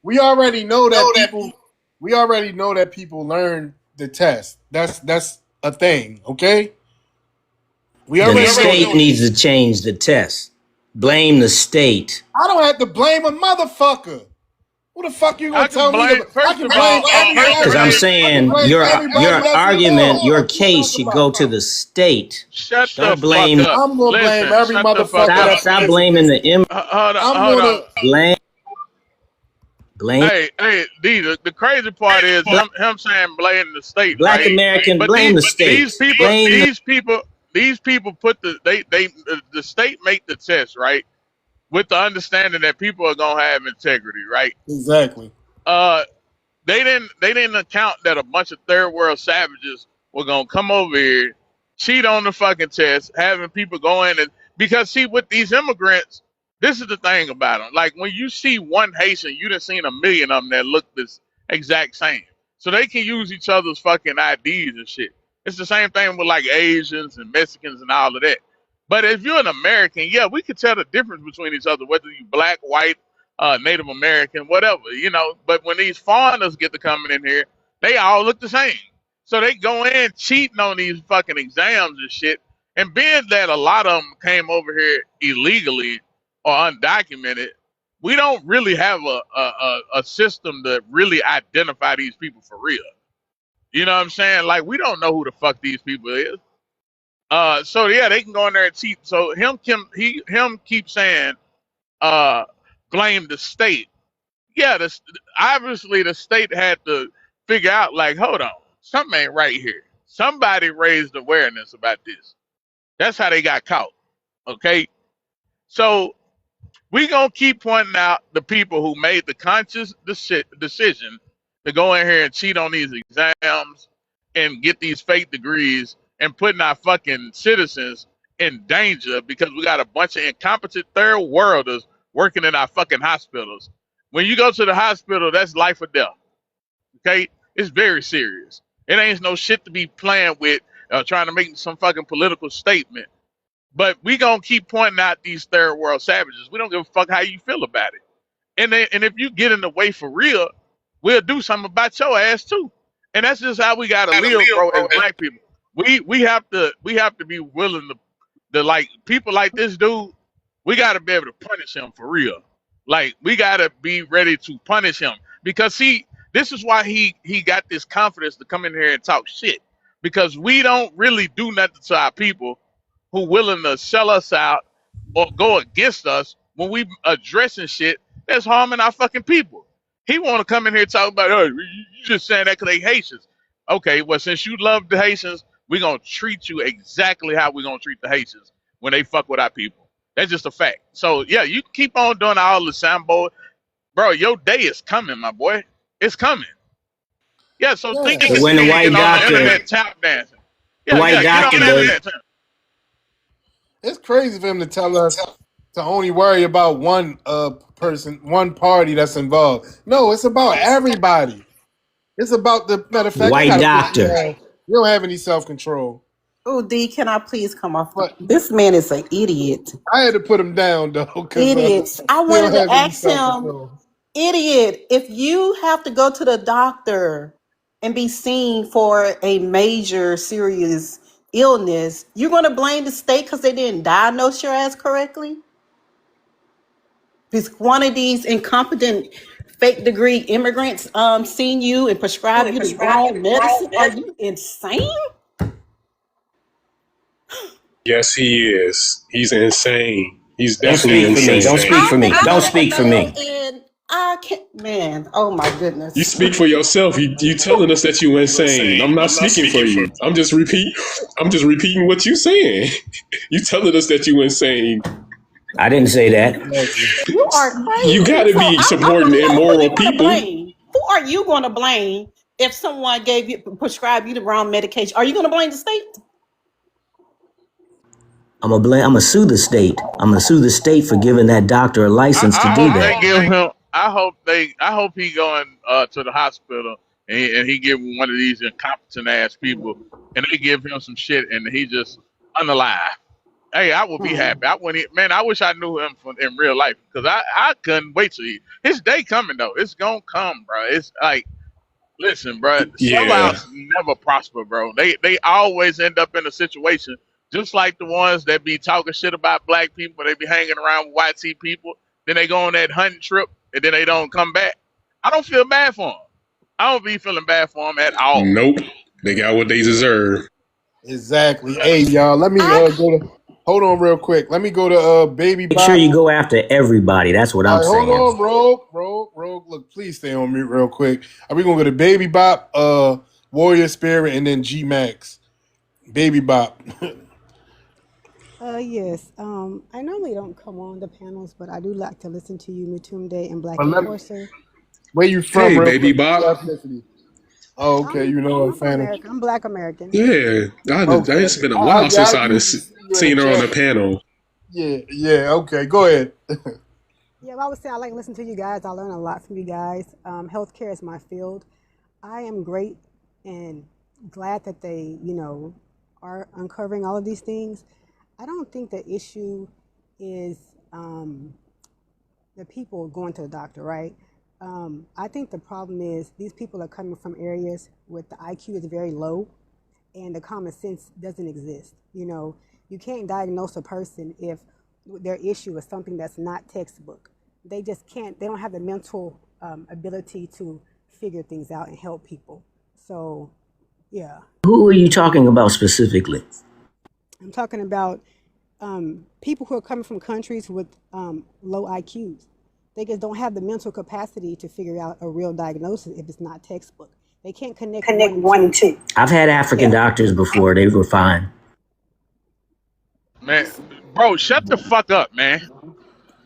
We already know that people. We already know that people learn the test. That's a thing. Okay. Then the state needs to change the test. Blame the state. I don't have to blame a motherfucker. Who the fuck you gonna tell me? I can blame everybody. Because I'm saying your argument, your case should go to the state. Don't blame. I'm gonna blame every motherfucker. Stop blaming the Hold on. Blame. Hey, D, the crazy part is him saying blame the state. Black right? American, but blame the state. These people put the state make the test, right? With the understanding that people are gonna have integrity, right? Exactly. They didn't account that a bunch of third world savages were gonna come over here, cheat on the fucking test, having people go in because see with these immigrants, this is the thing about them. Like when you see one Haitian, you done seen a million of them that look this exact same. So they can use each other's fucking IDs and shit. It's the same thing with like Asians and Mexicans and all of that. But if you're an American, yeah, we can tell the difference between each other, whether you black, white, Native American, whatever, But when these foreigners get to coming in here, they all look the same. So they go in cheating on these fucking exams and shit. And being that a lot of them came over here illegally or undocumented, we don't really have a system to really identify these people for real. You know what I'm saying? Like we don't know who the fuck these people is. So yeah, they can go in there and cheat. So him keep saying, blame the state. Yeah, obviously the state had to figure out, like, hold on, something ain't right here. Somebody raised awareness about this. That's how they got caught. Okay, so We gonna keep pointing out the people who made the conscious decision to go in here and cheat on these exams and get these fake degrees and putting our fucking citizens in danger because we got a bunch of incompetent third worlders working in our fucking hospitals. When you go to the hospital, that's life or death. Okay, it's very serious. It ain't no shit to be playing with, trying to make some fucking political statement. But we gonna keep pointing out these third world savages. We don't give a fuck how you feel about it. And if you get in the way for real, we'll do something about your ass too. And that's just how we gotta live, bro. As black people, we have to be willing to like people like this dude. We gotta be able to punish him for real. Like we gotta be ready to punish him because this is why he got this confidence to come in here and talk shit because we don't really do nothing to our people who willing to sell us out or go against us when we addressing shit that's harming our fucking people. He want to come in here and talk about, oh, you just saying that because they Haitians. Okay, well, since you love the Haitians, we're going to treat you exactly how we're going to treat the Haitians when they fuck with our people. That's just a fact. So, yeah, you keep on doing all the sambo. Bro, your day is coming, my boy. It's coming. Yeah, so think of But it when the being white on the doctor, internet tap dancing. the Yeah, white get on doctor the does, internet. It's crazy for him to tell us to only worry about one person, one party that's involved. No, it's about everybody. It's about the matter of the fact. I white gotta put you doctor. on. You don't have any self control. Oh, D, can I please come off? But This man is an idiot. I had to put him down though, because Idiots. I he don't wanted to have any ask self him, control. idiot, if you have to go to the doctor and be seen for a major serious illness, you're going to blame the state because they didn't diagnose your ass correctly? Because one of these incompetent fake degree immigrants seen you and prescribed you the wrong medicine? Are you insane? Yes, he is. He's insane. He's Don't definitely speak for me. Don't insane. speak for me. I Don't have a speak for me. male and I can't, man, oh my You goodness. speak for yourself. You telling us that you insane. I'm not speaking for you. I'm just repeating what you saying. You telling us that you insane. I didn't say that. You are You crazy. gotta So be I want supporting to know who immoral you going to people. blame. Who are you going to blame if someone prescribed you the wrong medication? Are you going to blame the state? I'm gonna sue the state. I'm gonna sue the state for giving that doctor a license to I do hope they that. give him. I hope he going to the hospital and he give one of these incompetent ass people and they give him some shit and he just unalive. Hey, I would be happy. I wouldn't. Man, I wish I knew him in real life because I couldn't wait to. His day coming though. It's gonna come, bro. It's like, listen, bro. Yeah. Sellouts never prosper, bro. They always end up in a situation just like the ones that be talking shit about black people. They be hanging around with white people. Then they go on that hunting trip and then they don't come back. I don't feel bad for them. I don't be feeling bad for them at all. Nope. They got what they deserve. Exactly. Hey, y'all. Let me go to. Hold on, real quick. Let me go to Baby Make sure Bop. you go after everybody. That's what All I'm right, hold saying. on, Rogue. Look, please stay on mute real quick. Are we gonna go to Baby Bop, Warrior Spirit, and then G Max? Baby Bop. Yes. I normally don't come on the panels, but I do like to listen to you, Mutumde and Black But let me, Enforcer. where you from, Hey, real baby quick? What's Bob. your ethnicity? Oh, okay. You know, a I'm from fan of. America. I'm Black American. Yeah. Okay. It's been a while Yeah, since I I've usually see you in the seen her on chat. a panel. Yeah. Okay, go ahead. Yeah, well, I would say I like listening to you guys. I learn a lot from you guys. Healthcare is my field. I am great and glad that they, are uncovering all of these things. I don't think the issue is the people going to the doctor, right? I think the problem is these people are coming from areas where the IQ is very low and the common sense doesn't exist. You can't diagnose a person if their issue is something that's not textbook. They just can't, they don't have the mental ability to figure things out and help people. So, yeah. Who are you talking about specifically? I'm talking about people who are coming from countries with low IQs. They just don't have the mental capacity to figure out a real diagnosis if it's not textbook. They can't connect one and two. I've had African doctors before. They were fine. Man, bro, shut the fuck up, man.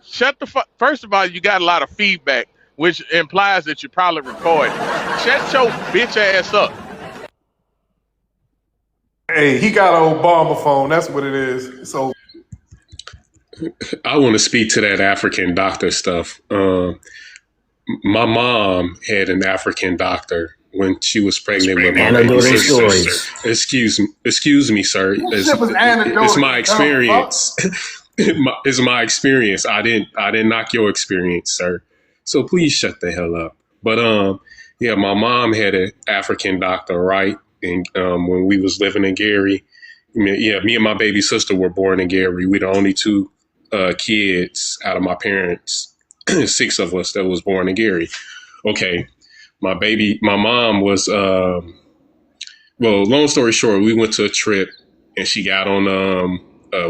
shut the fuck. First of all, you got a lot of feedback, which implies that you're probably recording. Shut your bitch ass up. Hey, he got an Obama phone. That's what it is. So I want to speak to that African doctor stuff. My mom had an African doctor when she was pregnant with my baby Anecdotal sister. stories. Excuse me, sir. It's my experience. It's my experience. I didn't knock your experience, sir. So please shut the hell up. But yeah, my mom had an African doctor, right? And when we was living in Gary, yeah, me and my baby sister were born in Gary. We the only two kids out of my parents, 6 of us that was born in Gary. Okay, my mom was, well, long story short, we went to a trip and she got on,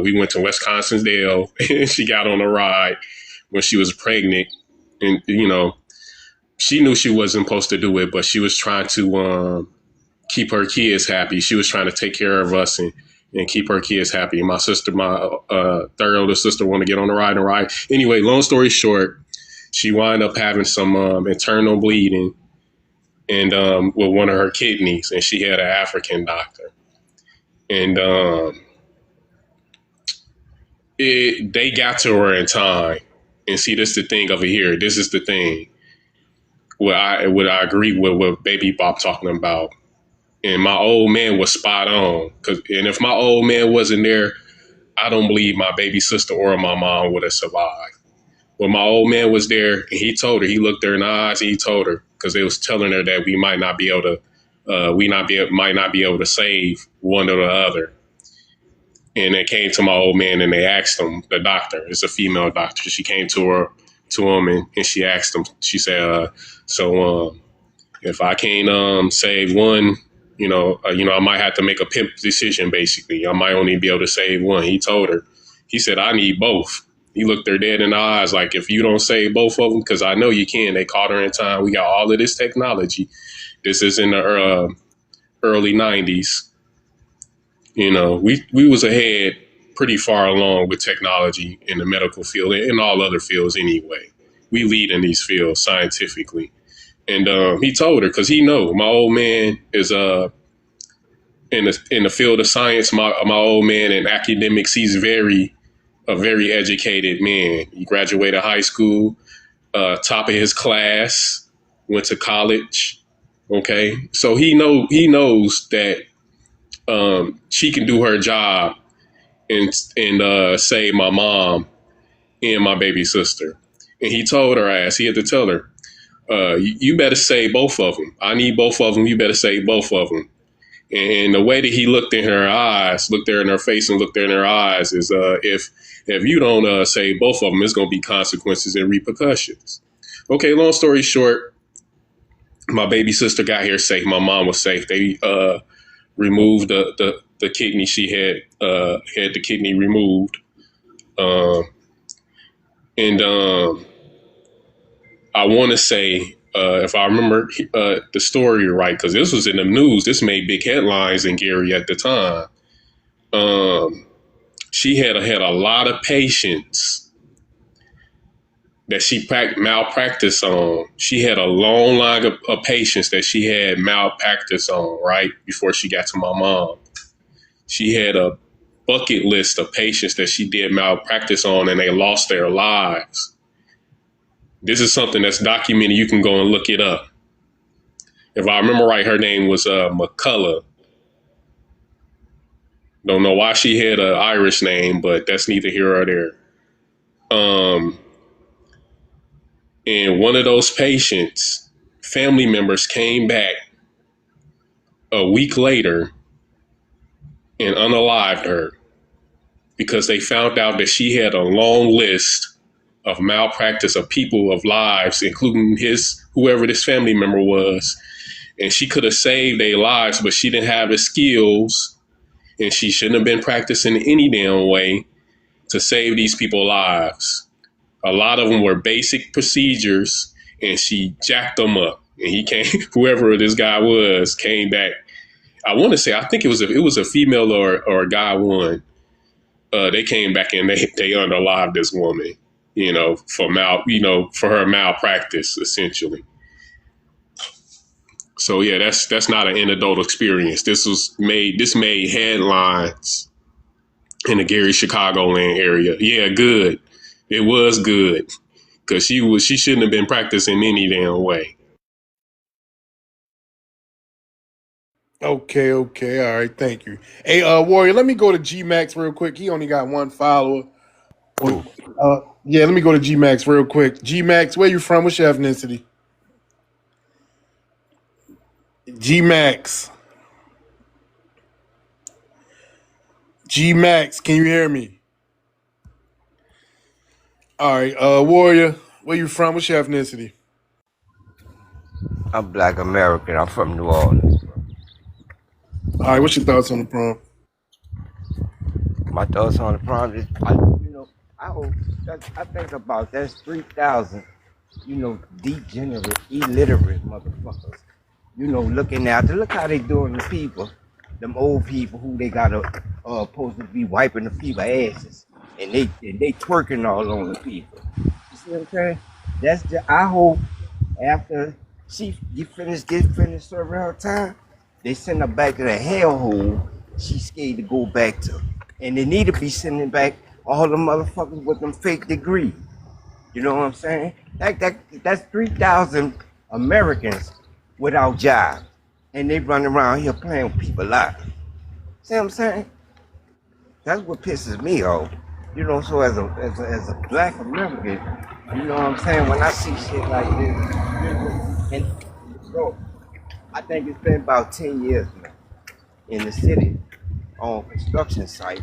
we went to Wisconsin Dale and she got on a ride when she was pregnant. And, you know, she knew she wasn't supposed to do it, but she was trying to keep her kids happy. She was trying to take care of us and keep her kids happy. My sister, my third oldest sister, wanted to get on the ride. Anyway, long story short, she wound up having some internal bleeding and with one of her kidneys, and she had an African doctor. And they got to her in time. And see, this is the thing over here. This is the thing. What I agree with what Baby Bob talking about. And my old man was spot on. And if my old man wasn't there, I don't believe my baby sister or my mom would have survived. But my old man was there, and he told her, he looked her in the eyes, and he told her, because they was telling her that we might not be able to, might not be able to save one or the other. And they came to my old man and they asked him, the doctor, it's a female doctor. She came to him and she asked him, she said, if I can't save one, I might have to make a pimp decision, basically. I might only be able to save one. He told her, he said, I need both. He looked her dead in the eyes like, if you don't save both of them, because I know you can. They caught her in time. We got all of this technology. This is in the early 90s. You know, we was ahead pretty far along with technology in the medical field and in all other fields anyway. We lead in these fields scientifically. And he told her, because he know my old man is in the field of science. My old man in academics, he's a very educated man. He graduated high school, top of his class, went to college. Okay, so he knows that she can do her job and save my mom and my baby sister. And he told her ass, he had to tell her, you better save both of them. I need both of them. You better save both of them. And the way that he looked in her eyes, looked there in her face and looked there in her eyes is, if you don't save both of them, it's going to be consequences and repercussions. Okay, long story short, my baby sister got here safe. My mom was safe. They removed the kidney. She had the kidney removed. I want to say, if I remember the story right, because this was in the news, this made big headlines in Gary at the time. She had a lot of patients that she malpractice on. She had a long line of patients that she had malpractice on, right, before she got to my mom. She had a bucket list of patients that she did malpractice on and they lost their lives. This is something that's documented. You can go and look it up. If I remember right, her name was McCullough. Don't know why she had an Irish name, but that's neither here or there. And one of those patients, family members came back a week later and unalived her because they found out that she had a long list of malpractice of people, of lives, including whoever this family member was. And she could have saved their lives, but she didn't have the skills and she shouldn't have been practicing any damn way to save these people's lives. A lot of them were basic procedures and she jacked them up. And he came, whoever this guy was, came back. I want to say, I think it was a female or a guy one. They came back and they unalived this woman. for her malpractice, essentially. So yeah, that's not an adult experience. This made headlines in the Gary Chicagoland area. Yeah, good. It was good because she shouldn't have been practicing any damn way. Okay, okay, all right, thank you. Hey, Warrior, let me go to G Max real quick. He only got one follower. Who? Yeah, let me go to G Max real quick. G Max, where you from? What's your ethnicity? G Max. G Max, can you hear me? All right, Warrior, where you from? What's your ethnicity? I'm Black American. I'm from New Orleans. All right, what's your thoughts on the prom? My thoughts on the prom is, I think about that's 3,000, degenerate, illiterate motherfuckers. Looking out there. Look how they doing the people, them old people who they got supposed to be wiping the people asses, and they twerking all on the people. You see what I'm saying? I hope after she get finished serving her time, they send her back to the hellhole she's scared to go back to. And they need to be sending back all the motherfuckers with them fake degrees. You know what I'm saying? That's 3,000 Americans without jobs. And they run around here playing with people's lives. See what I'm saying? That's what pisses me off. So as a black American, you know what I'm saying? When I see shit like this, and so I think it's been about 10 years now in the city on construction site.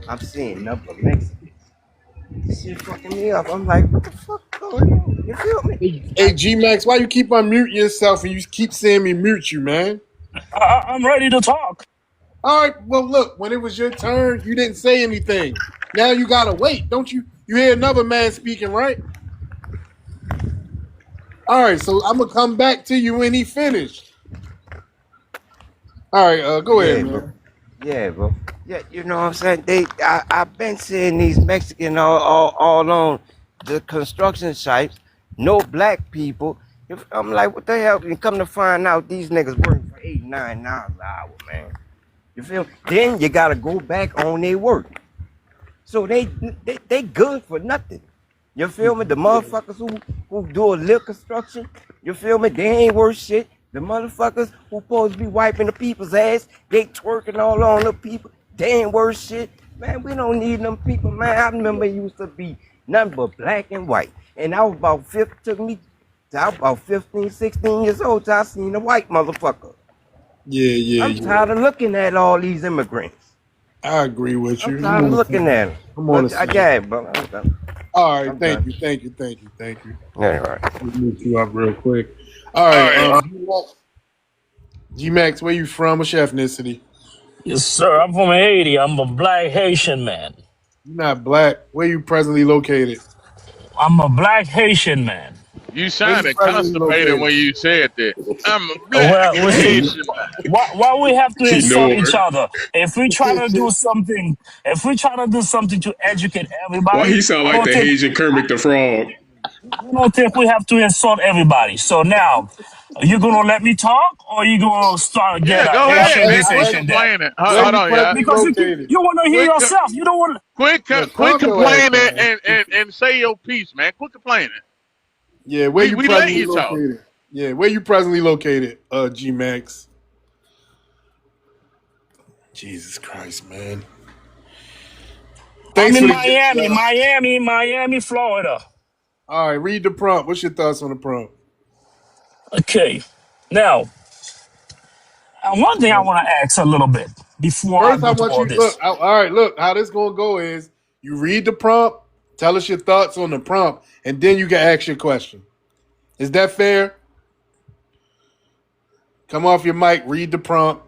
I'm seeing nothing but Mexicans. This shit fucking me up. I'm like, what the fuck going on? You feel me? Hey, G Max, why you keep unmuting yourself and you keep saying me mute you, man? I'm ready to talk. All right, well, look, when it was your turn, you didn't say anything. Now you gotta wait, don't you? You hear another man speaking, right? All right, so I'm gonna come back to you when he finished. All right, go ahead, man. Bro. Yeah, bro. Yeah, you know what I'm saying? I've been seeing these Mexicans all on the construction sites, no black people. I'm like, what the hell? You come to find out these niggas working for $8, $9 an hour, man. You feel me? Then you gotta go back on their work. So they good for nothing. You feel me? The motherfuckers who do a little construction, you feel me? They ain't worth shit. The motherfuckers who supposed to be wiping the people's ass, they twerking all on the people. They ain't worth shit. Man, we don't need them people, man. I remember it used to be nothing but black and white. And I was about 15, 16 years old till I seen a white motherfucker. Yeah. I'm tired of looking at all these immigrants. I agree with you. I'm tired of looking at them. I'm on I got it, bro. All right, thank you. Yeah, right. Let me move you up real quick. All right, G Max, where you from? What's your ethnicity? Yes, sir. I'm from Haiti. I'm a black Haitian man. You're not black. Where you presently located? I'm a black Haitian man. You Where you sounded presently constipated located? when you said that. I'm a black Well, we see. Haitian man. Why we have to insult each Lord, other? If we try to do something, to educate why everybody, he sound like the Haitian Kermit the Frog? I don't think we have to insult everybody. So now, are you gonna let me talk, or are you gonna start get Yeah, a go ahead, Haitian man. this, Quit Haitian that? complaining. Where Hold you on, y'all. presently Because located? you want to hear Quit, yourself. You don't want. Yeah, quit calm your ass complaining down. and say your piece, man. Quit complaining. Yeah, where We you we letting presently you talk. located? Yeah, where you presently located? G Max. Jesus Christ, man. I'm Thanks in for the gift, Miami, y'all. Florida. All right, read the prompt. What's your thoughts on the prompt? Okay, now one thing I want to ask a little bit before I First, I go to want all you look. this. All right, look how this gonna go is you read the prompt, tell us your thoughts on the prompt, and then you can ask your question. Is that fair? Come off your mic, read the prompt.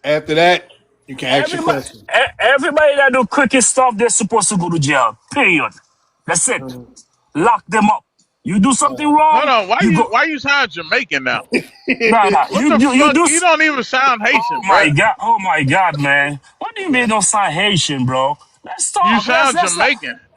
After that, you can ask your Everybody, question. everybody that do cricket stuff, they're supposed to go to jail. Period. That's it. Lock them up. You do something Hold wrong, on. Why you you go. why you sound Jamaican now? No, no. What the You fuck? do. You don't even sound Oh Haitian, my bruh. god. Oh my god, man. What do you mean don't sound Haitian, bro? Let's You talk. sound Jamaican.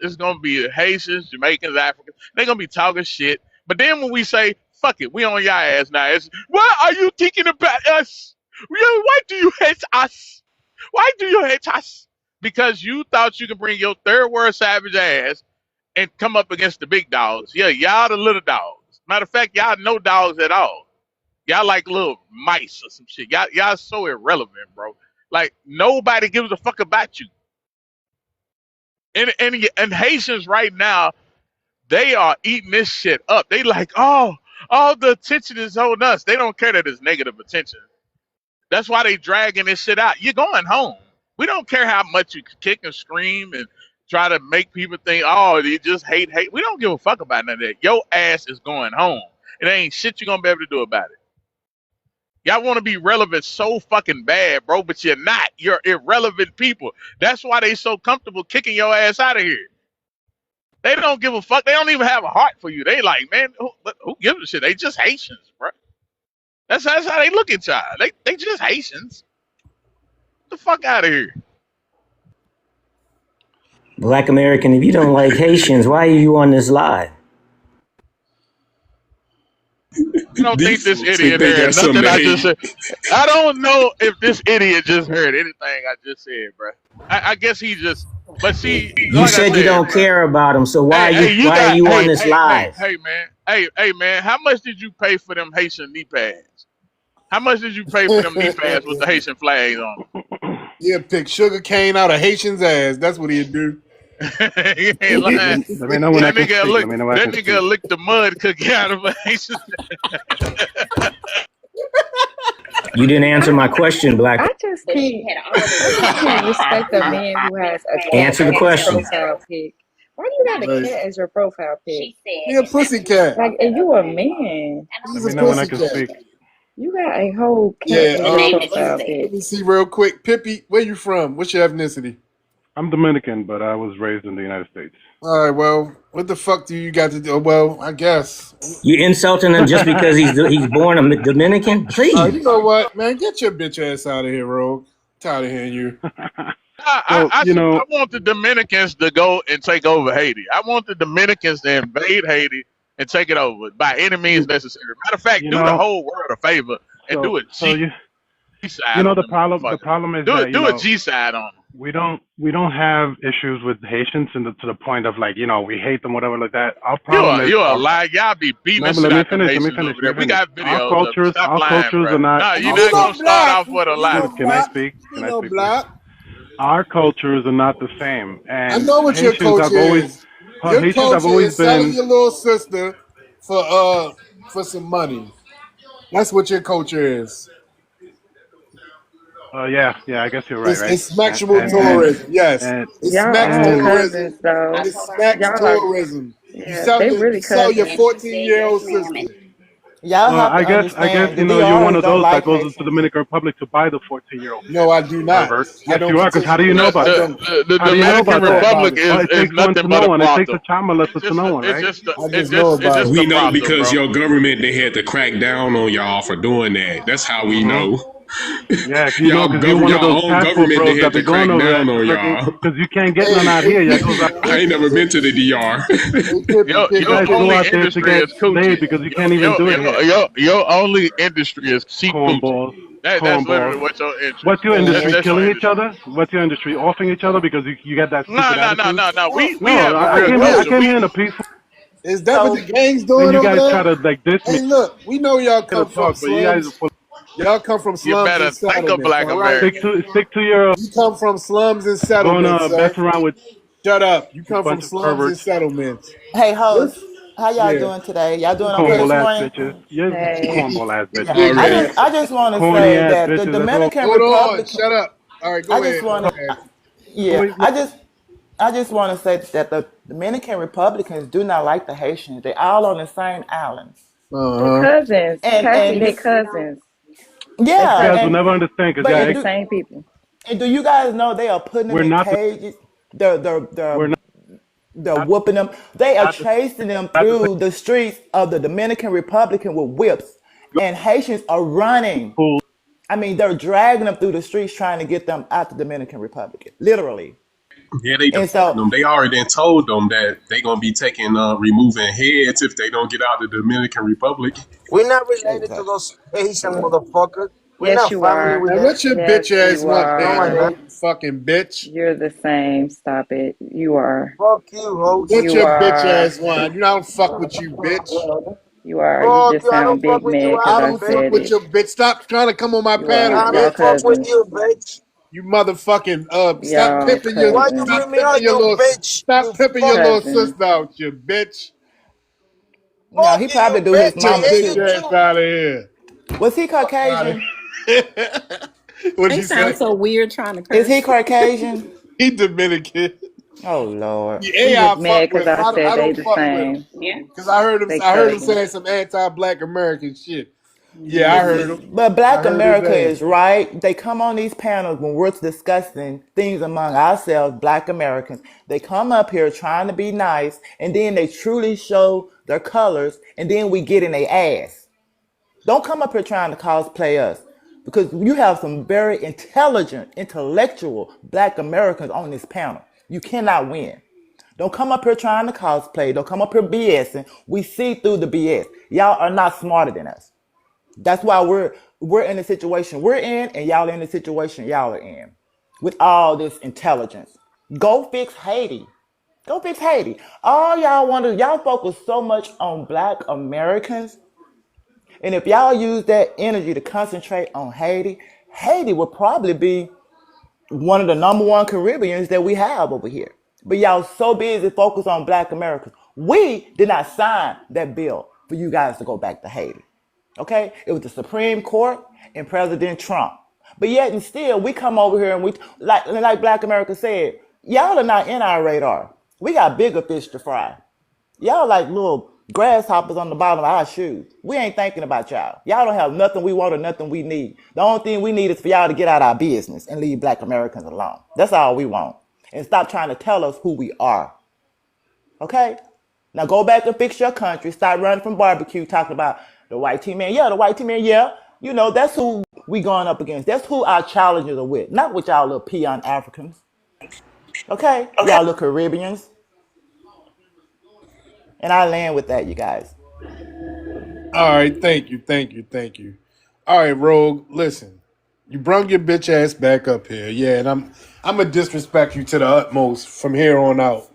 It's gonna be Haitians, Jamaicans, Africans. They're gonna be talking shit. But then when we say, fuck it, we on your ass now, it's, what are you thinking about us? What do you hate us? Why do you hate us? Because you thought you could bring your third world savage ass and come up against the big dogs. Yeah, y'all the little dogs. Matter of fact, y'all no dogs at all. Y'all like little mice or some shit. Y'all so irrelevant, bro. Like nobody gives a fuck about you. And Haitians right now, they are eating this shit up. They like, oh, all the attention is on us. They don't care that it's negative attention. That's why they dragging this shit out. You're going home. We don't care how much you kick and scream and try to make people think, oh, you just hate. We don't give a fuck about none of that. Your ass is going home. It ain't shit you're gonna be able to do about it. Y'all want to be relevant so fucking bad, bro, but you're not. You're irrelevant people. That's why they so comfortable kicking your ass out of here. They don't give a fuck. They don't even have a heart for you. They like, man, who gives a shit? They just Haitians, bro. That's how they look at y'all. They just Haitians. Get the fuck out of here. Black American, if you don't like Haitians, why are you on this live? I don't think this idiot heard nothing I just said. I don't know if this idiot just heard anything I just said, bro. I guess he just. But see, You like said I said, you don't bro, care about them, so why are you on this live? Hey, man, how much did you pay for them Haitian knee pads? How much did you pay for them knee pads with the Haitian flags on them? He'll pick sugar cane out of Haitian's ass. That's what he'd do. He ain't lying. Let me know when I can speak. Look, Let me know when I that can nigga speak. licked the mud cookie out of a Haitian. You didn't answer my question, Black. I just can't respect a man who has a cat Answer the as question. his profile pic. Why do you have a cat as your profile pic? He a pussy cat. Like, and you a man. He's Let me a know when I pussy can cat. speak. You got a whole cat Yeah. as your profile Let pic. me see real quick. Pippi, where you from? What's your ethnicity? I'm Dominican, but I was raised in the United States. All right. Well, what the fuck do you got to do? Well, I guess. You insulting him just because he's born a Dominican? Please. You know what, man? Get your bitch ass out of here, Rogue. Tired of hearing you. I want the Dominicans to go and take over Haiti. I want the Dominicans to invade Haiti and take it over by any means necessary. Matter of fact, do the whole world a favor and do it G-side. The problem is that do a G-side on them. we don't have issues with Haitians to the point of like we hate them, whatever like that. Our problem is you're a lie. Y'all be beating the shit out of Haitians over there. We got videos. Stop lying, cultures bro. are not. No, you're not gonna start off with a lie. Can I speak? Can I speak? Please? Our cultures are not the same. And I know what Haitians your culture is. Your Haitians culture have always is selling been. your little sister for some money. That's what your culture is. Yeah, I guess you're right. It's sexual tourism. Yes, it's smack tourism. It's smack tourism. You sell your 14-year-old sister. Y'all have to I guess understand. you're one of those that goes into the Dominican Republic to buy the 14-year-old. No, I do not. Yes, you are. Because how do you know about that? The Dominican Republic is nothing but a brothel. It takes a chamala to know one, right? We know because your government, they had to crack down on y'all for doing that. That's how we know. Yeah, you're one of those passport bros that be going over there on y'all. Because you can't get none out here. I ain't never been to the DR. You guys go out there to get laid because you can't even do it here. Your only industry is cheap cornballs. That's literally what your industry. What's your industry? Killing each other? What's your industry? Offing each other because you get that stupid attitude? No. We have I came here in a peaceful. Is that what the gang's doing? And you guys over try there? to like diss me. Hey, look, we know y'all come from slums. Y'all come from slums. You better and think of Black America. Stick to your. You come from slums and settlements. Mess around with. Shut up. You come from slums and settlements. Hey, host. How y'all doing today? Y'all doing okay this morning? Cornball ass bitches. I just want to say that the Dominican Republic. Shut up. All right, go ahead. I just want to. I just want to say that the Dominican Republicans do not like the Haitians. They all on the same island. They're cousins. They're cousins. Yeah, you guys will never understand because they're the same people. And do you guys know they are putting them in cages? They're whooping them. They are chasing them through the streets of the Dominican Republic with whips, and Haitians are running. I mean, they're dragging them through the streets trying to get them out the Dominican Republic, literally. Yeah, they them. They already told them that they're gonna be taking removing heads if they don't get out of the Dominican Republic. We're not related to those Haitian motherfuckers. We're Yes, not you family are. with Man, them. what your Yes, bitch ass you want, No, then, we're are. not. ho? You fucking bitch. You're the same. Stop it. You are. Fuck you, hoes. What You your bitch are. ass want? You know I don't fuck with you, bitch. You are. You Fuck just you. I don't sound fuck big with you mad because I I either, don't fuck said bitch. with it. your bitch. Stop trying to come on my You are. panel, I Y'all don't bitch. fuck with cousins. you, bitch. You motherfucking Y'all Why you cousins. bring me out, you bitch? You stop pimping your fuck. little Cousins. sister out, you bitch. No, Fuck he you, you probably do his bitch. Get your I mama hate bitch you too. ass too. out of here. Was he Fuck out of Caucasian? here. What'd They you say? sound so weird trying to Is he curse. Caucasian? He Dominican. Oh Lord. The He AI just fuck mad because with him. I I said they don't the fuck with him. same. Cause I heard him. They I heard him cousins. saying some anti-black American shit. Yeah, I But Hmm. heard him. but I Black heard his America ass. is right. They come on these panels when we're discussing things among ourselves, Black Americans. They come up here trying to be nice, and then they truly show their colors, and then we get in their ass. Don't come up here trying to cosplay us, because you have some very intelligent, intellectual Black Americans on this panel. You cannot win. Don't come up here trying to cosplay. Don't come up here BSing. We see through the BS. Y'all are not smarter than us. That's why we're in the situation we're in, and y'all in the situation y'all are in, with all this intelligence. Go fix Haiti. Go fix Haiti. All y'all want to y'all focus so much on Black Americans, and if y'all use that energy to concentrate on Haiti, Haiti would probably be one of the number one Caribbeans that we have over here. But y'all so busy focused on Black Americans. We did not sign that bill for you guys to go back to Haiti. Okay? It was the Supreme Court and President Trump. But yet and still, we come over here and we, like Black America said, y'all are not in our radar. We got bigger fish to fry. Y'all like little grasshoppers on the bottom of our shoes. We ain't thinking about y'all. Y'all don't have nothing we want or nothing we need. The only thing we need is for y'all to get out our business and leave Black Americans alone. That's all we want. And stop trying to tell us who we are. Okay? Now go back and fix your country. Stop running from barbecue talking about the white team man. Yeah, the white team man, yeah. You know, that's who we going up against. That's who our challengers are with. Not with y'all little peon Africans. Okay? Y'all little Caribbeans. And I land with that, you guys. All right, thank you, thank you, thank you. All right, Rogue, listen. You brung your bitch ass back up here, yeah, and I'm gonna disrespect you to the utmost from here on out.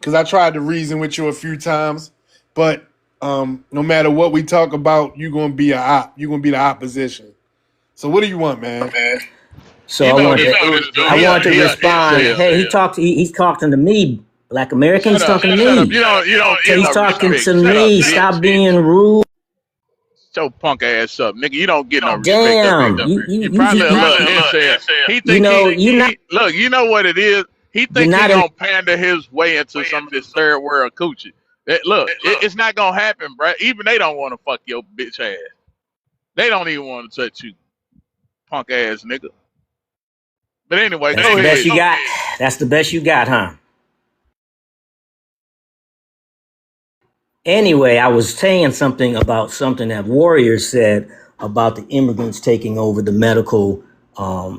Cause I tried to reason with you a few times, but no matter what we talk about, you're gonna be a op. You're gonna be the opposition. So what do you want, man? So You I know want this to dude. I want to He a respond. incel. Hey, he's talking to me, Black American. Shut He's up. talking to Shut up. me. You don't So get he's no talking respect. to Shut up, me. bitch. Stop being rude. Shut your punk ass up, nigga. You don't get no respect up Damn. here. You probably a little incel. He You think know, you're not he look. You know what it is. He you're think he not an gonna pander his way into some of this third world coochie. Look, it's not gonna happen, bro. Even they don't want to fuck your bitch ass. They don't even want to touch you, punk ass nigga. But anyway, that's go the best ahead. you got. That's the best you got, huh? Anyway, I was saying something about something that Warrior said about the immigrants taking over the medical,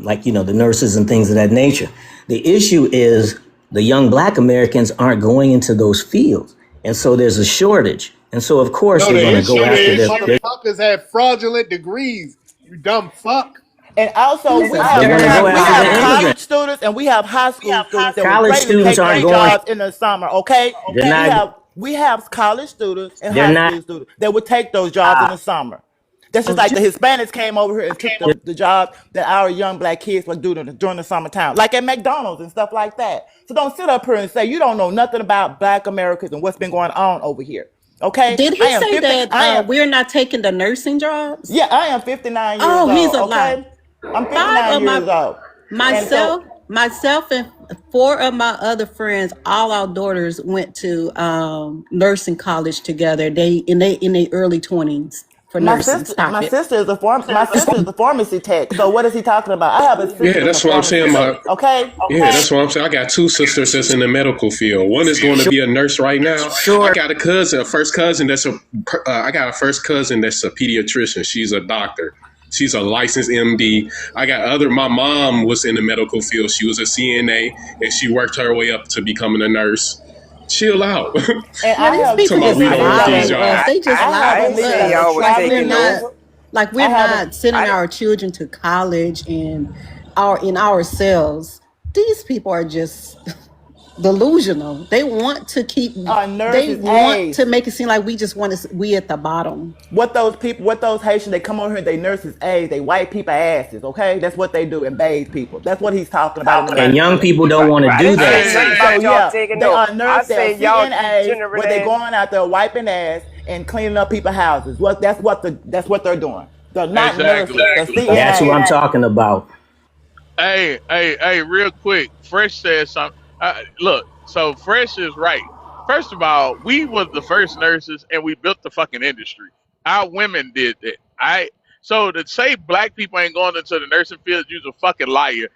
like, the nurses and things of that nature. The issue is the young Black Americans aren't going into those fields. And so there's a shortage. And so, of course, No, they're going the to go issue after is their motherfuckers have fraudulent degrees. You dumb fuck. And also, He's we a have they're we going to go have dirty we after have the dog. college immigrants. students and we have high school students that would College greatly students take aren't those going, jobs in the summer. Okay, they're not, we have college students and they're high not, school students that would take those jobs in the summer. That's just like the Hispanics came over here and took the job that our young Black kids were doing during the summertime, like at McDonald's and stuff like that. So don't sit up here and say you don't know nothing about Black Americans and what's been going on over here. Okay, Did I he am say 50. that I am we're not taking the nursing jobs? Yeah, I am 59 years Oh, he's old. a lie. Okay, I'm Five 59 of years my old, and so myself and four of my other friends, all our daughters went to nursing college together. They in their early 20s for nursing. Stop my it. sister is my sister is a pharmacy tech. So what is he talking about? I have a sister Yeah, that's a that's what I'm pharmacy saying. tech. Okay, Yeah, that's what I'm saying. I got two sisters that's in the medical field. One is going to be a nurse right now. I sure. got a first cousin I got a first cousin that's a pediatrician. She's a doctor. She's a licensed MD. My mom was in the medical field. She was a CNA and she worked her way up to becoming a nurse. Chill out. and Yeah, I these have people Talking about and just we I don't and want lie these listen. to us. jobs. They just I lie have to a I ain't listen. say us A y'all was like we're taking traveling not. over. Like I we're haven't. not sending our children to college and in ourselves. These people are just delusional. They want to keep. Our They nurses want to aides. make it seem like we just want to. We at the bottom. What those people, what those Haitians, they come over here, they nurses aides, they white people asses, okay? That's what they do, and bathe people. That's what he's talking about in the And young nursery. people don't Right, want to right. I do didn't that. say nothing So about y'all yeah, taking they no. are I nurses, they are say y'all CNAs, where they degenerating. going out there wiping ass and cleaning up people's houses. That's what they're doing. They're not Exactly. nurses, they're That's who I'm CNAs. talking about. Hey, real quick. Fresh said something. Look, so Fresh is right. First of all, we was the first nurses, and we built the fucking industry. Our women did that. So to say black people ain't going into the nursing field, you's a fucking liar.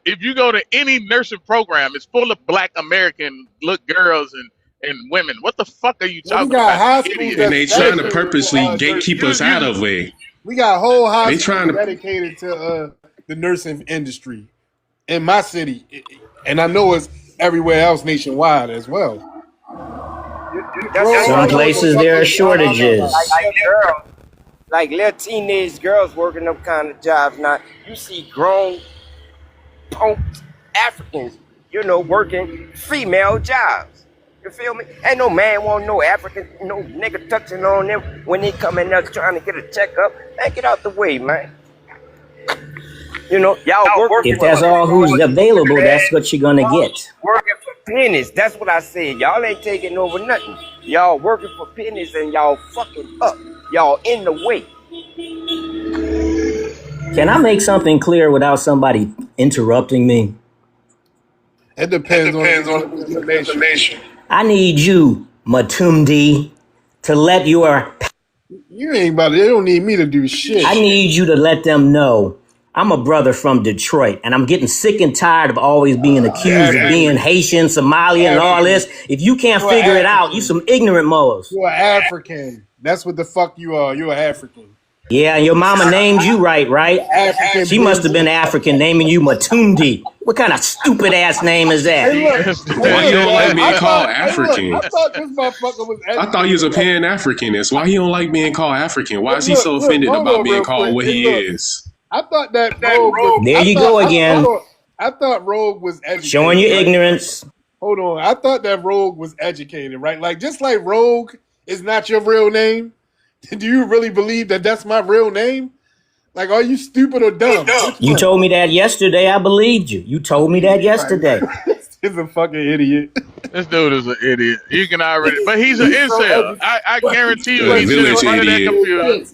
If you go to any nursing program, it's full of black American look girls and women. What the fuck are you Well, we talking got about, high you schools idiot? And that's they trying to dedicated purposely to gatekeep nursing. us out of it. We got whole high They schools trying to. dedicated to the nursing industry in my city, and I know it's everywhere else nationwide as well. That's Bro, Some I know what the places fuck there are you're talking about. shortages. like little teenage girls working them kind of jobs. Now you see grown punked Africans, working female jobs. You feel me? Ain't no man want no African, no nigga touching on them when they come in there trying to get a checkup. Man, get out the way, man. Y'all working If for that's all who's available, that's what you're gonna get. working for pennies. That's what I said. Y'all ain't taking over nothing. Y'all working for pennies and y'all fucking up. Y'all in the way. Can I make something clear without somebody interrupting me? It depends on the information. I need you, Matumdi, to let your. You ain't about it. They don't need me to do shit. I need you to let them know I'm a brother from Detroit, and I'm getting sick and tired of always being accused of being Haitian, Somalian, and all this. If you can't You're figure it out, African. you some ignorant moles. You're African. That's what the fuck you are. You're African. Yeah, and your mama named you right? African She must have bitch. been African, naming you Matumdi. What kind of stupid ass name is that? Hey, look. Why he don't like being I called I African? thought this motherfucker was I thought he was a educated. Pan Africanist. Why he don't like being called African? Why is he so Look, offended hold about on being real called quick. what Hey, he look. is? I thought that Rogue was. There you go again, I thought Rogue was educated. showing your right? ignorance. Hold on. I thought that Rogue was educated, right? Like, just like Rogue is not your real name, do you really believe that that's my real name? Like, are you stupid or dumb? You told me that yesterday. I believed you. You told me that yesterday. He's a fucking idiot. This dude is an idiot. You can already, but he's an He's so incel. educated. I guarantee you, A he sit in village front of that idiot. computer.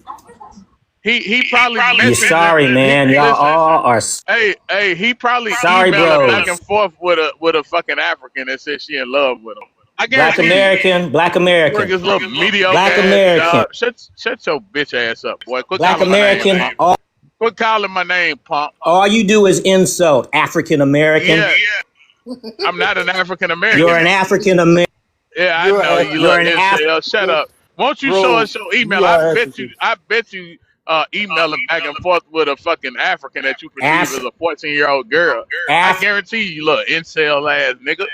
He probably You're messaged. sorry, man. Y'all all are He probably sorry, emailed back and bros. forth with a fucking African that said she in love with him. I Black guarantee you. American, Black Work American, his little mediocre Black ass American, job. Shut your bitch ass up, boy. Quit Black calling my name, American. punk. All, Quit calling my name, punk. all you do is insult African American. Yeah, I'm not an African You're American. an African American. Yeah, I know you You're little an incel. Shut up. Won't you show us your email? I bet you emailing back and forth with a fucking African that you perceive as a 14-year-old girl. I guarantee you, look, incel ass nigga.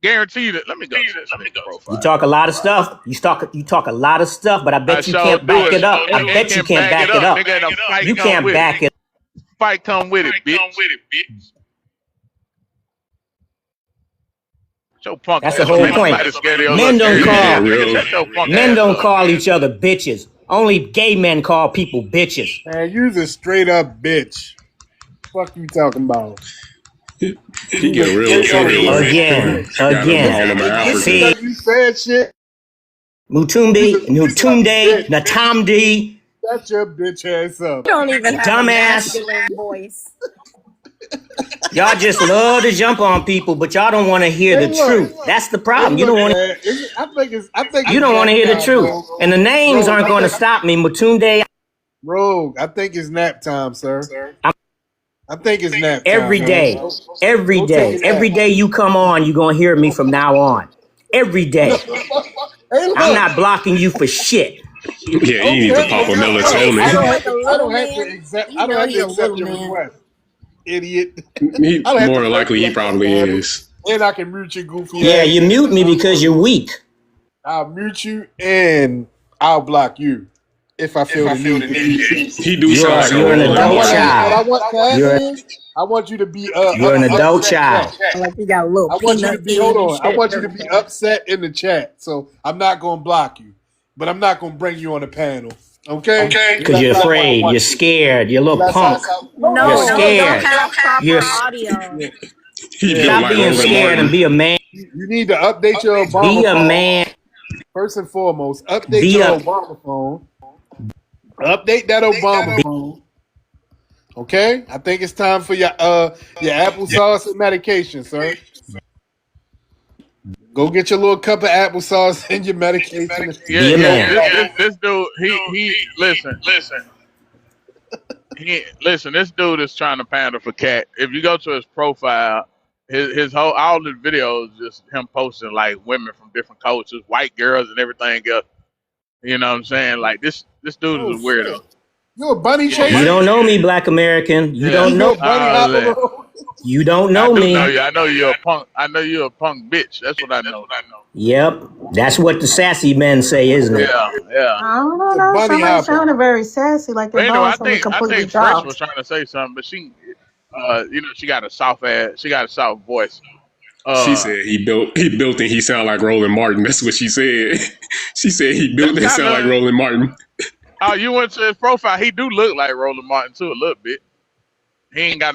Guarantee you that. Let me go. Let me go. You talk a lot of stuff. You talk a lot of stuff, but I bet you can't back it up. I bet you can't back it up. You can't back it. Fight come with it, bitch. That's the whole point. Men don't call each other bitches. Only gay men call people bitches. Man, you's a straight up bitch. Fuck you talking about? He get real again. See, you said shit. Mutumbi, Natamdi. Shut your bitch ass up. Don't even have a Dumbass. masculine voice. Y'all just love to jump on people, but y'all don't want to hear the truth. That's the problem. You don't want to. You don't want to hear the truth, and the names aren't going to stop me. Mutunde. Rogue, I think it's nap time, sir. I think it's nap time. Every day you come on, you're going to hear me from now on. Every day. I'm not blocking you for shit. Yeah, you need to pop a melatonin. I don't have to accept your request, idiot. More than likely, he probably is. And I can mute your goofy ass. Yeah, you mute me because you're weak. I'll mute you and I'll block you if I feel the need to do so. He do sound like a You're an role adult model. What I child. want to You're happen is I want you to be you're an adult upset. child. Like you got a little I want you to peanut be head hold and on. I shit. want you to be upset in the chat. So I'm not gonna block you, but I'm not gonna bring you on the panel. Okay? Because you're afraid. You're scared. You're a little Unless punk. You're No, you don't scared. have You're proper audio. yeah, He yeah. built stop like being Roland scared and Martin. be a man. You need to update your Be Obama a phone man. first and foremost. Update Be your a Obama phone. Update that Obama phone. Okay? I think it's time for your applesauce and medication, sir. Go get your little cup of applesauce and your medication. be a man. This dude, he listen. This dude is trying to pander for cat. If you go to his profile, his whole all the videos just him posting like women from different cultures, white girls and everything else. You know what I'm saying? Like this dude is Oh a weirdo. shit! You a bunny You chaser? don't know me, Black American. You Yeah. don't You know. a bunny hopper? Bro? You don't I know do know me. you. I know you're a punk. I know you're a punk bitch. That's what I know. Yep. That's what the sassy men say, isn't it? Yeah, yeah. I don't know. You a Though. bunny Somebody hopper? sounded very sassy, like But their anyway, balls something I completely think Fresh was dropped. trying to say something, but she got a soft ass. She got a soft voice. She Uh, said he built and he sound like Roland Martin. That's what she said. She said he built that's and kind sound like of. Roland Martin. Oh, you went to his profile. He do look like Roland Martin too, a little bit.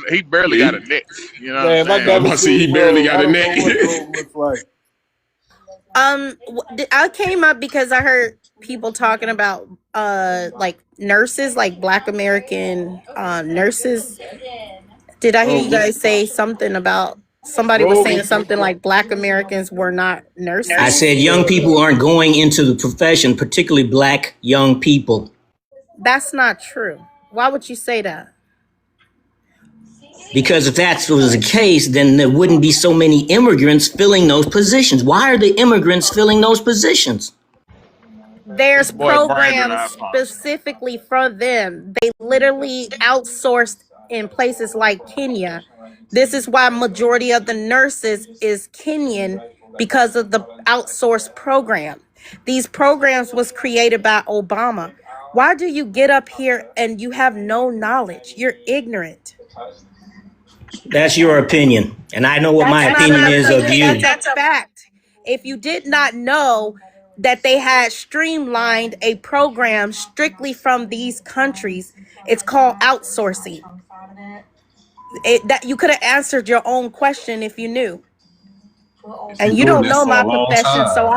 He barely got a Yeah, neck. You know what I'm Man, I I'm saying? never about to say he seen barely Rogue. got I a don't know neck. what Rogue looks like. I came up because I heard people talking about like nurses, like Black American nurses. Did I hear Oh, you guys say something about somebody was Rogue. saying something like Black Americans were not I said nurses? young people aren't going into the profession, particularly black young people, That's not true. Why would you say that? because if that was the case, then there wouldn't be so many immigrants filling those positions. Why are the immigrants filling those positions? This There's boy Brandon, programs I found. specifically for them. They literally outsourced in places like Kenya. This is why majority of the nurses is Kenyan because of the outsourced program. These programs was created by Obama. Why do you get up here and you have no knowledge? You're ignorant. That's your opinion, and I know what my That's not opinion an is of opinion, you. that's a fact. If you did not know that they had streamlined a program strictly from these countries, it's called outsourcing. That you could have answered your own question if you knew. Been And you doing don't that know for a my long profession, so time.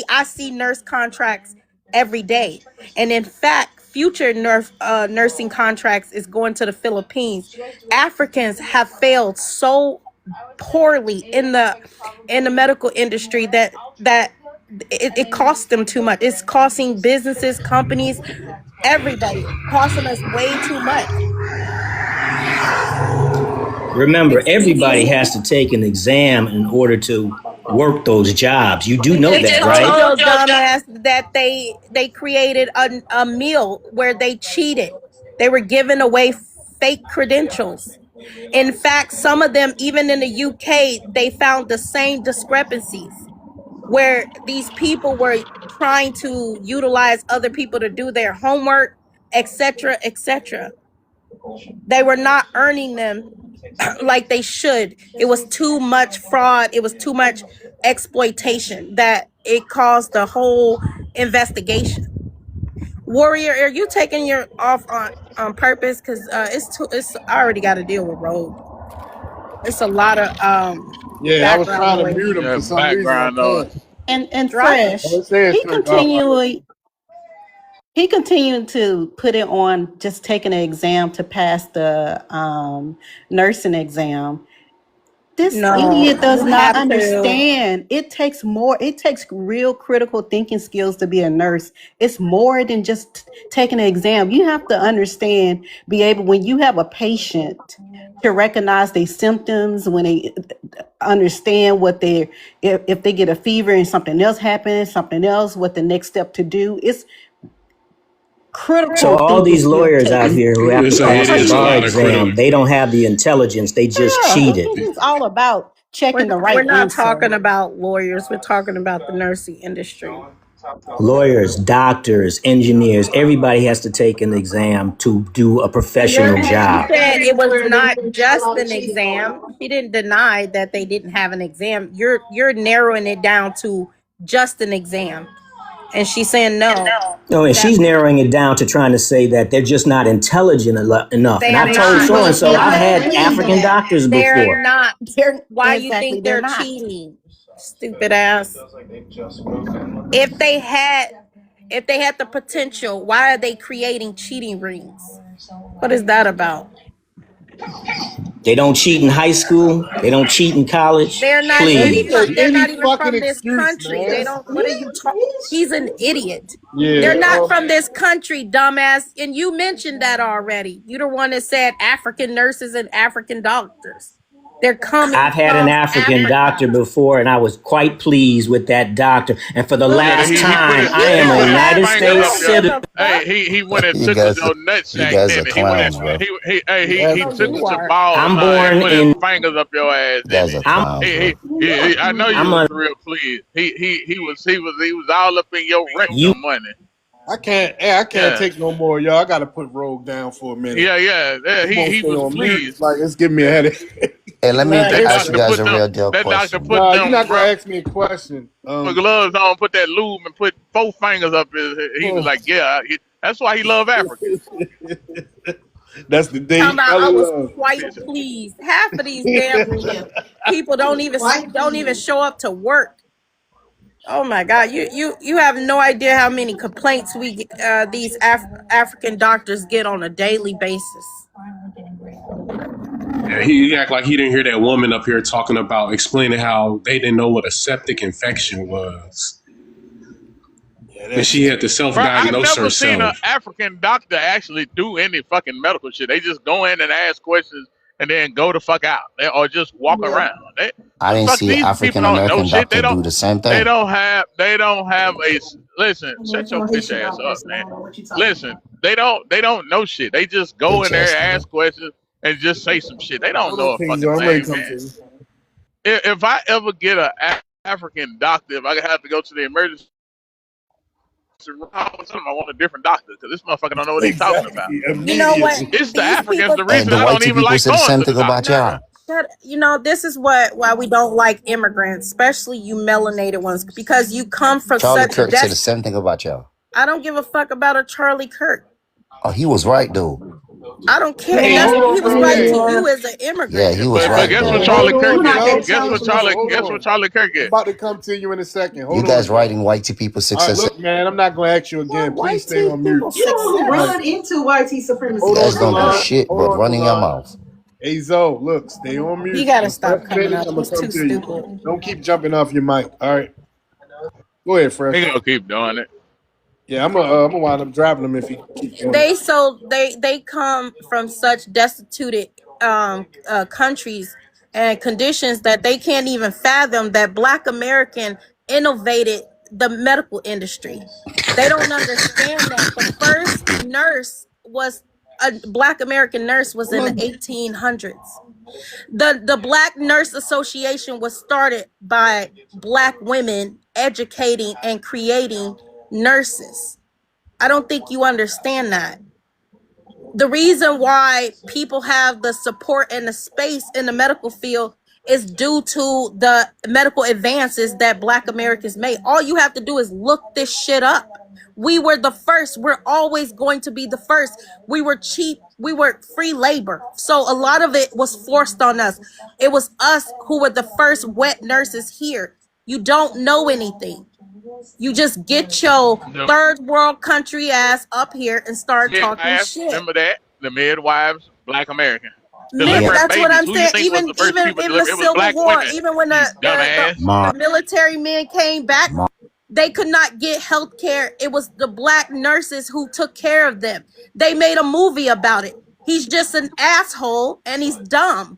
I see nurse contracts every day. And in fact, future nursing contracts is going to the Philippines. Africans have failed so poorly in the medical industry that it costs them too much. It's costing businesses, companies, everybody, costing us way too much. Remember, everybody It's has to take an exam in order to work those jobs. You do We know just that, told right? your dumbass that they created a meal where they cheated. They were giving away fake credentials. In fact, some of them, even in the UK, they found the same discrepancies where these people were trying to utilize other people to do their homework, etc., etc. They were not earning them like they should. It was too much fraud. It was too much exploitation that it caused the whole investigation. Warrior, are you taking your off on purpose? Because it's I already got to deal with Rogue. It's a lot of Yeah, I was background trying to noise. mute him Yeah, for some reason. I background noise. can't. And Drop it. I Fresh, was saying he turned off. he continued to put it on just taking an exam to pass the nursing exam. This No, idiot does you not have to. understand. It takes real critical thinking skills to be a nurse. It's more than just taking an exam. You have to understand, be able, when you have a patient, to recognize their symptoms, when they understand what they, if they get a fever and something else happens, something else, what the next step to do. It's So critical all thinking these skill lawyers out takes. here who have to So it pass the is a bar lot of exam, critical. they don't have the intelligence. They just Yeah, that's cheated. what it's all about. checking the We're right not talking answer. about lawyers. We're talking about the nursing industry. Lawyers, doctors, engineers, everybody has to take an exam to do a professional She job. said it was not just an exam. She didn't deny that they didn't have an exam. You're narrowing it down to just an exam, and she's saying no. No, and That she's narrowing it down to trying to say that they're just not intelligent enough. they And are I've told not. so and so, And I've I don't had believe African that. doctors They're before. not. They're Why you exactly think they're they're not. cheating? Stupid ass. If they had the potential, why are they creating cheating rings? What is that about? They don't cheat in high school. They don't cheat in college. They're not That's cheating. Please. They're any not even fucking from this excuse, country. They man. don't. What are you talking? He's an idiot. They're Yeah. not from this country, dumbass. And you mentioned that already. You the one that said African nurses and African doctors. They're coming I've had an from African Africa. doctor before, and I was quite pleased with that doctor. And for the Look, Yeah, last he put time, his I you am a don't he put his have. United fingers You up States don't your. give citizen. a fuck. He went and You tickled guys, your you nutsack, guys are didn't it? He went and clowns, bro. he No, tickled you your are. balls, I'm huh? And born put his in. fingers up your ass, You didn't guys he? are I'm. clowns, bro. I know you I'm was a. real pleased. He was all up in your You. rectum money. I can't Yeah. take no more, y'all. I gotta put Rogue down for a minute. Yeah. I'm gonna He stay was on mute. pleased. It's like it's giving me a Yeah. headache. Hey, let me Look, That ask you doctor guys put a them. real deal That doctor question. put Nah, you're not them gonna ask me a question. gloves on, put that lube, and put 4 fingers up his. He was like, yeah. That's why he love Africans. That's the day talking he about fell I in was love. quite pleased. Half of these damn people don't even show up to work. Oh my God, you have no idea how many complaints these African doctors get on a daily basis. Yeah, he act like he didn't hear that woman up here talking about explaining how they didn't know what a septic infection was. Yeah, And she that's had to Bro, I've self-diagnose never seen an herself. African doctor actually do any fucking medical shit. They just go in and ask questions and then go the fuck out, or just walk around. I The didn't fuck, see an these people African don't know American shit. doctor do the same They thing. don't have. They don't have a. Listen, shut your bitch ass up, man. Listen, they don't know shit. They just go in Bitch there, ass nigga. ask questions, and just say some shit. They don't hold on, know a King fucking Joe. I'm ready to thing, come to man. you. If I ever get a African doctor, if I have to go to the emergency room, I want a different doctor because this motherfucker don't know what he's talking about. Exactly. You know what? Immediately. It's the These Africans. people. The And reason the I white don't two even people like said the going same to the thing about doctor. y'all. This is why we don't like immigrants, especially you melanated ones, because you come from Charlie such Kirk said the same thing about y'all. I don't give a fuck about a Charlie Kirk. Oh, he was right though. I don't care. Hey, That's hold he on. was right to Hey, you as an Yeah, immigrant. he was But right guess what though. hold Charlie Kirk on, get? Joe. Guess what Charlie? Hold Guess what on. Charlie Kirk I'm get? about to come to you in a second. You Hold on, guys Joe. writing white people All right, success. look, man. I'm not gonna ask you again. Please White stay on mute. people success. Into YT You Hold supremacy. on, guys don't do Kalon. shit Hold but on, running your Kalon. mouth. Hey, Zoe, look, stay on He mute. gotta When stop Fresh coming finish, up. I'm gonna He's come too to you. stupid. Don't keep jumping off your mic. All right, go ahead, He Fresh. gonna keep doing it. Yeah, I'm gonna wind up dropping him if he keeps doing it. They come from such destituted countries and conditions that they can't even fathom that Black American innovated the medical industry. They don't understand that the first nurse was a Black American nurse was in the 1800s. The Black Nurse Association was started by Black women educating and creating nurses. I don't think you understand that. The reason why people have the support and the space in the medical field is due to the medical advances that Black Americans made. All you have to do is look this shit up. We were the first. We're always going to be the first. We were cheap. We were free labor. So a lot of it was forced on us. It was us who were the first wet nurses here. You don't know anything. You just get your The third world country ass up here and start talking midwives, shit. remember that? The midwives, Black American. Yeah. Delivering That's what babies. I'm Who you saying. think was Even the first even people in the delivering? It was Civil Black War, women. even when You the dumbass. military men came back, they could not get health care. It was the Black nurses who took care of them. They made a movie about it. He's just an asshole and he's dumb.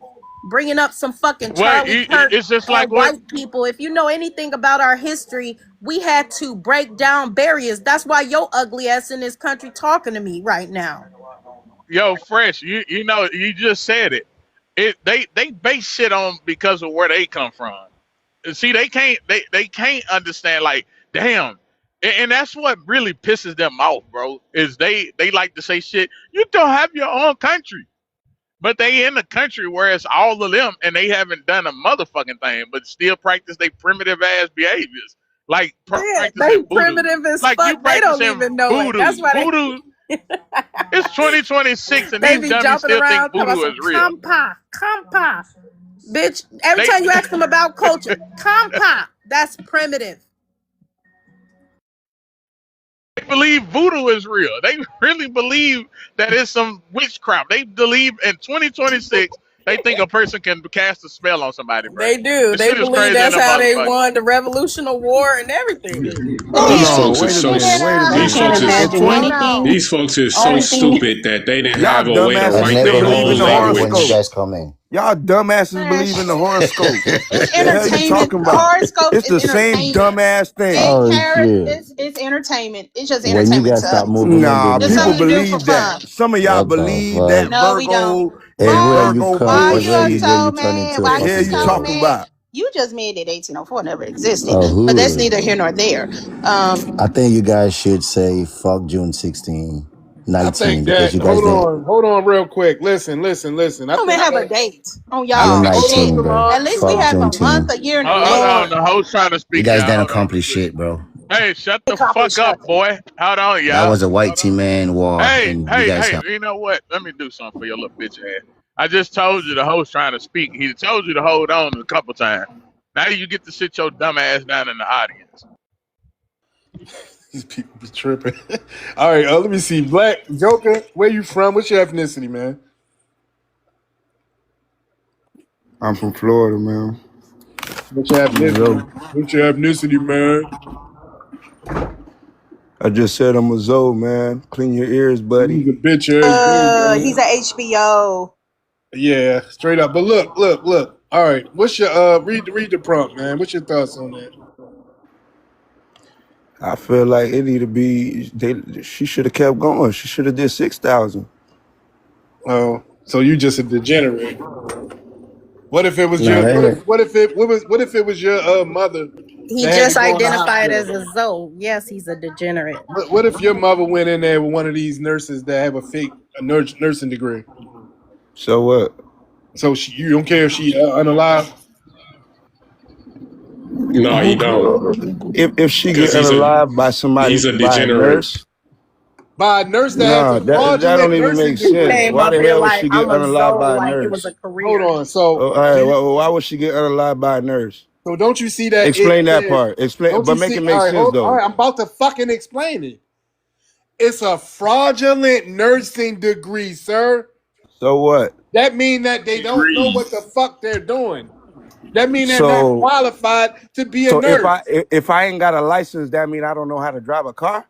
Bringing up some fucking Well, Charlie Kirk it's just like and what white people. If you know anything about our history, we had to break down barriers. That's why your ugly ass in this country talking to me right now. yo Fresh. You know you just said it. they base shit on because of where they come from. See, they can't understand like, damn. And that's what really pisses them off, bro. Is they like to say shit. You don't have your own country, but they in a country where it's all of them, and they haven't done a motherfucking thing, but still practice their primitive ass behaviors, like Yeah, they practicing voodoo. primitive as Like you fuck. They don't practicing even know it. That's voodoo. why Voodoo. It's 2026, and they these be dummies jumping still think around talking about voodoo some is real. compa. Bitch, every They time you ask them about culture, compa. That's primitive. believe voodoo is real. They really believe that it's some witchcraft. They believe in 2026 they think a person can cast a spell on somebody, bro. They do. This They shit is believe crazy in that's the how they motherfucker. won the Revolutionary War and everything. These Hold on, folks is wait a so minute, wait a I these minute. can't folks is In imagine 20, anything. these folks is so Only thing, stupid that they didn't y'all have a way to I dumbasses write still never their believe in own the understand it when you language. horoscope. guys come in. Y'all dumbasses man, believe in the horoscope. it's The hell you entertainment. talking about? Horoscopes It's is the same entertainment. dumbass thing. It Oh carrot. shit! It's entertainment. It's just When you entertainment guys to stop us. moving in the Nah, Just people something to do for believe that. fun. Some of y'all what the believe that fuck? No, we don't. Everywhere No. you Virgo come, Why you everywhere are you bullshit. go, you so turn mad? into a The Why you hell fucking you so girl. talking mad? about? You just made it 1804 never existed, Oh, but that's hood. neither here nor there. I think you guys should say fuck June 16, I 19 think because that you guys didn't. hold on real quick. Listen. I Don't even think have a that date on I June y'all think hold shit. on, 19, bro. At least we Fuck have a month, Juneteenth. a year, and a Hold day. on, the host trying to You speak, guys y'all. didn't Hold on, real accomplish quick. shit, bro. Hey, shut the Accomplish fuck up, nothing. boy. Hold on, That y'all. was a white team man war, Hey, and you hey, guys hey, helped. you know what? Let me do something for your little bitch ass. I just told you the host trying to speak. He told you to hold on a couple times. Now you get to sit your dumb ass down in the audience. these people be tripping. All right, let me see. Black Joker, where you from? What's your ethnicity, man? I'm from Florida, man. What's your ethnicity? Zo. What's your ethnicity, man? I just said I'm a Zoe, man. Clean your ears, He's buddy. a bitch ass dude, He's man. a HBO. Yeah, straight up. But look. All right, what's your read the prompt, man? What's your thoughts on that? I feel like it need to be. She should have kept going. She should have did 6,000. Oh, so you just a degenerate. What if it was Nah, your they had. what if it was your mother He that had to just go in the identified as hospital? a Zoe. Yes, he's a degenerate. What if your mother went in there with one of these nurses that have a fake nursing degree? So what? So you don't care if she unalive? No, he don't, If she because get unalive by somebody, he's a by a degenerate. nurse, By a nurse that has nah, a that don't fraudulent even nursing make sense. degree. Came Why up the here hell would like she get I'm a unalive Zoe, by a like it was a nurse? Hold career. on. So Oh, all right, do you, why would she get unalive by a nurse? so don't you see that it Explain that says? part. Explain, Don't but you make see? it All make right, sense all though. right. I'm about to fucking explain it. It's a fraudulent nursing degree, sir. So what? That mean that they don't know what the fuck they're doing. That mean they're not So qualified to be a so nurse. if I ain't got a license, that mean I don't know how to drive a car?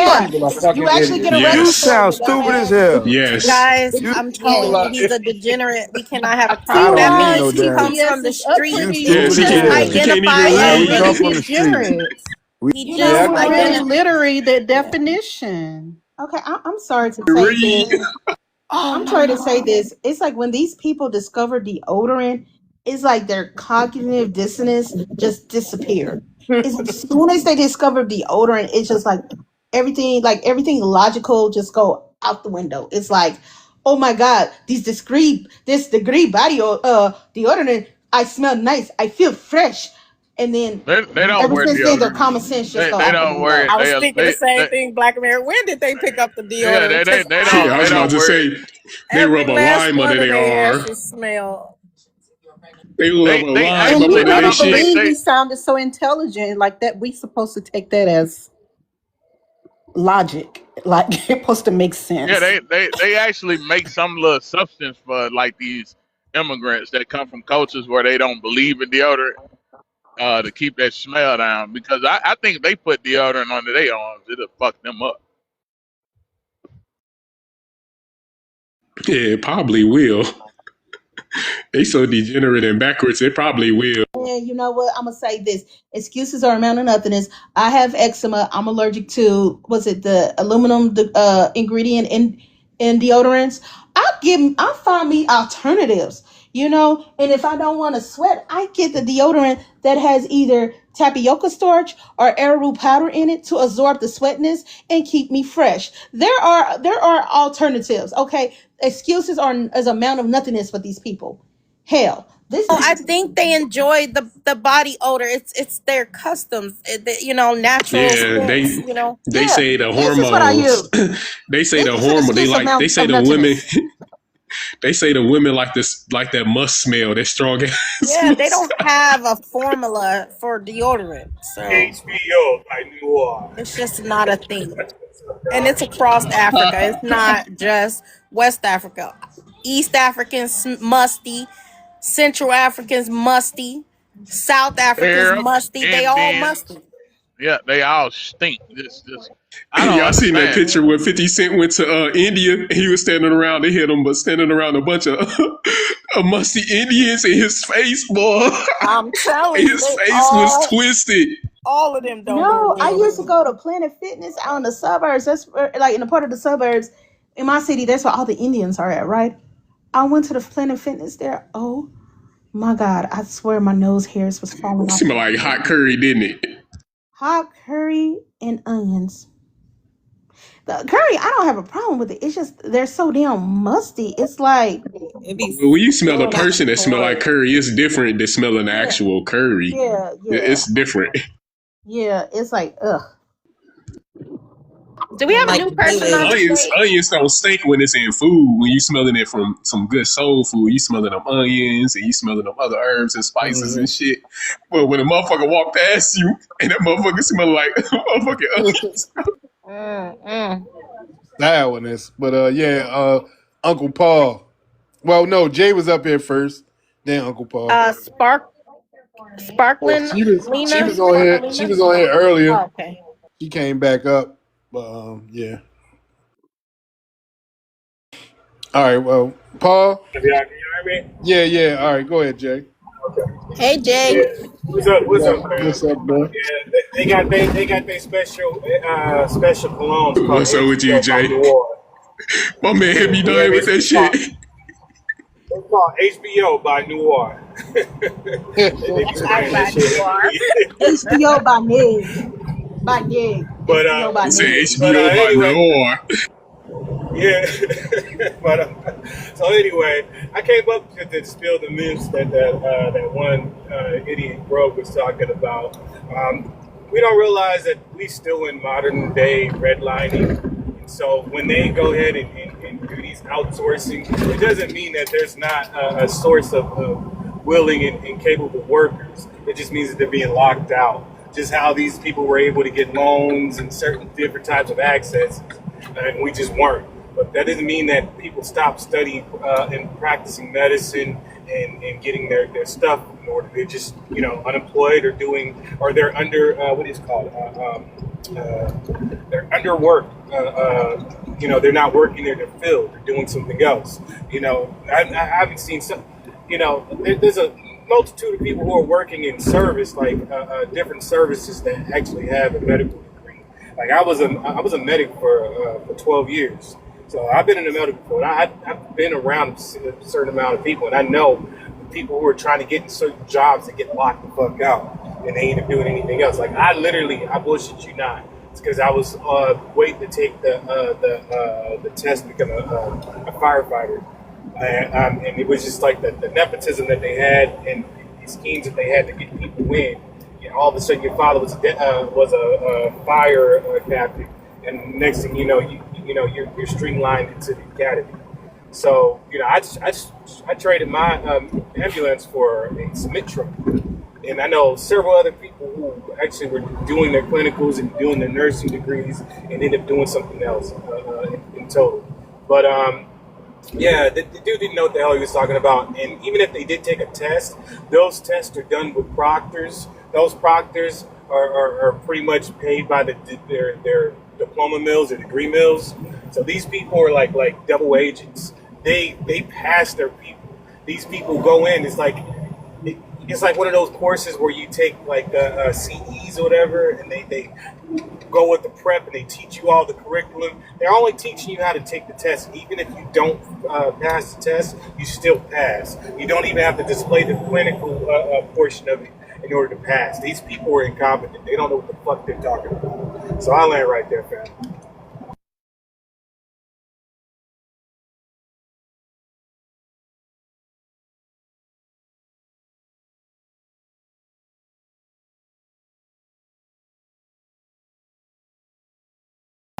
These Yeah, people are you fucking actually get idiots. You arrested for Yes, sound it, stupid as dumbass. hell. yes. Guys, You I'm People telling you, are. he's a degenerate. We cannot have a I talk. don't That need no means he damn. comes from TPS the is You streets. upbringing He Yes, stupid he as just can't. hell. He can't even identified Yeah, as we read. come already from racist. the streets. degenerates. We He You Yeah, I just know, can we're identified. literally the definition. Okay, I'm sorry to say Read. this. I'm sorry to say this. It's like when these people discover deodorant, it's like their cognitive dissonance just disappeared. As soon as they discover deodorant, it's just like everything logical just go out the window. It's like, oh my god, this degree body deodorant. I smell nice. I feel fresh, and then They don't ever wear since then, their deodorant. common sense just go They out the don't wear window. I was thinking the same thing, Black America. When did they pick up the yeah deodorant? Because Yeah, I they was about don't to wear say they every rub a last lime one under of their their arm. asses smell. They rub a they lime And up you actually under their better shit. believe he sounded so intelligent, like that. We supposed to take that as logic, like it's supposed to make yeah sense. they actually make some little substance for like these immigrants that come from cultures where they don't believe in deodorant to keep that smell down because I think if they put deodorant under their arms it'll fuck them up. Yeah, it probably will. They so degenerate and backwards, it probably will. And you know what? I'm gonna say this. Excuses are a amount of nothingness. I have eczema. I'm allergic to was it the aluminum ingredient in deodorants. I I find me alternatives, you know. And if I don't want to sweat, I get the deodorant that has either tapioca starch or arrowroot powder in it to absorb the sweatness and keep me fresh. There are alternatives. Okay, excuses are as amount of nothingness for these people. Hell, this I is think they enjoy the body odor. It's their customs, natural Yeah, scents. they yeah. say the This is what I hormones. use. They say This the is an hormone. excuse They say of the women. nothingness. They say the women like this, like that must smell, that strong ass Yeah, they must. don't have a formula for deodorant, so HBO by Noir. it's just not a thing. And it's across Africa. It's not just West Africa. East Africans musty, Central Africans musty, South Africans Arabs, musty. They all Indians, musty. yeah, they all stink. Just, I don't Y'all seen that understand it. picture where 50 Cent went to India and he was standing around, they hit him, but standing around a bunch of musty Indians and his face, boy. I'm telling you, His they face was twisted. all of them don't wear No, I used to deodorant. go to Planet Fitness out in the suburbs. That's where, like in a part of the suburbs in my city. That's where all the Indians are at, right? I went to the Planet Fitness there. Oh my God! I swear my nose hairs was falling off. Smelled like hot curry, didn't it? Hot curry and onions. The curry, I don't have a problem with it. It's just they're so damn musty. It's like It be When you smell a smelling like person that smell like blood. curry, it's different than smelling yeah, actual curry. yeah, yeah, It's different. yeah. It's like ugh. Do we have a Like new person on blood. the stage? Onions don't stink when it's in food. When you smelling it from some good soul food, you smelling them onions and you smelling them other herbs and spices and shit. But when a motherfucker walk past you and that motherfucker smell like motherfucking onions. Mm-mm. Sourness. But Uncle Paul. Well, no, Jay was up here first, then Uncle Paul. Well, Sparkling she Lena, was on here. She Sparkalina. was on here earlier. Oh, okay. She came back up. But yeah. All right. Well, Paul. Can you hear me? Yeah. All right. Go ahead, Jay. Hey Jay. Yeah. What's up? What's up, man? What's up, bro? Yeah, they got their special colognes called What's up with you, HBO by Jay? Noir. My man hit me Yeah, dying with that shit. It's called HBO by Noir. They be spraying that shit. HBO by Ned. By Ned. But HBO by He said Ned. HBO by anyway, Noir. yeah. So anyway, I came up to spill the myths that one idiot Grove was talking about. We don't realize that we still in modern day redlining. And so when they go ahead and do these outsourcing, it doesn't mean that there's not a source of willing and capable workers. It just means that they're being locked out. Just how these people were able to get loans and certain different types of access, and we just weren't. But that doesn't mean that people stop studying and practicing medicine and getting their stuff in order. They're just unemployed or they're under what is it called they're underworked. They're not working in their field. They're doing something else. I haven't seen some. There's a multitude of people who are working in service, like different services that actually have a medical degree. Like I was a medic for 12 years. So I've been in the medical field. I've been around a certain amount of people, and I know the people who are trying to get in certain jobs that get locked the fuck out, and they end up doing anything else. Like I bullshit you not. It's because I was waiting to take the test to become a firefighter, and it was just like the nepotism that they had and the schemes that they had to get people in. All of a sudden, your father was a fire captain, and next thing you know, you're streamlined into the academy. So I traded my ambulance for a cement truck, and I know several other people who actually were doing their clinicals and doing their nursing degrees and ended up doing something else in total. But the dude didn't know what the hell he was talking about. And even if they did take a test, those tests are done with proctors. Those proctors are pretty much paid by their diploma mills or degree mills. So these people are like double agents. They pass their people. These people go in. It's like it's like one of those courses where you take like CEs or whatever, and they go with the prep and they teach you all the curriculum. They're only teaching you how to take the test. Even if you don't pass the test, you still pass. You don't even have to display the clinical portion of it in order to pass. These people are incompetent. They don't know what the fuck they're talking about. So I land right there, fam.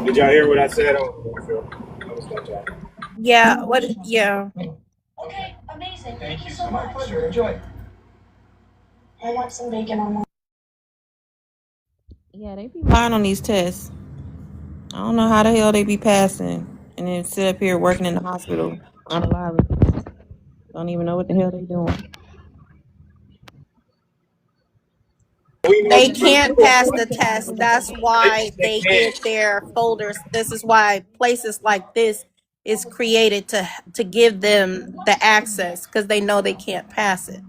Did y'all hear what I said? I was not talking. Yeah, what yeah. Okay, amazing. Thank you so much. Pleasure. Enjoy. I want some bacon on my. Yeah, they be lying on these tests. I don't know how the hell they be passing and then sit up here working in the hospital unalive. Don't even know what the hell they doing. We know They you do can't pass the test. That's why they they can't. get their folders. This is why places like this is created to give them the access because they know they can't pass it.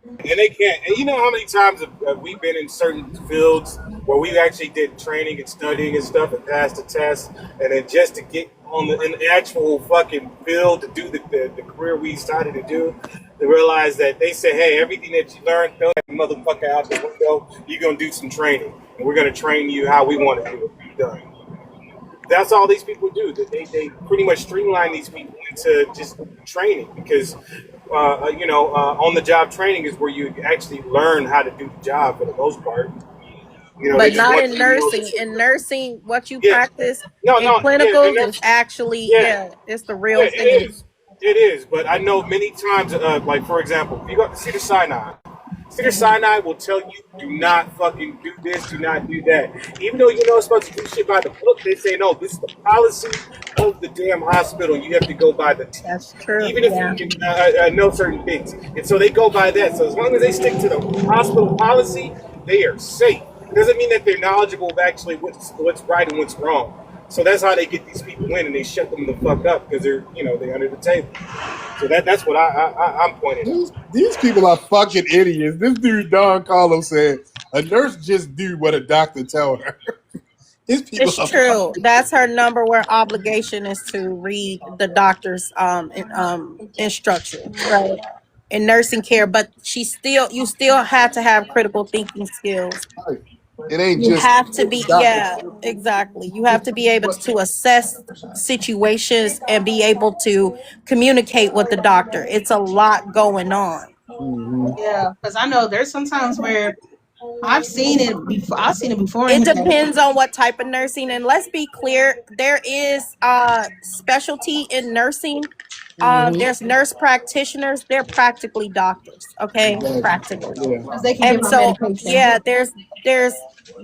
And they can't. And you know how many times have we been in certain fields where we actually did training and studying and stuff and passed the test, and then just to get on in the actual fucking field to do the career we decided to do, to realize that they say, hey, everything that you learned, throw that motherfucker out the window. You're gonna do some training, and we're gonna train you how we want to do it done. That's all these people do. They pretty much streamline these people into just training because, on the job training is where you actually learn how to do the job for the most part. They But just not want in you to know nursing. In nursing, what you yeah, practice no, in yeah, and clinicals is that's actually, yeah, yeah, it's the yeah, real it thing. is. It is, but I know many times, like for example, if you go to Cedar Sinai, Cedar Sinai will tell you, do not fucking do this, do not do that. Even though you know it's supposed to do shit by the book, they say, no, this is the policy of the damn hospital. You have to go by the T. That's true. Even if you Yeah. can know certain things. And so they go by that. So as long as they stick to the hospital policy, they are safe. It doesn't mean that they're knowledgeable of actually what's right and what's wrong. So that's how they get these people in, and they shut them the fuck up because they're under the table. So that's what I'm pointing out. These people are fucking idiots. This dude Don Carlos said a nurse just do what a doctor tell her. These people It's are true. fucking That's her number one obligation is to read the doctor's instructions, right? In nursing care, but you still have to have critical thinking skills. idiots. It ain't You just have to what the be, doctor yeah, tell exactly. You have to be able to assess situations and be able to communicate with the doctor. It's a lot going on. you. Yeah, because I know there's sometimes where I've seen it before. I've seen it before in It here. depends on what type of nursing. And let's be clear, there is specialty in nursing. There's nurse practitioners, they're practically doctors, okay? Exactly. Practically. Yeah. Because they can give And her so medication. yeah, there's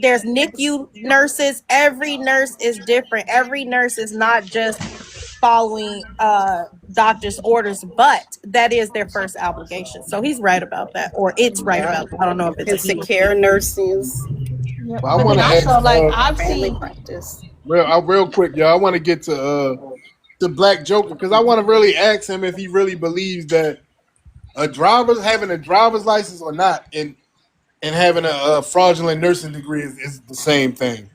there's NICU nurses. Every nurse is different. Every nurse is not just following doctor's orders, but that is their first obligation. So he's right about that, or it's right Yeah. about that. I don't know if it's a It's a he. care nurses. Yep. But I But want then to ask also, like, Or I've family seen, practice. real quick, y'all. I want to get to Black Joker because I want to really ask him if he really believes that having a driver's license or not, and having a fraudulent nursing degree is the same thing.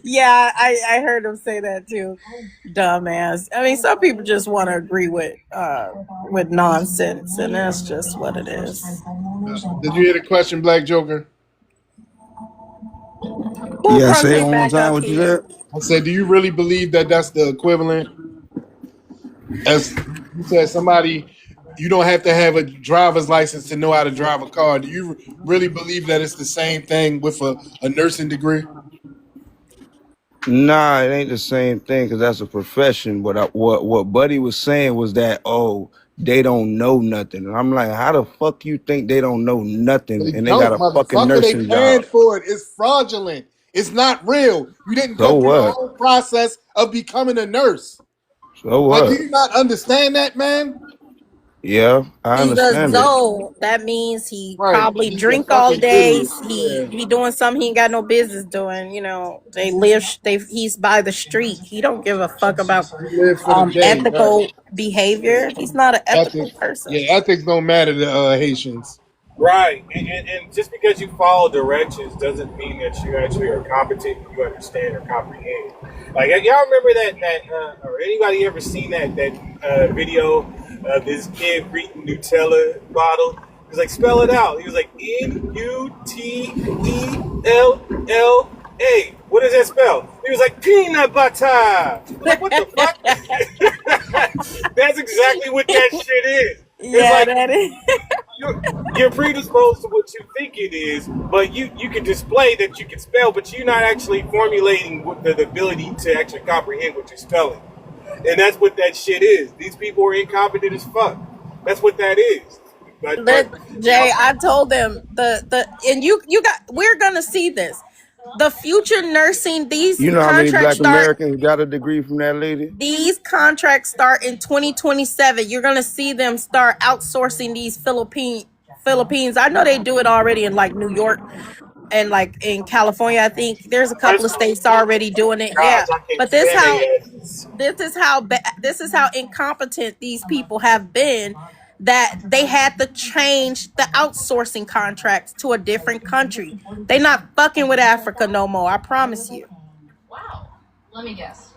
Yeah, I heard him say that too. Dumbass. I mean, some people just want to agree with nonsense, and that's just what it is. Did you hear the question, Black Joker? Who Yeah, brung say it him one more back time. up What you here? said? I said, do you really believe that that's the equivalent? As you said, somebody, you don't have to have a driver's license to know how to drive a car. Do you really believe that it's the same thing with a nursing degree? Nah, it ain't the same thing because that's a profession. But what Buddy was saying was that they don't know nothing, and I'm like, how the fuck you think they don't know nothing They and they got don't, a fucking motherfucker. They nursing paying job? for it. It's fraudulent. It's not real. You didn't So go through the what? whole process of becoming a nurse. So Like, do what? you not understand that, man? Yeah, I He's a understand it. Zoe. That means he Right. probably He's a drink all fucking day. idiot. Yeah. He doing something he ain't got no business doing. You know, he's by the street. He don't give a fuck about He lives for the day. Right. ethical behavior. He's not an ethical Ethics. person. Yeah, ethics don't matter to Haitians. Right, and just because you follow directions doesn't mean that you actually are competent, you understand or comprehend. Like y'all remember or anybody ever seen that video of this kid reading Nutella bottle? He was like, spell it out. He was like Nutella. What does that spell? He was like peanut butter. I was like, what the fuck? That's exactly what that shit is. It's Yeah, like that is. you're predisposed to what you think it is, but you can display that you can spell, but you're not actually formulating the ability to actually comprehend what you're spelling. And that's what that shit is. These people are incompetent as fuck. That's what that is. But Jay, I told them and you got we're gonna see this. The future nursing, You know how many black Americans got a degree from that lady? these contracts start in 2027. You're gonna see them start outsourcing these Philippines. I know they do it already in like New York and like in California. I think there's a couple of states already doing it. Yeah, gosh, I can't but this stand how their asses. this is how incompetent these people have been, that they had to change the outsourcing contracts to a different country. They not fucking with Africa no more, I promise you. Let me guess.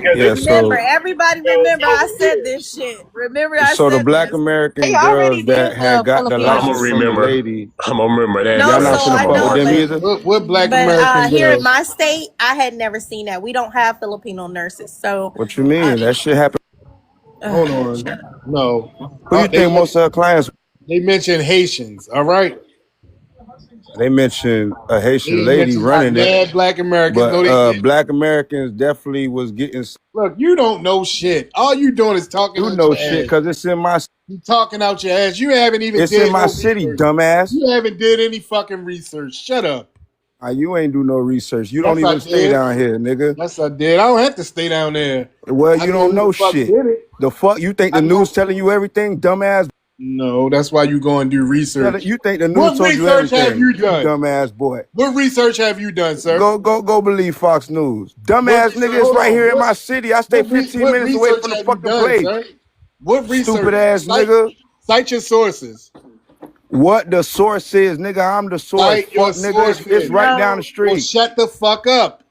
Yeah, Remember, so everybody remember I said this shit. Remember I so the said black this. They American already girls that did had the got the Filipino I'm gonna license from the nurses. remember. lady, I'm gonna remember that No, y'all not so fresh. finna I I'm fuck with know, them marking it. but either? What black American here in girls? my state, I had never seen that. We don't have Filipino nurses, so What you mean? That shit happened. Hold on. No. Who you think most of her clients? They mentioned Haitians, all right? They mentioned a They Haitian didn't lady mention not running it, mad black Americans. No, but they didn't. black Americans definitely was getting. Look, you don't know shit. All you doing is talking You out know your shit ass. because it's in my You talking out your ass. You haven't even it's in did my no city, research. dumbass. You haven't did any fucking research. Shut up. You ain't do no research. You don't Yes, I even stay did. down here, nigga. Yes, I did. I don't have to stay down there. Well, I you know don't who know the fuck shit. did it. The fuck you think I the news know. telling you everything, dumbass? No, that's why you go and do research. You think the news What told you research have everything? you You done? dumbass boy. What research have you done, sir? Go believe Fox News. What Dumbass research? nigga, it's Hold right on. here in my city. I stay 15 What minutes away research from the have you fucking done, place. sir? What research? Stupid ass nigga. Cite your sources. What the source is, nigga, I'm the source. Cite your Fuck nigga, it's sources. right down the Well, street. shut the fuck up.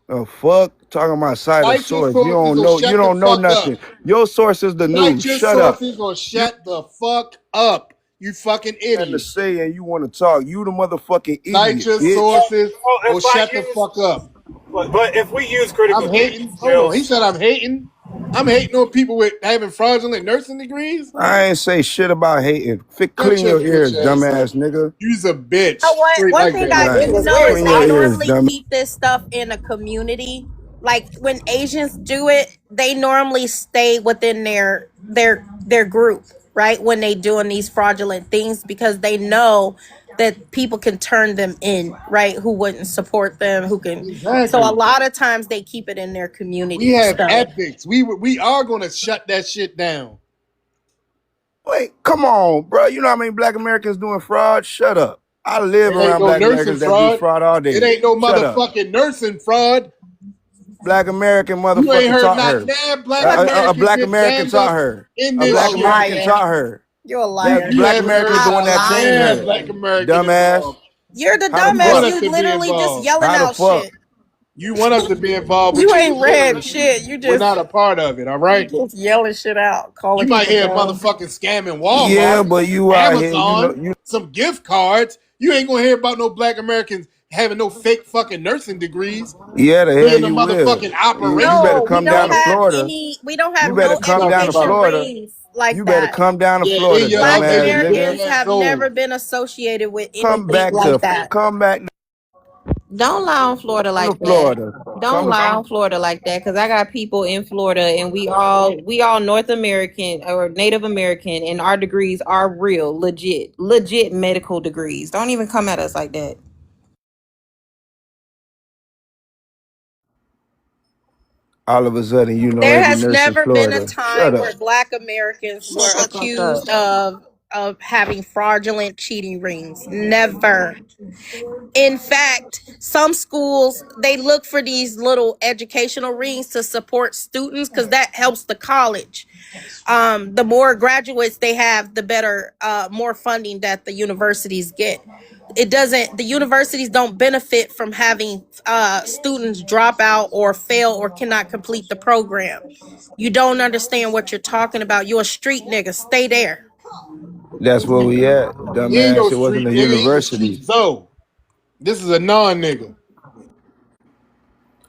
The fuck? Talking about side of Cite your source. You sources don't or know, you shut the don't know fuck up. nothing. Your source is the Cite news. your Shut up. sources or shut the fuck up. You fucking Nothing to idiot. say and you want to talk. You the motherfucking Cite idiot, your bitch. sources Well, or if I shut the use, fuck up. but if we use critical I'm thinking hating. Hold on. He skills, said I'm hating. I'm hating on people with having fraudulent nursing degrees. I ain't say shit about hating. Shut Clean your your bitch ears, ass up. dumbass nigga. You's a bitch. Straight One like thing that. I Right. do know is Clean they your ears, normally dumb. keep this stuff in a community. Like when Asians do it, they normally stay within their group, right? When they doing these fraudulent things, because they know that people can turn them in, right? Who wouldn't support them, who can. So a Exactly. lot of times they keep it in their We community. have So ethics. We are gonna shut that shit down. Wait, come on, bro. You know how many black Americans doing fraud? Shut up. I live It ain't around no black nursing Americans that do fraud. fraud all It day. ain't no Shut up. motherfucking nursing fraud. Black American You ain't motherfucker heard taught not her. mad black A Americans black get American jammed taught up her. in A you're this a black shit. American liar. taught her. You're a That liar. You black haven't American heard is the not one a that trained mad her. black American Dumbass. involved. You're the How the You want dumbass. fuck? us You to be literally just involved. yelling How the out fuck? shit. You want us to be involved with You your ain't read illiteracy. shit. You We're just not a part of it, all You right? just yelling shit out, You calling might people hear dumb. motherfucking scamming Yeah, Walmart, but you out here, Amazon, you some gift cards. You ain't gonna hear about no black Americans having no fake fucking nursing degrees, yeah, the hell being a you will. motherfucking You better No, operations we come don't down to department. have Florida. any. We don't You have better no What you come talking down to about? exhibition Florida. rings like You better that. come down to Yeah, Florida, in your Black other dumbass nigga. Americans dirty have never assholes. been associated with Come anything back like to that. come back Don't lie on Florida down to like that. Florida. Don't Come lie on Florida like that, because I got people in Florida, and we all North American or Native American, and our degrees are real, legit medical degrees. Don't even come at us like that. all of a sudden, you know There every has nurse in never been a Florida. Shut time up. where Black Americans Shut were the fuck up. accused of having fraudulent cheating rings. Never. In fact, some schools they look for these little educational rings to support students because that helps the college. The more graduates they have, the better, more funding that the universities get. It doesn't. The universities don't benefit from having students drop out or fail or cannot complete the program. You don't understand what you're talking about. You're a street nigga. Stay there. That's where we at, He ain't no dumbass. It wasn't street a nigga. He's a street university. Zoe. This is a non nigga.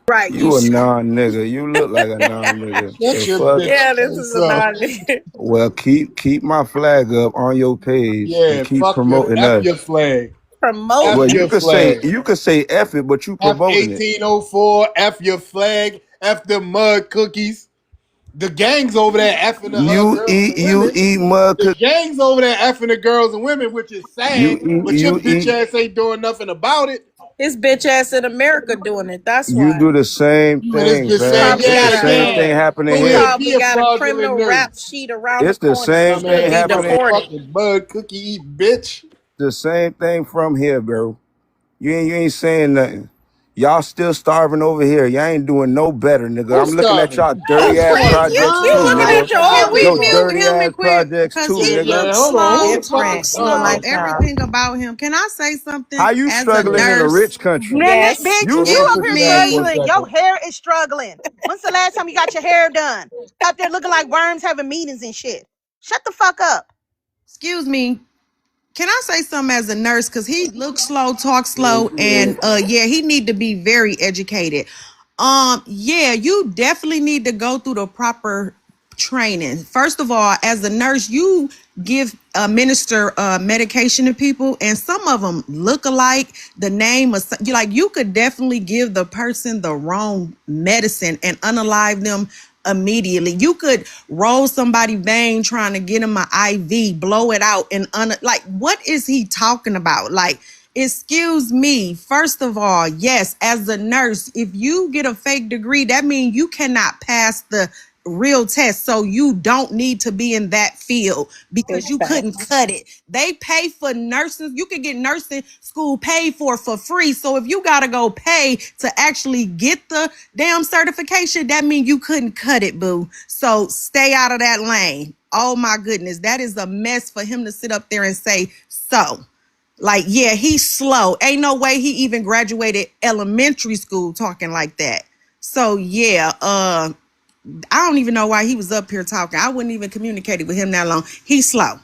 Right. You. You a non nigga. You look like a non nigga. Shut The your fuck. bitch Yeah, this ass is a up. non. Well, keep my flag up on your page and Yeah, keep fuck your promoting F us. your flag. F Promoting. Well, your flag. you could say F it, but you F promoting it. 1804, F your flag, F the mud cookies. The gangs over there effing the girls and You women. eat mud The cookies. gangs over there effing the girls and women, which is sad, but your You bitch eat ass ain't doing nothing about it. His bitch ass in America doing it. That's you why. do the same You and this thing, bitch He saying, fam. probably It's the got yeah, a same yeah, thing happening go here. ahead, Probably be a got a fraudulent criminal rap nurse. sheet around the It's the corner same Dumb to thing ass be happening. motherfucker, deported. fucking mud cookie eat bitch. The same thing from here, bro. You ain't saying nothing. Y'all still starving over here. Y'all ain't doing no better, nigga. Who's I'm looking at starving? y'all dirty Who's ass Prince, starving? you projects you too, looking nigga. at your Can own we Your mute people. dirty him ass and quit? projects Cause too, he nigga. Yeah, looks hold on. slow, Who's talk fucking slow, starving? like Child. everything about him. Can I say something How you as a struggling in a nurse? rich country? Yes. Bitch, You Hold you on, up pussy here ass, for a struggling. Your second. hair is struggling. When's the last time you got your hair done? Out there looking like worms having meetings and shit. Shut the fuck up. Excuse me. Can I say something as a nurse? Cause he looks slow, talks slow, and yeah, he need to be very educated. Yeah, you definitely need to go through the proper training. First of all, as a nurse, you give minister medication to people, and some of them look alike. The name of you could definitely give the person the wrong medicine and unalive them immediately. You could roll somebody vein trying to get him an IV, blow it out, and what is he talking about? Like, excuse me. First of all, yes, as a nurse, if you get a fake degree, that means you cannot pass the real test. So you don't need to be in that field Big because you couldn't facts. cut it. They pay for nurses. You can get nursing school paid for free. So if you got to go pay to actually get the damn certification, that means you couldn't cut it, boo. So stay out of that lane. Oh my goodness. That is a mess for him to sit up there and say so. Like, yeah, he's slow. Ain't no way he even graduated elementary school talking like that. So yeah, I don't even know why he was up here talking. I wouldn't even communicate with him that long. He's slow.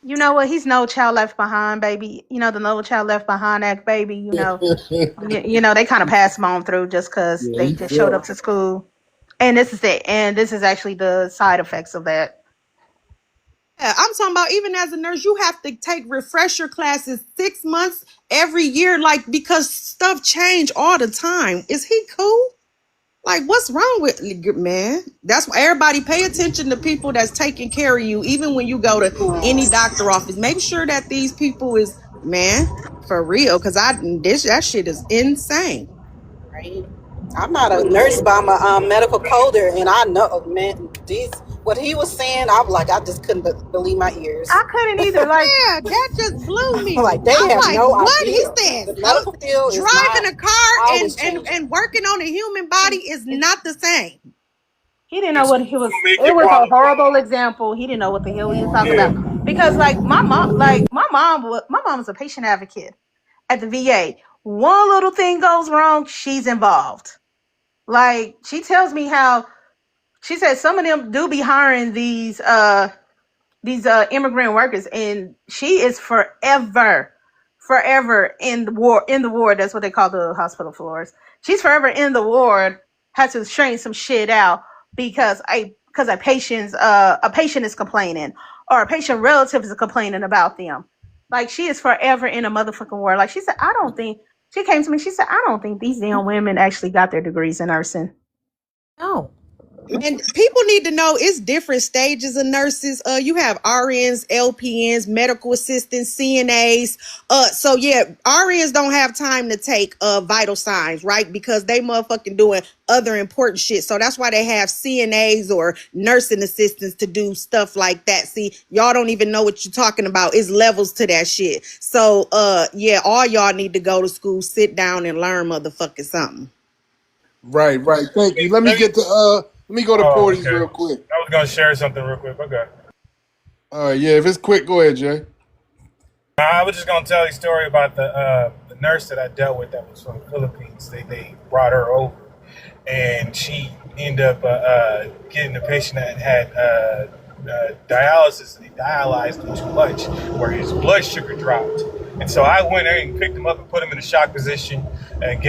You know what? He's no child left behind, baby. You know the no child left behind act, baby. They kind of pass him on through just because Yeah, they he just showed up slow. to school, and this is it. And this is actually the side effects of that. Yeah, I'm talking about even as a nurse, you have to take refresher classes 6 months every year, like because stuff change all the time. Is he cool? Like, what's wrong with man? That's why everybody pay attention to people that's taking care of you, even when you go to any doctor office. Make sure that these people is man for real, because that shit is insane. Right. I'm not a nurse, but I'm a medical coder, and I know, man, what he was saying, I was like, I just couldn't believe my ears. I couldn't either. Like, yeah, that just blew me. Like, they I'm have like, no what? He idea. said, The medical field is not driving a car always and changing. working on a human body is not the same. He didn't know It's what he gonna was. make It it was a probably horrible example. He didn't know what the hell he was talking yeah. about. Because my mom was a patient advocate at the VA. One little thing goes wrong, she's involved. Like, she tells me how she said some of them do be hiring these immigrant workers, and she is forever in the ward. That's what they call the hospital floors. She's forever in the ward. Had to strain some shit out because a patient is complaining, or a patient relative is complaining about them. Like, she is forever in a motherfucking ward. Like, she said, I don't think she came to me. She said, I don't think these damn women actually got their degrees in nursing. No. And people need to know it's different stages of nurses. You have RNs, LPNs, medical assistants, CNAs. So yeah, RNs don't have time to take vital signs, right? Because they motherfucking doing other important shit. So that's why they have CNAs or nursing assistants to do stuff like that. See, y'all don't even know what you're talking about. It's levels to that shit. So yeah, all y'all need to go to school, sit down and learn motherfucking something. Right. Thank you. Let me go to Oh, Porty's okay. real quick. I was gonna share something real quick. Okay. All right, yeah, if it's quick, go ahead, Jay. I was just gonna tell you a story about the nurse that I dealt with that was from the Philippines. They brought her over, and she ended up getting a patient that had dialysis, and they dialyzed him too much, where his blood sugar dropped. And so I went there and picked him up and put him in a shock position, and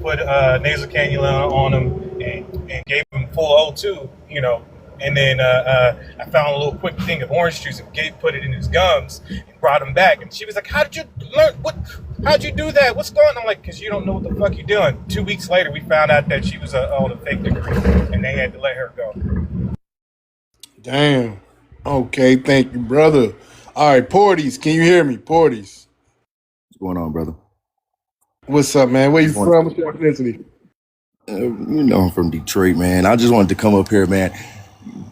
put nasal cannula on him, and gave him full O2, And then I found a little quick thing of orange juice and put it in his gums and brought him back. And she was like, "How did you learn? How'd you do that? What's going on?" I'm like, "Because you don't know what the fuck you're doing." 2 weeks later, we found out that she was on a fake degree, and they had to let her go. Damn. Okay, thank you, brother. All right, Porties, can you hear me? Porties. What's going on, brother? What's up, man? Where you Just wanted, from? What's your ethnicity? I'm from Detroit, man. I just wanted to come up here, man.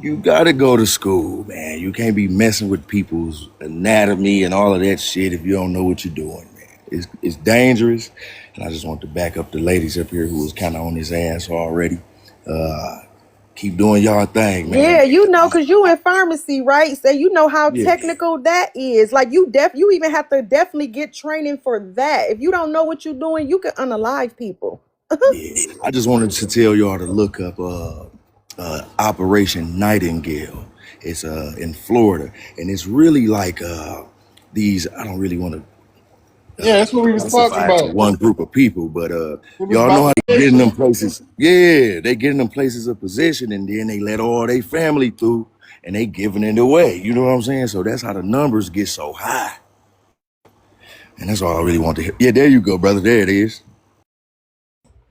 You gotta go to school, man. You can't be messing with people's anatomy and all of that shit if you don't know what you're doing, man. It's dangerous, and I just want to back up the ladies up here who was kind of on his ass already. Keep doing y'all thing, Yeah, man. cause you in pharmacy, right? So you know how Yeah, technical that is. Like you even have to definitely get training for that. If you don't know what you're doing, you can unalive people. yeah. I just wanted to tell y'all to look up Operation Nightingale. It's in Florida, and it's really like these. I don't really want to Yeah, that's what we was talking specify it to about. one group of people, but It was y'all know about how the they get in them patient. places. Yeah, they get in them places of position, and then they let all their family through, and they giving it away. You know what I'm saying? So that's how the numbers get so high, and that's all I really want to hear. Yeah, there you go, brother. There it is.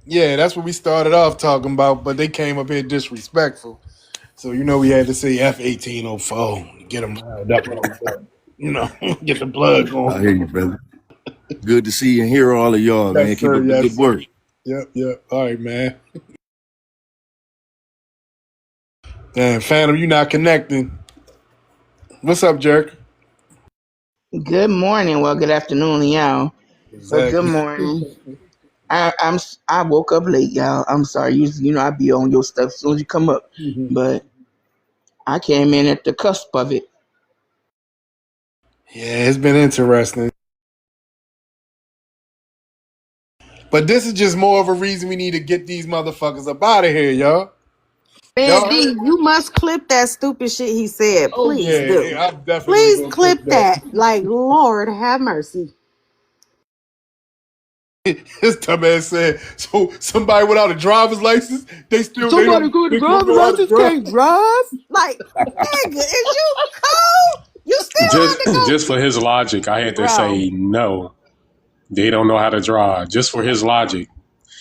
Yeah, that's what we started off talking about, but they came up here disrespectful. So we had to say F1804 to get them riled up a little bit. Get the blood I hear going. you, brother. Good to see and hear all of y'all, man. Yes, Keep sir. up the Yes, good sir. work. Yep. All right, man. Damn, Phantom, you not connecting. What's up, Jerk? Good morning. Well, good afternoon, y'all. But good Exactly. morning. I woke up late, y'all. I'm sorry. You know I be on your stuff as soon as you come up, but I came in at the cusp of it. Yeah, it's been interesting. But this is just more of a reason we need to get these motherfuckers up out of here, y'all. Man, Y'all D, heard? you must clip that stupid shit he said. Oh Please yeah, do. I'm definitely Please gonna clip clip that. that. Like, Lord have mercy. His dumbass said, so somebody without a driver's license, they Somebody good to don't driver's know how to license drive. can't drive? Like, nigga, is you cold? You still Just had to go. just for his logic, I had to Bro. say no. They don't know how to drive. Just for his logic,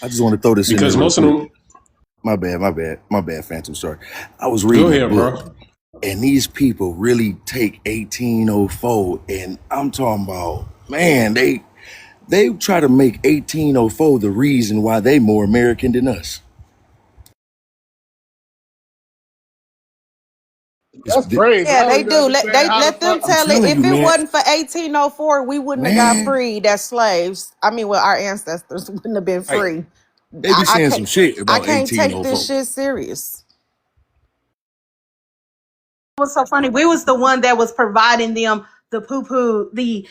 I just want to throw this in there because real most of quick. them. My bad, Phantom. Sorry. I was Go reading a ahead, book, bro. and these people really take 1804, and I'm talking about, man, they try to make 1804 the reason why they more American than us. It's, That's crazy. I Yeah, don't they even do. understand how the Let them fuck. I'm tell it. telling you, If it man, wasn't for 1804, we wouldn't have got man, freed as slaves. I mean, well, our ancestors wouldn't have been like free. they be I saying can't some shit I about can't take this 1804. shit serious. Was so funny. We was the one that was providing them the poo poo, the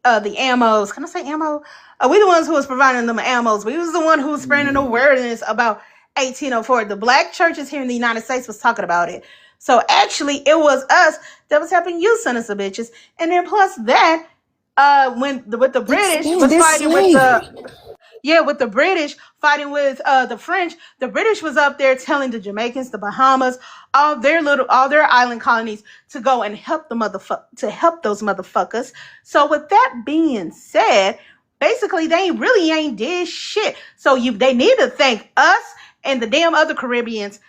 ammos. Can I say ammo? We the ones who was providing them ammos. We was the one who was spreading awareness about 1804. The black churches here in the United States was talking about it. So actually, it was us that was helping you, son of some bitches. And then plus that, with the British Explain was this fighting with slavery. with the British fighting with the French, the British was up there telling the Jamaicans, the Bahamas, all their island colonies to go and help help those motherfuckers. So with that being said, basically they really ain't did shit. So they need to thank us and the damn other Caribbeans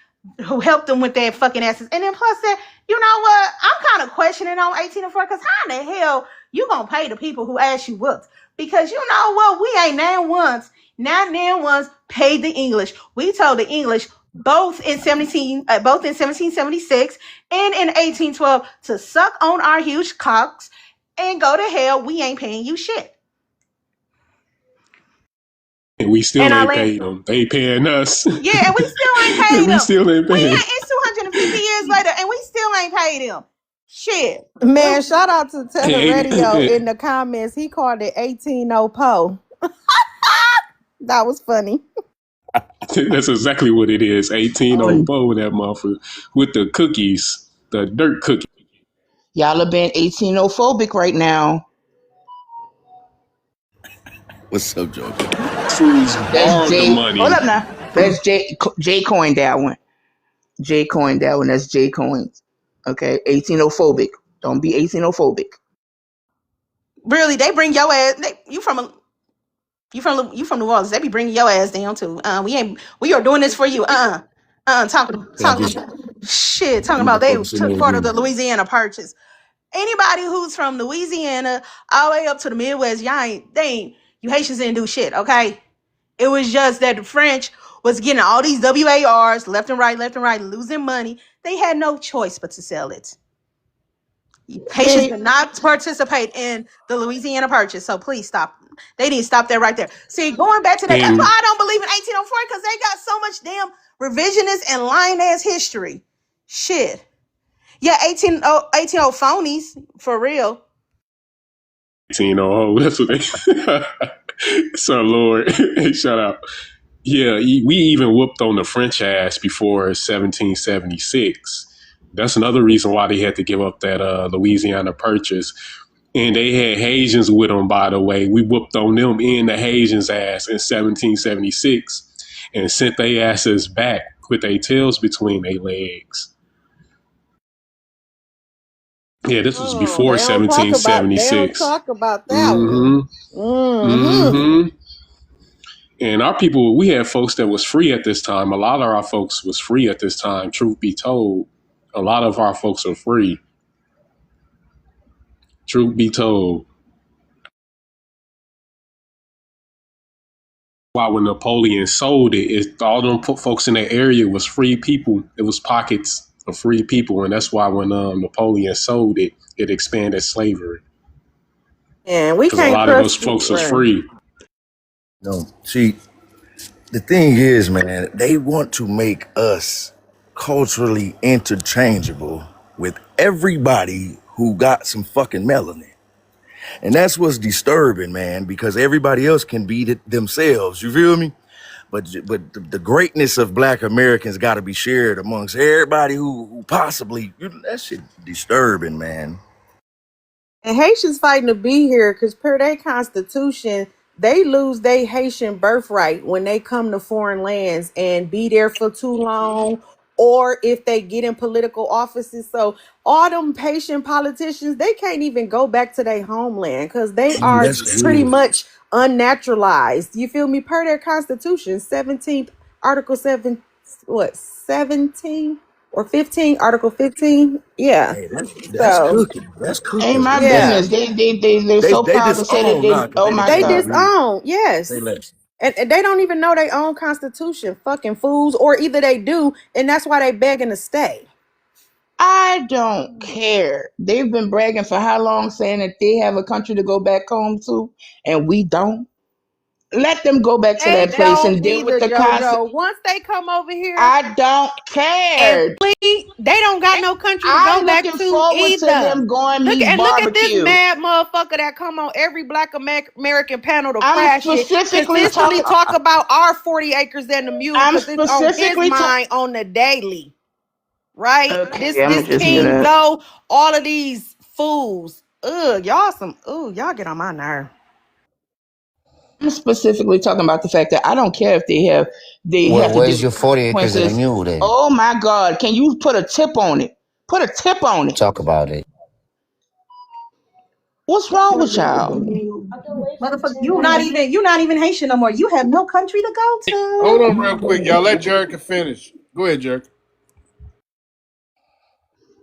who helped them with their fucking asses. And then plus that, you know what? I'm kind of questioning on 1804 because how in the hell you gonna pay the people who ask you what? Because you know what? We ain't not now once paid the English. We told the English both in 1776 and in 1812 to suck on our huge cocks and go to hell. We ain't paying you shit. And we And still I ain't land. paid them. They paying us. Yeah, and we still ain't And paid we them. still ain't We paying. ain't. It's 250 years later, and we still ain't paid them. Shit. Well, Man, shout out to Teller Radio Hey, in the comments. He called it 18 po. That was funny. that's exactly what it is. Um, 1804, that motherfucker. With the cookies. The dirt cookies. y'all are being 18ophobic right now. What's up, Jojo? Fools That's borrowed the Jay. Hold money. up now. That's Jay. Jay coined that one. Jay coined that one. That's Jay coins. Okay, 18ophobic. Don't be 18ophobic. really, they bring your ass. You from New Orleans? They be bringing your ass down too. We are doing this for you. Can I just Talking leave the about they folks in took there part of the again? Louisiana Purchase. Anybody who's from Louisiana all the way up to the Midwest, you Haitians didn't do shit. Okay, it was just that the French was getting all these WARs left and right, losing money. They had no choice but to sell it. Haitians Man, did not participate in the Louisiana Purchase, so please stop. They need to stop that right there. See, going back to that, that's why And I don't believe in 1804 because they got so much damn revisionist and lying ass history. Shit. Yeah, 18 phonies for real. 1800, that's what they. So, Lord, shout out. Yeah, we even whooped on the French ass before 1776. That's another reason why they had to give up that Louisiana Purchase. And they had Haitians with them, by the way. We whooped on them and the Haitians' ass in 1776 and sent their asses back with their tails between their legs. Yeah, this was oh, before they don't 1776. talk about that one. Mm-hmm. Mm-hmm. Mm-hmm. And our people, we had folks that was free at this time. A lot of our folks was free at this time. Truth be told, a lot of our folks are free. Truth be told. Why when Napoleon sold it, all them folks in that area was free people. It was pockets of free people, and that's why when Napoleon sold it, it expanded slavery And we because a can't lot of those trust folks was right. free. No, see, the thing is, man, they want to make us culturally interchangeable with everybody who got some fucking melanin. And that's what's disturbing, man, because everybody else can beat it themselves. You feel me? But the greatness of Black Americans got to be shared amongst everybody who possibly, that shit disturbing, man. And Haitians fighting to be here because per their constitution, they lose their Haitian birthright when they come to foreign lands and be there for too long, or if they get in political offices. So all them Haitian politicians, they can't even go back to their homeland because they are That's pretty good. much unnaturalized. You feel me? Per their constitution, 17th Article 7, what, 17 or 15, Article 15? Yeah. Hey, that's So cooking. That's Ain't cooking. my yeah. business. They're They so they proud to say that disown they. now because Oh they didn't my They stop God. reading. disown, Say yes. less. And they don't even know their own constitution, fucking fools, or either they do, and that's why they begging to stay. I don't care. They've been bragging for how long, saying that they have a country to go back home to, and we don't. Let them go back to They that place don't and deal with either, the concept. JoJo. Once they come over here I don't and care. flee, they don't got no country to go I'm back looking to forward to either. them going Look meet at this barbecue. mad motherfucker that come on every Black American panel to I'm crash it. specifically Consistently talking. talk about our 40 acres and the mule I'm because it's on his specifically talking. mind on the daily. Right? Okay, I'm This just King gonna. Doe, all of these fools. Y'all get on my nerve. I'm specifically talking about the fact that I don't care if they Well, have to deal where's with your the 40 acres and a consequences. mule then? Oh my God! Can you put a tip on it? Put a tip on it. Talk about it. What's wrong with y'all? Motherfucker, you're not even Haitian no more. You have no country to go Hold on to. real quick, y'all. Let Jerica finish. Go ahead, Jerica.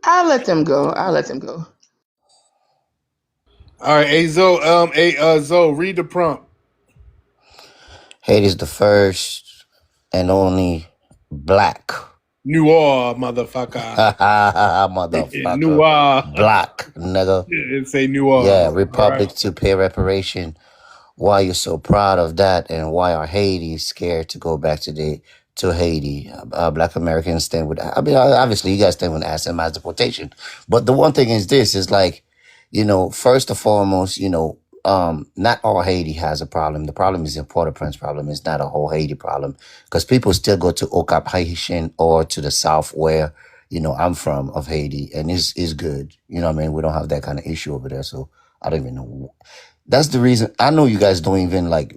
I'll let them go. I'll let them go. All right, hey Zoe, Zoe, read the prompt. Haiti is the first and only black Noir, motherfucker. motherfucker. Noir. Black nigga. It say Noir. Yeah, All right. republic to pay reparation. Why you're so proud of that, and why are Haiti scared to go back to Haiti? Black Americans stand with. I mean, obviously, you guys stand with asset mass deportation. But the one thing is this: is like, first and foremost, not all Haiti has a problem. The problem is the Port-au-Prince problem. It's not a whole Haiti problem because people still go to Okap Haitian or to the south where I'm from of Haiti, and it's good. You know what I mean? We don't have that kind of issue over there, so I don't even know. That's the reason. I know you guys don't even like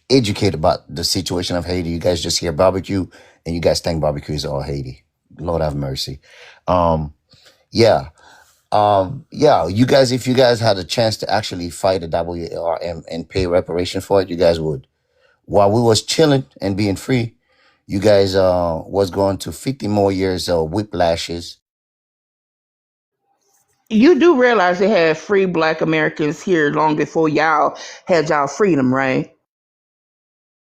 educate about the situation of Haiti. You guys just hear barbecue and you guys think barbecue is all Haiti. Lord have mercy. Yeah. Yeah, you guys, if you guys had a chance to actually fight a WARM and pay reparation for it, you guys would. While we was chilling and being free, you guys was going to 50 more years of whiplashes. You do realize they had free Black Americans here long before y'all had y'all freedom, right?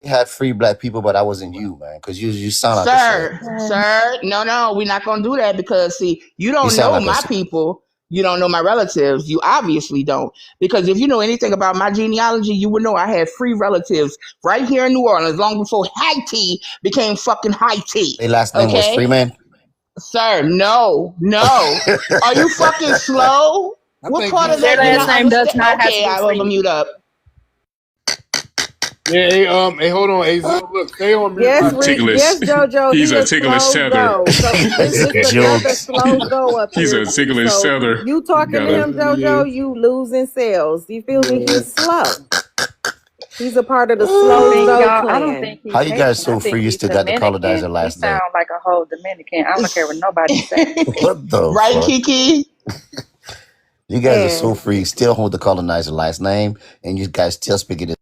We had free black people, but I wasn't you, man, because you sound like a slave. Sir, no, we're not gonna do that because see, you You don't sound know like a my people, you don't know my relatives, you obviously don't. Because if you know anything about my genealogy, you would know I had free relatives right here in New Orleans long before Haiti became fucking Haiti. their last name was Okay? Freeman. Sir, no. Are you fucking slow? I What think part of he's that do slow. not understand? Okay, I will mute up. Yeah, hey, hold on, hey Zoe, look, stay on mute. Yes, Ticklish. yes, JoJo. He's He a is ticklish slow tether. Zoe. So this another Jokes. slow Zoe up He's here. a ticklish So tether. you talking to Gotta. him, JoJo? You losing sales. You feel me? He's slow. He's a part of the slow See, Zoe y'all, I don't clan. think he's How you guys Haitian. I so think free? You he's still got the colonizer Dominican. He last name. sounds like a whole Dominican. I don't care what nobody say. What the Right, fuck? Kiki? You guys are so And free. Still hold the colonizer last name, and you guys still speak it.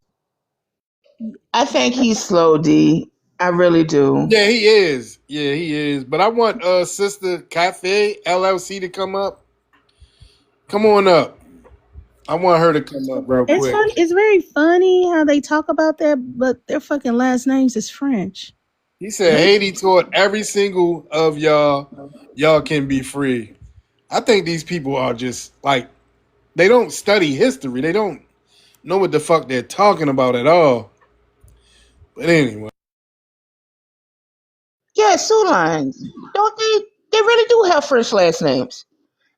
I think he's slow, D. I really do. Yeah, he is. Yeah, he is. But I want Sister Cafe LLC to come up. Come on up. I want her to come up real It's quick. funny. It's very funny how they talk about that, but their fucking last names is French. He said Haiti taught every single of y'all can be free. I think these people are just like they don't study history. They don't know what the fuck they're talking about at all. But anyway. Yeah, Soulines. Don't they? They really do have French last names.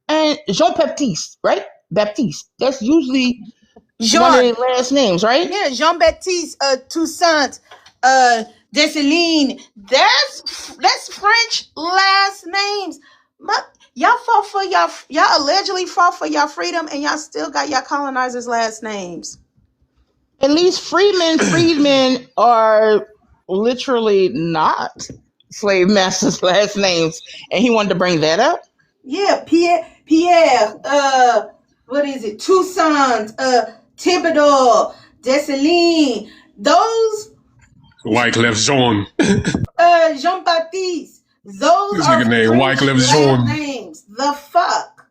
And Jean Baptiste, right? Baptiste. That's usually one of Jean, their last names, right? yeah, Jean Baptiste, Toussaint, Dessalines. That's French last names. Y'all fought for y'all allegedly fought for y'all freedom, and y'all still got y'all colonizers' last names. At least freedmen are literally not slave masters' last names. And he wanted to bring that up? Yeah, what is it? Toussaint, Thibodeau, Dessalines. Those Wyclef Jean. Jean Baptiste. Those This are nigga named French Wyclef last Jean. names. The fuck?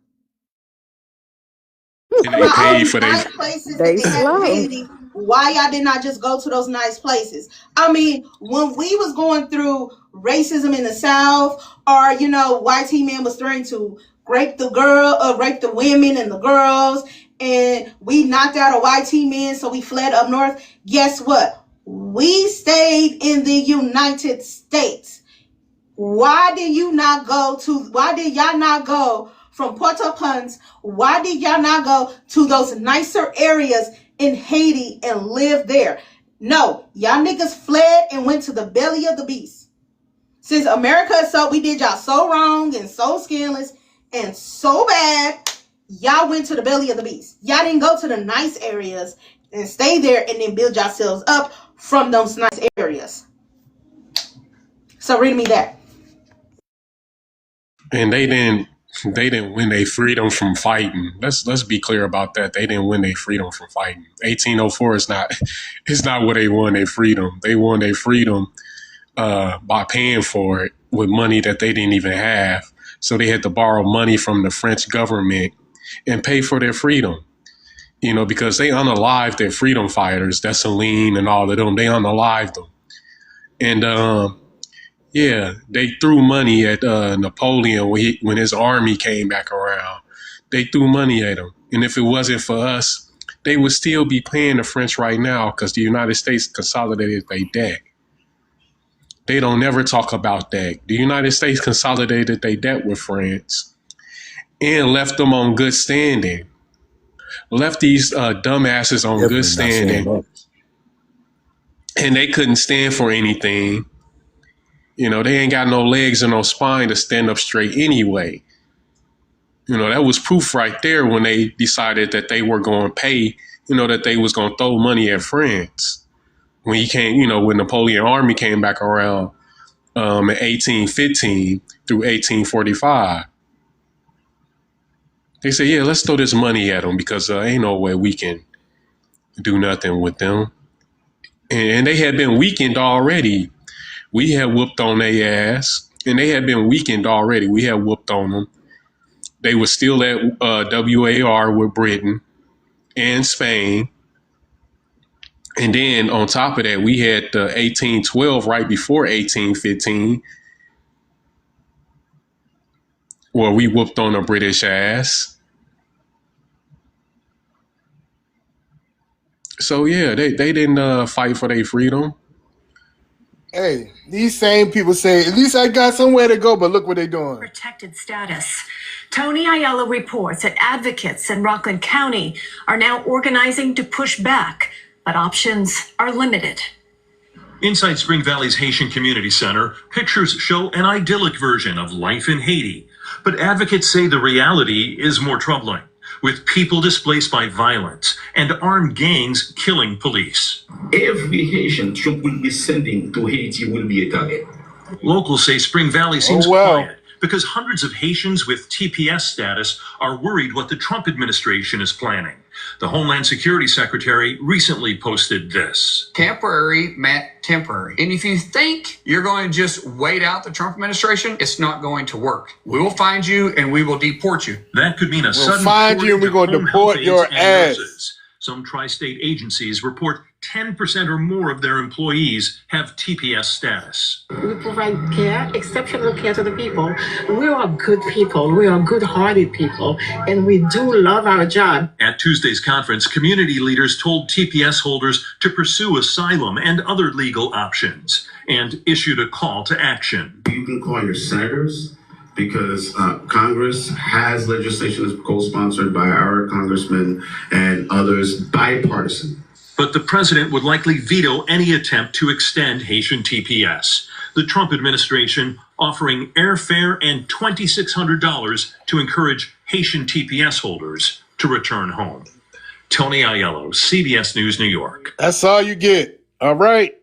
And they About all paid these for they. nice places that They they have in slow. Haiti. Why y'all did not just go to those nice places? I mean, when we was going through racism in the South, or white men was threatening to rape the women and the girls, and we knocked out a white men, so we fled up north. Guess what? We stayed in the United States. Why did y'all not go from Port-au-Prince? Why did y'all not go to those nicer areas in Haiti and live there? No, y'all niggas fled and went to the belly of the beast. Since America we did y'all so wrong and so skinless and so bad, y'all went to the belly of the beast. Y'all didn't go to the nice areas and stay there and then build yourselves up from those nice areas. So read me that. And they didn't win their freedom from fighting. Let's be clear about that. They didn't win their freedom from fighting. 1804 is not it's not where they won their freedom. They won their freedom by paying for it with money that they didn't even have. So they had to borrow money from the French government and pay for their freedom. Because they unalived their freedom fighters, Dessalines and all of them. They unalived them. And they threw money at Napoleon when his army came back around. They threw money at him. And if it wasn't for us, they would still be paying the French right now because the United States consolidated their debt. They don't never talk about that. The United States consolidated their debt with France and left them on good standing. Left these dumbasses on good standing. And they couldn't stand for anything. They ain't got no legs or no spine to stand up straight anyway. That was proof right there when they decided that they were going to pay, that they was going to throw money at France. When he came, when Napoleon army came back around in 1815 through 1845. They said, yeah, let's throw this money at them because ain't no way we can do nothing with them. And they had been weakened already. We had whooped on their ass, and they had been weakened already. We had whooped on them. They were still at WAR with Britain and Spain. And then on top of that, we had 1812 right before 1815, where we whooped on the British ass. So yeah, they didn't fight for their freedom. Hey, these same people say, at least I got somewhere to go, but look what they're doing. Protected status. Tony Aiello reports that advocates in Rockland County are now organizing to push back, but options are limited. Inside Spring Valley's Haitian Community Center, pictures show an idyllic version of life in Haiti. But advocates say the reality is more troubling, with people displaced by violence and armed gangs killing police. Every Haitian Trump will be sending to Haiti will be a target. Locals say Spring Valley seems quiet because hundreds of Haitians with TPS status are worried what the Trump administration is planning. The Homeland Security Secretary recently posted this. Temporary meant temporary. And if you think you're going to just wait out the Trump administration, it's not going to work. We will find you and we will deport you. That could mean a We'll sudden find you and we're going to deport your ass. Some tri-state agencies report 10% or more of their employees have TPS status. We provide care, exceptional care to the people. We are good people. We are good-hearted people, and we do love our job. At Tuesday's conference, community leaders told TPS holders to pursue asylum and other legal options and issued a call to action. You can call your senators because Congress has legislation that's co-sponsored by our congressmen and others, bipartisan. But the president would likely veto any attempt to extend Haitian TPS. The Trump administration offering airfare and $2,600 to encourage Haitian TPS holders to return home. Tony Aiello, CBS News, New York. That's all you get. All right.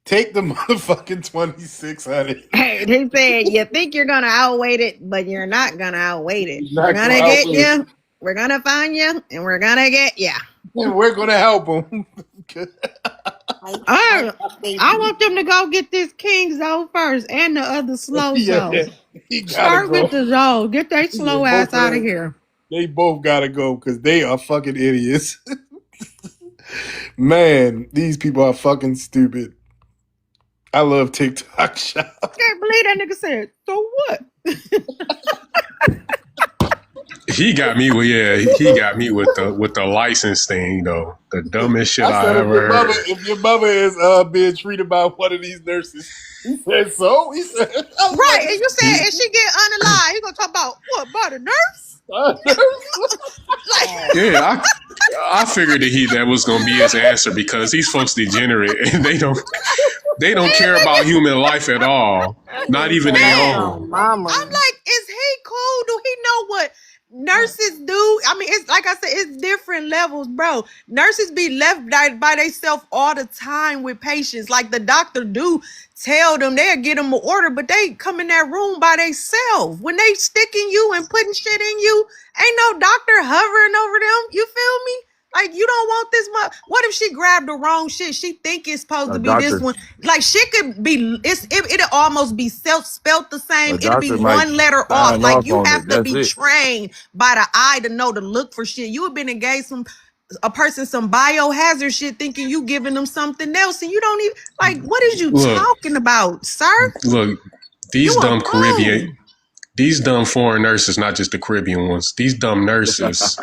Take the motherfucking 2,600. Hey, they said you think you're gonna outweight it, but you're not gonna outweight it. You're We're not gonna gonna get outweigh you. We're gonna find you, and we're gonna get you. And we're gonna help them. I want them to go get this King Zoe first and the other slow Zoe. Start with the Zoe. Get that slow ass out of here. They both gotta go because they are fucking idiots. Man, these people are fucking stupid. I love TikTok shop. I can't believe that nigga said, so what? He got me with the license thing though. The dumbest shit I ever heard. If your mother is being treated by one of these nurses, he said so. He said right, and you said if she get unalive, you gonna talk about what about a nurse? Yeah, I figured that was gonna be his answer because these folks degenerate and they don't care about human life at all. Not even their own. I'm like, is he cool? Do he know what nurses do? I mean, it's like I said, it's different levels, bro. Nurses be left by themselves all the time with patients. Like the doctor do tell them they'll get them an order, but they come in that room by themselves. When they sticking you and putting shit in you, ain't no doctor hovering over them. You feel me? Like, you don't want this much. What if she grabbed the wrong shit? She think it's supposed A to be this doctor, one. Like, shit could be, it'll almost be spelt the same. a It'll be doctor might one letter off. sign Like, off you on have it. to That's be it. trained by the eye to know to look for shit. You have been engaged a person some biohazard shit thinking you giving them something else, and you don't even, like, what is you Look, talking about, sir? look, You these a dumb fool. Caribbean, these dumb foreign nurses, not just the Caribbean ones, these dumb nurses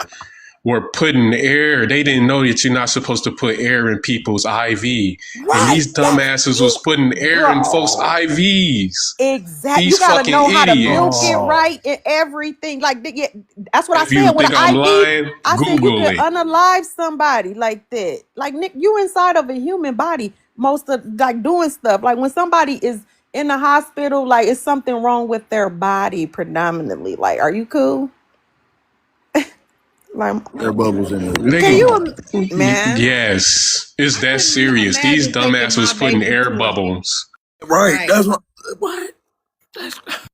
were putting air. They didn't know that you're not supposed to put air in people's IV. And Right. these That's dumbasses you, was putting air in folks' bro. IVs. Exactly. You These gotta fucking know how to milk idiots. it Oh, right and everything. Like, yeah, that's what I If you said with think an I'm IV. lying, I said you Google could it. unalive somebody like that. Like, Nick, you inside of a human body. Most of, like, doing stuff. Like, when somebody is in the hospital, like, it's something wrong with their body predominantly. Like, are you cool? Like, air bubbles in the. can They, you, man? yes, it's I that couldn't even serious. These imagine taking dumbasses my was putting baby air to a, bubbles. Right. right. That's what.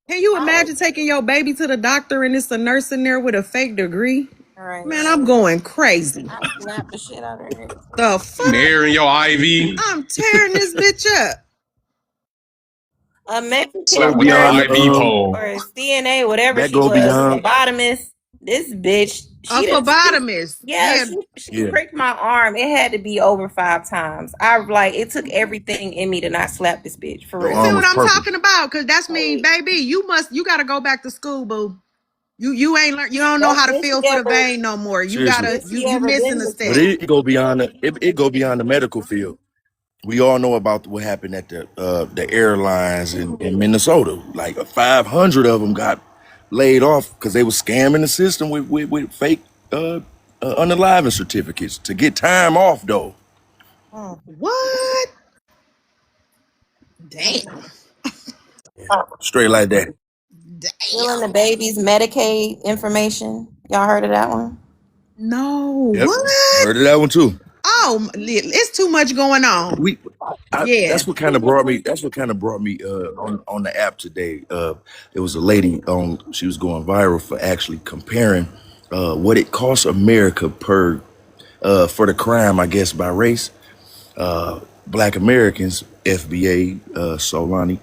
Can you imagine taking your baby to the doctor and it's a nurse in there with a fake degree? All right. Man, I'm going crazy. I slapped the shit out of her. The Putting fuck? air in your IV. I'm tearing this bitch up. A Go Mexican Slap your beyond nurse the IV pole. or a CNA, whatever that she go was, beyond. phlebotomist. This bitch, A she didn't. phlebotomist. Yeah, Yeah. she Yeah. pricked my arm. It had to be over 5 times. It took everything in me to not slap this bitch for Your You real. see arm what was I'm perfect. talking about? Cause that's mean, baby. You gotta go back to school, boo. You ain't learn. You don't know But how to feel for the vein no more. Seriously. did she You ever missing a But step. it go beyond it go beyond the medical field. We all know about what happened at the airlines in Minnesota. Like 500 of them got laid off because they were scamming the system with fake unaliving certificates to get time off though. What? Damn. Straight like that. stealing the Damn. baby's Medicaid information? Y'all heard of that one? No. Yep. What? Heard of that one too. Oh, it's too much going on. Yeah. That's what kind of brought me. That's what kind of brought me on the app today. There was a lady on. She was going viral for actually comparing what it costs America per for the crime, I guess, by race. Black Americans, FBA, Solani.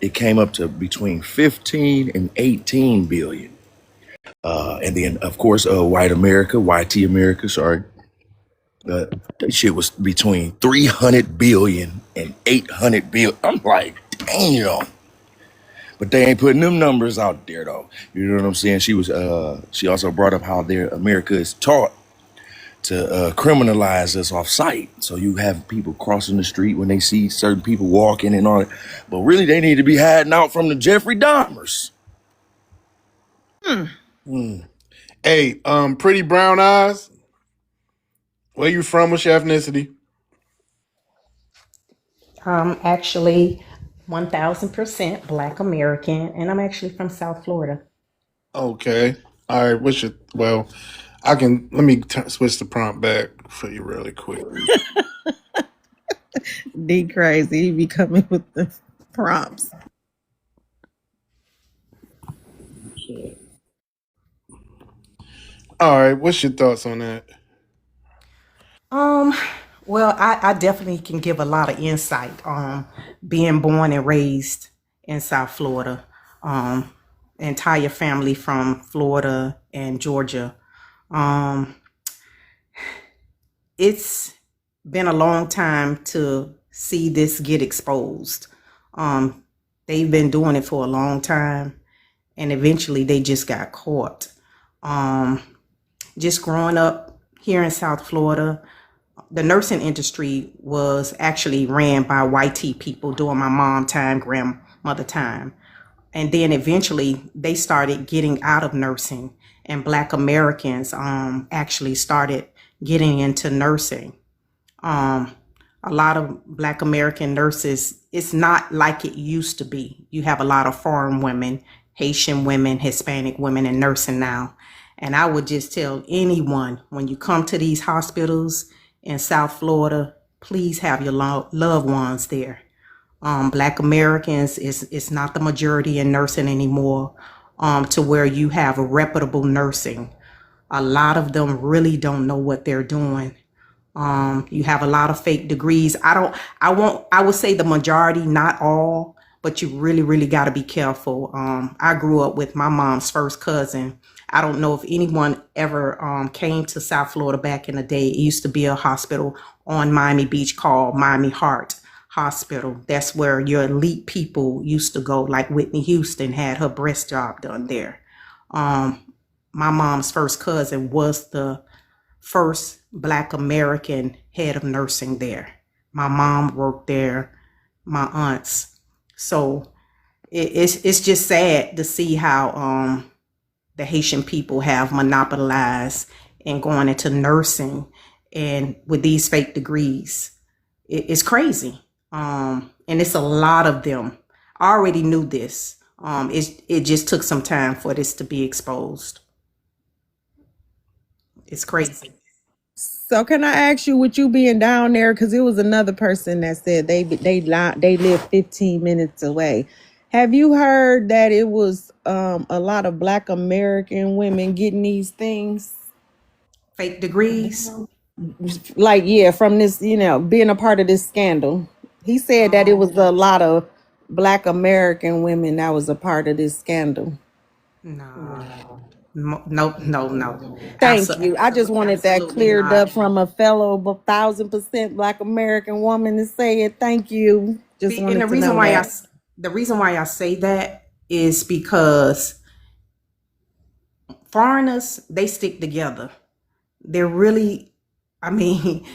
It came up to between 15 and 18 billion. And then, of course, white America, YT America, sorry. That shit was between 300 billion and 800 billion. I'm like, damn. But they ain't putting them numbers out there though. You know what I'm saying? She also brought up how America is taught to criminalize us off site. So you have people crossing the street when they see certain people walking and all that. But really they need to be hiding out from the Jeffrey Dahmers. Hey, pretty brown eyes. Where you from? What's your ethnicity? Actually 1000% Black American, and I'm actually from South Florida. Okay. All right. What's your? Well, I can. Let me switch the prompt back for you really quick. D crazy. He be coming with the prompts. All right. What's your thoughts on that? Um, well, I definitely can give a lot of insight on being born and raised in South Florida. Um, Entire family from Florida and Georgia. Um, it's been a long time to see this get exposed. They've been doing it for a long time, and eventually they just got caught. Just growing up here in South Florida, the nursing industry was actually ran by YT people during my mom time, grandmother time. And then eventually they started getting out of nursing, and Black Americans actually started getting into nursing. A lot of Black American nurses, it's not like it used to be. You have a lot of foreign women, Haitian women, Hispanic women in nursing now. And I would just tell anyone, when you come to these hospitals in South Florida, please have your loved ones there. Black Americans is not the majority in nursing anymore, to where you have a reputable nursing. A lot of them really don't know what they're doing. You have a lot of fake degrees. I would say the majority, not all, but you really, really got to be careful. I grew up with my mom's first cousin. I don't know if anyone ever came to South Florida back in the day. It used to be a hospital on Miami Beach called Miami Heart Hospital. That's where your elite people used to go, like Whitney Houston had her breast job done there. My mom's first cousin was the first Black American head of nursing there. My mom worked there, my aunts. So it's just sad to see how the Haitian people have monopolized and going into nursing and with these fake degrees. It's crazy. And it's a lot of them. I already knew this. It just took some time for this to be exposed. It's crazy. So can I ask you, with you being down there, because it was another person that said they live 15 minutes away. Have you heard that it was a lot of Black American women getting these things? Fake degrees? Like, yeah, from this, being a part of this scandal. He said that it was a lot of Black American women that was a part of this scandal. No. Thank you. I just wanted that cleared up from a fellow 1000% Black American woman to say it. Thank you. Just wanted and the to reason know why that. the reason why I say that is because foreigners, they stick together. They're really, I mean,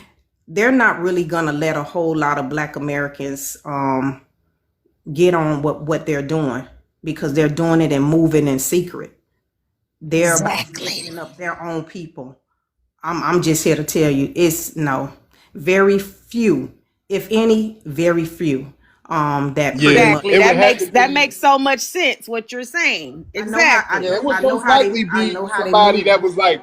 they're not really gonna let a whole lot of Black Americans get on what they're doing, because they're doing it and moving in secret. They're raising up their own people. I'm just here to tell you, it's very few, if any, very few. Exactly. That makes so much sense what you're saying. Exactly. It would most likely be somebody that was like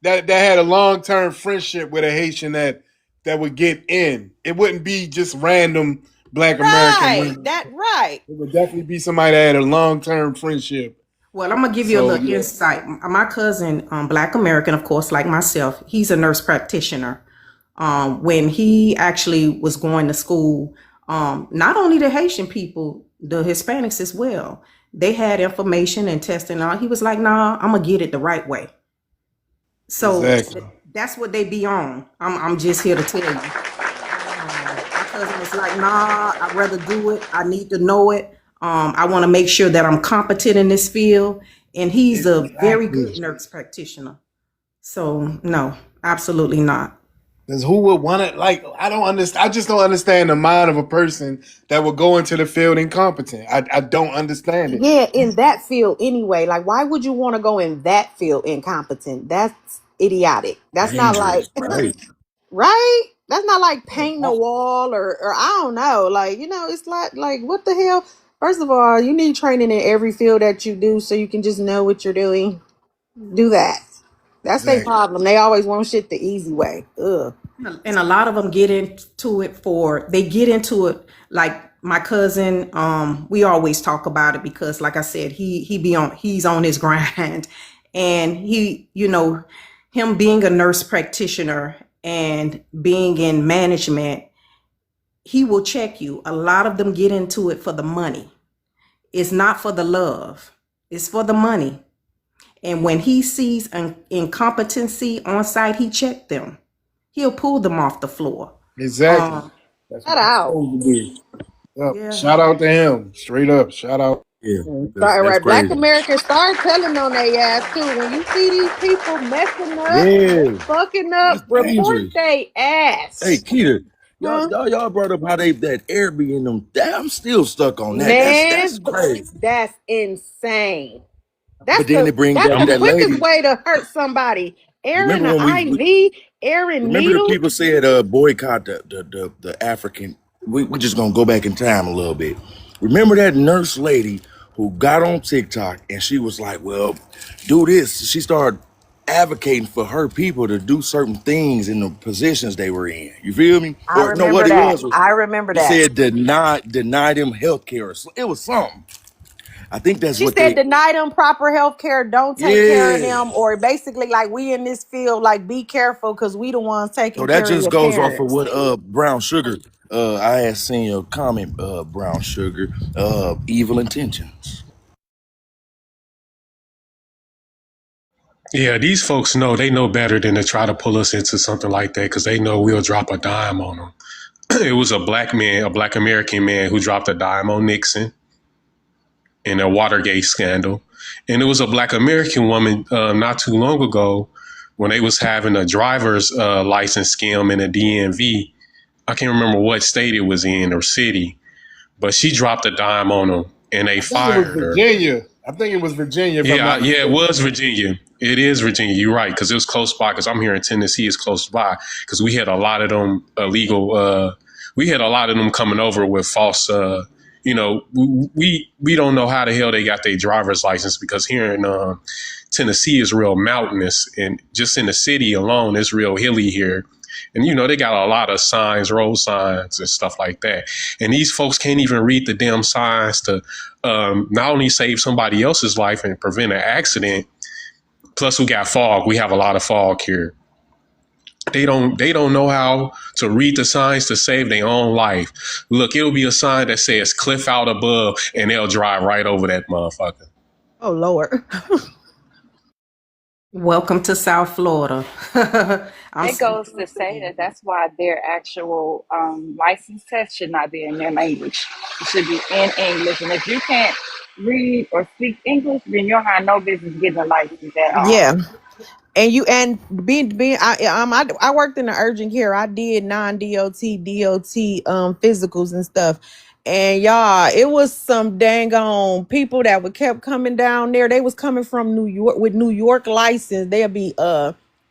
that had a long-term friendship with a Haitian that would get in. It wouldn't be just random Black American women. Right. It would definitely be somebody that had a long-term friendship. Well, I'm gonna give you a little insight. My cousin, Black American, of course, like myself, he's a nurse practitioner. When he actually was going to school, not only the Haitian people, the Hispanics as well, they had information and testing. And all. He was like, "Nah, I'm gonna get it the right way." So that's what they be on. I'm just here to tell you. My cousin was like, "Nah, I'd rather do it. I need to know it. I want to make sure that I'm competent in this field." And he's a very good nurse practitioner. So no, absolutely not. Because who would want it? Like, I don't understand. I just don't understand the mind of a person that would go into the field incompetent. I don't understand it. Yeah, in that field anyway. Like, why would you want to go in that field incompetent? That's idiotic. That's not like, right? That's not like painting a wall or I don't know. Like, it's like what the hell? First of all, you need training in every field that you do so you can just know what you're doing. Do that. That's their problem. They always want shit the easy way. Ugh. And a lot of them get into it like my cousin. We always talk about it because, like I said, he's on his grind, and him being a nurse practitioner and being in management, he will check you. A lot of them get into it for the money. It's not for the love. It's for the money. And when he sees an incompetency on site, he checked them. He'll pull them off the floor. Exactly. Shout out. Yep. Shout out to him. Straight up. Shout out. Yeah. Right. Black Americans start telling on their ass too. When you see these people messing up, fucking up, report they ass. Hey, Keita, y'all brought up how that air be in them. I'm still stuck on that. Man, That's crazy. That's insane. That's but then they bring that's back the that quickest lady. way to hurt somebody. Air in the IV, air in Remember needle. the people said boycott the African. We're just gonna go back in time a little bit. Remember that nurse lady who got on TikTok and she was like, well, do this. She started advocating for her people to do certain things in the positions they were in. You feel me? I remember that. She said deny them health care. It was something. I think that's She what said they. deny them proper health care, don't take care of Yeah. them, or basically like we in this field, like be careful because we the ones So taking that care of just your goes off of parents. what Brown Sugar. I had seen your comment, Brown Sugar. Evil intentions. Yeah, these folks know they know better than to try to pull us into something like that because they know we'll drop a dime on them. It was a black man, a black American man, who dropped a dime on Nixon in a Watergate scandal, and it was a black American woman not too long ago when they was having a driver's license scam in a DMV. I can't remember what state it was in or city, but she dropped a dime on them and they I think it was fired her. Virginia. I think it was Virginia, if I'm not Yeah, it mistaken. was Virginia. It is Virginia. You're right, because it was close by. Because I'm here in Tennessee, it's close by. Because we had a lot of them illegal. We had a lot of them coming over with false. We don't know how the hell they got their driver's license because here in Tennessee is real mountainous, and just in the city alone, it's real hilly here. And they got a lot of signs, road signs, and stuff like that. And these folks can't even read the damn signs to not only save somebody else's life and prevent an accident. Plus, we got fog. We have a lot of fog here. They don't know how to read the signs to save their own life. Look, it'll be a sign that says "cliff out above," and they'll drive right over that motherfucker. Oh Lord. Welcome to South Florida. It goes to say that that's why their actual license test should not be in their language. It should be in English. And if you can't read or speak English, then you don't have no business getting a license at all. Yeah. And being I worked in the urgent care. I did non-DOT physicals and stuff. And y'all, it was some dang on people that would kept coming down there. They was coming from New York with New York license. They'll be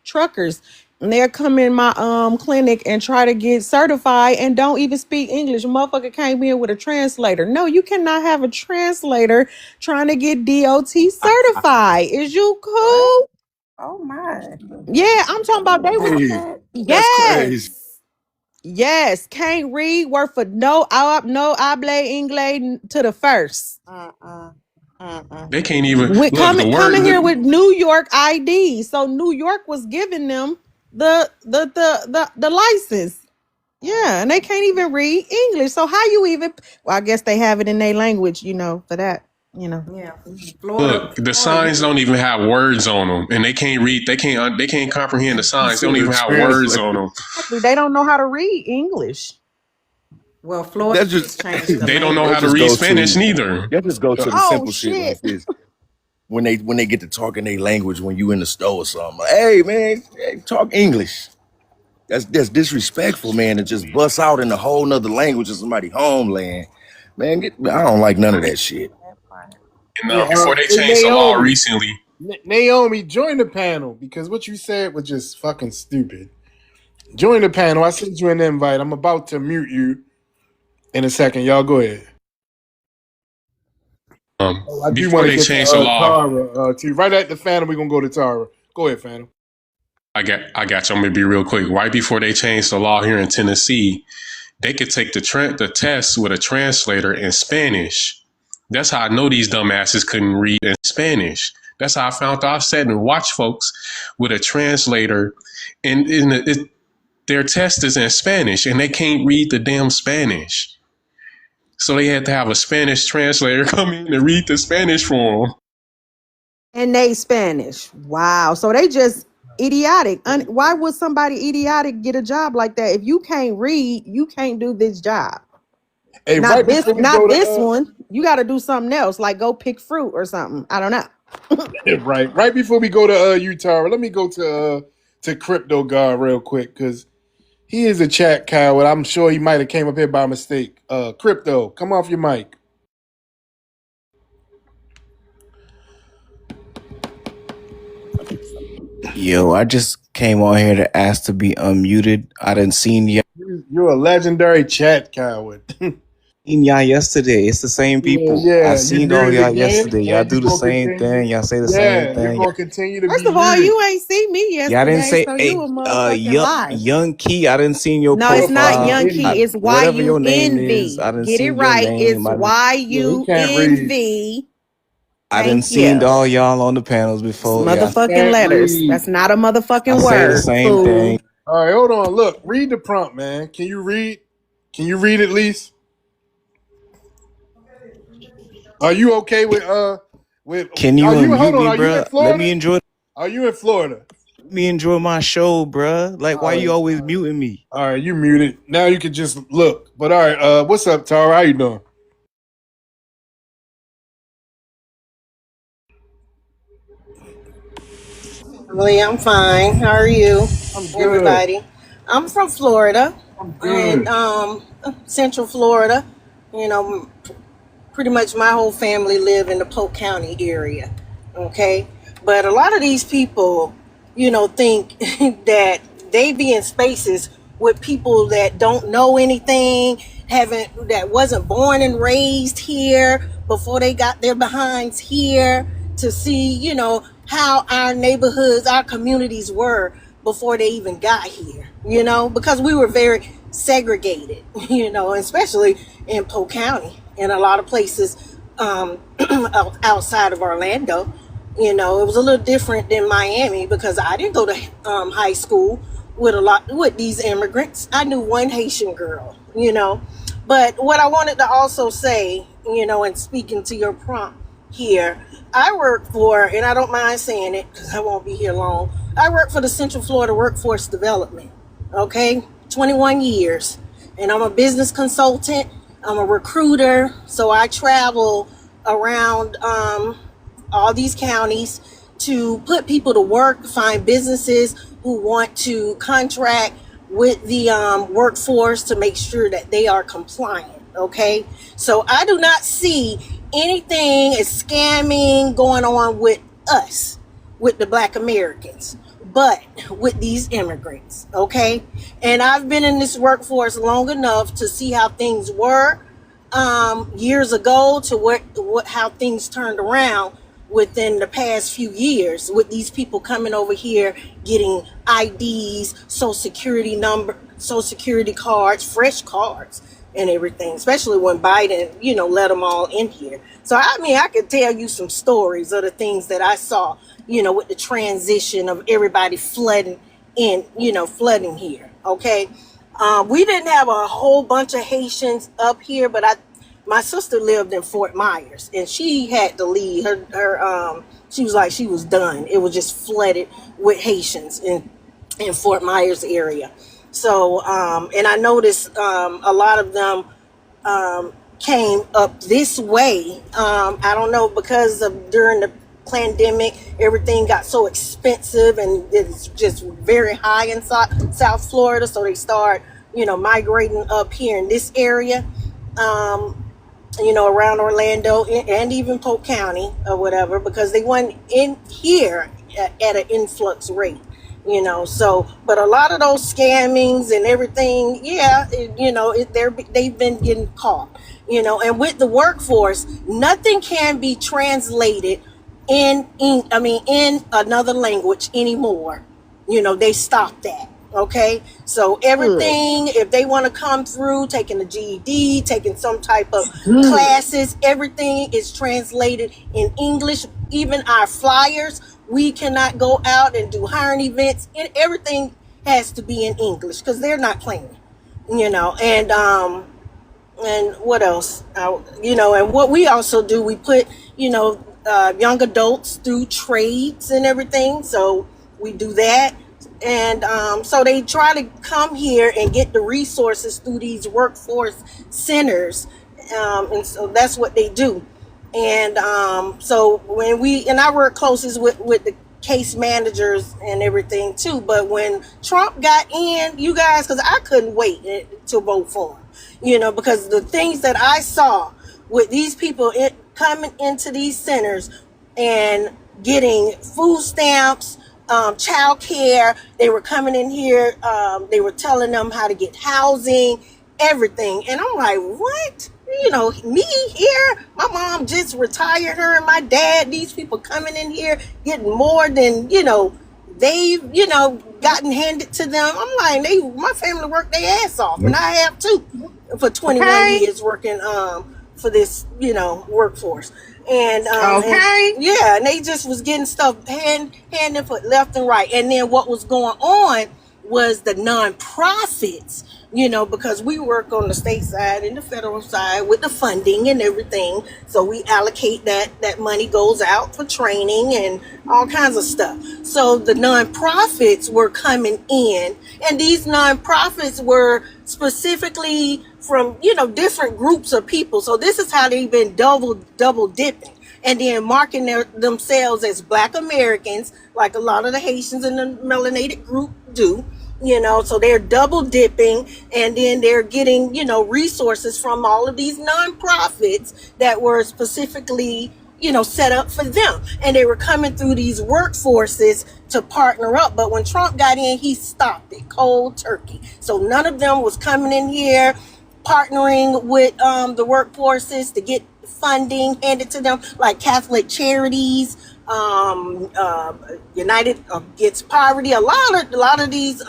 truckers. And they'll come in my clinic and try to get certified and don't even speak English. A motherfucker came in with a translator. No, you cannot have a translator trying to get DOT certified. Is you What? cool? Oh my. Yeah, I'm talking about they was Hey, that's crazy. yes, can't read word for no hable English to the first. They can't even With look. The word. coming here with New York ID. So New York was giving them the license. Yeah, and they can't even read English. So how you even I guess they have it in their language, for that, Yeah. Look, the signs don't even have words on them, and they can't read. They can't comprehend the signs. They don't even have words on them. They don't know how to read English. Well, Florida That just changed the They don't know language. how to read Spanish neither. That just go to the Oh simple shit shit. like this. When they get to talking their language when you in the store or something. Like, hey man, talk English. That's disrespectful, man, to just bust out in a whole nother language of somebody's homeland. Man, I don't like none of that shit. Yeah, Before they hey, changed the law Naomi. recently, Naomi, join the panel because what you said was just fucking stupid. Join the panel. I sent you an invite. I'm about to mute you in a second. Y'all go ahead. I do before want to they get changed the to law, Tara too. Right at the Phantom, we're gonna go to Tara. Go ahead, Phantom. I got you. I'm gonna be real quick. Right before they changed the law here in Tennessee, they could take the test with a translator in Spanish. That's how I know these dumbasses couldn't read in Spanish. That's how I found out. I sat and watched folks with a translator, and their test is in Spanish, and they can't read the damn Spanish. So they had to have a Spanish translator come in and read the Spanish for them. And they Spanish. Wow. So they just idiotic. Why would somebody idiotic get a job like that? If you can't read, you can't do this job. Hey, Not right this, before we not go this to one. You got to do something else, like go pick fruit or something. I don't know. right before we go to you, Tara, let me go to Crypto God real quick because he is a chat coward. I'm sure he might have came up here by mistake. Crypto, come off your mic. Yo, I just came on here to ask to be unmuted. I didn't seen y'all. You're a legendary chat coward. Seen y'all yesterday. It's the same people. I Yeah. You seen did all it y'all again, yesterday. Y'all and do you're the gonna same continue. thing. Y'all say the same Yeah, you're thing. gonna continue to First be of all, muted. you ain't see me Y'all didn't yesterday, say, so you hey, a motherfucking lie. Young Key. I didn't seen your No, it's not profile. Young Key. It's Whatever your name is, YUNV. I didn't Get it seen your right. name. It's I didn't. Yeah, he can't read. YUNV. I done Thank seen you. all y'all on the panels It's before. Yeah, motherfucking Can't letters. read. That's not a I motherfucking say the word, same fool. thing. All right, hold on. Look, read the prompt, man. Can you read? Can you read at least? Are you okay with? Can you Are you? unmute Hold on. me, Are you in bruh? Let me Florida? enjoy. Are you in Florida? Let me enjoy my show, bruh. Like, why All you right. always muting me? All right, you muted. Now you can just look. But all right, what's up, Tara? How you doing? Emily, I'm fine. How are you, I'm good. everybody? I'm from Florida, I'm and good. Central Florida. You know, pretty much my whole family live in the Polk County area. Okay, but a lot of these people, think that they be in spaces with people that don't know anything, that wasn't born and raised here before they got their behinds here to see, how our neighborhoods, our communities were before they even got here, because we were very segregated, especially in Polk County and a lot of places outside of Orlando. It was a little different than Miami because I didn't go to high school with these immigrants. I knew one Haitian girl, But what I wanted to also say, and speaking to your prompt here, I work for, and I don't mind saying it because I won't be here long. I work for the Central Florida Workforce Development. Okay, 21 years, and I'm a business consultant. I'm a recruiter, so I travel around all these counties to put people to work, find businesses who want to contract with the workforce to make sure that they are compliant. Okay, so I do not see anything as scamming going on with us, with the Black Americans, but with these immigrants. Okay, and I've been in this workforce long enough to see how things were years ago to how things turned around within the past few years with these people coming over here getting IDs, social security cards, fresh cards and everything, especially when Biden, let them all in here. So I could tell you some stories of the things that I saw, with the transition of everybody flooding flooding here. Okay. We didn't have a whole bunch of Haitians up here, but my sister lived in Fort Myers, and she had to leave. She was like she was done. It was just flooded with Haitians in Fort Myers area. So, and I noticed a lot of them came up this way. I don't know, because of during the pandemic, everything got so expensive and it's just very high in South Florida. So they start, migrating up here in this area, around Orlando and even Polk County or whatever, because they went in here at an influx rate. So, but a lot of those scammings and everything, yeah, they've been getting caught, and with the workforce, nothing can be translated in another language anymore. They stopped that. Okay, so Good. everything, if they want to come through taking a GED, taking some type of Good. classes, everything is translated in English. Even our flyers, we cannot go out and do hiring events, and everything has to be in English because they're not playing, and what else? And what we also do, we put, young adults through trades and everything. So we do that. And so they try to come here and get the resources through these workforce centers. And so that's what they do. And so and I work closest with the case managers and everything too. But when Trump got in, you guys, because I couldn't wait to vote for him, because the things that I saw with these people coming into these centers and getting food stamps, child care, they were coming in here, they were telling them how to get housing, everything. And I'm like, what? Me here, my mom just retired, her and my dad, these people coming in here getting more than they've gotten handed to them. I'm like, my family worked their ass off, and I have too, for 21 Okay. years working for this workforce. Okay. And they just was getting stuff handing for left and right. And then what was going on was the nonprofits, because we work on the state side and the federal side with the funding and everything. So we allocate that money goes out for training and all kinds of stuff. So the nonprofits were coming in, and these nonprofits were specifically from, different groups of people. So this is how they've been double dipping. And then marking themselves as Black Americans, like a lot of the Haitians in the melanated group do, so they're double dipping, and then they're getting, resources from all of these nonprofits that were specifically, set up for them. And they were coming through these workforces to partner up. But when Trump got in, he stopped it cold turkey. So none of them was coming in here partnering with the workforces to get funding handed to them, like Catholic Charities, United Against Poverty, a lot of these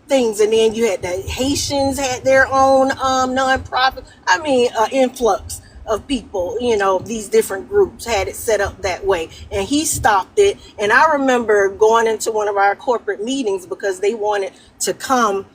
things. And then you had the Haitians had their own nonprofit. Influx of people, these different groups had it set up that way, and he stopped it. And I remember going into one of our corporate meetings because they wanted to come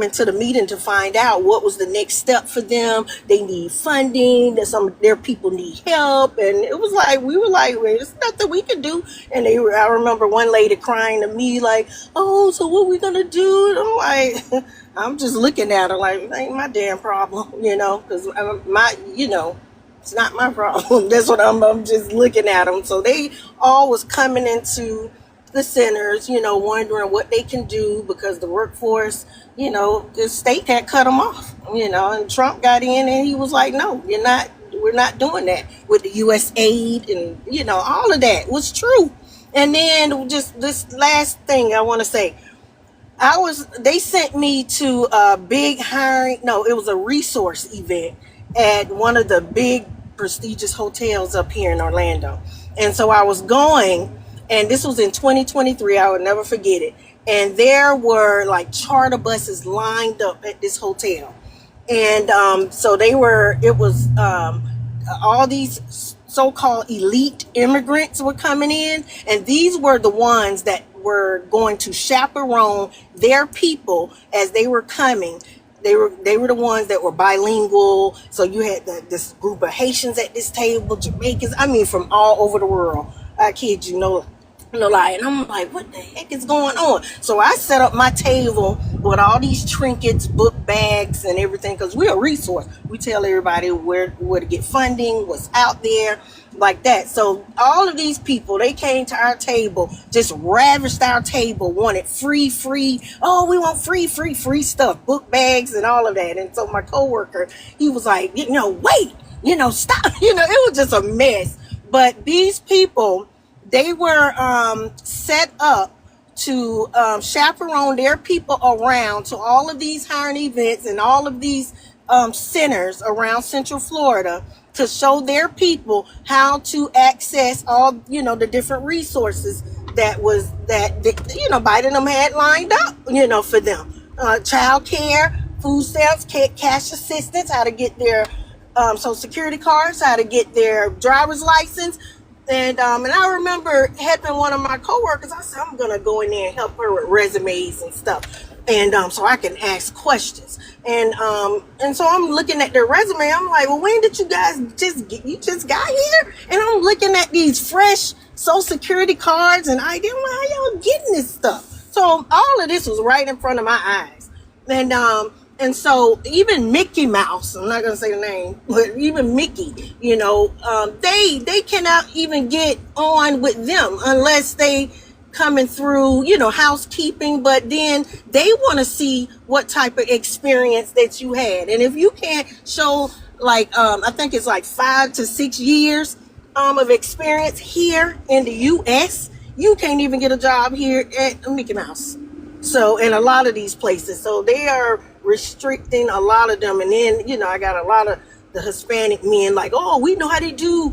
into the meeting to find out what was the next step for them. They need funding, that some of their people need help, and it was like, we were like, well, there's nothing we can do. And I remember one lady crying to me like, oh, so what we gonna do? And I'm like, I'm just looking at her like, it ain't my damn problem, because it's not my problem. That's what I'm just looking at them. So they all was coming into the centers, wondering what they can do, because the workforce, the state had cut them off, and Trump got in and he was like, no, we're not doing that with the US aid, and, all of that was true. And then just this last thing I want to say, they sent me to a big it was a resource event at one of the big prestigious hotels up here in Orlando. And so I was going, and this was in 2023. I would never forget it. And there were like charter buses lined up at this hotel. And so it was all these so-called elite immigrants were coming in. And these were the ones that were going to chaperone their people as they were coming. They were the ones that were bilingual. So you had this group of Haitians at this table, Jamaicans, from all over the world. I kid you, no lie. And I'm like, what the heck is going on? So I set up my table with all these trinkets, book bags, and everything, because we're a resource. We tell everybody where to get funding, what's out there, like that. So all of these people, they came to our table, just ravished our table, wanted free. Oh, we want free stuff, book bags and all of that. And so my coworker, he was like, wait, stop. It was just a mess. But these people, they were set up to chaperone their people around to all of these hiring events and all of these centers around Central Florida to show their people how to access all, the different resources that Biden them had lined up, for them. Child care, food stamps, cash assistance, how to get their Social Security cards, how to get their driver's license. And I remember helping one of my coworkers. I said, I'm gonna go in there and help her with resumes and stuff, and so I can ask questions. And so I'm looking at their resume. I'm like, well, when did you guys just got here? And I'm looking at these fresh Social Security cards and ID. How y'all getting this stuff? So all of this was right in front of my eyes. And so even Mickey Mouse, I'm not going to say the name, but even Mickey, they cannot even get on with them unless they coming through, housekeeping. But then they want to see what type of experience that you had. And if you can't show I think it's like 5 to 6 years of experience here in the U.S., you can't even get a job here at Mickey Mouse. So, in a lot of these places, so they are restricting a lot of them. And then, I got a lot of the Hispanic men like, oh, we know how to do,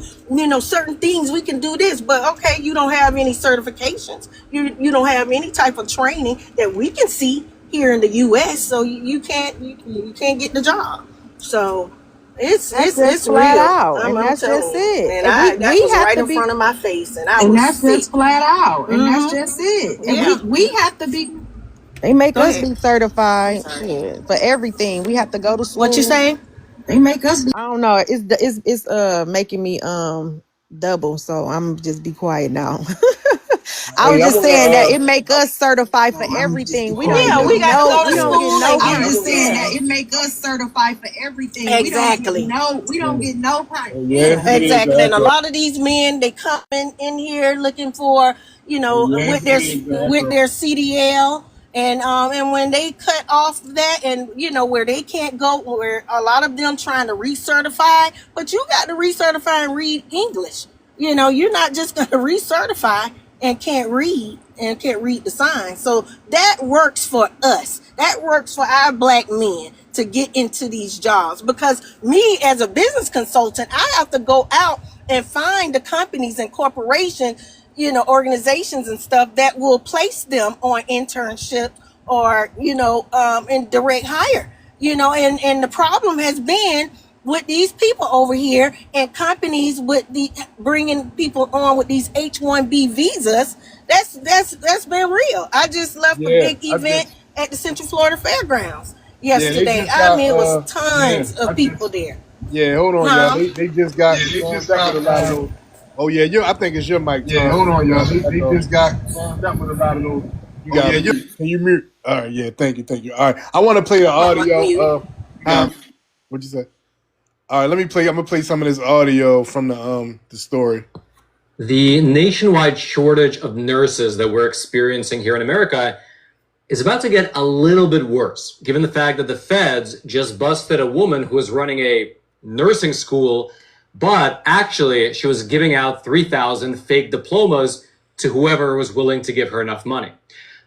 certain things. We can do this. But, okay, you don't have any certifications. You don't have any type of training that we can see here in the U.S. So you can't get the job. So It's real. flat out, and I'm that's just telling you. it. And And that we was have right to in be, front of my face, and I and was that's sick. just flat out, and that's Mm-hmm. just it. And Yeah. we have to be. They make Go us ahead. be I'm certified sorry. shit, for everything. We have to go to What you school. saying? They make us. I don't know. It's making me double. So I'm just be quiet now. I Hey, was I just want to. saying that it make us certified for everything. We don't Yeah, even we got to know. go to We don't get school no. and I get was just saying yeah. that it make us certified for everything. We don't get Exactly. no. We don't get no price. Yes, it is. Exactly. And a lot of these men, they come in here looking for, Yes, it is. with their CDL. And when they cut off that, and where they can't go, where a lot of them trying to recertify, but you got to recertify and read English. You're not just going to recertify and can't read the signs. So that works for us. That works for our black men to get into these jobs, because me as a business consultant, I have to go out and find the companies and corporations, organizations and stuff that will place them on internship or in direct hire. And the problem has been with these people over here and companies with the bringing people on with these H-1B visas. That's been real. I just left a Yeah, big event at the Central Florida Fairgrounds they yesterday. just I got. mean, it was tons of people there. Yeah, hold on, y'all. Huh? They just got swarmed up with a lot of those. Oh yeah, I think it's your mic, Tom. Yeah, hold on, y'all. They Echo. just got swarmed up with a lot of those. You got mute. Can you mute? All right, yeah, thank you. All right, I want to play an audio. What'd you say? All right, let me play. I'm gonna play some of this audio from the story. The nationwide shortage of nurses that we're experiencing here in America is about to get a little bit worse, given the fact that the feds just busted a woman who was running a nursing school, but actually she was giving out 3,000 fake diplomas to whoever was willing to give her enough money.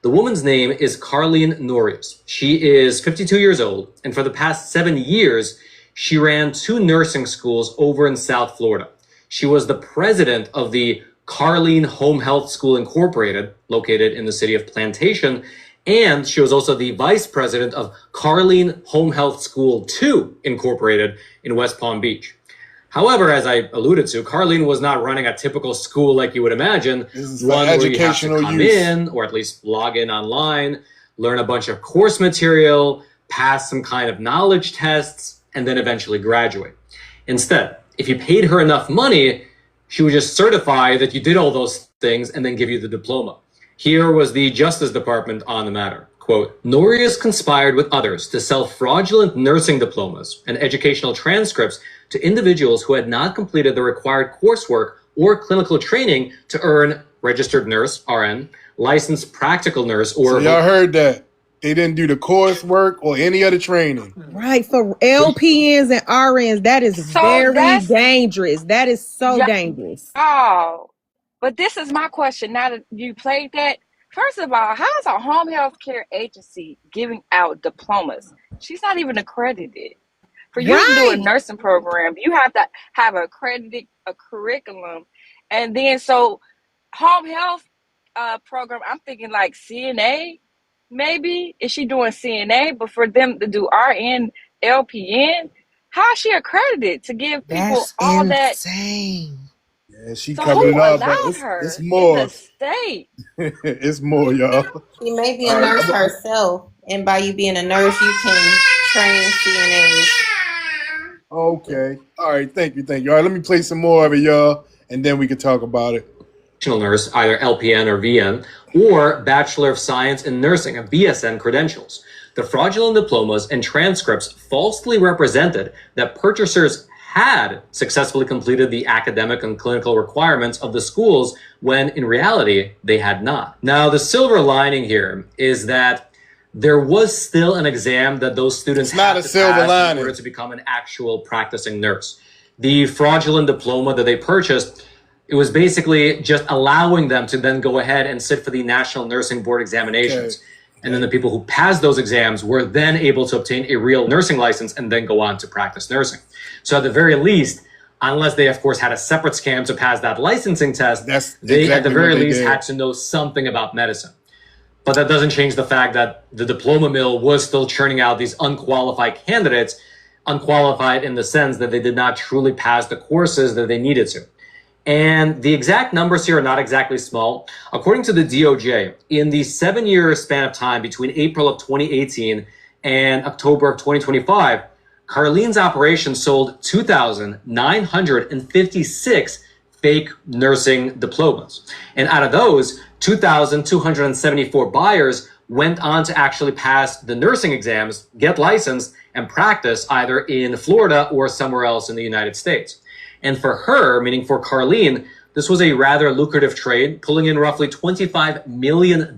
The woman's name is Carlene Norris. She is 52 years old, and for the past 7 years, she ran 2 nursing schools over in South Florida. She was the president of the Carlene Home Health School Incorporated, located in the city of Plantation, and she was also the vice president of Carlene Home Health School 2 Incorporated in West Palm Beach. However, as I alluded to, Carlene was not running a typical school like you would imagine, one where you have to come in, or at least log in online, learn a bunch of course material, pass some kind of knowledge tests, and then eventually graduate. Instead, if you paid her enough money, she would just certify that you did all those things and then give you the diploma. Here was the Justice Department on the matter. Quote, Norris conspired with others to sell fraudulent nursing diplomas and educational transcripts to individuals who had not completed the required coursework or clinical training to earn registered nurse, RN, licensed practical nurse, or... So y'all heard that. They didn't do the coursework or any other training. Right, for LPNs and RNs, that is very dangerous. That is so dangerous. Oh, but this is my question. Now that you played that, first of all, how is a home health care agency giving out diplomas? She's not even accredited. For you to do a nursing program, you have to have a curriculum. And then so home health program, I'm thinking like CNA, maybe. Is she doing CNA? But for them to do RN, LPN, how is she accredited to give people all that? Yeah, she So covered who it up, but allowed her it's more. in the state? It's more, y'all. She may be a nurse herself, and by you being a nurse, you can train CNAs. Okay. All right. Thank you. All right. Let me play some more of it, y'all, and then we can talk about it. Nurse, either LPN or VN, or Bachelor of Science in Nursing, a BSN credentials. The fraudulent diplomas and transcripts falsely represented that purchasers had successfully completed the academic and clinical requirements of the schools when in reality they had not. Now, the silver lining here is that there was still an exam that those students had to pass in order to become an actual practicing nurse. The fraudulent diploma that they purchased, it was basically just allowing them to then go ahead and sit for the National Nursing Board examinations. Okay. And then the people who passed those exams were then able to obtain a real nursing license and then go on to practice nursing. So at the very least, unless they, of course, had a separate scam to pass that licensing test, they at the very least had to know something about medicine. But that doesn't change the fact that the diploma mill was still churning out these unqualified candidates unqualified in the sense that they did not truly pass the courses that they needed to. And the exact numbers here are not exactly small. According to the DOJ, in the 7-year span of time between April of 2018 and October of 2025, Carlene's operation sold 2,956 fake nursing diplomas. And out of those, 2,274 buyers went on to actually pass the nursing exams, get licensed, and practice either in Florida or somewhere else in the United States. And for her, meaning for Carlene, this was a rather lucrative trade, pulling in roughly $25 million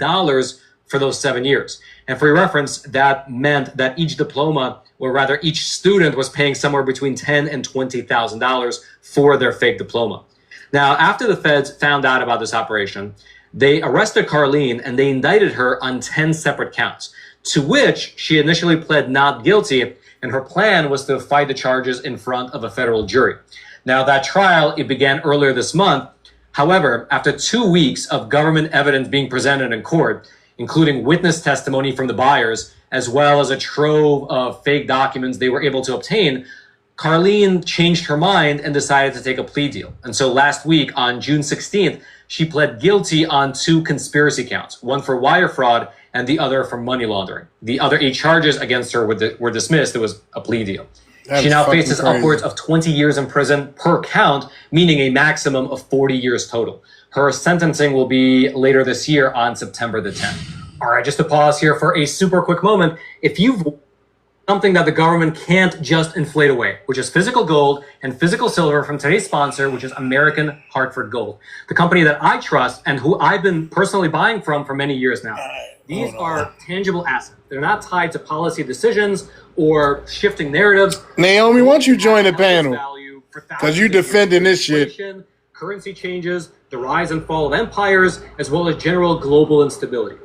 for those 7 years. And for your reference, that meant that each diploma, or rather each student, was paying somewhere between $10,000 and $20,000 for their fake diploma. Now, after the feds found out about this operation, they arrested Carlene and they indicted her on 10 separate counts, to which she initially pled not guilty, and her plan was to fight the charges in front of a federal jury. Now, that trial, it began earlier this month. However, after 2 weeks of government evidence being presented in court, including witness testimony from the buyers, as well as a trove of fake documents they were able to obtain, Carlene changed her mind and decided to take a plea deal. And so last week, on June 16th, she pled guilty on 2 conspiracy counts, one for wire fraud and the other for money laundering. The other 8 charges against her were dismissed. It was a plea deal. She now faces upwards of 20 years in prison per count, meaning a maximum of 40 years total. Her sentencing will be later this year on September the 10th. All right, just to pause here for a super quick moment. If you've something that the government can't just inflate away, which is physical gold and physical silver from today's sponsor, which is American Hartford Gold, the company that I trust and who I've been personally buying from for many years now. These are tangible assets. They're not tied to policy decisions or shifting narratives. Naomi, why don't you join the panel? Because you defending this shit. Currency changes, the rise and fall of empires, as well as general global instability.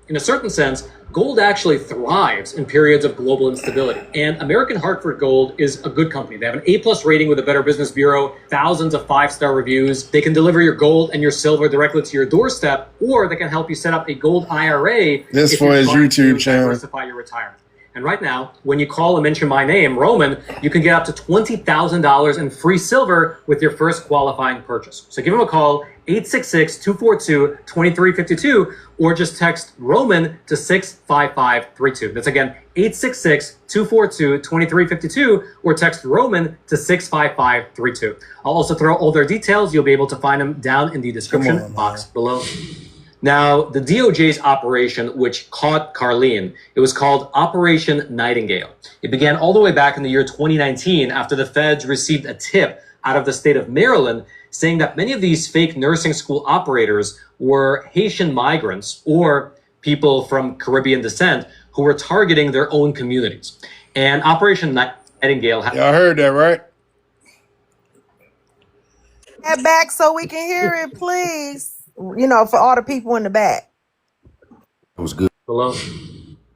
In a certain sense, gold actually thrives in periods of global instability. And American Hartford Gold is a good company. They have an A+ rating with the Better Business Bureau, thousands of 5-star reviews. They can deliver your gold and your silver directly to your doorstep, or they can help you set up a gold IRA. This for his YouTube channel. Diversify your retirement. And right now, when you call and mention my name, Roman, you can get up to $20,000 in free silver with your first qualifying purchase. So give them a call, 866-242-2352, or just text Roman to 65532. That's again, 866-242-2352, or text Roman to 65532. I'll also throw all their details. You'll be able to find them down in the description box below. Now, the DOJ's operation, which caught Carlene, it was called Operation Nightingale. It began all the way back in the year 2019 after the feds received a tip out of the state of Maryland saying that many of these fake nursing school operators were Haitian migrants or people from Caribbean descent who were targeting their own communities. And Operation Nightingale... Y'all heard that, right? That back so we can hear it, please. You know, for all the people in the back. It was good. Below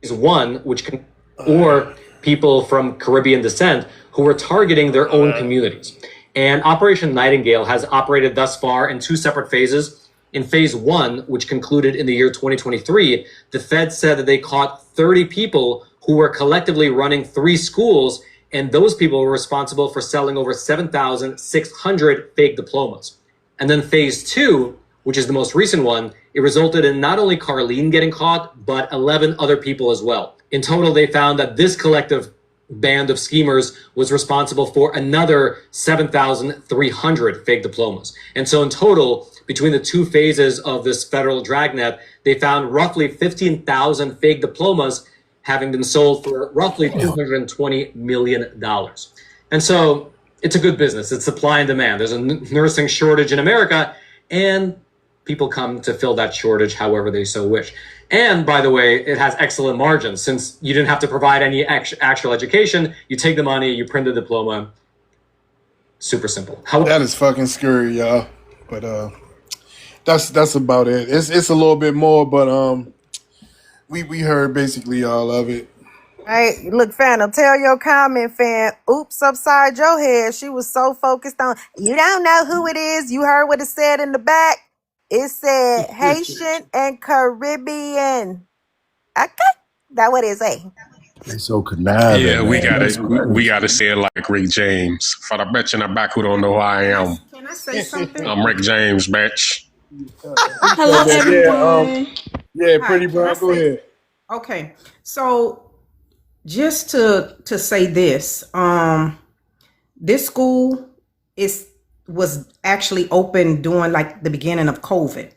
is one which can, or people from Caribbean descent who were targeting their own communities. And Operation Nightingale has operated thus far in 2 separate phases. In phase 1, which concluded in the year 2023, the Fed said that they caught 30 people who were collectively running 3 schools, and those people were responsible for selling over 7,600 fake diplomas. And then phase 2, which is the most recent one, it resulted in not only Carlene getting caught, but 11 other people as well. In total, they found that this collective band of schemers was responsible for another 7,300 fake diplomas. And so in total, between the 2 phases of this federal dragnet, they found roughly 15,000 fake diplomas having been sold for roughly $220 million. And so it's a good business. It's supply and demand. There's a nursing shortage in America, and people come to fill that shortage however they so wish. And by the way, it has excellent margins since you didn't have to provide any actual education. You take the money, you print the diploma. Super simple. That is fucking scary, y'all. But that's about it. It's a little bit more, but we heard basically all of it. Hey, look, Phantom, tell your comment fan, oops, upside your head. She was so focused on, you don't know who it is. You heard what it said in the back. It said Haitian and Caribbean. Okay, that's what it say. They so conniving, Yeah, we man. That's gotta say it like Rick James. For the bitch in the back who don't know who I am, Can I say something? I'm Rick James, bitch. So, Hello, but everyone. yeah, Hi, pretty can I brown. Go say? ahead. Okay, so just to say this, this school was actually open during like the beginning of COVID.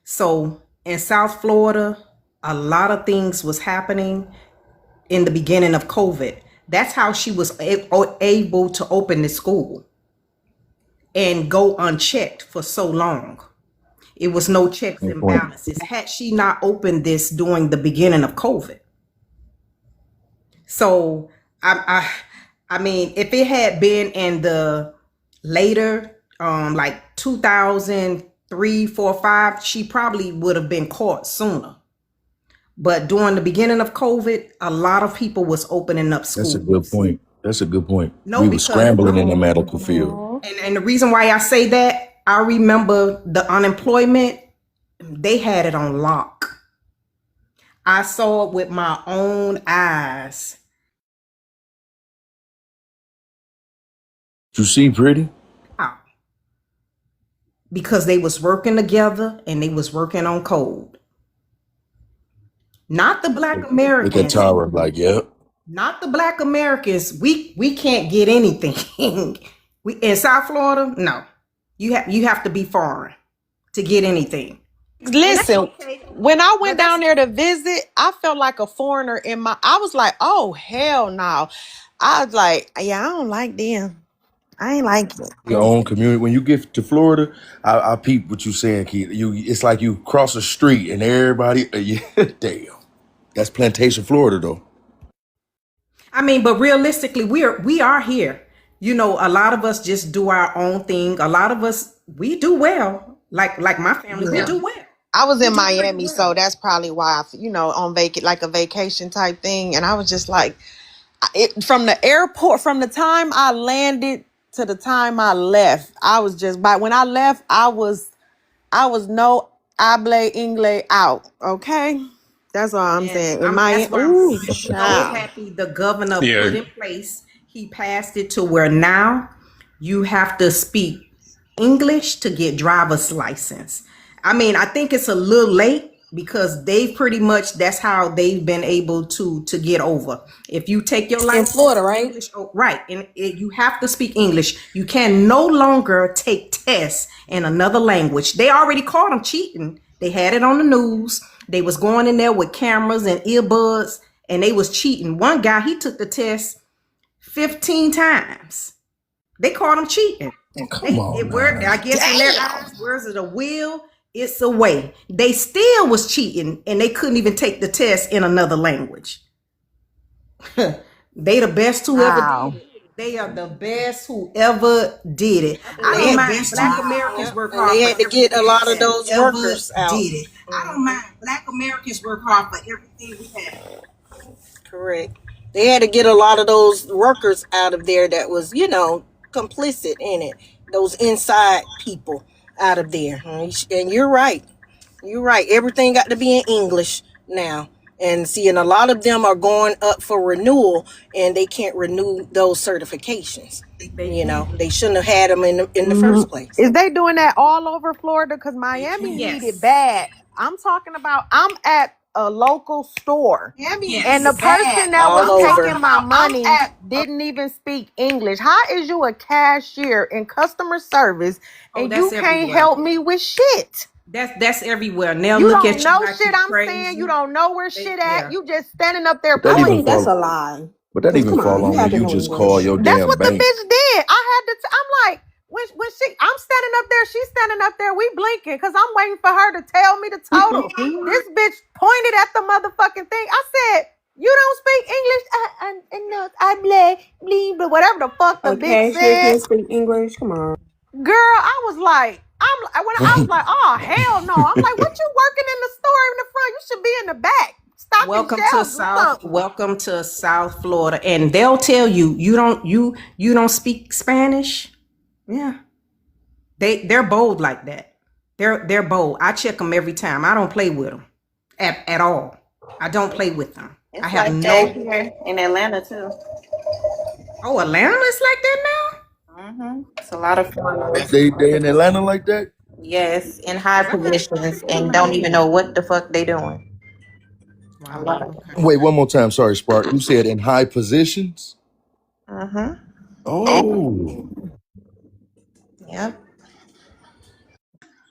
So in South Florida, a lot of things was happening in the beginning of COVID. That's how she was able to open the school and go unchecked for so long. It was no checks good and point. balances. Had she not opened this during the beginning of COVID. So I mean, if it had been in the later, like 2003, 4, 5, she probably would have been caught sooner. But during the beginning of COVID, a lot of people was opening up That's a good schools. point. That's a good point. No, We were because scrambling in the medical field. and the reason why I say that, I remember the unemployment, they had it on lock. I saw it with my own eyes. You see, pretty? Because they was working together and they was working on code. Not the Black Look at Americans. Tara, like, yep. Not the Black Americans. We can't get anything. We in South Florida, no. You have to be foreign to get anything. Listen, when I went down there to visit, I felt like a foreigner in my. I was like, oh hell no. I was like, yeah, I don't like them. I ain't like it. Your own community. When you get to Florida, I peep what you saying, kid. It's like you cross a street and everybody. Damn, that's Plantation, Florida, though. I mean, but realistically, we are here. You know, a lot of us just do our own thing. A lot of us, we do well. Like my family, we do well. I was in Miami, so that's probably why, on like a vacation type thing. And I was just like, from the airport, from the time I landed to the time I left, I was just, when I left, I was no hable inglés out. Okay. That's all I'm saying. In Miami, That's why I'm so happy the governor put in place. He passed it to where now you have to speak English to get driver's license. I mean, I think it's a little late because they pretty much, that's how they've been able to get over. If you take your license in Florida, right? English, right, and you have to speak English. You can no longer take tests in another language. They already caught them cheating. They had it on the news. They was going in there with cameras and earbuds, and they was cheating. One guy, he took the test 15 times. They caught him cheating. Come on, it worked. I guess in their eyes, where's it a will? It's a way. They still was cheating, and they couldn't even take the test in another language. They the best who ever did it. They are the best who ever did it. I don't mind Black Americans work hard. They had to get a lot of those workers out. Did it. I don't mind Black Americans work hard for everything we have. Correct. They had to get a lot of those workers out of there that was, complicit in it. Those inside people out of there. And you're right. You're right. Everything got to be in English now. And and a lot of them are going up for renewal, and they can't renew those certifications. They shouldn't have had them in the first place. Is they doing that all over Florida? Because Miami need it bad. I'm talking about, I'm at a local store, and the person that was taking my money didn't even speak English. How is you a cashier in customer service and you can't help me with shit? That's everywhere. Now You look don't at know you like shit you I'm crazy. saying. You don't know where shit at. You just standing up there. That even That's fall- a lie. But that even fall on when you just call your That's damn what bank. the bitch did. I had to. I'm like, when I'm standing up there, she's standing up there. We blinking because I'm waiting for her to tell me the total. This bitch pointed at the motherfucking thing. I said, "You don't speak English?" No, I believe, but whatever the fuck the bitch said. Speak English. Come on. Girl, I was like, oh hell no. I'm like, what you working in the store in the front? You should be in the back. Welcome to South Florida, and they'll tell you you don't speak Spanish. Yeah, they're bold like that. They're bold. I check them every time. I don't play with them at all. I don't play with them. I It's have like that no. here in Atlanta too. Oh, Atlanta is like that now. It's a lot of foreigners. They in Atlanta like that? Yes, in high 'Cause I got positions family and don't around even here. know what the fuck they doing. A Wow. lot of. Okay. Wait, one more time. Sorry, Spark. You said in high positions? Oh. Yep.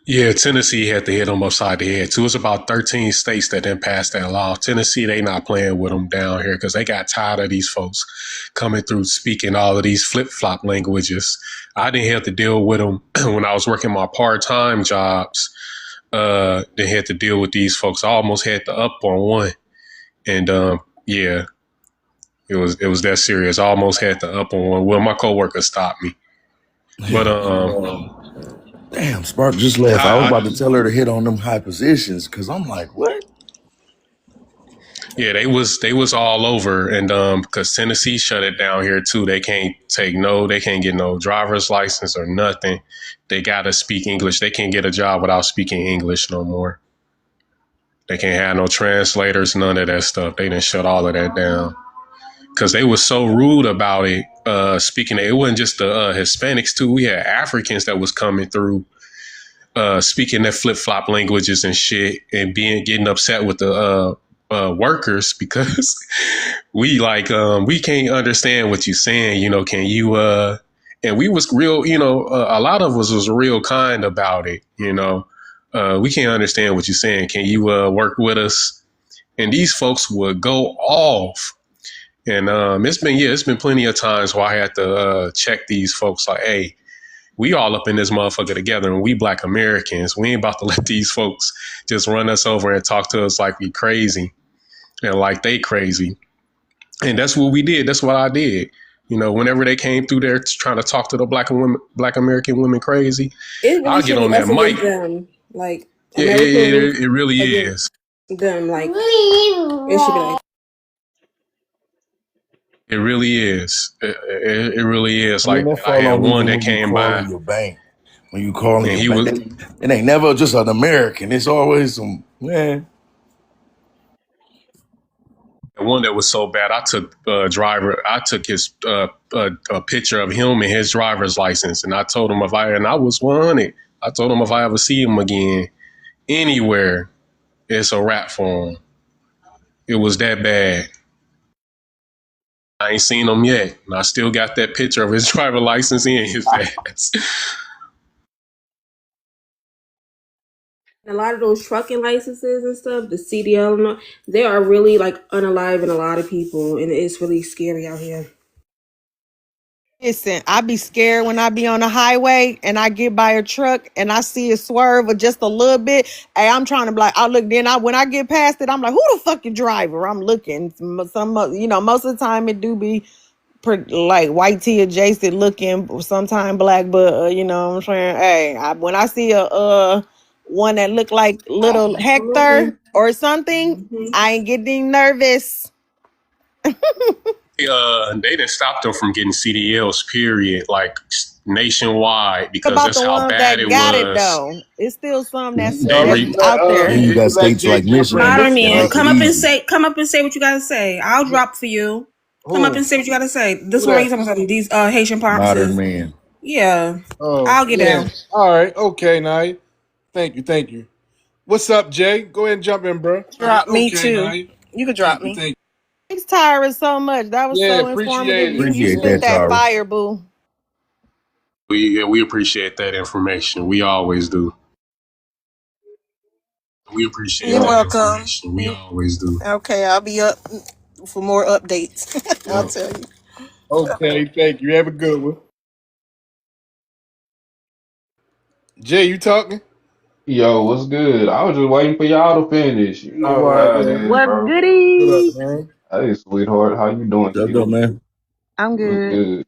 Yeah, Tennessee had to hit them upside the head too. It's about 13 states that didn't pass that law. Tennessee, they not playing with them down here because they got tired of these folks coming through speaking all of these flip-flop languages. I didn't have to deal with them when I was working my part-time jobs. They had to deal with these folks. I almost had to up on one. And yeah, it was that serious. I almost had to up on one. Well, my coworker stopped me. But Damn, Spark just left. I was about to tell her to hit on them high positions because I'm like, what? yeah, they was all over, and because Tennessee shut it down here too. They can't get no driver's license or nothing. They gotta speak English. They can't get a job without speaking English no more. They can't have no translators, none of that stuff. They didn't shut all of that down because they was so rude about it. Speaking, it wasn't just the Hispanics too. We had Africans that was coming through, speaking their flip flop languages and shit, and getting upset with the workers because we can't understand what you're saying. Can you? And we was real. A lot of us was real kind about it. We can't understand what you're saying. Can you work with us? And these folks would go off. And it's been plenty of times where I had to check these folks like, hey, we all up in this motherfucker together, and we Black Americans. We ain't about to let these folks just run us over and talk to us like we crazy and like they crazy. And that's what we did. That's what I did. Whenever they came through there trying to talk to the Black American women crazy, It really I'll get should be on that us mic. against them. Like Americans It really against is. them. Like it should be like. It really is. It really is. And then Like that I fall had on one even that when you came by, calling your bank. When you calling and your he bank, was it ain't never just an American. It's always some man. one that was so bad. I took I took his a picture of him and his driver's license, and I told him and I was 100. I told him if I ever see him again anywhere, it's a wrap for him. It was that bad. I ain't seen him yet, and I still got that picture of his driver license and his ass. A lot of those trucking licenses and stuff, the CDL and all, they are really like unalive in a lot of people, and it's really scary out here. Listen, I be scared when I be on the highway and I get by a truck and I see it swerve or just a little bit. Hey, I'm trying to be like, I look. Then when I get past it, I'm like, who the fucking driver? I'm looking. Most of the time it do be like white tee adjacent looking, sometime black, but you know what I'm saying. Hey, when I see a one that look like little Absolutely. Hector or something, I ain't getting nervous. They didn't stop them from getting CDLs, period, like nationwide, because About that's the how ones bad that it got it was. though. It's still some that's They Let's re- let out there. Then you got let states Jay like jump in. Michigan Michigan that Modern, make first. it come up and easy. say what you gotta say. I'll drop for you. Come up Who? and say what you gotta say. This Who one right that? here talking about these Haitian Modern boxes. man. Yeah, Oh, I'll get yeah. down. All right. Okay, now. Thank you. What's up, Jay? Go ahead and jump in, bro. All right. Drop me Okay, too. now. You could drop Thank you. me. Thank Thanks, Tyra, so much. That was you. Yeah, so appreciate informative. it. You Appreciate spit that, that Tara. fire, boo. we appreciate that information. We always do. We appreciate You're Yeah. that welcome. information. We always do. Okay, I'll be up for more updates. I'll Yeah. tell you. Okay, thank you. Have a good one. Jay, you talking? Yo, what's good? I was just waiting for y'all to finish. You Oh, know all right, how it man. is, What's bro. What up, goody? man? Hey, sweetheart, how you doing, What's up, Keto? man? I'm What's good. good?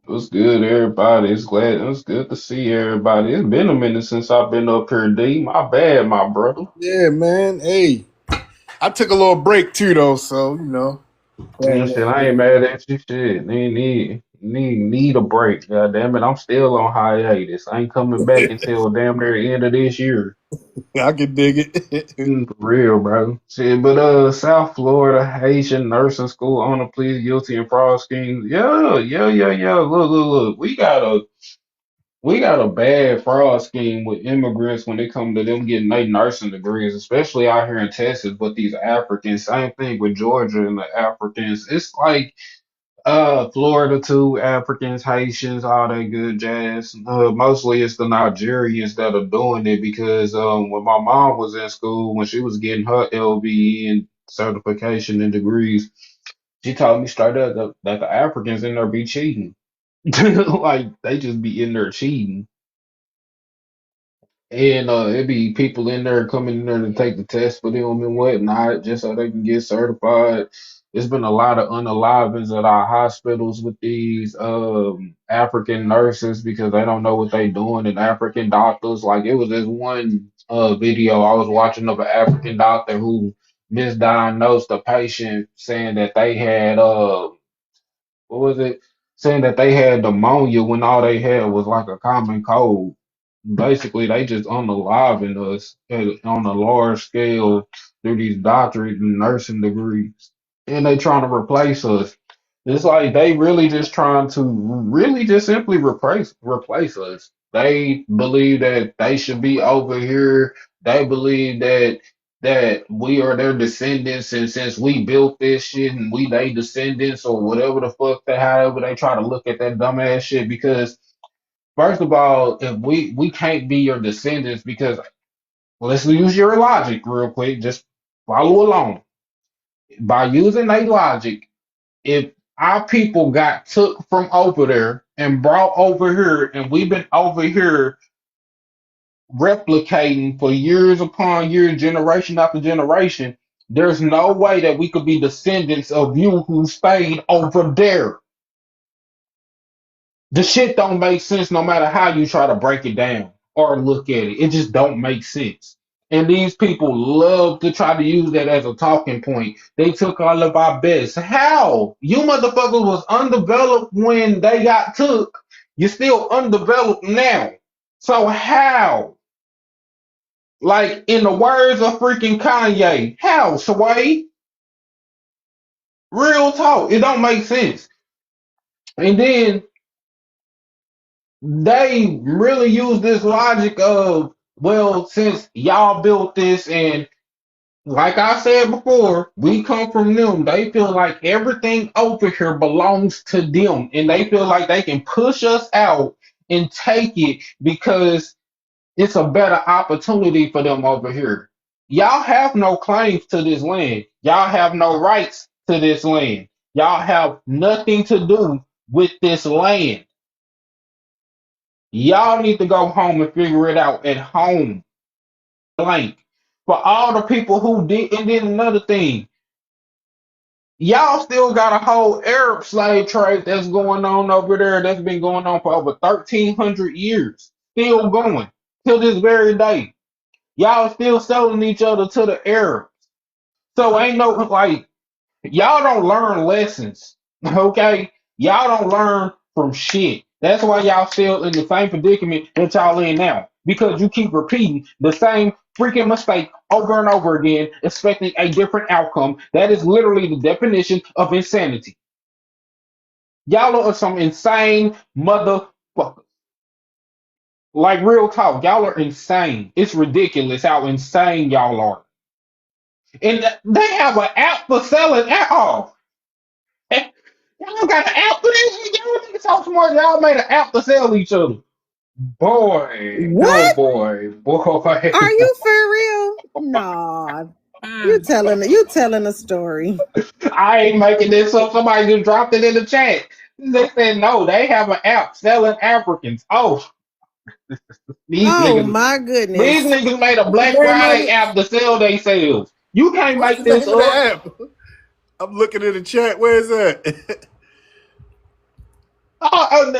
What's good, everybody? It's good to see everybody. It's been a minute since I've been up here, D. My bad, my brother. Yeah, man. Hey, I took a little break too, though. So Shit, I ain't mad at you. Shit, ain't need. Need a break. God damn it, I'm still on hiatus. I ain't coming back until damn near the end of this year. I can dig it. For real, bro. Shit, but South Florida Haitian nursing school owner pleads guilty in fraud schemes. Yeah. Look. We got a bad fraud scheme with immigrants when it comes to them getting their nursing degrees, especially out here in Texas. But these Africans, same thing with Georgia and the Africans. It's like Florida too, Africans, Haitians, all that good jazz. Mostly it's the Nigerians that are doing it because when my mom was in school, when she was getting her LVE and certification and degrees, she told me straight up that the Africans in there be cheating. Like they just be in there cheating. And it be people in there coming in there to take the test for them and whatnot, just so they can get certified. There's been a lot of unalivings at our hospitals with these African nurses because they don't know what they doing, and African doctors. Like it was this one video I was watching of an African doctor who misdiagnosed a patient saying that they had what was it? Saying that they had pneumonia when all they had was like a common cold. Basically, they just unaliving us on a large scale through these doctorate and nursing degrees, and they trying to replace us. It's like they really just trying to really just simply replace us. They believe that they should be over here. They believe that we are their descendants, and since we built this shit and we they descendants or whatever the fuck they however they try to look at that dumbass shit because first of all, if we can't be your descendants because let's use your logic real quick, just follow along. By using a logic, if our people got took from over there and brought over here and we've been over here replicating for years upon years, generation after generation, there's no way that we could be descendants of you who stayed over there. The shit don't make sense no matter how you try to break it down or look at it. It just don't make sense. And these people love to try to use that as a talking point. They took all of our best. How? You motherfuckers was undeveloped when they got took. You're still undeveloped now. So how? Like in the words of freaking Kanye, how, Sway? Real talk. It don't make sense. And then they really use this logic of, well, since y'all built this and like I said before, we come from them. They feel like everything over here belongs to them and they feel like they can push us out and take it because it's a better opportunity for them over here. Y'all have no claims to this land. Y'all have no rights to this land. Y'all have nothing to do with this land. Y'all need to go home and figure it out at home. Blank. For all the people who did, and then another thing, y'all still got a whole Arab slave trade that's going on over there that's been going on for over 1,300 years. Still going till this very day. Y'all still selling each other to the Arabs. So ain't no like y'all don't learn lessons. Okay? Y'all don't learn from shit. That's why y'all still in the same predicament that y'all in now. Because you keep repeating the same freaking mistake over and over again, expecting a different outcome. That is literally the definition of insanity. Y'all are some insane motherfuckers. Like real talk, y'all are insane. It's ridiculous how insane y'all are. And they have an app for selling alcohol. Y'all got an app for this? Y'all niggas so smart. Y'all made an app to sell each other. Boy, oh What? boy, Are boy. you for real? Nah. You telling a story. I ain't making this up. Somebody just dropped it in the chat. They said no, they have an app selling Africans. Oh, these Oh niggas, my these goodness. niggas made a What's the Black name of Friday it? app to sell themselves. You can't What's make the this name of the up. app? I'm looking in the chat. Where is that?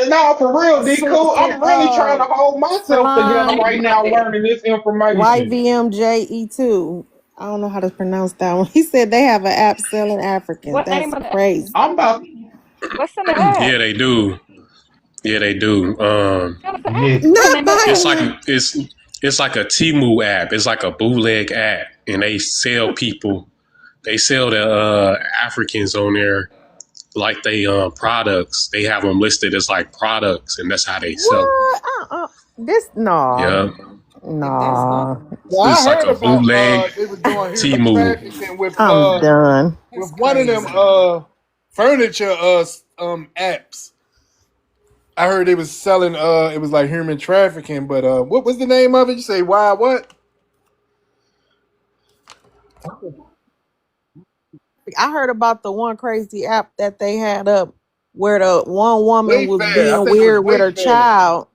No, for real, D. Cool. Salon, I'm really trying to hold myself together Salon right now, learning this information. YVMJE2. I don't know how to pronounce that one. He said they have an app selling Africans. What name That's of the app? crazy. I'm about. What's in the app? Yeah, they do. Yeah, they do. Yeah. Not It's buying like one. it's like a Temu app. It's like a bootleg app, and they sell people. They sell the Africans on there like they products. They have them listed as like products, and that's how they sell them. What? This no, Yeah, no. Yeah, I it's like heard a about bootleg they was doing human Temu. trafficking I'm done. with one of them furniture apps. I heard they was selling it was like human trafficking, but what was the name of it? You say why what? I heard about the one crazy app that they had up where the one woman was Wayfair. I being think it was weird with her Wayfair. child,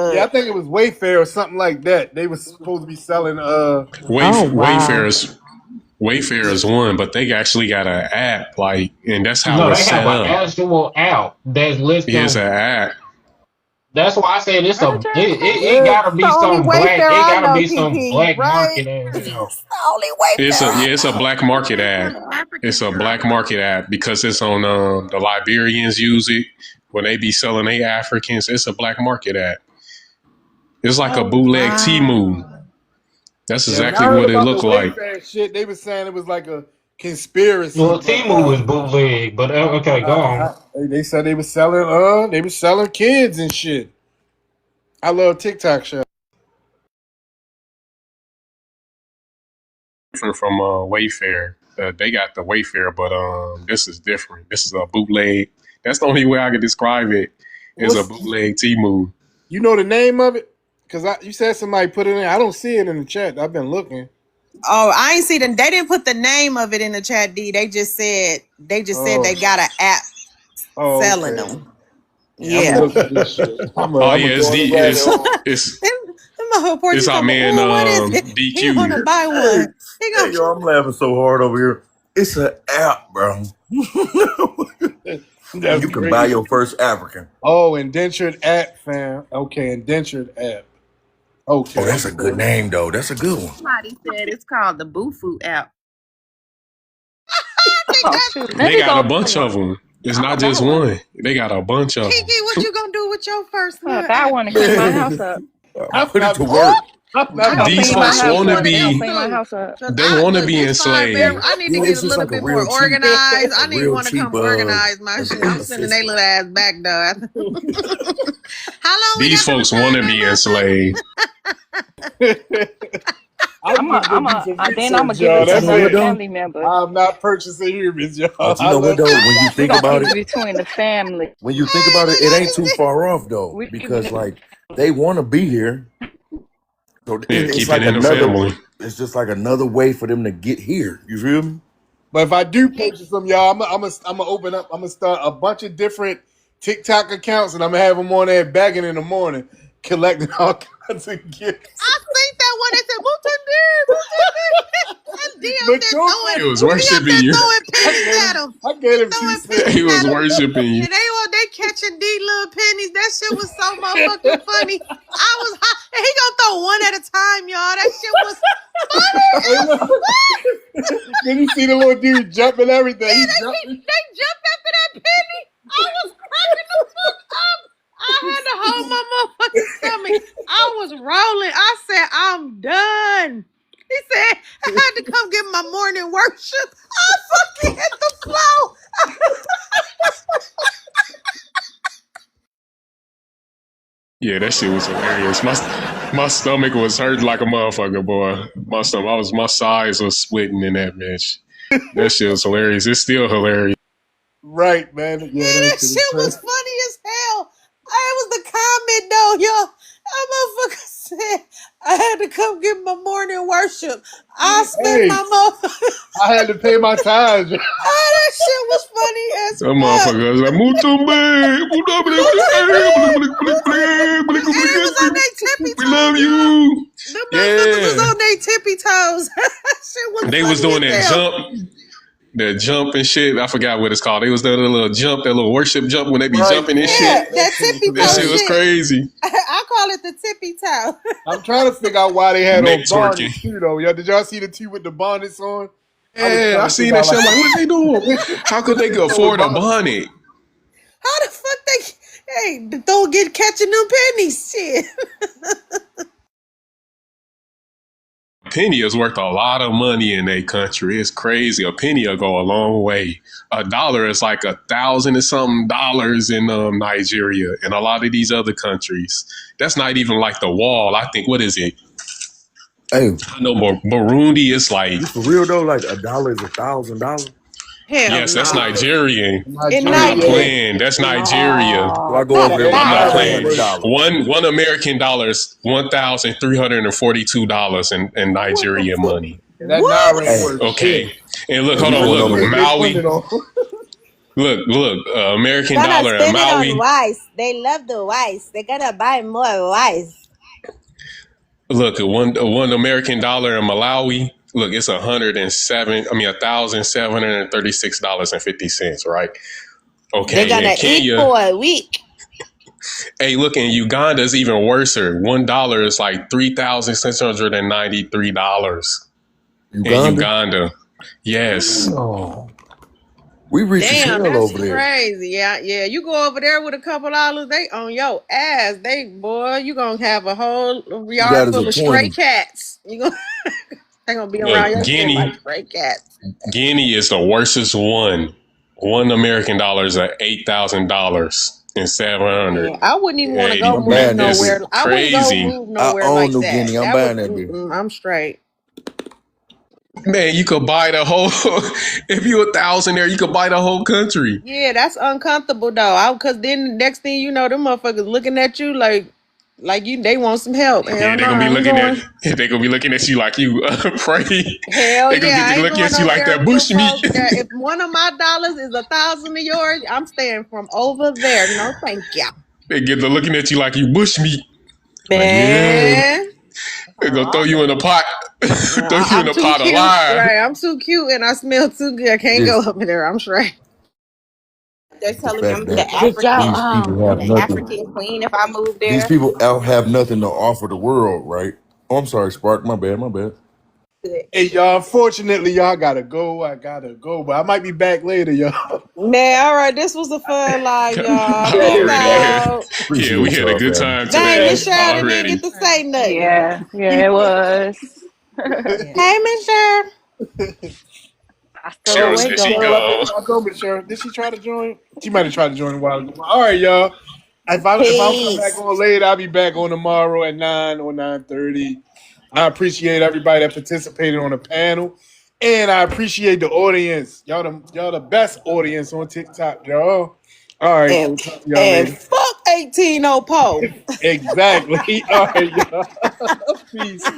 Yeah, I but think it was Wayfair or something like that. They was supposed to be selling oh wow. Wayfair is one, but they actually got an app, like, and that's how No, it's they have set an up. actual app that's It's listing. an app. That's why I said it's What a y'all it yeah. gotta The be only some black. Wayfair It I gotta know, be some Kiki, black right? market ass It's app. the only Wayfair I It's a know. black market app. It's a black market app because it's on the Liberians use it when they be selling they Africans. It's a black market app. It's like a Oh bootleg Temu. wow. That's Yeah, when I exactly heard what it about the looked like. Wayfair shit, they was saying it was like a conspiracy, Well, but Timu is bootleg, but okay, go on. they said they was selling kids and shit. I love TikTok shit. Different from Wayfair. They got the Wayfair, but this is different. This is a bootleg. That's the only way I could describe it. Is a What's bootleg Temu. you know the name of it? Cause you said somebody put it in. I don't see it in the chat. I've been looking. Oh, I ain't see them. They didn't put the name of it in the chat, D. They just said Oh, they got an app selling okay. them. Yeah, I'm Yeah. gonna look at this shit. I'm Oh gonna yeah, go on the rabbit hole. Them reports, it's you our talking about, man oh, what is it? He DQ. gonna buy Hey, one. He hey, gonna yo, I'm laughing so hard over here. It's an app, bro. And That's you can buy crazy. your first African. Oh, indentured app, fam. Okay, indentured app. Oh, Okay, that's a good name, though. That's a good one. Somebody said it's called the Bufu app. I think Oh that's shoot, let They me got a go buy bunch of one. them. It's I'm not gonna buy just one. one. They got a bunch of them. Kiki, what you gonna do with your first I'm gonna little buy app? one and clean my house up. I I'm put it not. to work. I'm I not gonna buying These clean my folks one. What house you want to up. want They me gonna to be. clean my do? house up. Cause They want to be this fine, babe. enslaved. I need to Yeah, get it's a just little like a bit more real cheap, organized. I a need real one to cheap come organize my shit. I'm sending they assistant. little ass back though. How long we These got to folks want to return be them? enslaved. I'm just gonna do some Then I'm gonna research, give y'all. it But to you That's know my what, it. though? family members. I'm not purchasing humans, y'all. But you I know what, love though? When you TikTok. We think gonna about keep it it, between the family. it ain't too far off, though. We keeping Because, it. like, they want to be here. So Yeah, it's keep it like in the another, family. it's just like another way for them to get here. You feel me? But if I do purchase them, y'all, I'm gonna open up. I'm gonna start a bunch of different TikTok accounts, and I'm gonna have them on there begging in the morning, collecting all kinds of gifts. I think that one that said Mutande. And D up Look, there don't throwing He was D up worshiping there you. throwing pennies at him. I He gave him throwing 2 cents. He pennies was at him. worshiping you. And they catching D little pennies. That shit was so motherfucking funny. I was hot. And he gonna throw one at a time, y'all. That shit was funny Hey, as look. fuck. Then you see the little dude jumping everything. Yeah, He they jumping. jumped after that penny. I was cracking the fuck up. I had to hold my motherfucking stomach. I was rolling. I said, I'm done. He said, I had to come get my morning worship. I fucking hit the floor. Yeah, that shit was hilarious. My stomach was hurting like a motherfucker, boy. My sides was splitting in that bitch. That shit was hilarious. It's still hilarious. Right, man. Yeah, Yeah, that that shit is shit was crazy. funny as hell. It was the comment though, y'all. That motherfucker said, I had to come get my morning worship. I spent Hey, my motherfucker. I had to pay my tithes. Oh, that shit was funny as That fuck. motherfucker was like, And it was on their tippy we toes, love y'all. you. The motherfuckers was Yeah. on their tippy toes. That shit was They was funny doing as that hell. jump and shit. I forgot what it's called. They was doing a little jump, that little worship jump when they be Right, jumping and man. shit. Yeah, that That shit was tippy That toe shit was hilarious. shit. crazy. I call it the tippy toe. I'm trying to figure out why they had Neck on twerking. bonnets too, though. Yo, did y'all see the two with the bonnets on? I was Yeah, trying I to seen figure that out shit. I'm like, what they doing? like How could they go with afford a bonnets. bonnet? How the fuck don't get catching them pennies? Shit. Penny is worth a lot of money in a country. It's crazy. A penny will go a long way. A dollar is like 1,000 and something dollars in Nigeria and a lot of these other countries. That's not even like the wall. I think, what is it? Hey, I know Burundi is like. You for real though? Like $1 is $1,000? Hell Yes, that's no. Nigerian. In I'm not Nigeria. playing. That's Nigeria. So I go over there with I'm not playing. $500. One American dollar is $1,342 in Nigerian money. That What? Naira ain't worth Okay, shit. and look, Hey, hold we on, going over look, there. They spend Maui. it on. Look, American Gonna dollar in spend it on Maui. rice. They love the rice. They're gonna buy more rice. Look, one American dollar in Malawi. Look, it's $1,736.50, right? They're Okay, gonna in eat Kenya. for a week. Hey, look, in Uganda is even worse. $1 is like $3,693 in Uganda? Uganda. Yes. Oh. We rich as Damn, hell that's over there. crazy. Yeah. You go over there with a couple dollars, they on your ass. Boy, you gonna have a whole yard That is full a of stray 20. cats. They gonna be around Look, your shit like stray cats. Guinea is the worstest one. One American dollar is at $8,000 and 780. Yeah, I wouldn't even want to go Man, I'm move buying that it's nowhere. bitch. I wouldn't go crazy. move I nowhere own like New that. Guinea. I'm That would. buying that bitch. I'm straight. Man, you could buy the whole. If you 1,000 there, you could buy the whole country. Yeah, that's uncomfortable though. Cause then the next thing you know, them motherfuckers looking at you like they want some help. Hell Yeah, no, they're gonna be I ain't looking at. going. They're gonna be looking at you like you pray. Hell They're gonna yeah, get I to ain't looking going at you over like there that with them bush meat. folks. If one of my dollars is 1,000 of yours, I'm staying from over there. No, thank you, They get to looking at you like you bush meat. Like, yeah, man. they're gonna throw you in a pot. Throw you in I'm a too pot cute, alive. right? I'm too cute, and I smell too good. I can't This go over there. I'm straight. They're the telling me fact I'm the that Did y'all these people have the nothing. African queen if I move These there. people out have nothing to offer the world, right? Oh, I'm sorry, Spark. My bad. Good. Hey, y'all. Unfortunately, y'all gotta go. I gotta go, but I might be back later, y'all. Man, all right. This was a fun live, y'all. Peace Already. out. Yeah, we Appreciate had a y'all, good family. time Dang, today Miss Yes. Sharon didn't already. get to say nothing. Yeah, it was. Hey, Miss Sharon. Hasta Cheryl said she luego. gone. Y'all go, Miss Sharon. Did she try to join? She might have tried to join a while ago. All right, y'all. If I don't come back Peace. on later, I'll be back on tomorrow at 9 or 9:30. I appreciate everybody that participated on the panel, and I appreciate the audience. Y'all the best audience on TikTok, y'all. All right, And talk to y'all later. fuck 18 Po. Exactly. All right, y'all. Peace.